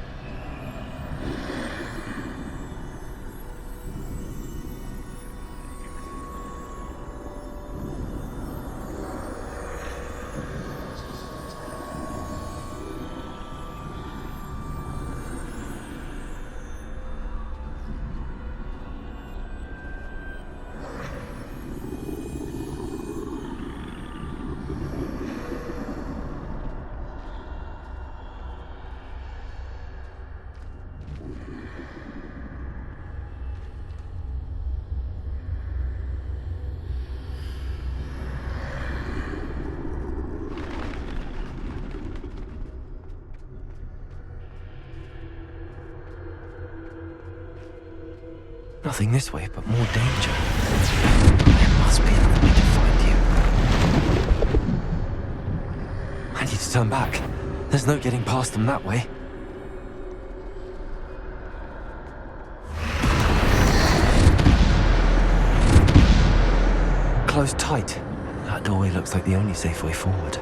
Nothing this way, but more danger. There must be another way to find you. I need to turn back. There's no getting past them that way. Closed tight. That doorway looks like the only safe way forward.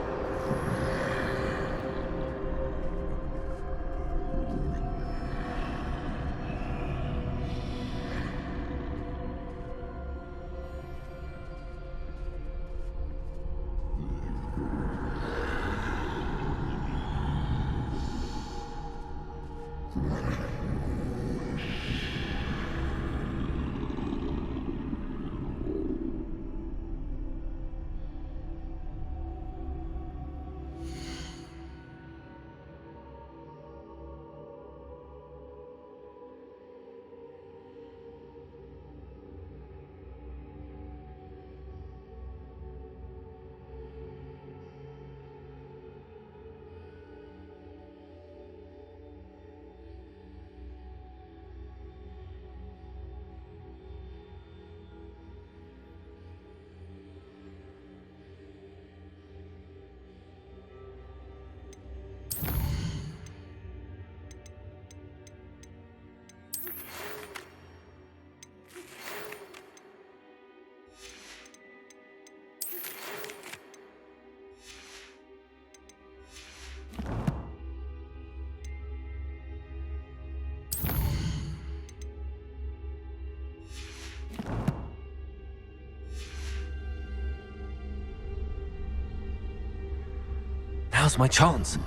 Now's my chance.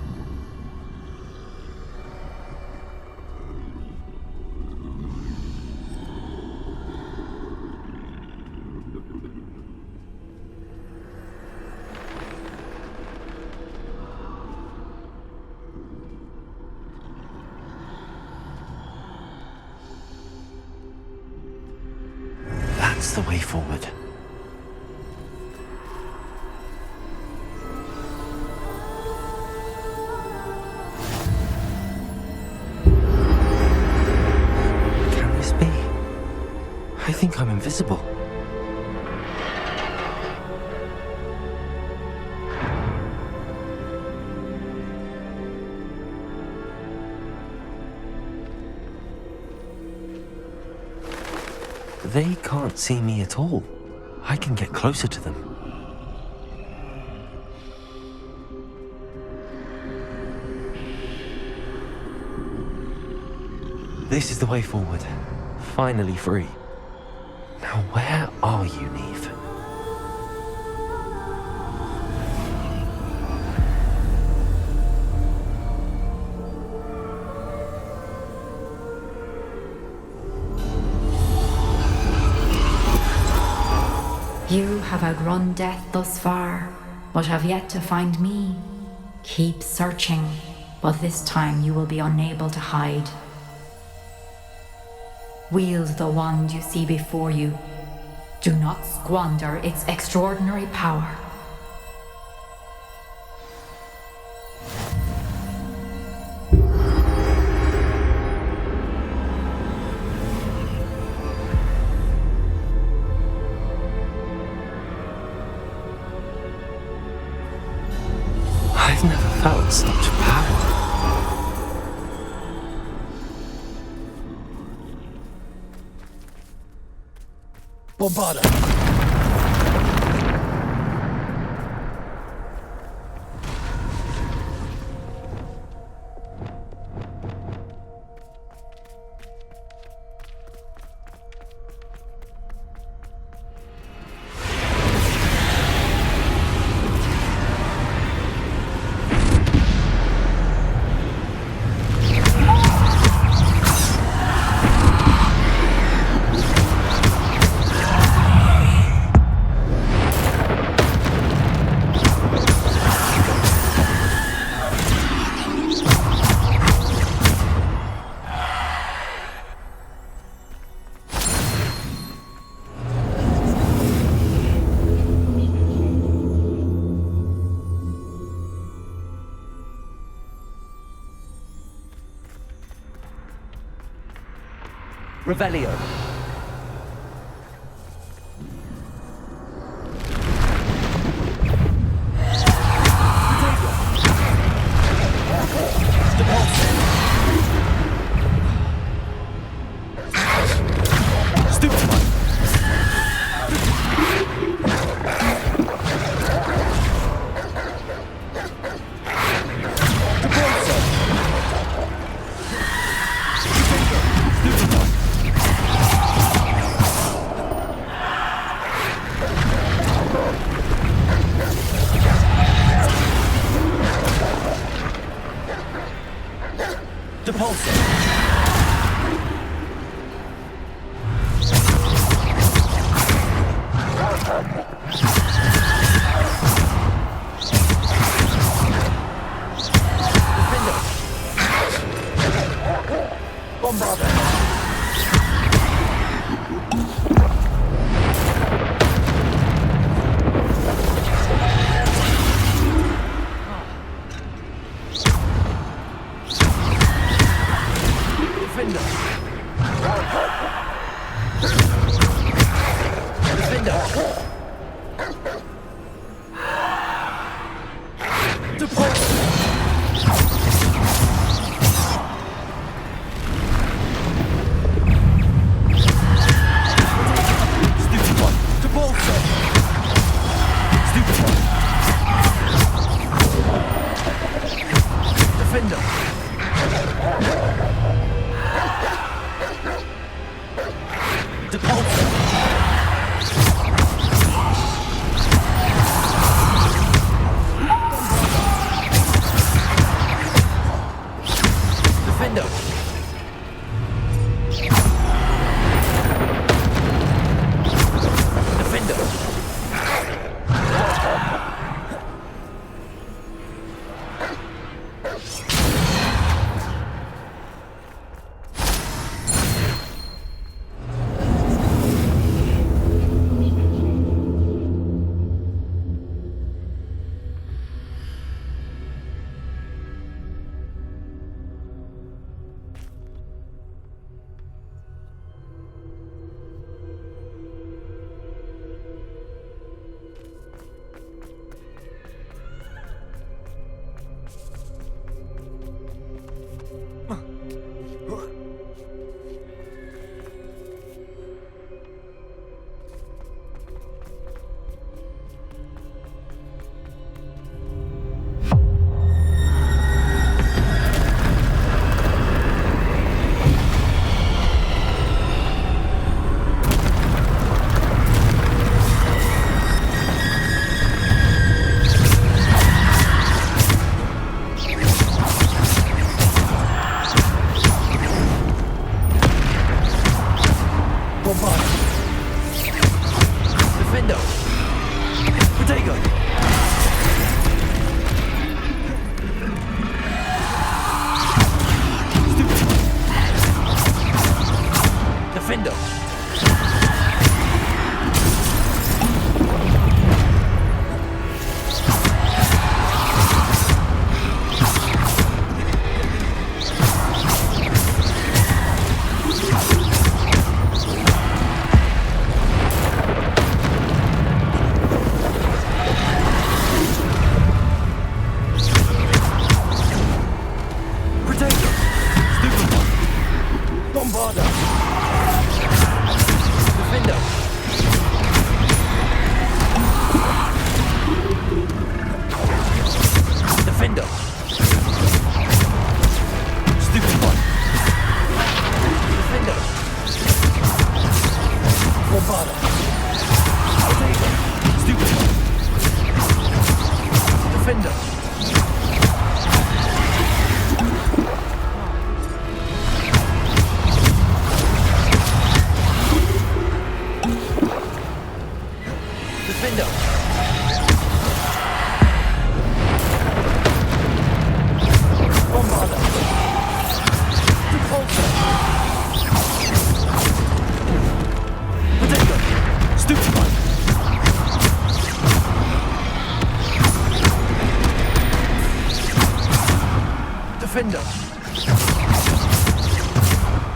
That's the way forward. Can this be? I think I'm invisible. They can't see me at all. I can get closer to them. This is the way forward. Finally free. Now where are you, Neve? You have outrun death thus far, but have yet to find me. Keep searching, but this time you will be unable to hide. Wield the wand you see before you. Do not squander its extraordinary power. I've never felt such power. Bombarda! Revelio. Defender!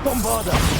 Bombarder!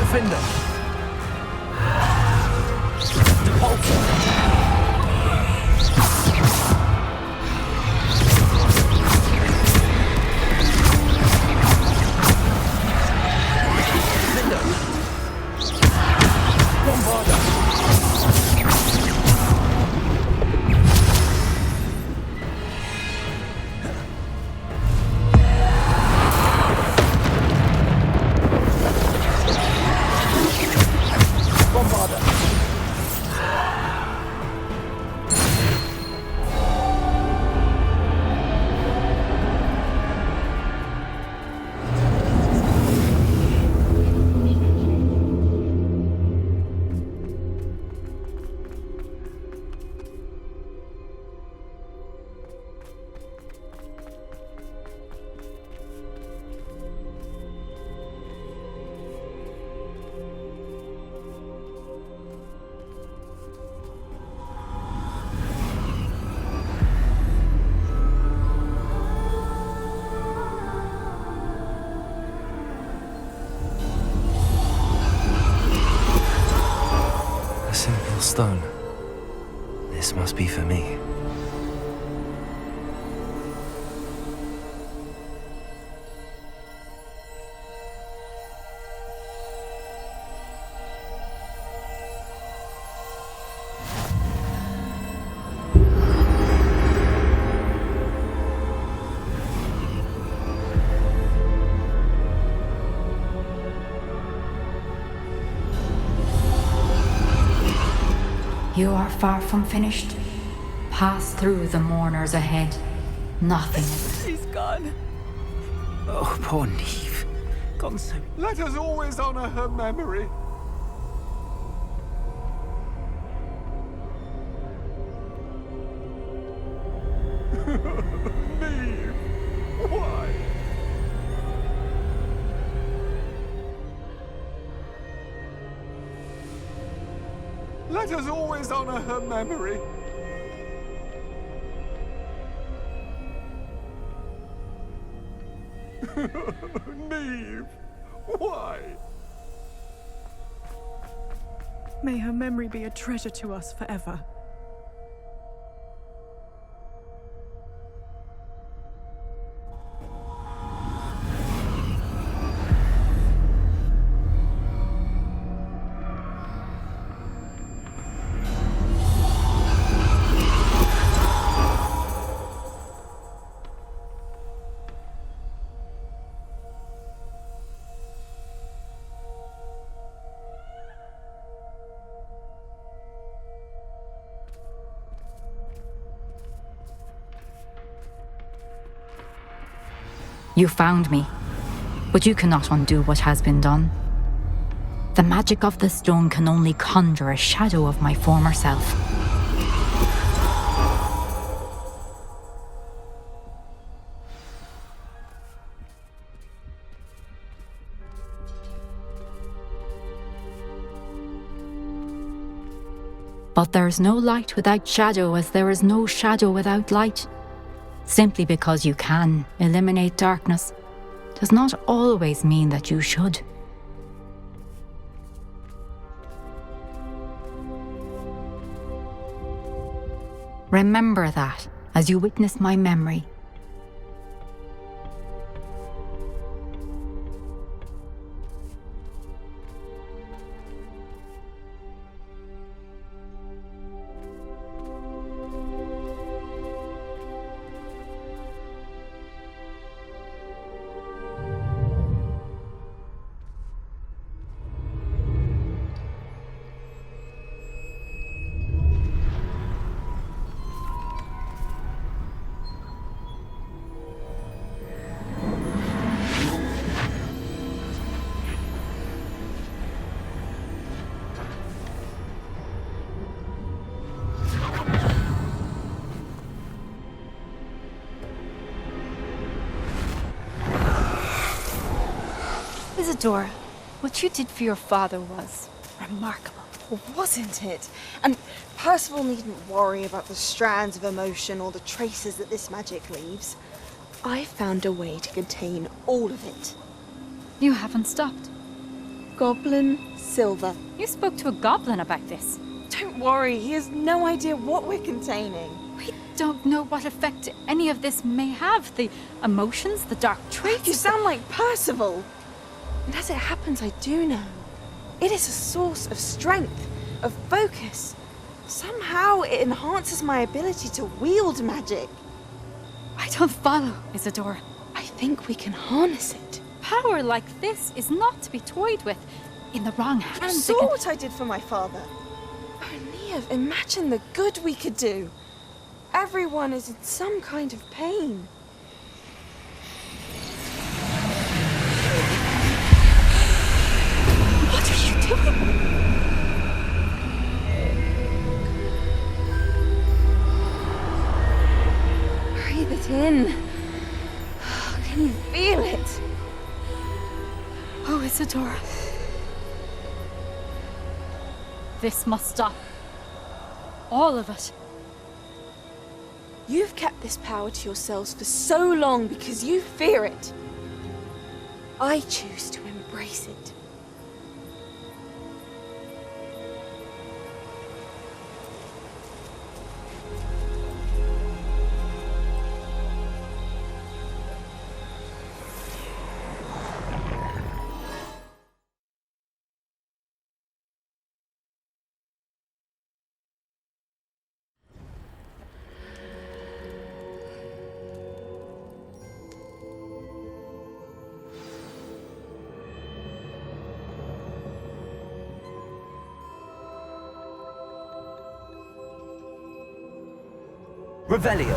Defender. Depulsor. Stone. This must be for me. You are far from finished. Pass through the mourners ahead. Nothing. She's gone. Oh, poor Neve. Gone so... Let us always honor her memory. Neve, why? Let us always honor her memory. Neve, why? May her memory be a treasure to us forever. You found me, but you cannot undo what has been done. The magic of the stone can only conjure a shadow of my former self. But there is no light without shadow, as there is no shadow without light. Simply because you can eliminate darkness does not always mean that you should. Remember that as you witness my memory. Isadora, what you did for your father was remarkable. Wasn't it? And Percival needn't worry about the strands of emotion or the traces that this magic leaves. I found a way to contain all of it. You haven't stopped. Goblin silver. You spoke to a goblin about this. Don't worry, he has no idea what we're containing. We don't know what effect any of this may have. The emotions, the dark traits. You sound like Percival. And as it happens, I do know. It is a source of strength, of focus. Somehow it enhances my ability to wield magic. I don't follow, Isadora. I think we can harness it. Power like this is not to be toyed with. In the wrong hands. You saw what I did for my father. Oh, Neve, imagine the good we could do. Everyone is in some kind of pain. What are you doing? Breathe it in. Can you feel it? Oh, Isadora. This must stop. All of it. You've kept this power to yourselves for so long because you fear it. I choose to embrace it. Revelio.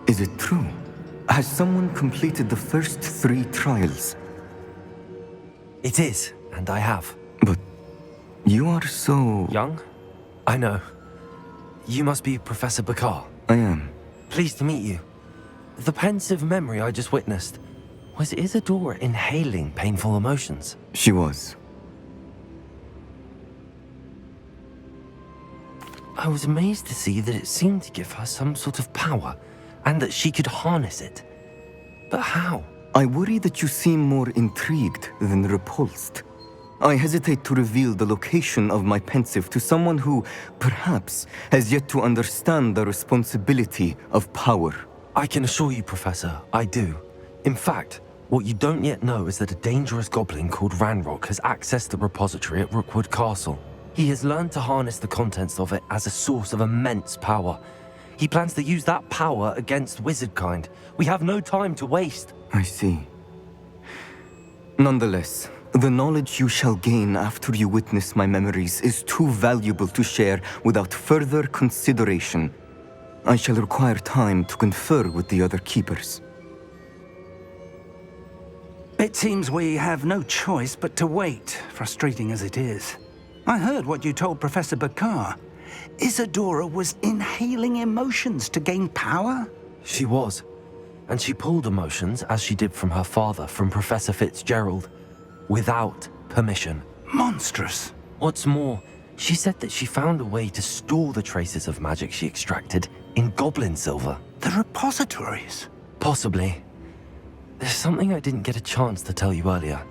Is it true? Has someone completed the first 3 trials? It is, and I have. But you are so... young? I know. You must be Professor Bakar. I am. Pleased to meet you. The pensive memory I just witnessed, was Isadora inhaling painful emotions? She was. I was amazed to see that it seemed to give her some sort of power, and that she could harness it. But how? I worry that you seem more intrigued than repulsed. I hesitate to reveal the location of my pensive to someone who, perhaps, has yet to understand the responsibility of power. I can assure you, Professor, I do. In fact, what you don't yet know is that a dangerous goblin called Ranrock has accessed the repository at Rookwood Castle. He has learned to harness the contents of it as a source of immense power. He plans to use that power against wizardkind. We have no time to waste. I see. Nonetheless, the knowledge you shall gain after you witness my memories is too valuable to share without further consideration. I shall require time to confer with the other keepers. It seems we have no choice but to wait, frustrating as it is. I heard what you told Professor Bakar. Isadora was inhaling emotions to gain power? She was. And she pulled emotions, as she did from her father, from Professor Fitzgerald, without permission. Monstrous. What's more, she said that she found a way to store the traces of magic she extracted in goblin silver. The repositories? Possibly. There's something I didn't get a chance to tell you earlier.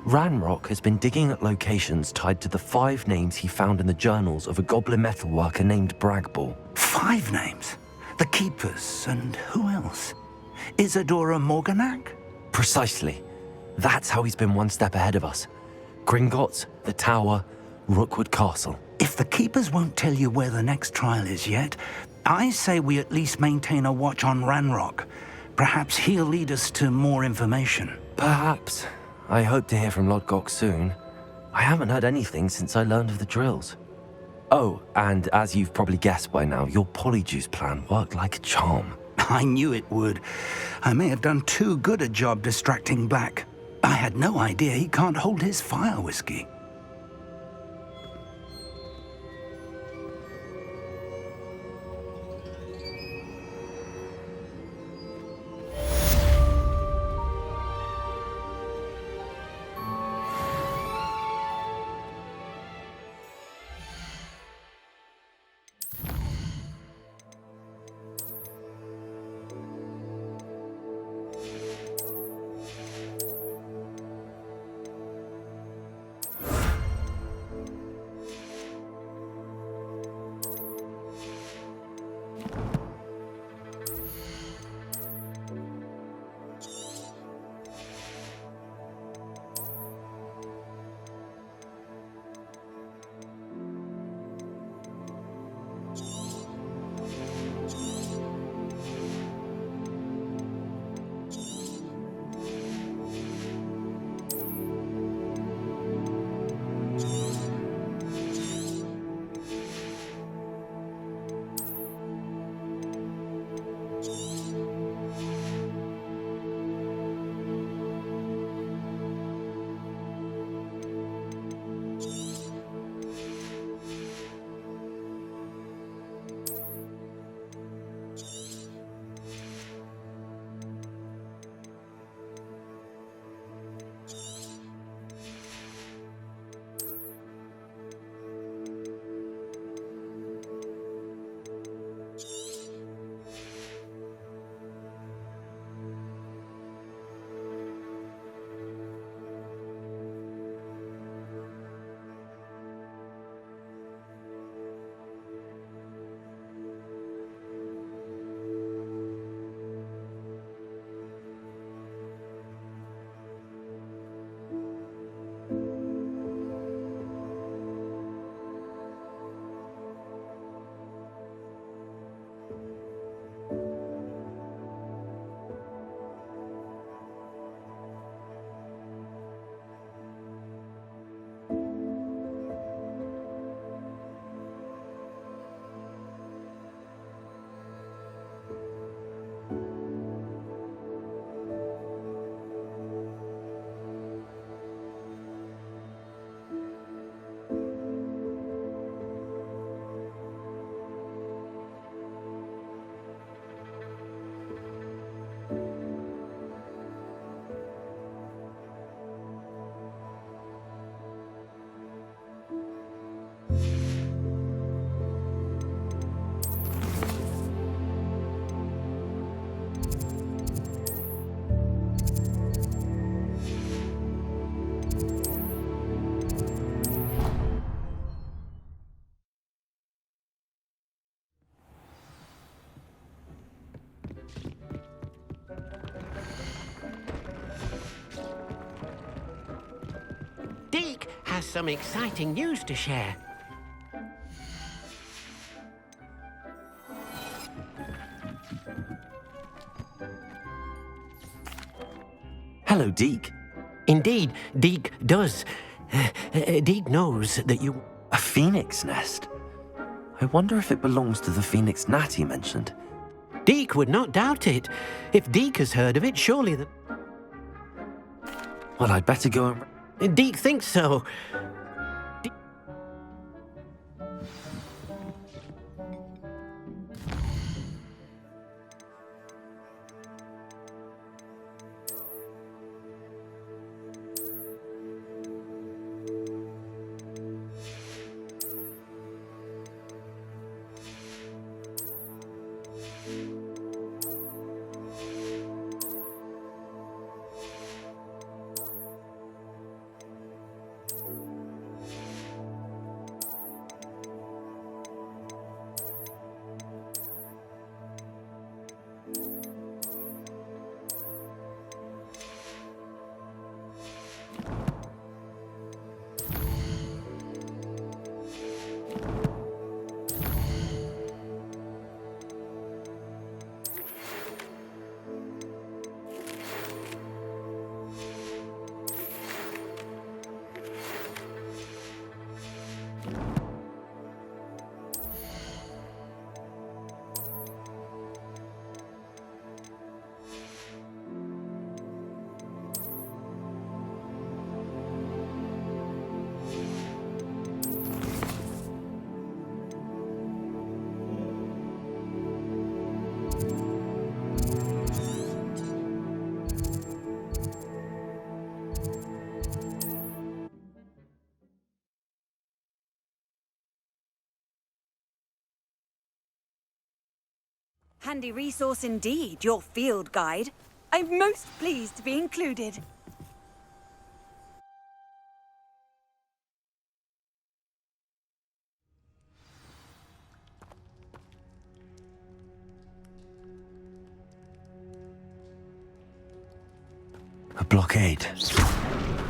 Ranrock has been digging at locations tied to the 5 names he found in the journals of a goblin metalworker named Bragball. 5 names? The Keepers, and who else? Isadora Morganac? Precisely. That's how he's been one step ahead of us. Gringotts, the Tower, Rookwood Castle. If the Keepers won't tell you where the next trial is yet, I say we at least maintain a watch on Ranrock. Perhaps he'll lead us to more information. Perhaps. I hope to hear from Lodgok soon. I haven't heard anything since I learned of the drills. Oh, and as you've probably guessed by now, your polyjuice plan worked like a charm. I knew it would. I may have done too good a job distracting Black. I had no idea he can't hold his fire whiskey. has some exciting news to share. Hello, Deke. Indeed, Deke does. Deke knows that you... A phoenix nest? I wonder if it belongs to the phoenix gnat he mentioned. Deke would not doubt it. If Deke has heard of it, surely the... Well, I'd better go and... Deke thinks so. Handy resource indeed, your field guide. I'm most pleased to be included. A blockade.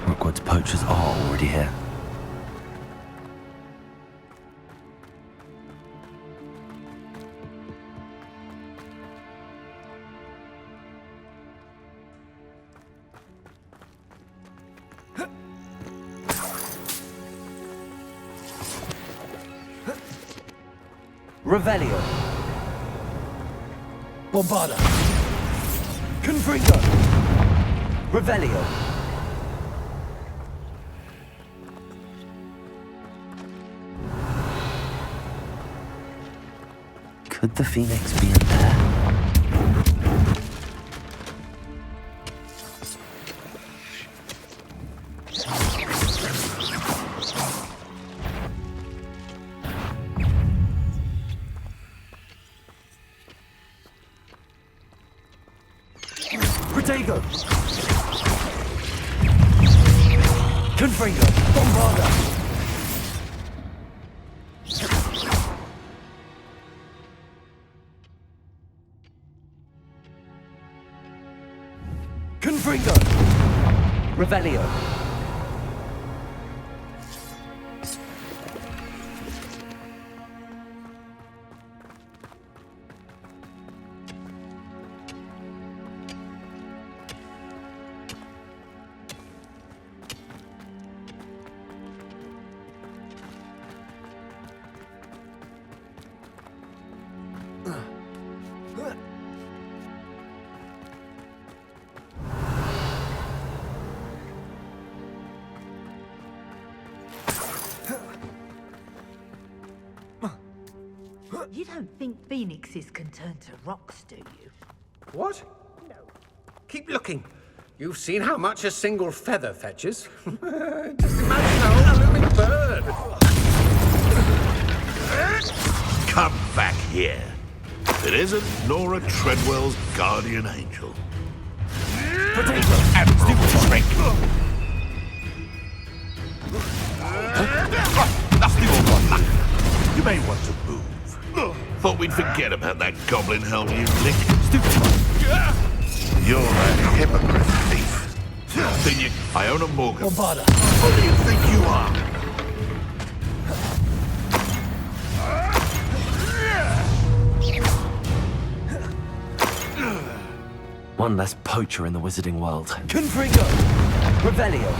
Hogwarts poachers are already here. Revelio. Bombarda. Confringo. Revelio. Could the phoenix be in there? Protego! Confringo! Bombarda! Confringo! Revelio! You don't think phoenixes can turn to rocks, do you? What? No. Keep looking. You've seen how much a single feather fetches. Just imagine a whole living bird. Come back here. It isn't Nora Treadwell's guardian angel. Potato! And stupid trick! That's the old one. You may want to move. Thought we'd forget about that goblin helm you licked. Stupid. You're a hypocrite thief. Iona Morgan. Bombarda. Who do you think you are? One less poacher in the wizarding world. Confringo. Revelio.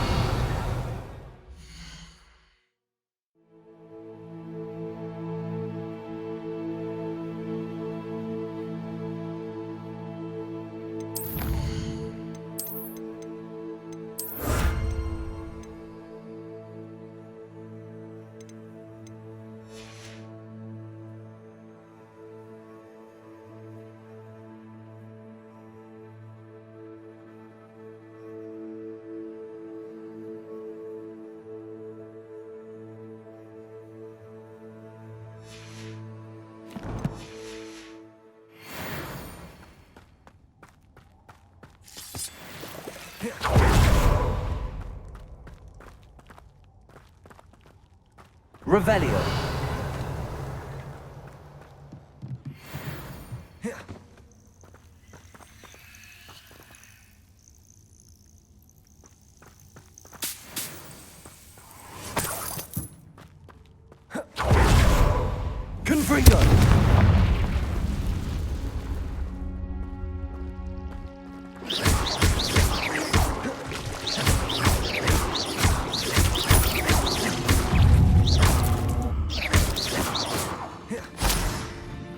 Revelio. Confringo.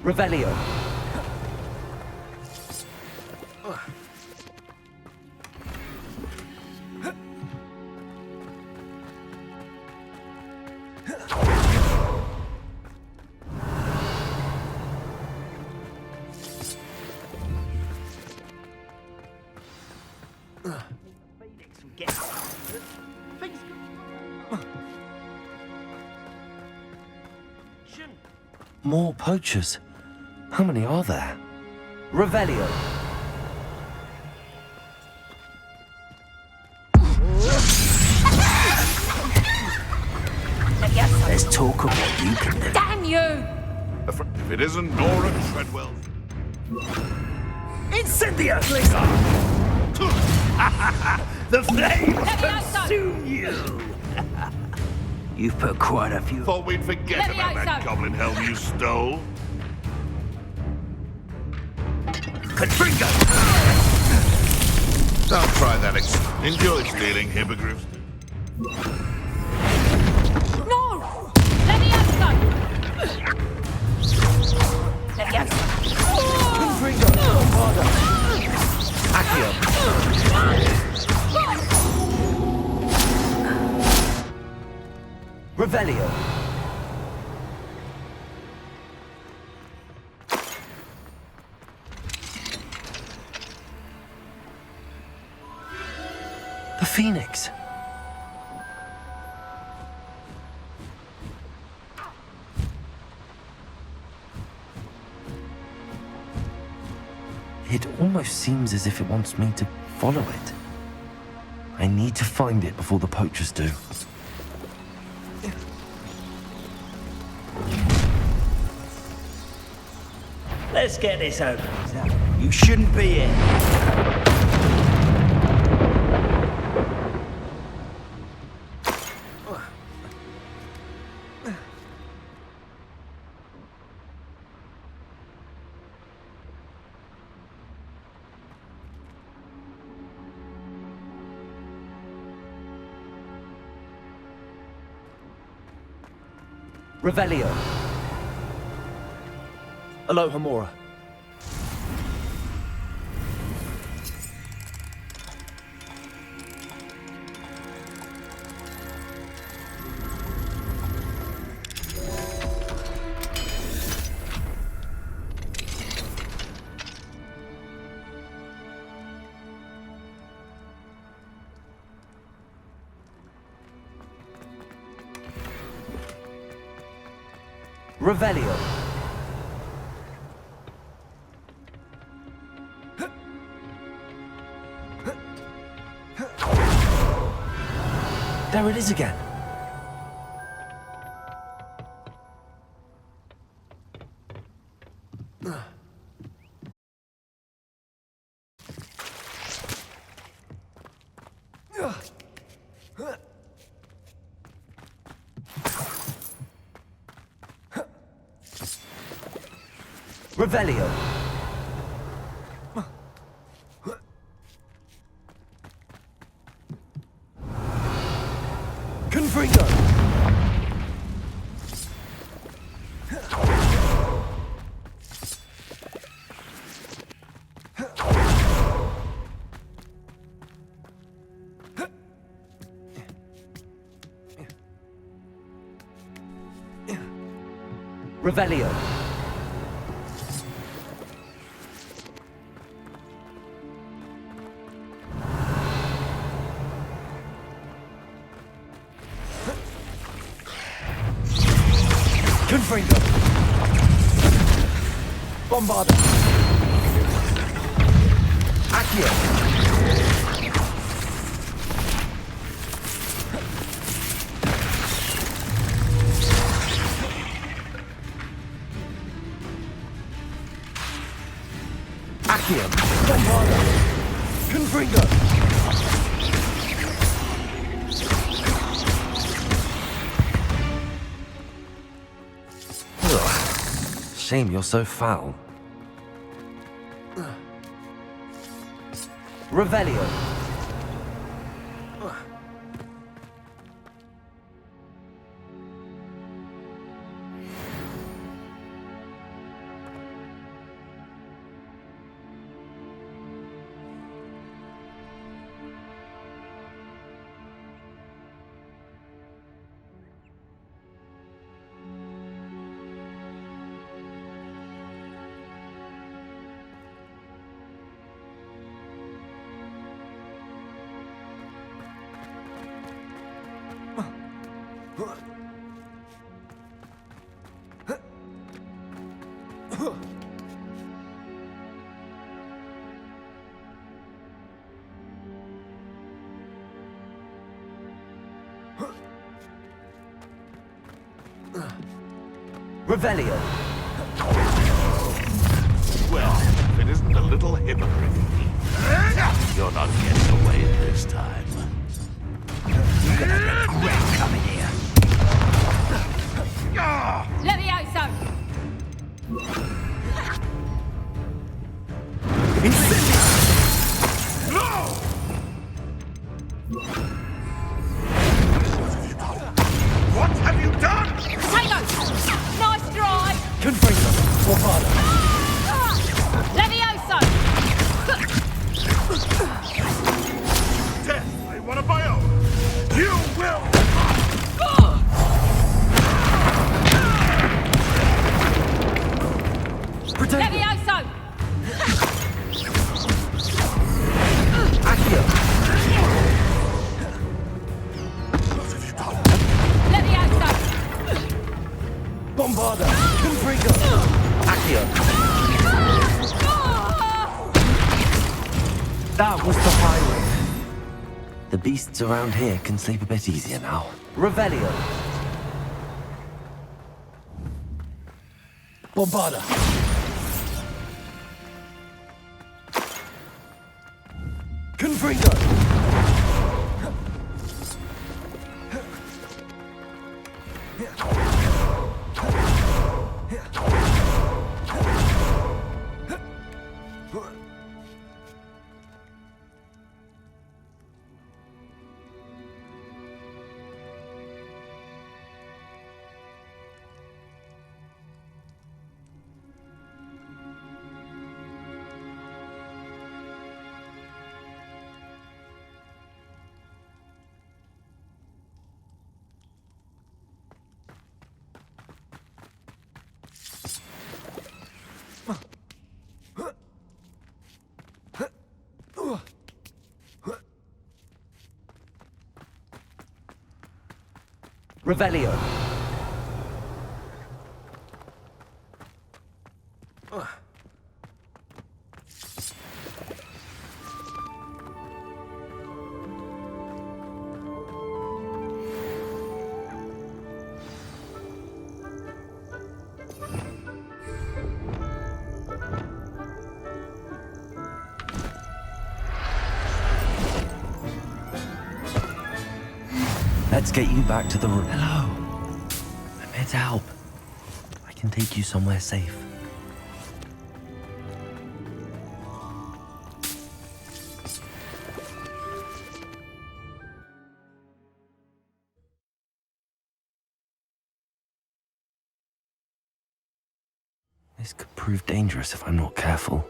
Revelio. More poachers. How many are there? Revelio. Let's talk of what you can do. Damn you! If it isn't Nora Treadwell. Incendio! The flames consume you! You've put quite a few... Thought we'd forget about that goblin helm you stole. Confringo! Don't try that. Enjoy stealing hippogriffs. No! Leviosa! Leviosa! Confringo! Bombarda! Accio! Revelio. The Phoenix. It almost seems as if it wants me to follow it. I need to find it before the poachers do. Let's get this over. You shouldn't be here. Revelio. Aloha Mora. Revelio. There it is again. Revelio. Confringo. Revelio. Confringo. Bombarda. Accio. Accio. Bombarda. Confringo. Shame you're so foul. Revelio. Revelio. Well, if it isn't a little hypocrite. You're not getting away this time. You're gonna regret coming here. Levioso! No! What have you done? Potatoes! Nice drive! Confringo. Bombarda. Levioso! Death, I want my own. You will. Levioso! Accio. Levioso! Bombarda. Confringo. Accio. That was the highway. The beasts around here can sleep a bit easier now. Revelio. Bombarda. Confringo. Revelio. Let's get you back to the room. Hello. I'm here to help. I can take you somewhere safe. This could prove dangerous if I'm not careful.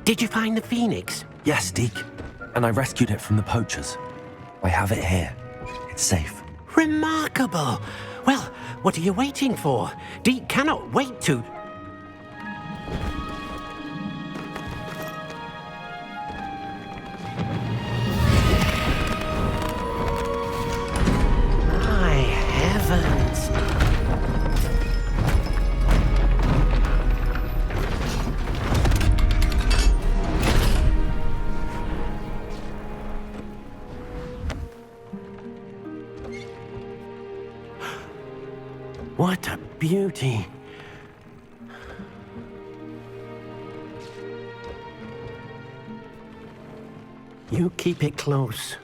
Did you find the phoenix? Yes, Deke. And I rescued it from the poachers. I have it here. It's safe. Remarkable! Well, what are you waiting for? Deke cannot wait to... My heavens! What a beauty! You keep it close.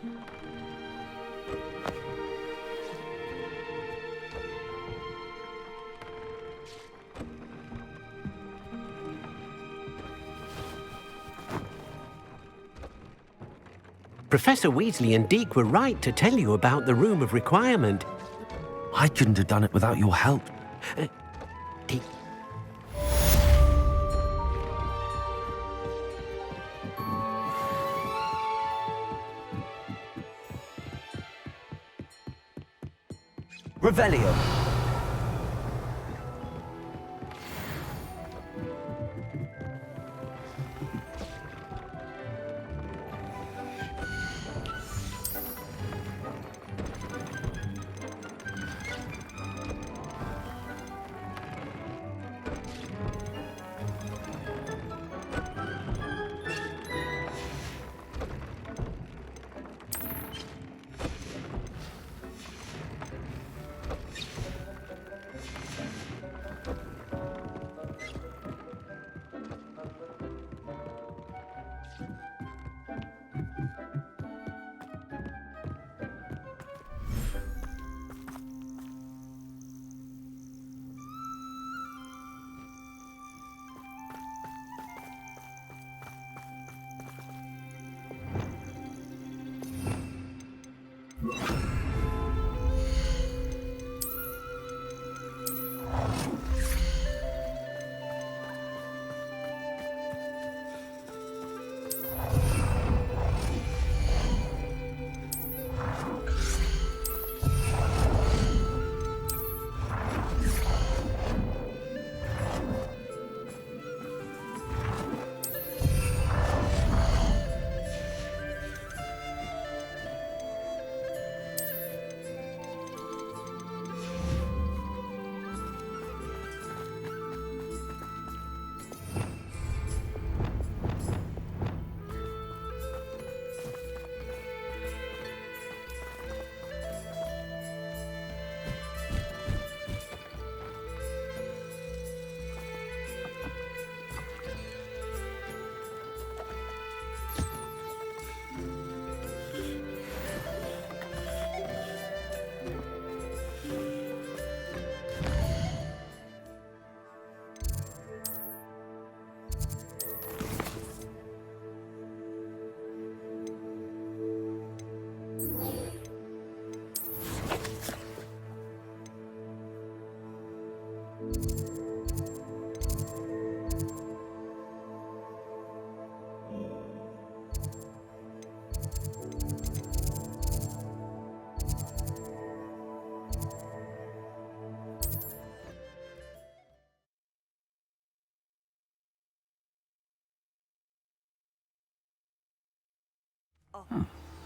Professor Weasley and Deke were right to tell you about the Room of Requirement. I couldn't have done it without your help. Deke. Revelio.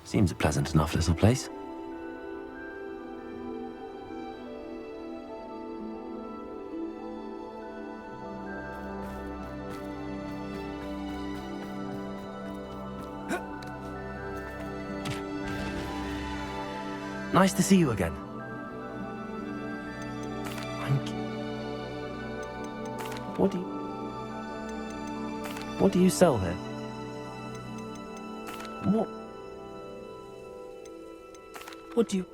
Seems a pleasant enough little place. Nice to see you again. What do you sell here? What do you...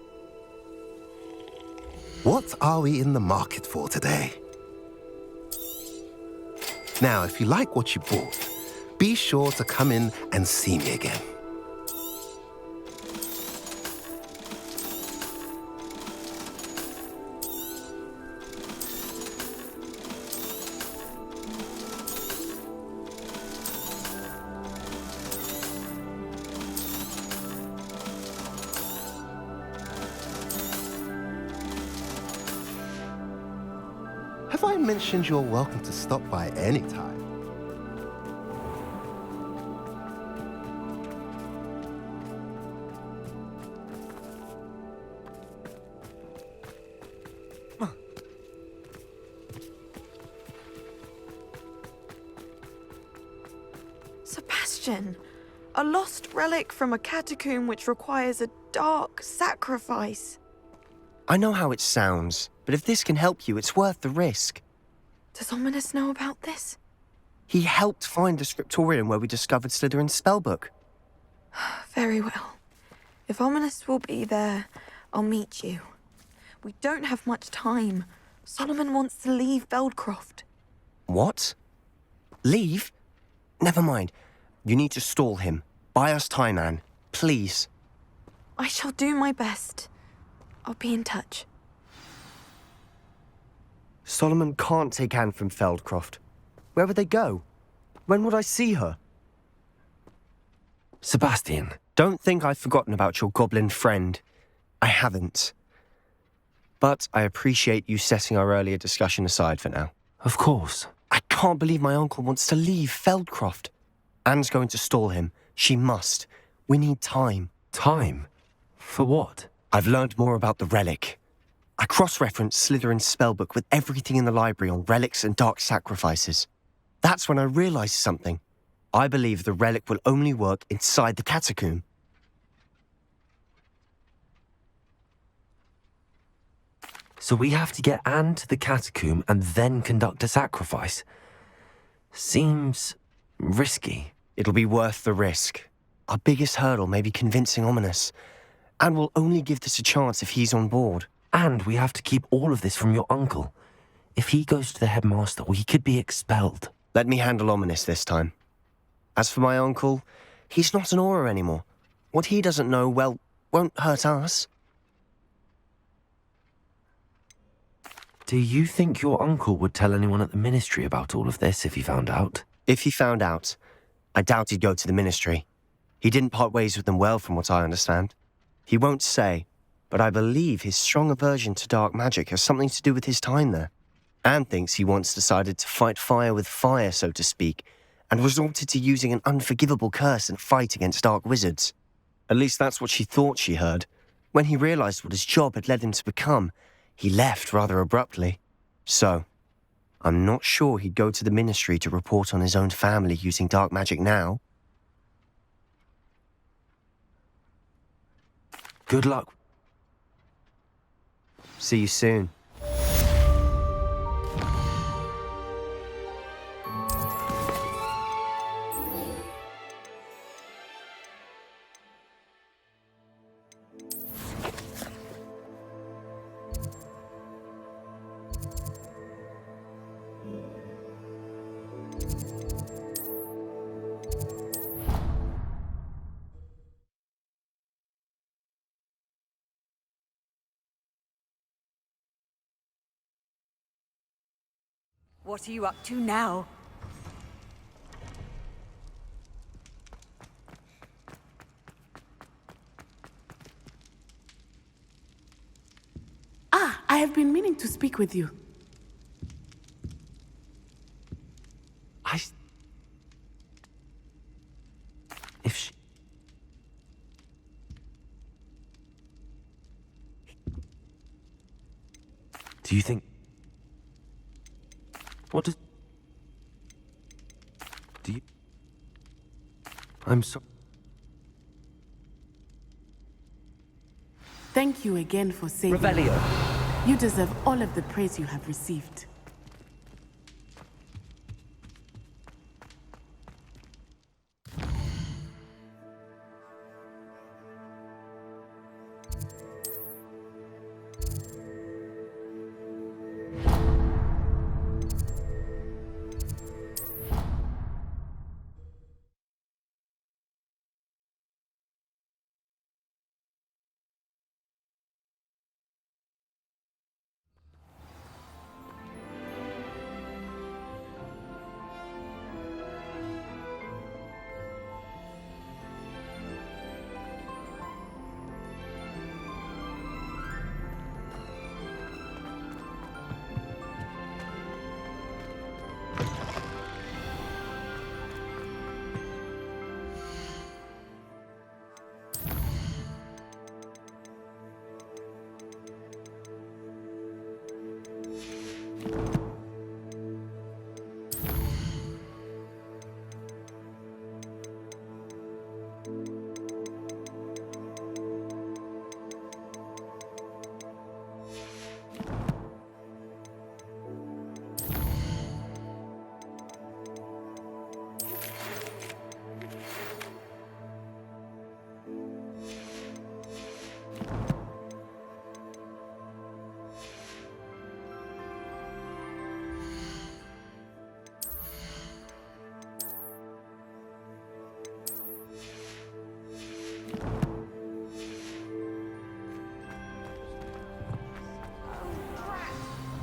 What are we in the market for today? Now, if you like what you bought, be sure to come in and see me again. Have I mentioned you're welcome to stop by any time? Sebastian, a lost relic from a catacomb which requires a dark sacrifice. I know how it sounds, but if this can help you, it's worth the risk. Does Ominous know about this? He helped find the scriptorium where we discovered Slytherin's spellbook. Very well. If Ominous will be there, I'll meet you. We don't have much time. Solomon wants to leave Feldcroft. What? Leave? Never mind. You need to stall him. Buy us time, Anne. Please. I shall do my best. I'll be in touch. Solomon can't take Anne from Feldcroft. Where would they go? When would I see her? Sebastian. Don't think I've forgotten about your goblin friend. I haven't. But I appreciate you setting our earlier discussion aside for now. Of course. I can't believe my uncle wants to leave Feldcroft. Anne's going to stall him. She must. We need time. Time? For what? I've learned more about the relic. I cross-referenced Slytherin's spellbook with everything in the library on relics and dark sacrifices. That's when I realized something. I believe the relic will only work inside the catacomb. So we have to get Anne to the catacomb and then conduct a sacrifice. Seems risky. It'll be worth the risk. Our biggest hurdle may be convincing Ominous. And we'll only give this a chance if he's on board. And we have to keep all of this from your uncle. If he goes to the headmaster, he could be expelled. Let me handle Ominous this time. As for my uncle, he's not an Auror anymore. What he doesn't know, well, won't hurt us. Do you think your uncle would tell anyone at the ministry about all of this if he found out? If he found out, I doubt he'd go to the ministry. He didn't part ways with them well, from what I understand. He won't say, but I believe his strong aversion to dark magic has something to do with his time there. Anne thinks he once decided to fight fire with fire, so to speak, and resorted to using an unforgivable curse in a fight against dark wizards. At least that's what she thought she heard. When he realized what his job had led him to become, he left rather abruptly. So, I'm not sure he'd go to the ministry to report on his own family using dark magic now. Good luck. See you soon. What are you up to now? Ah, I have been meaning to speak with you. If she... Do you think... What does... Do you... I'm sorry. Thank you again for saving me. Revelio. You deserve all of the praise you have received.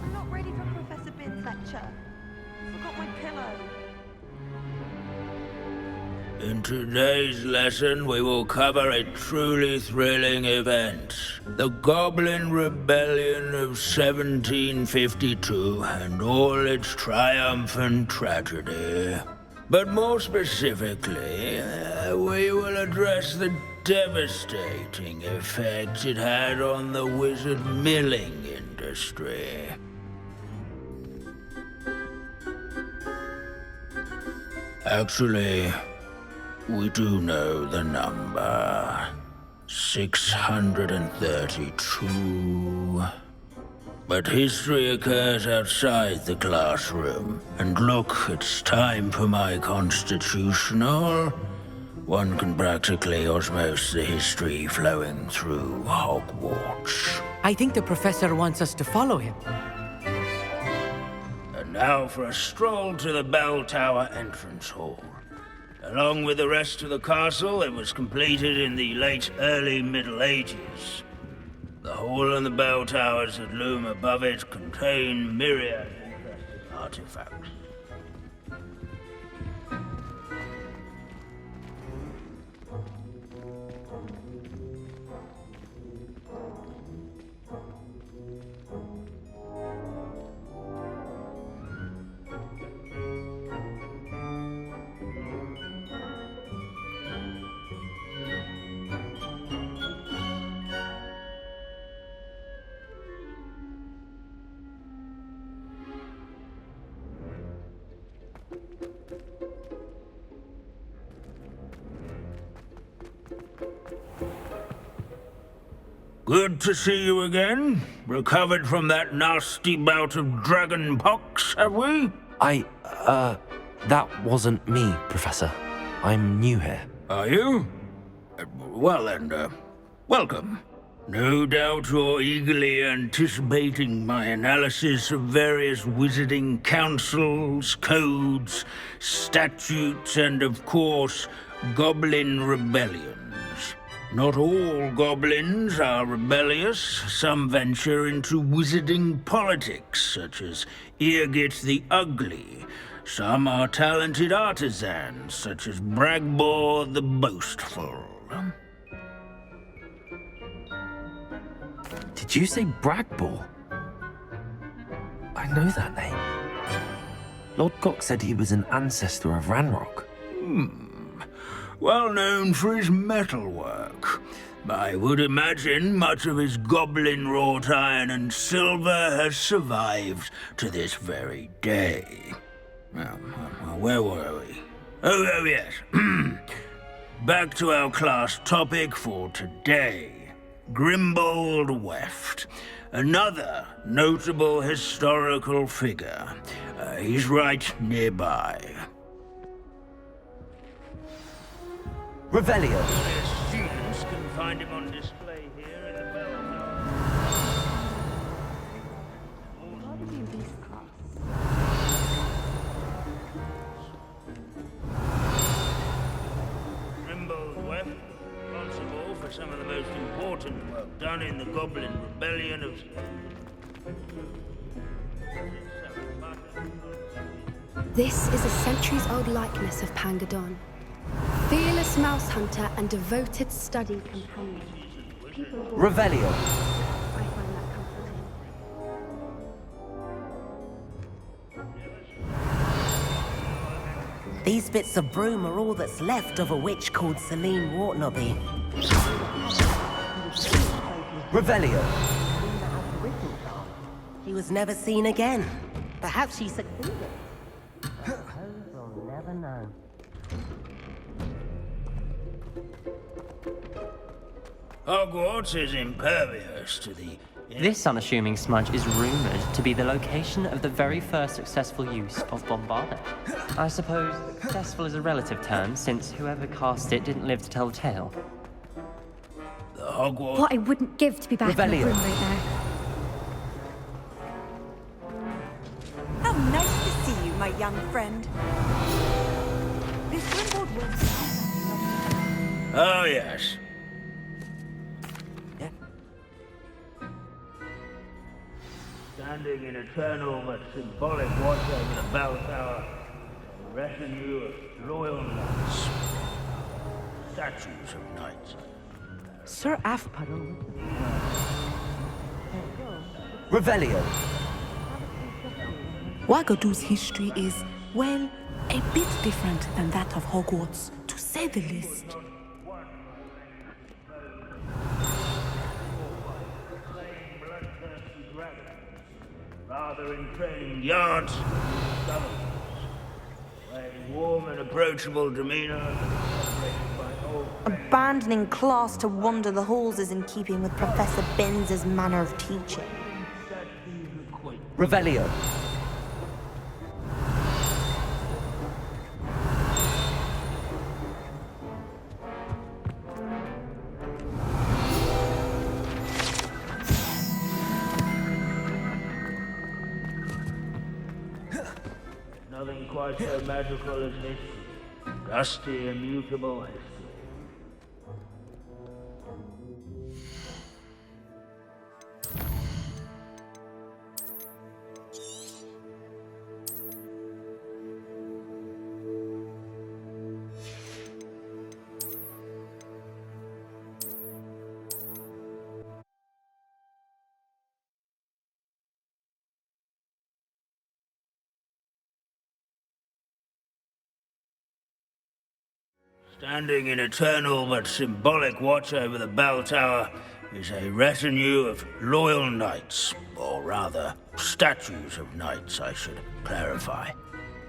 I'm not ready for Professor Bin's lecture. Forgot my pillow. In today's lesson, we will cover a truly thrilling event. The Goblin Rebellion of 1752 and all its triumphant tragedy. But more specifically, we will address the devastating effect it had on the wizard milling industry. Actually, we do know the number. 632. But history occurs outside the classroom. And look, it's time for my constitutional. One can practically osmose the history flowing through Hogwarts. I think the professor wants us to follow him. And now for a stroll to the bell tower entrance hall. Along with the rest of the castle, it was completed in the early Middle Ages. The hall and the bell towers that loom above it contain myriad interesting artifacts. Good to see you again. Recovered from that nasty bout of dragon pox, have we? That wasn't me, Professor. I'm new here. Are you? Well then, welcome. No doubt you're eagerly anticipating my analysis of various wizarding councils, codes, statutes, and of course, goblin rebellions. Not all goblins are rebellious. Some venture into wizarding politics, such as Eargit the Ugly. Some are talented artisans, such as Bragbor the Boastful. Did you say Bragbor? I know that name. Lord Cox said he was an ancestor of Ranrock. Well known for his metalwork. I would imagine much of his goblin-wrought iron and silver has survived to this very day. Where were we? Oh yes. Back to our class topic for today. Grimbold Weft, another notable historical figure. He's right nearby. Revelio. Students can find him on display here in the bell tower. Grimbold Weft, responsible for some of the most important work done in the Goblin Rebellion of... This is a centuries-old likeness of Pangadon. Fearless mouse hunter and devoted study companion. Revelio. I find that comforting. These bits of broom are all that's left of a witch called Celine Wartnobby. Revelio. She was never seen again. Perhaps she succeeded. We'll never know. Hogwarts is impervious to the... This unassuming smudge is rumored to be the location of the very first successful use of Bombarda. I suppose successful is a relative term, since whoever cast it didn't live to tell the tale. The Hogwarts... What I wouldn't give to be back in the Revelio. room right now. How nice to see you, my young friend. This Grimbold will... Oh, yes. Standing in eternal but symbolic watch over the bell tower, a retinue of loyal knights. Statues of knights. Sir Afpuddle. Revelio. Wagadu's history is, well, a bit different than that of Hogwarts, to say the least. Rather in training yards, where his warm and approachable demeanor, Abandoning class to wander the halls is in keeping with Professor Binns' manner of teaching. Revelio. nothing quite so magical as history. Dusty, immutable history. Standing in eternal but symbolic watch over the bell tower is a retinue of loyal knights, or rather, statues of knights, I should clarify.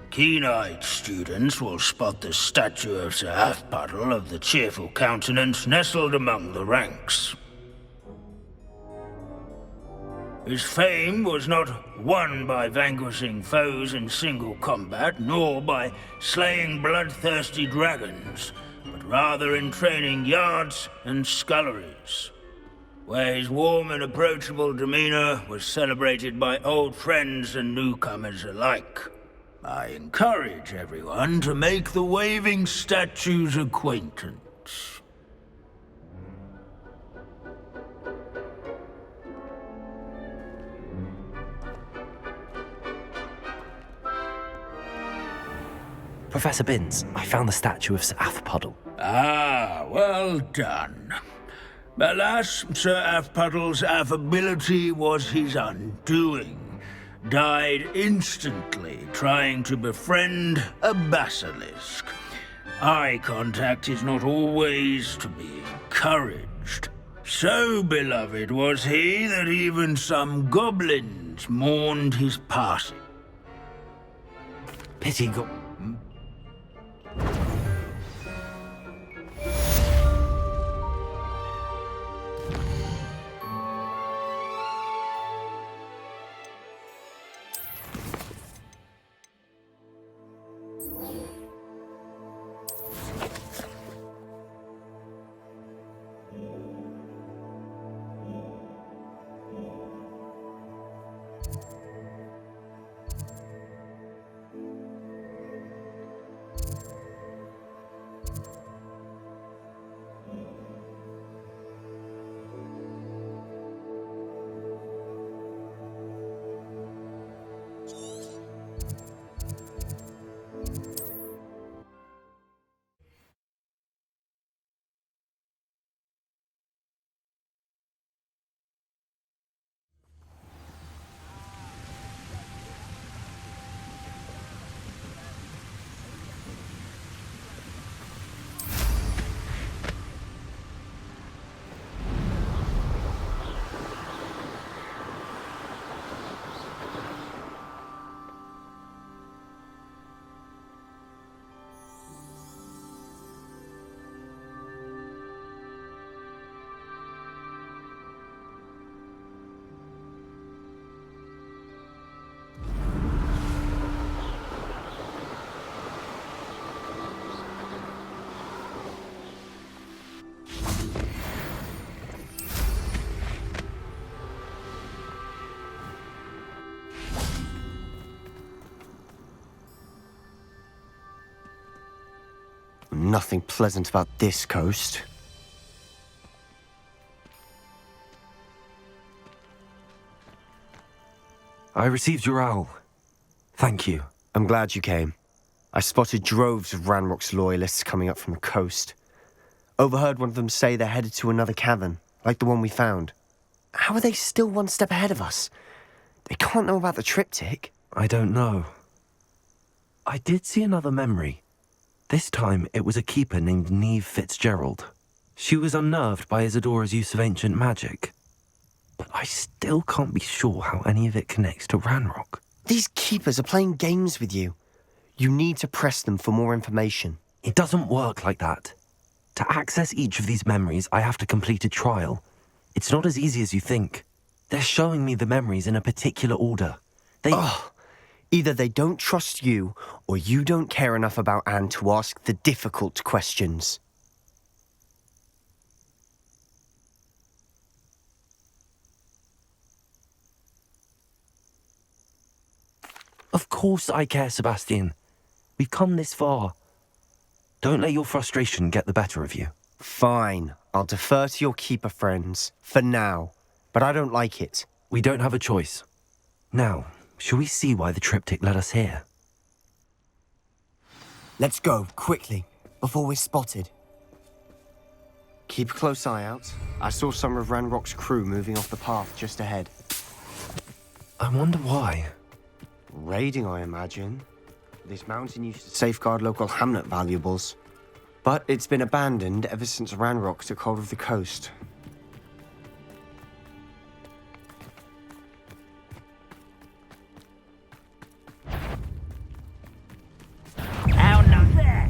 Keen-eyed students will spot the statue of Sir Afpuddle of the cheerful countenance nestled among the ranks. His fame was not won by vanquishing foes in single combat, nor by slaying bloodthirsty dragons, but rather in training yards and sculleries, where his warm and approachable demeanor was celebrated by old friends and newcomers alike. I encourage everyone to make the waving statue's acquaintance. Professor Binns, I found the statue of Sir Afpuddle. Ah, well done. Alas, Sir Afpuddle's affability was his undoing. Died instantly trying to befriend a basilisk. Eye contact is not always to be encouraged. So beloved was he that even some goblins mourned his passing. Pity nothing pleasant about this coast. I received your owl. Thank you. I'm glad you came. I spotted droves of Ranrock's loyalists coming up from the coast. Overheard one of them say they're headed to another cavern, like the one we found. How are they still one step ahead of us? They can't know about the triptych. I don't know. I did see another memory. This time it was a keeper named Neve Fitzgerald. She was unnerved by Isadora's use of ancient magic. But I still can't be sure how any of it connects to Ranrock. These keepers are playing games with you. You need to press them for more information. It doesn't work like that. To access each of these memories, I have to complete a trial. It's not as easy as you think. They're showing me the memories in a particular order. Either they don't trust you, or you don't care enough about Anne to ask the difficult questions. Of course I care, Sebastian. We've come this far. Don't let your frustration get the better of you. Fine. I'll defer to your keeper friends, for now. But I don't like it. We don't have a choice. Now, shall we see why the triptych led us here? Let's go, quickly, before we're spotted. Keep a close eye out. I saw some of Ranrock's crew moving off the path just ahead. I wonder why. Raiding, I imagine. This mountain used to safeguard local hamlet valuables. But it's been abandoned ever since Ranrock took hold of the coast. How not there?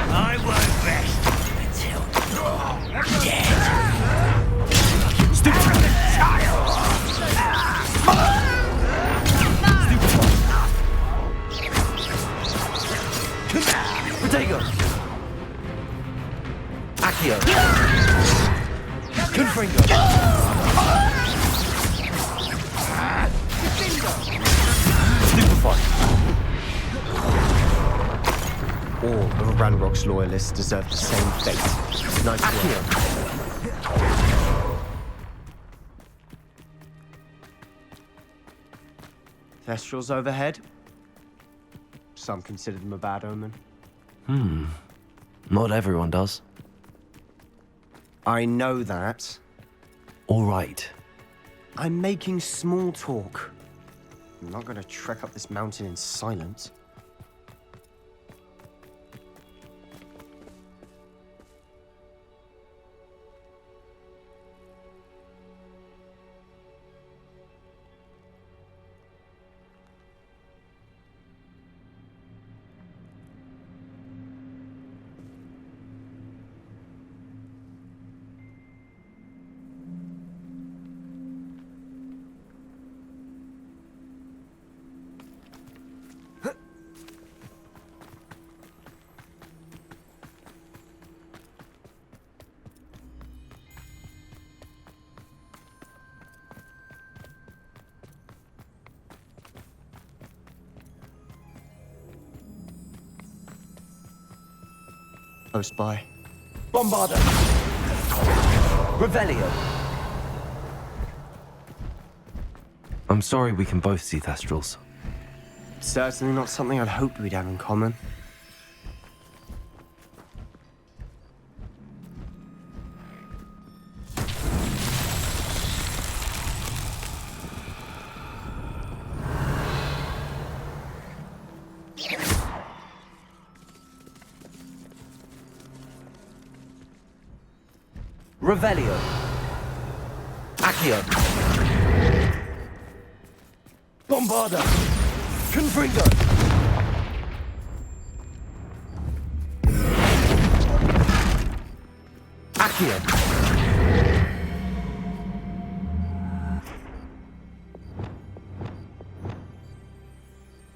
I won't rest until you're dead. Stupid child! Potato! Accio! Confringo! Stupefy! All of Ranrock's loyalists deserve the same fate. Nice work. Thestrals overhead. Some consider them a bad omen. Not everyone does. I know that. All right. I'm making small talk. I'm not going to trek up this mountain in silence. Close by. Bombarda! Revelio! I'm sorry we can both see Thestrals. Certainly not something I'd hoped we'd have in common. Revelio! Accio! Bombarda! Confringo! Accio!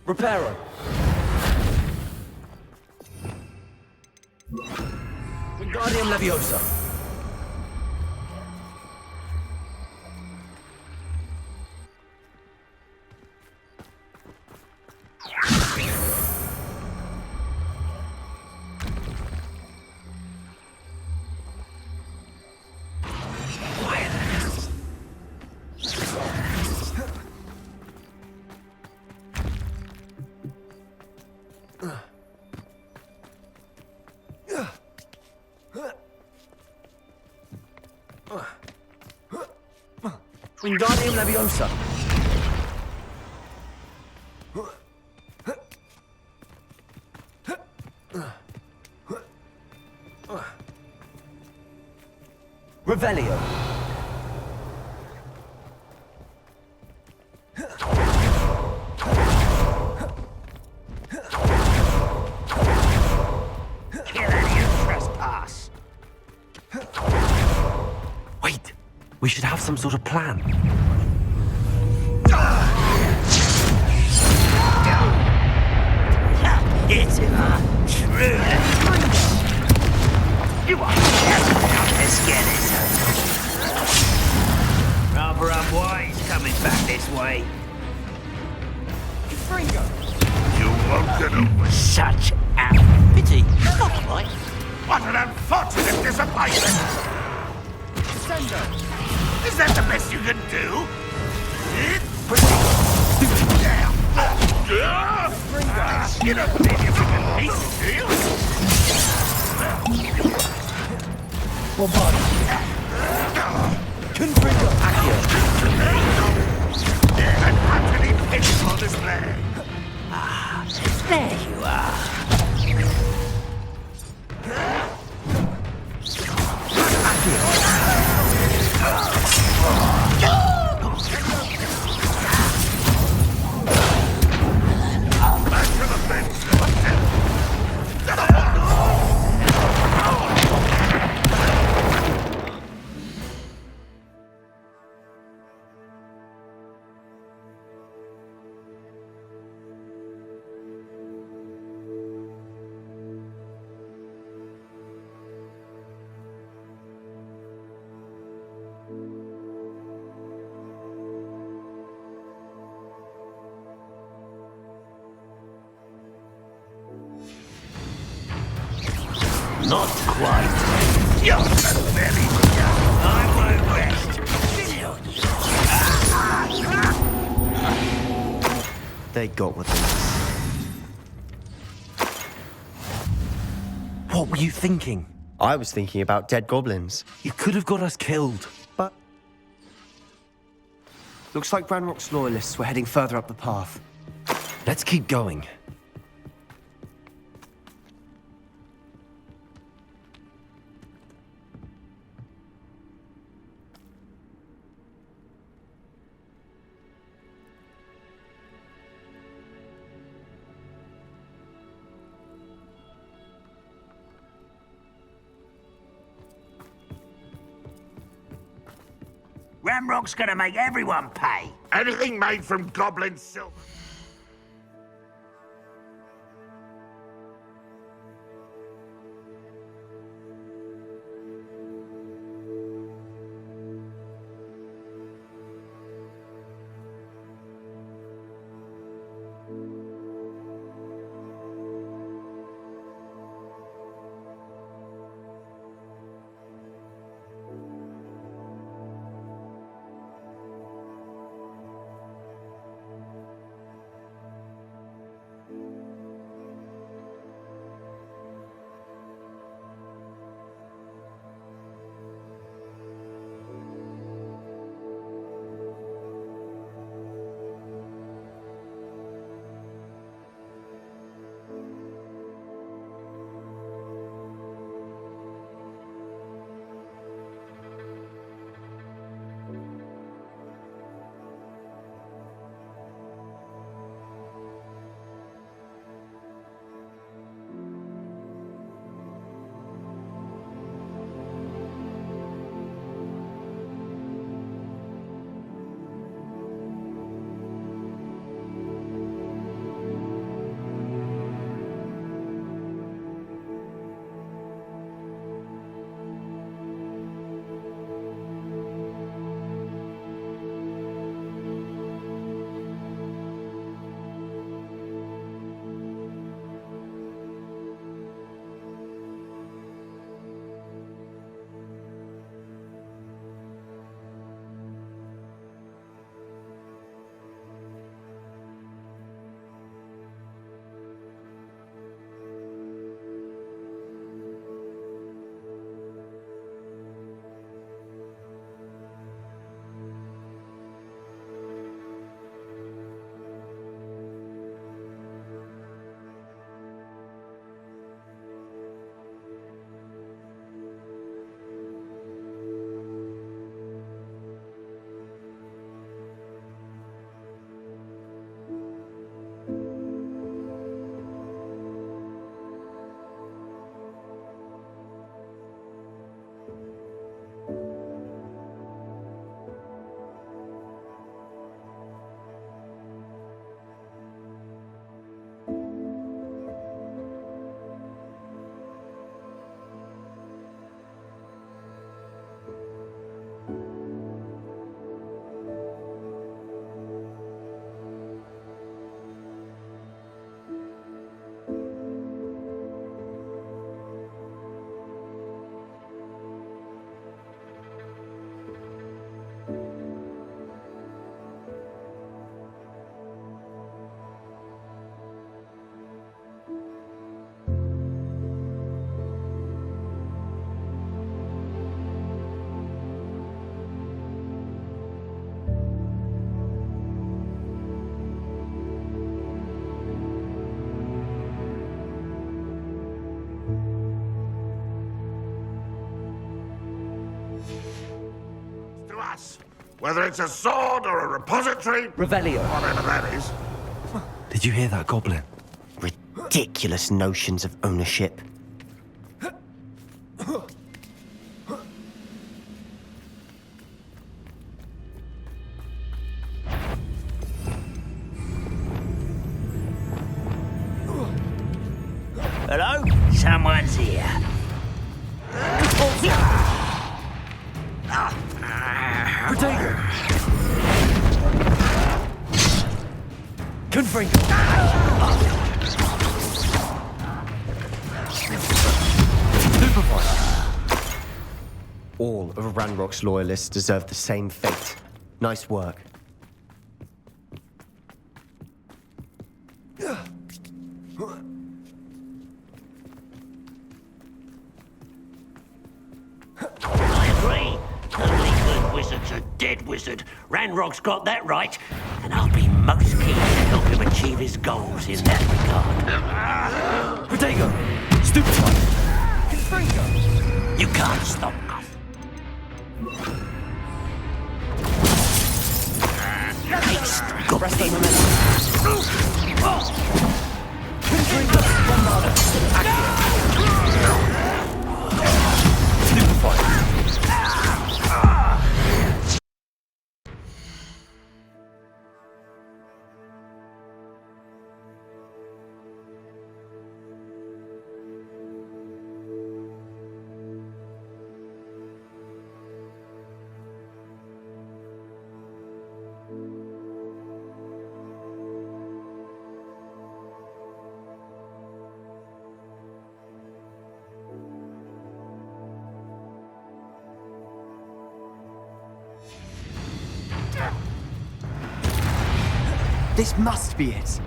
Reparo! Wingardium Leviosa! Wingardium Leviosa! Revelio! Kill any who trespass. Wait! We should have some sort of plan. It's true. You are careful this Guinness. Rather unwise coming back this way. Fringo! You won't get away. Such a pity. Not quite. What an unfortunate disappointment! Sendo! Is that the best you can do? You don't think you can beat it, do you? Confringo! An utterly pitiful display. There you are. Not quite. You're the very I won't rest. They got what they wanted. What were you thinking? I was thinking about dead goblins. You could have got us killed. But looks like Ranrock's loyalists were heading further up the path. Let's keep going. Ramrock's gonna make everyone pay. Anything made from goblin silver. us. Whether it's a sword or a repository, Revelio. whatever that is. Did you hear that, Goblin? Ridiculous notions of ownership. Hello? Someone's here. Protego! Confringo! Supervisor! All of Ranrock's loyalists deserve the same fate. Nice work. I agree. Only good wizard's a dead wizard. Ranrock's got that right, and I'll be most keen to help him achieve his goals in that regard. Protego! Stupefy! Confringo! You can't stop us. Rest on the Confringo! Bombarda! Stupefy! This must be it.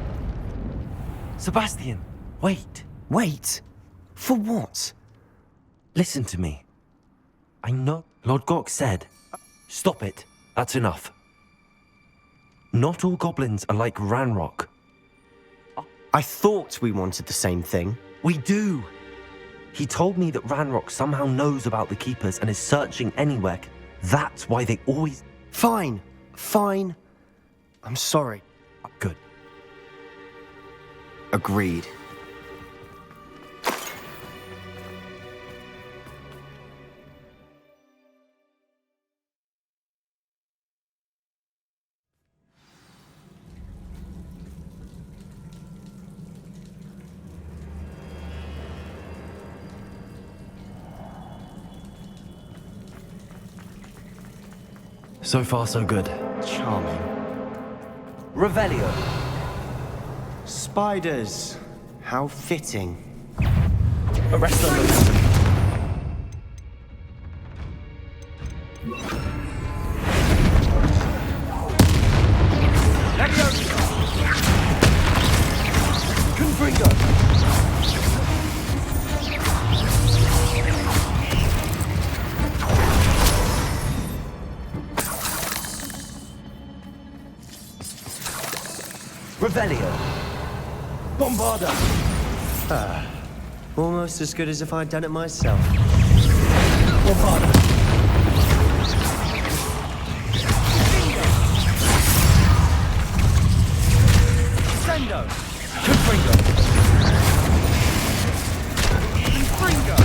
Sebastian, wait. Wait. For what? Listen to me. I know Lord Gok said, stop it. That's enough. Not all goblins are like Ranrock. I thought we wanted the same thing. We do. He told me that Ranrock somehow knows about the Keepers and is searching anywhere. That's why they always... Fine. Fine. I'm sorry. Good. Agreed. So far, so good. Charming. Revelio. Spiders. How fitting. Arrest them. Confringo. Revelio. Bombarda. Almost as good as if I'd done it myself. Bombarda. Sendo. Confringo. Confringo.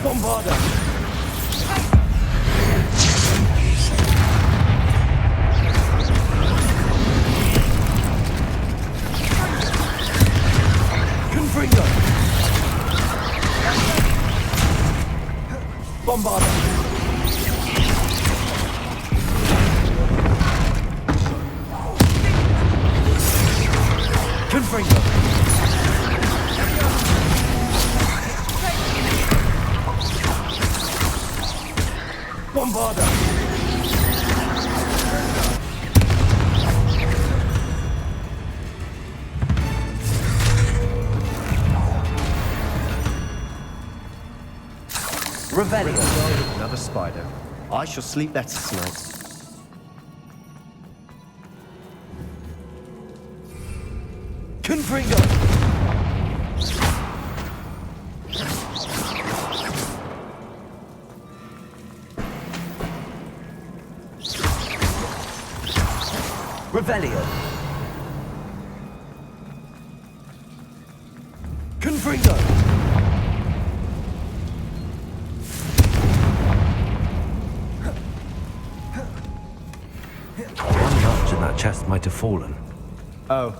Bombarda. Confringo. Bombarda. Confringo. Bombarda. Revelio. Another spider. I shall sleep better tonight. Confringo. Revelio. Confringo. One nudge and that chest might have fallen. Oh,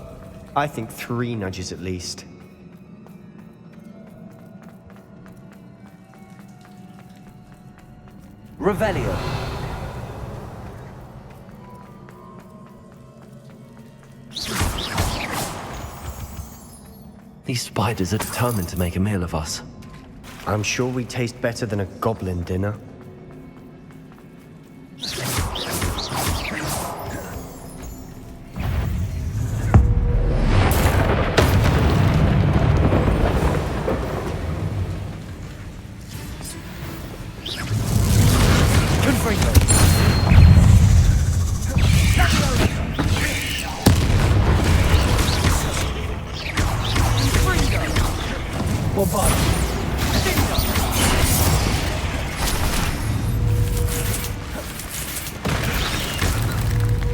I think 3 nudges at least. Revelio. These spiders are determined to make a meal of us. I'm sure we taste better than a goblin dinner.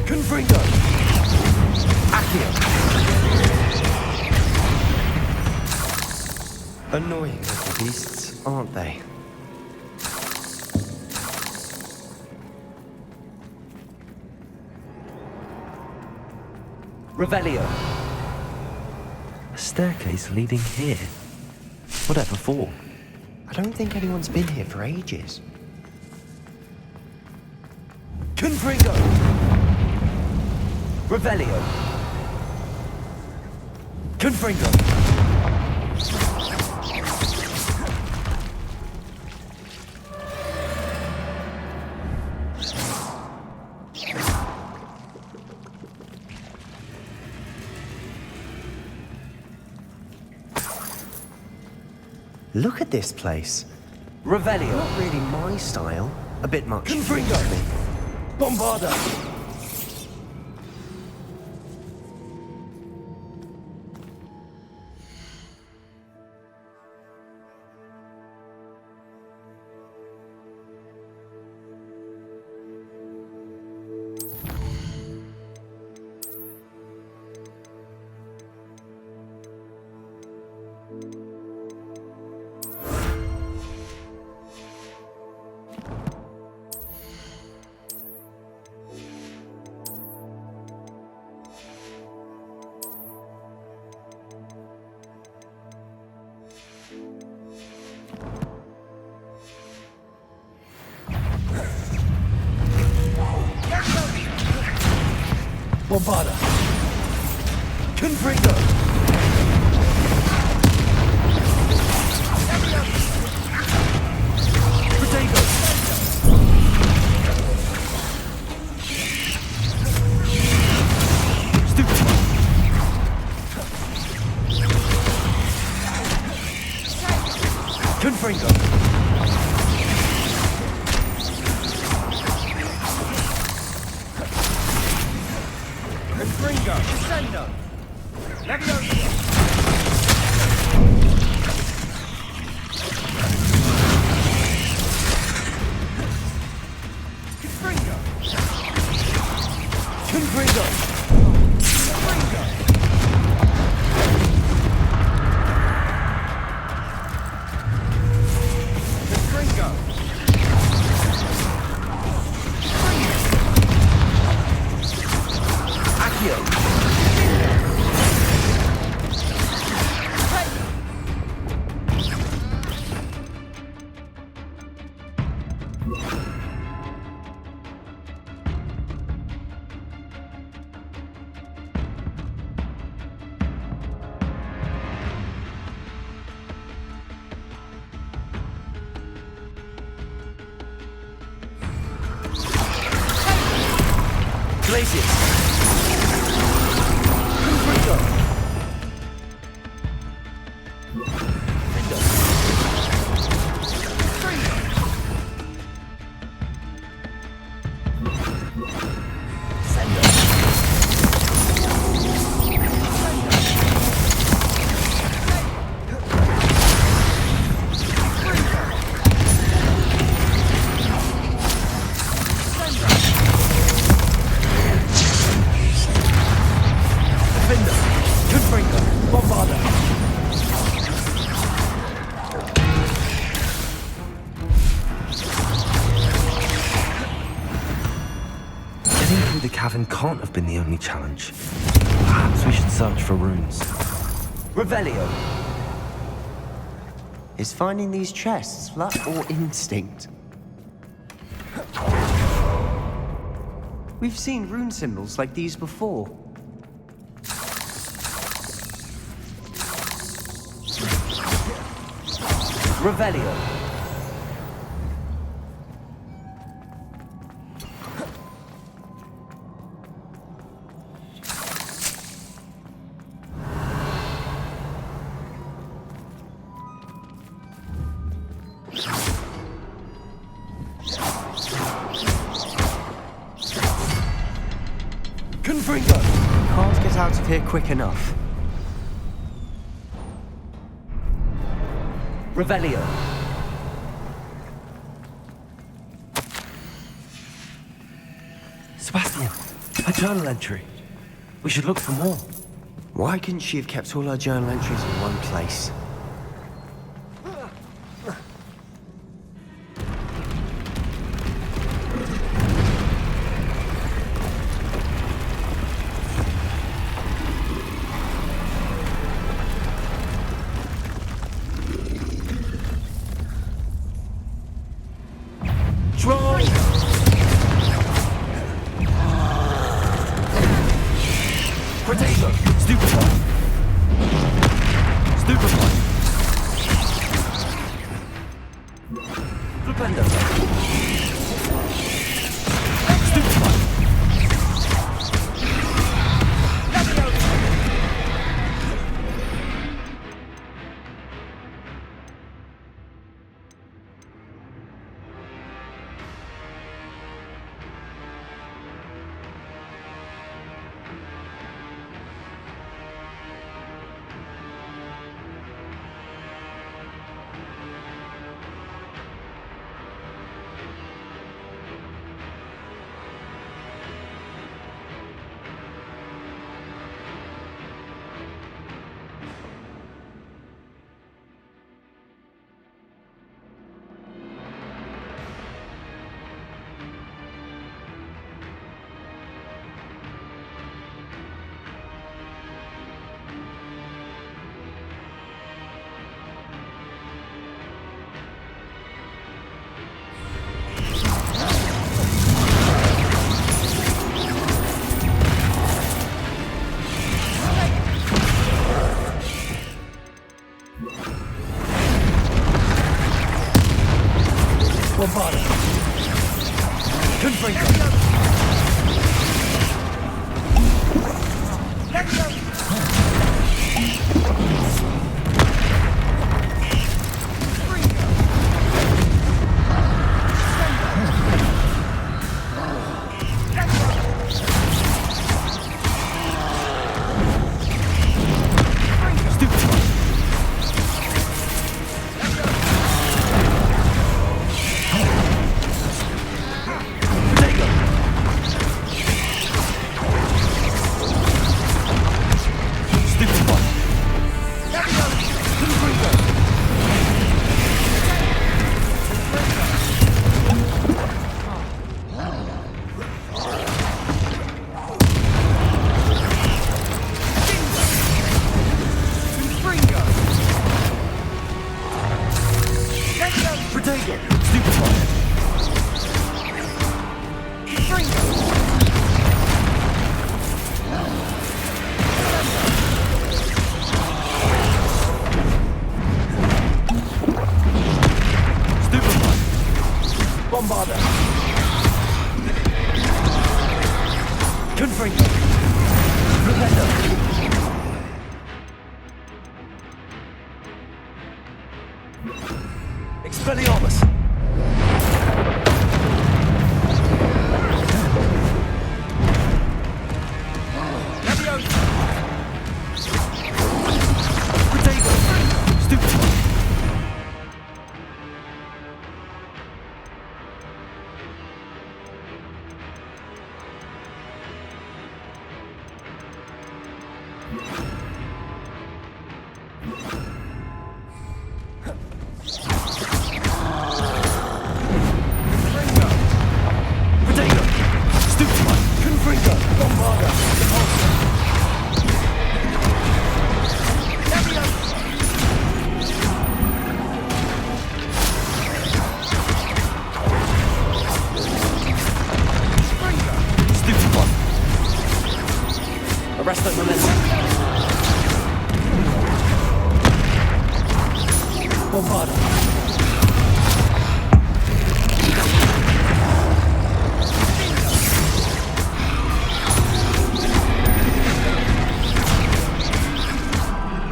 Confringo. Accio. Annoying little beasts, aren't they? Revelio. A staircase leading here. Whatever for? I don't think anyone's been here for ages. Confringo. Revelio. Confringo. Look at this place. Revelio. Not really my style. A bit much. Confringo. Bombarda. Bombarda. Confringo. Protego. Stupid. Confringo. Confringo. Descendo. Leviosa. Confringo. Confringo. Confringo. Confringo. Accio. Glacius. Confringo. having can't have been the only challenge. Perhaps we should search for runes. Revelio. Is finding these chests luck or instinct? We've seen rune symbols like these before. Revelio. Confringo! Can't get out of here quick enough. Revelio. Sebastian, a journal entry. We should look for more. Why couldn't she have kept all her journal entries in one place? Potato! Stupefy! Stupefy! Flipendo! Stupefy! Bombada! Confringo! Bombada! Confringo! Flipendo! Expelliarmus! Arrest the momentum. Bombarda.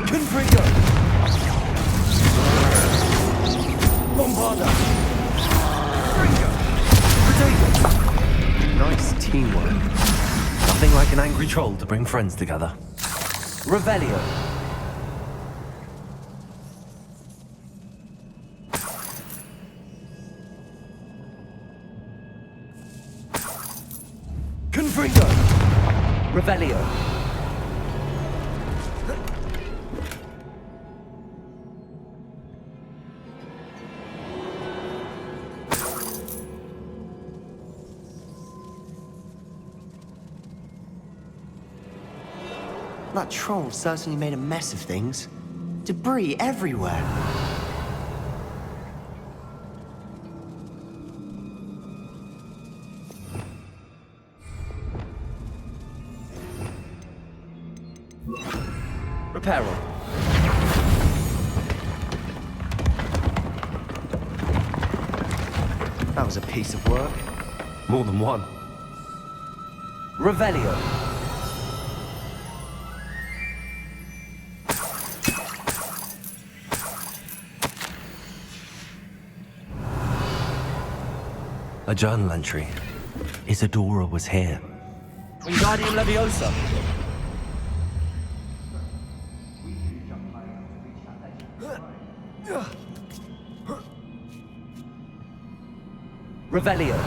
Confringo. Bombarda. Nice teamwork. Nothing like an angry troll to bring friends together. Revelio. Confringo. Revelio. That troll certainly made a mess of things. Debris everywhere. Reparo. That was a piece of work. More than one. Revelio. A journal entry. Isadora was here. Wingardium Leviosa. Revelio.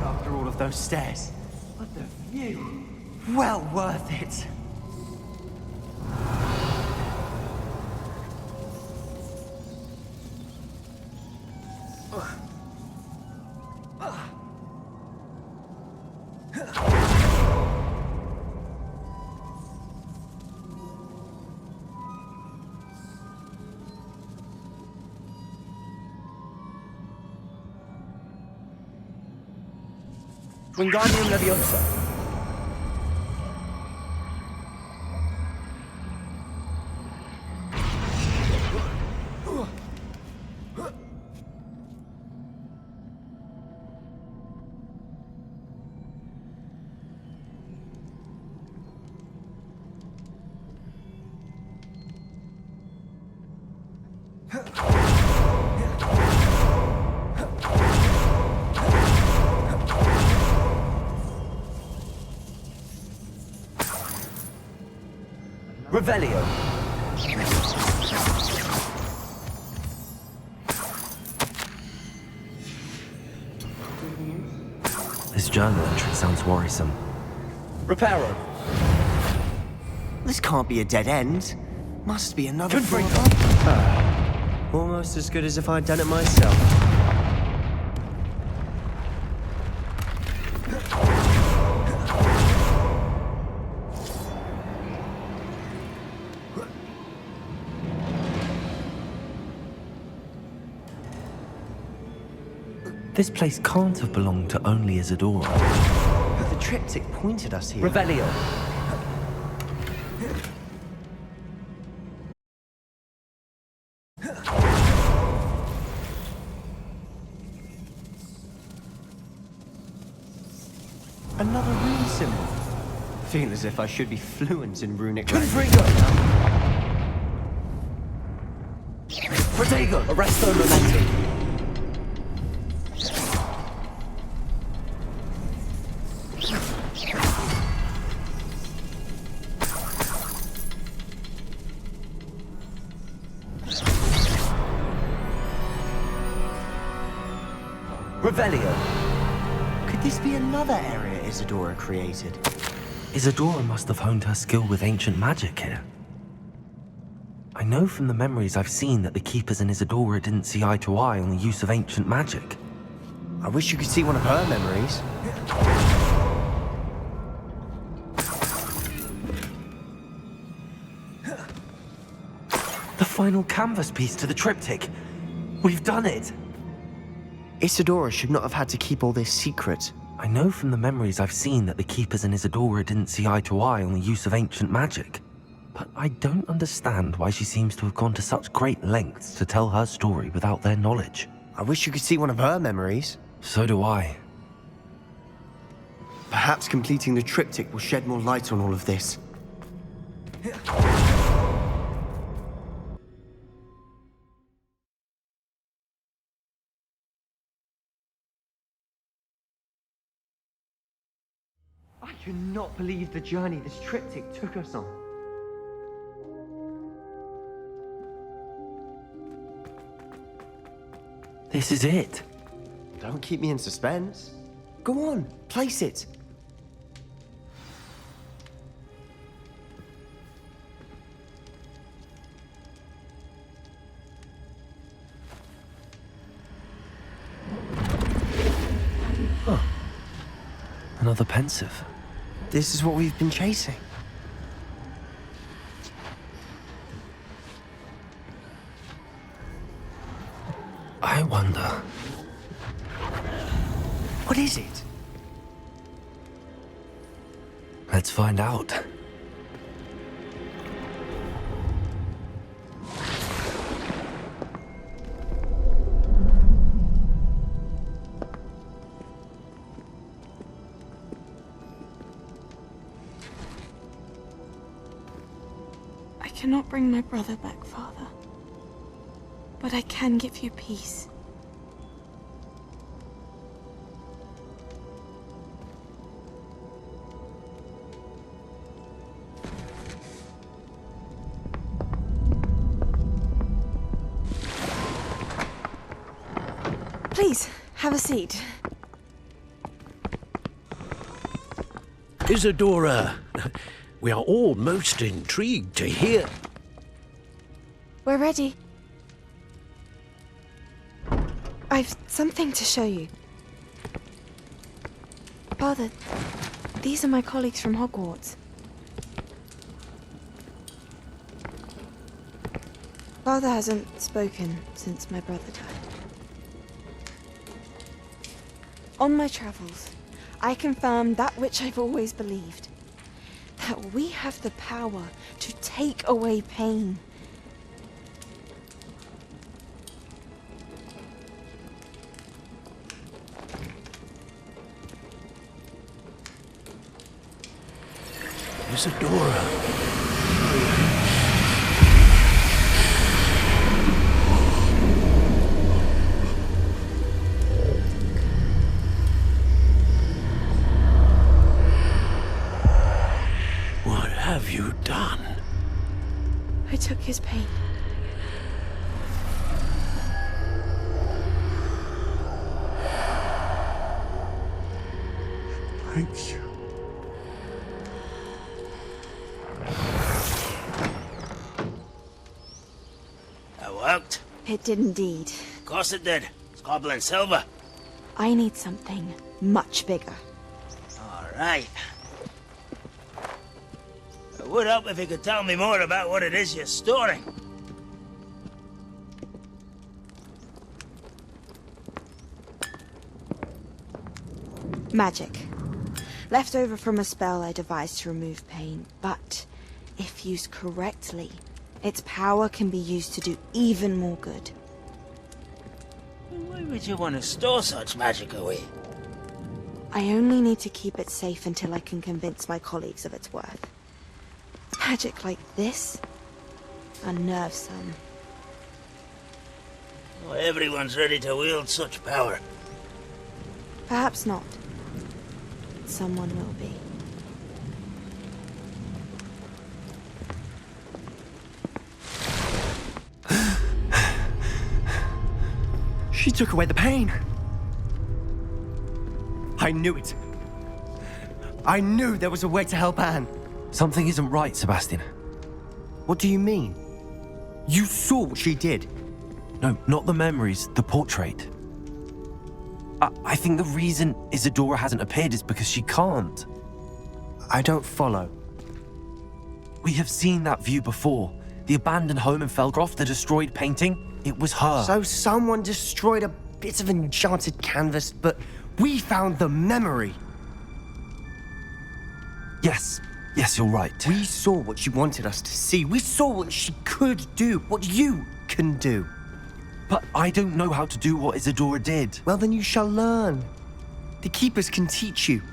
After all of those stairs. What the view. Well worth it. Wingardium Leviosa. Revelio. This journal entry sounds worrisome. Reparo. This can't be a dead end. Must be another Confringo. Almost as good as if I'd done it myself. This place can't have belonged to only Isadora. The triptych pointed us here. Revelio. Another rune symbol. Feel as if I should be fluent in runic Confringo. Protego. Arresto Momentum. Revelio. Could this be another area Isadora created? Isadora must have honed her skill with ancient magic here. I know from the memories I've seen that the Keepers and Isadora didn't see eye to eye on the use of ancient magic. I wish you could see one of her memories. final canvas piece to the triptych. We've done it! Isadora should not have had to keep all this secret. I know from the memories I've seen that the Keepers and Isadora didn't see eye to eye on the use of ancient magic. But I don't understand why she seems to have gone to such great lengths to tell her story without their knowledge. I wish you could see one of her memories. So do I. Perhaps completing the triptych will shed more light on all of this. I cannot believe the journey this triptych took us on. This is it. Don't keep me in suspense. Go on, place it. Huh. Another pensive. This is what we've been chasing. I wonder... What is it? Let's find out. I cannot bring my brother back, Father. But I can give you peace. Please, have a seat. Isadora, we are all most intrigued to hear. We're ready. I've something to show you. Father, these are my colleagues from Hogwarts. Father hasn't spoken since my brother died. On my travels, I confirmed that which I've always believed. That we have the power to take away pain. Isadora. What have you done? I took his pain. Thank you. That worked? It did indeed. Of course it did. It's copper and silver. I need something much bigger. All right. It would help if you could tell me more about what it is you're storing. Magic. Left over from a spell I devised to remove pain, but if used correctly, its power can be used to do even more good. Why would you want to store such magic away? I only need to keep it safe until I can convince my colleagues of its worth. Magic like this unnerves some. Well, everyone's ready to wield such power. Perhaps not. Someone will be. She took away the pain. I knew it. I knew there was a way to help Anne. Something isn't right, Sebastian. What do you mean? You saw what she did. No, not the memories, the portrait. I think the reason Isadora hasn't appeared is because she can't. I don't follow. We have seen that view before. The abandoned home in Felgroth, the destroyed painting, it was her. So someone destroyed a bit of enchanted canvas, but we found the memory. Yes, you're right. We saw what she wanted us to see. We saw what she could do, what you can do. But I don't know how to do what Isadora did. Well, then you shall learn. The Keepers can teach you.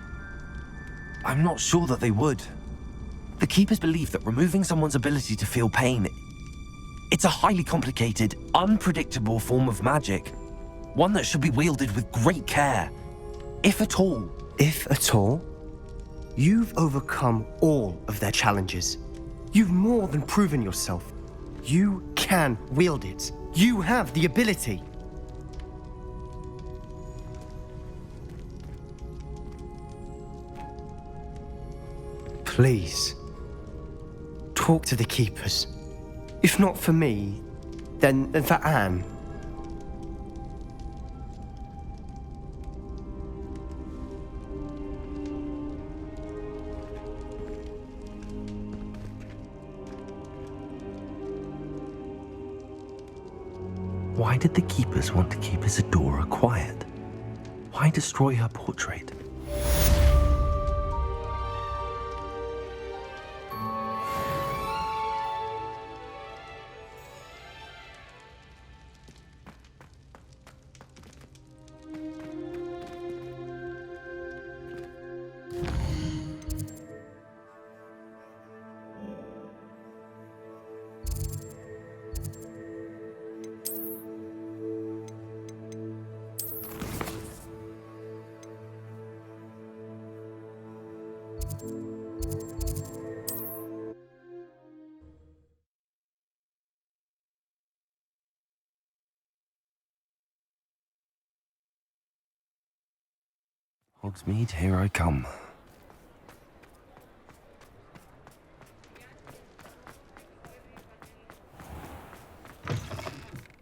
I'm not sure that they would. The Keepers believe that removing someone's ability to feel pain, it's a highly complicated, unpredictable form of magic. One that should be wielded with great care. If at all. If at all? You've overcome all of their challenges. You've more than proven yourself. You can wield it. You have the ability. Please, talk to the Keepers. If not for me, then for Anne. Why did the Keepers want to keep Isadora quiet? Why destroy her portrait? Hogsmeade, here I come.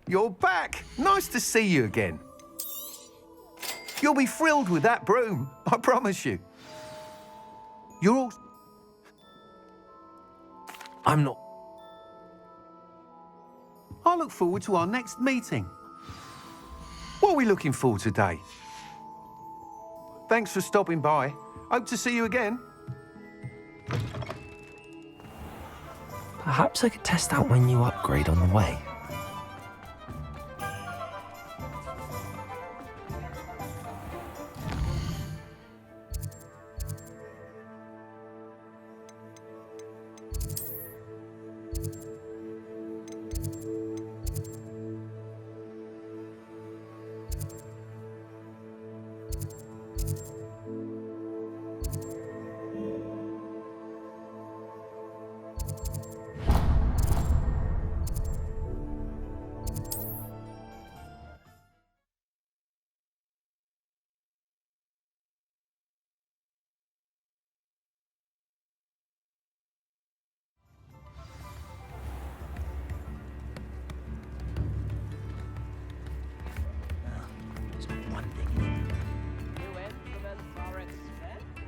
You're back! Nice to see you again. You'll be thrilled with that broom, I promise you. You're all... I'm not... I look forward to our next meeting. What are we looking for today? Thanks for stopping by. Hope to see you again. Perhaps I could test out my new upgrade on the way.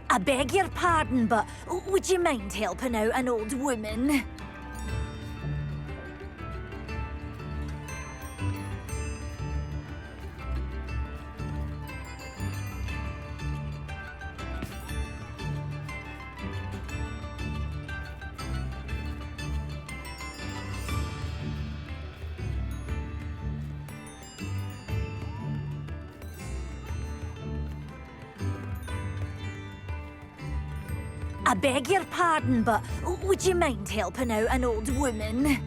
I beg your pardon, but would you mind helping out an old woman? I beg your pardon, but would you mind helping out an old woman?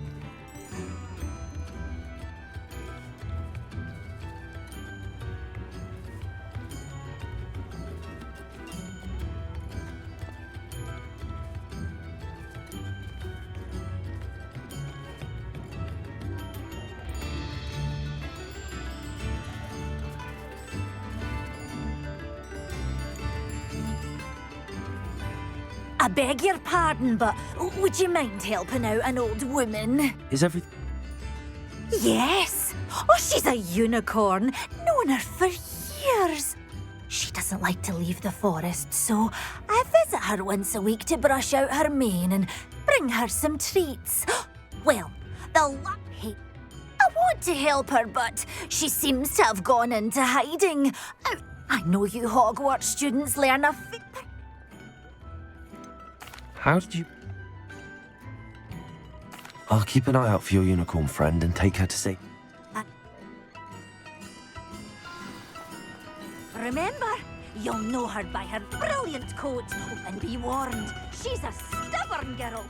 I beg your pardon, but would you mind helping out an old woman? Is everything... Yes! Oh, she's a unicorn. Known her for years. She doesn't like to leave the forest, so I visit her once a week to brush out her mane and bring her some treats. Well, the lucky. I want to help her, but she seems to have gone into hiding. I know you Hogwarts students learn a How did you... I'll keep an eye out for your unicorn friend and take her to see. Remember, you'll know her by her brilliant coat. And be warned, she's a stubborn girl.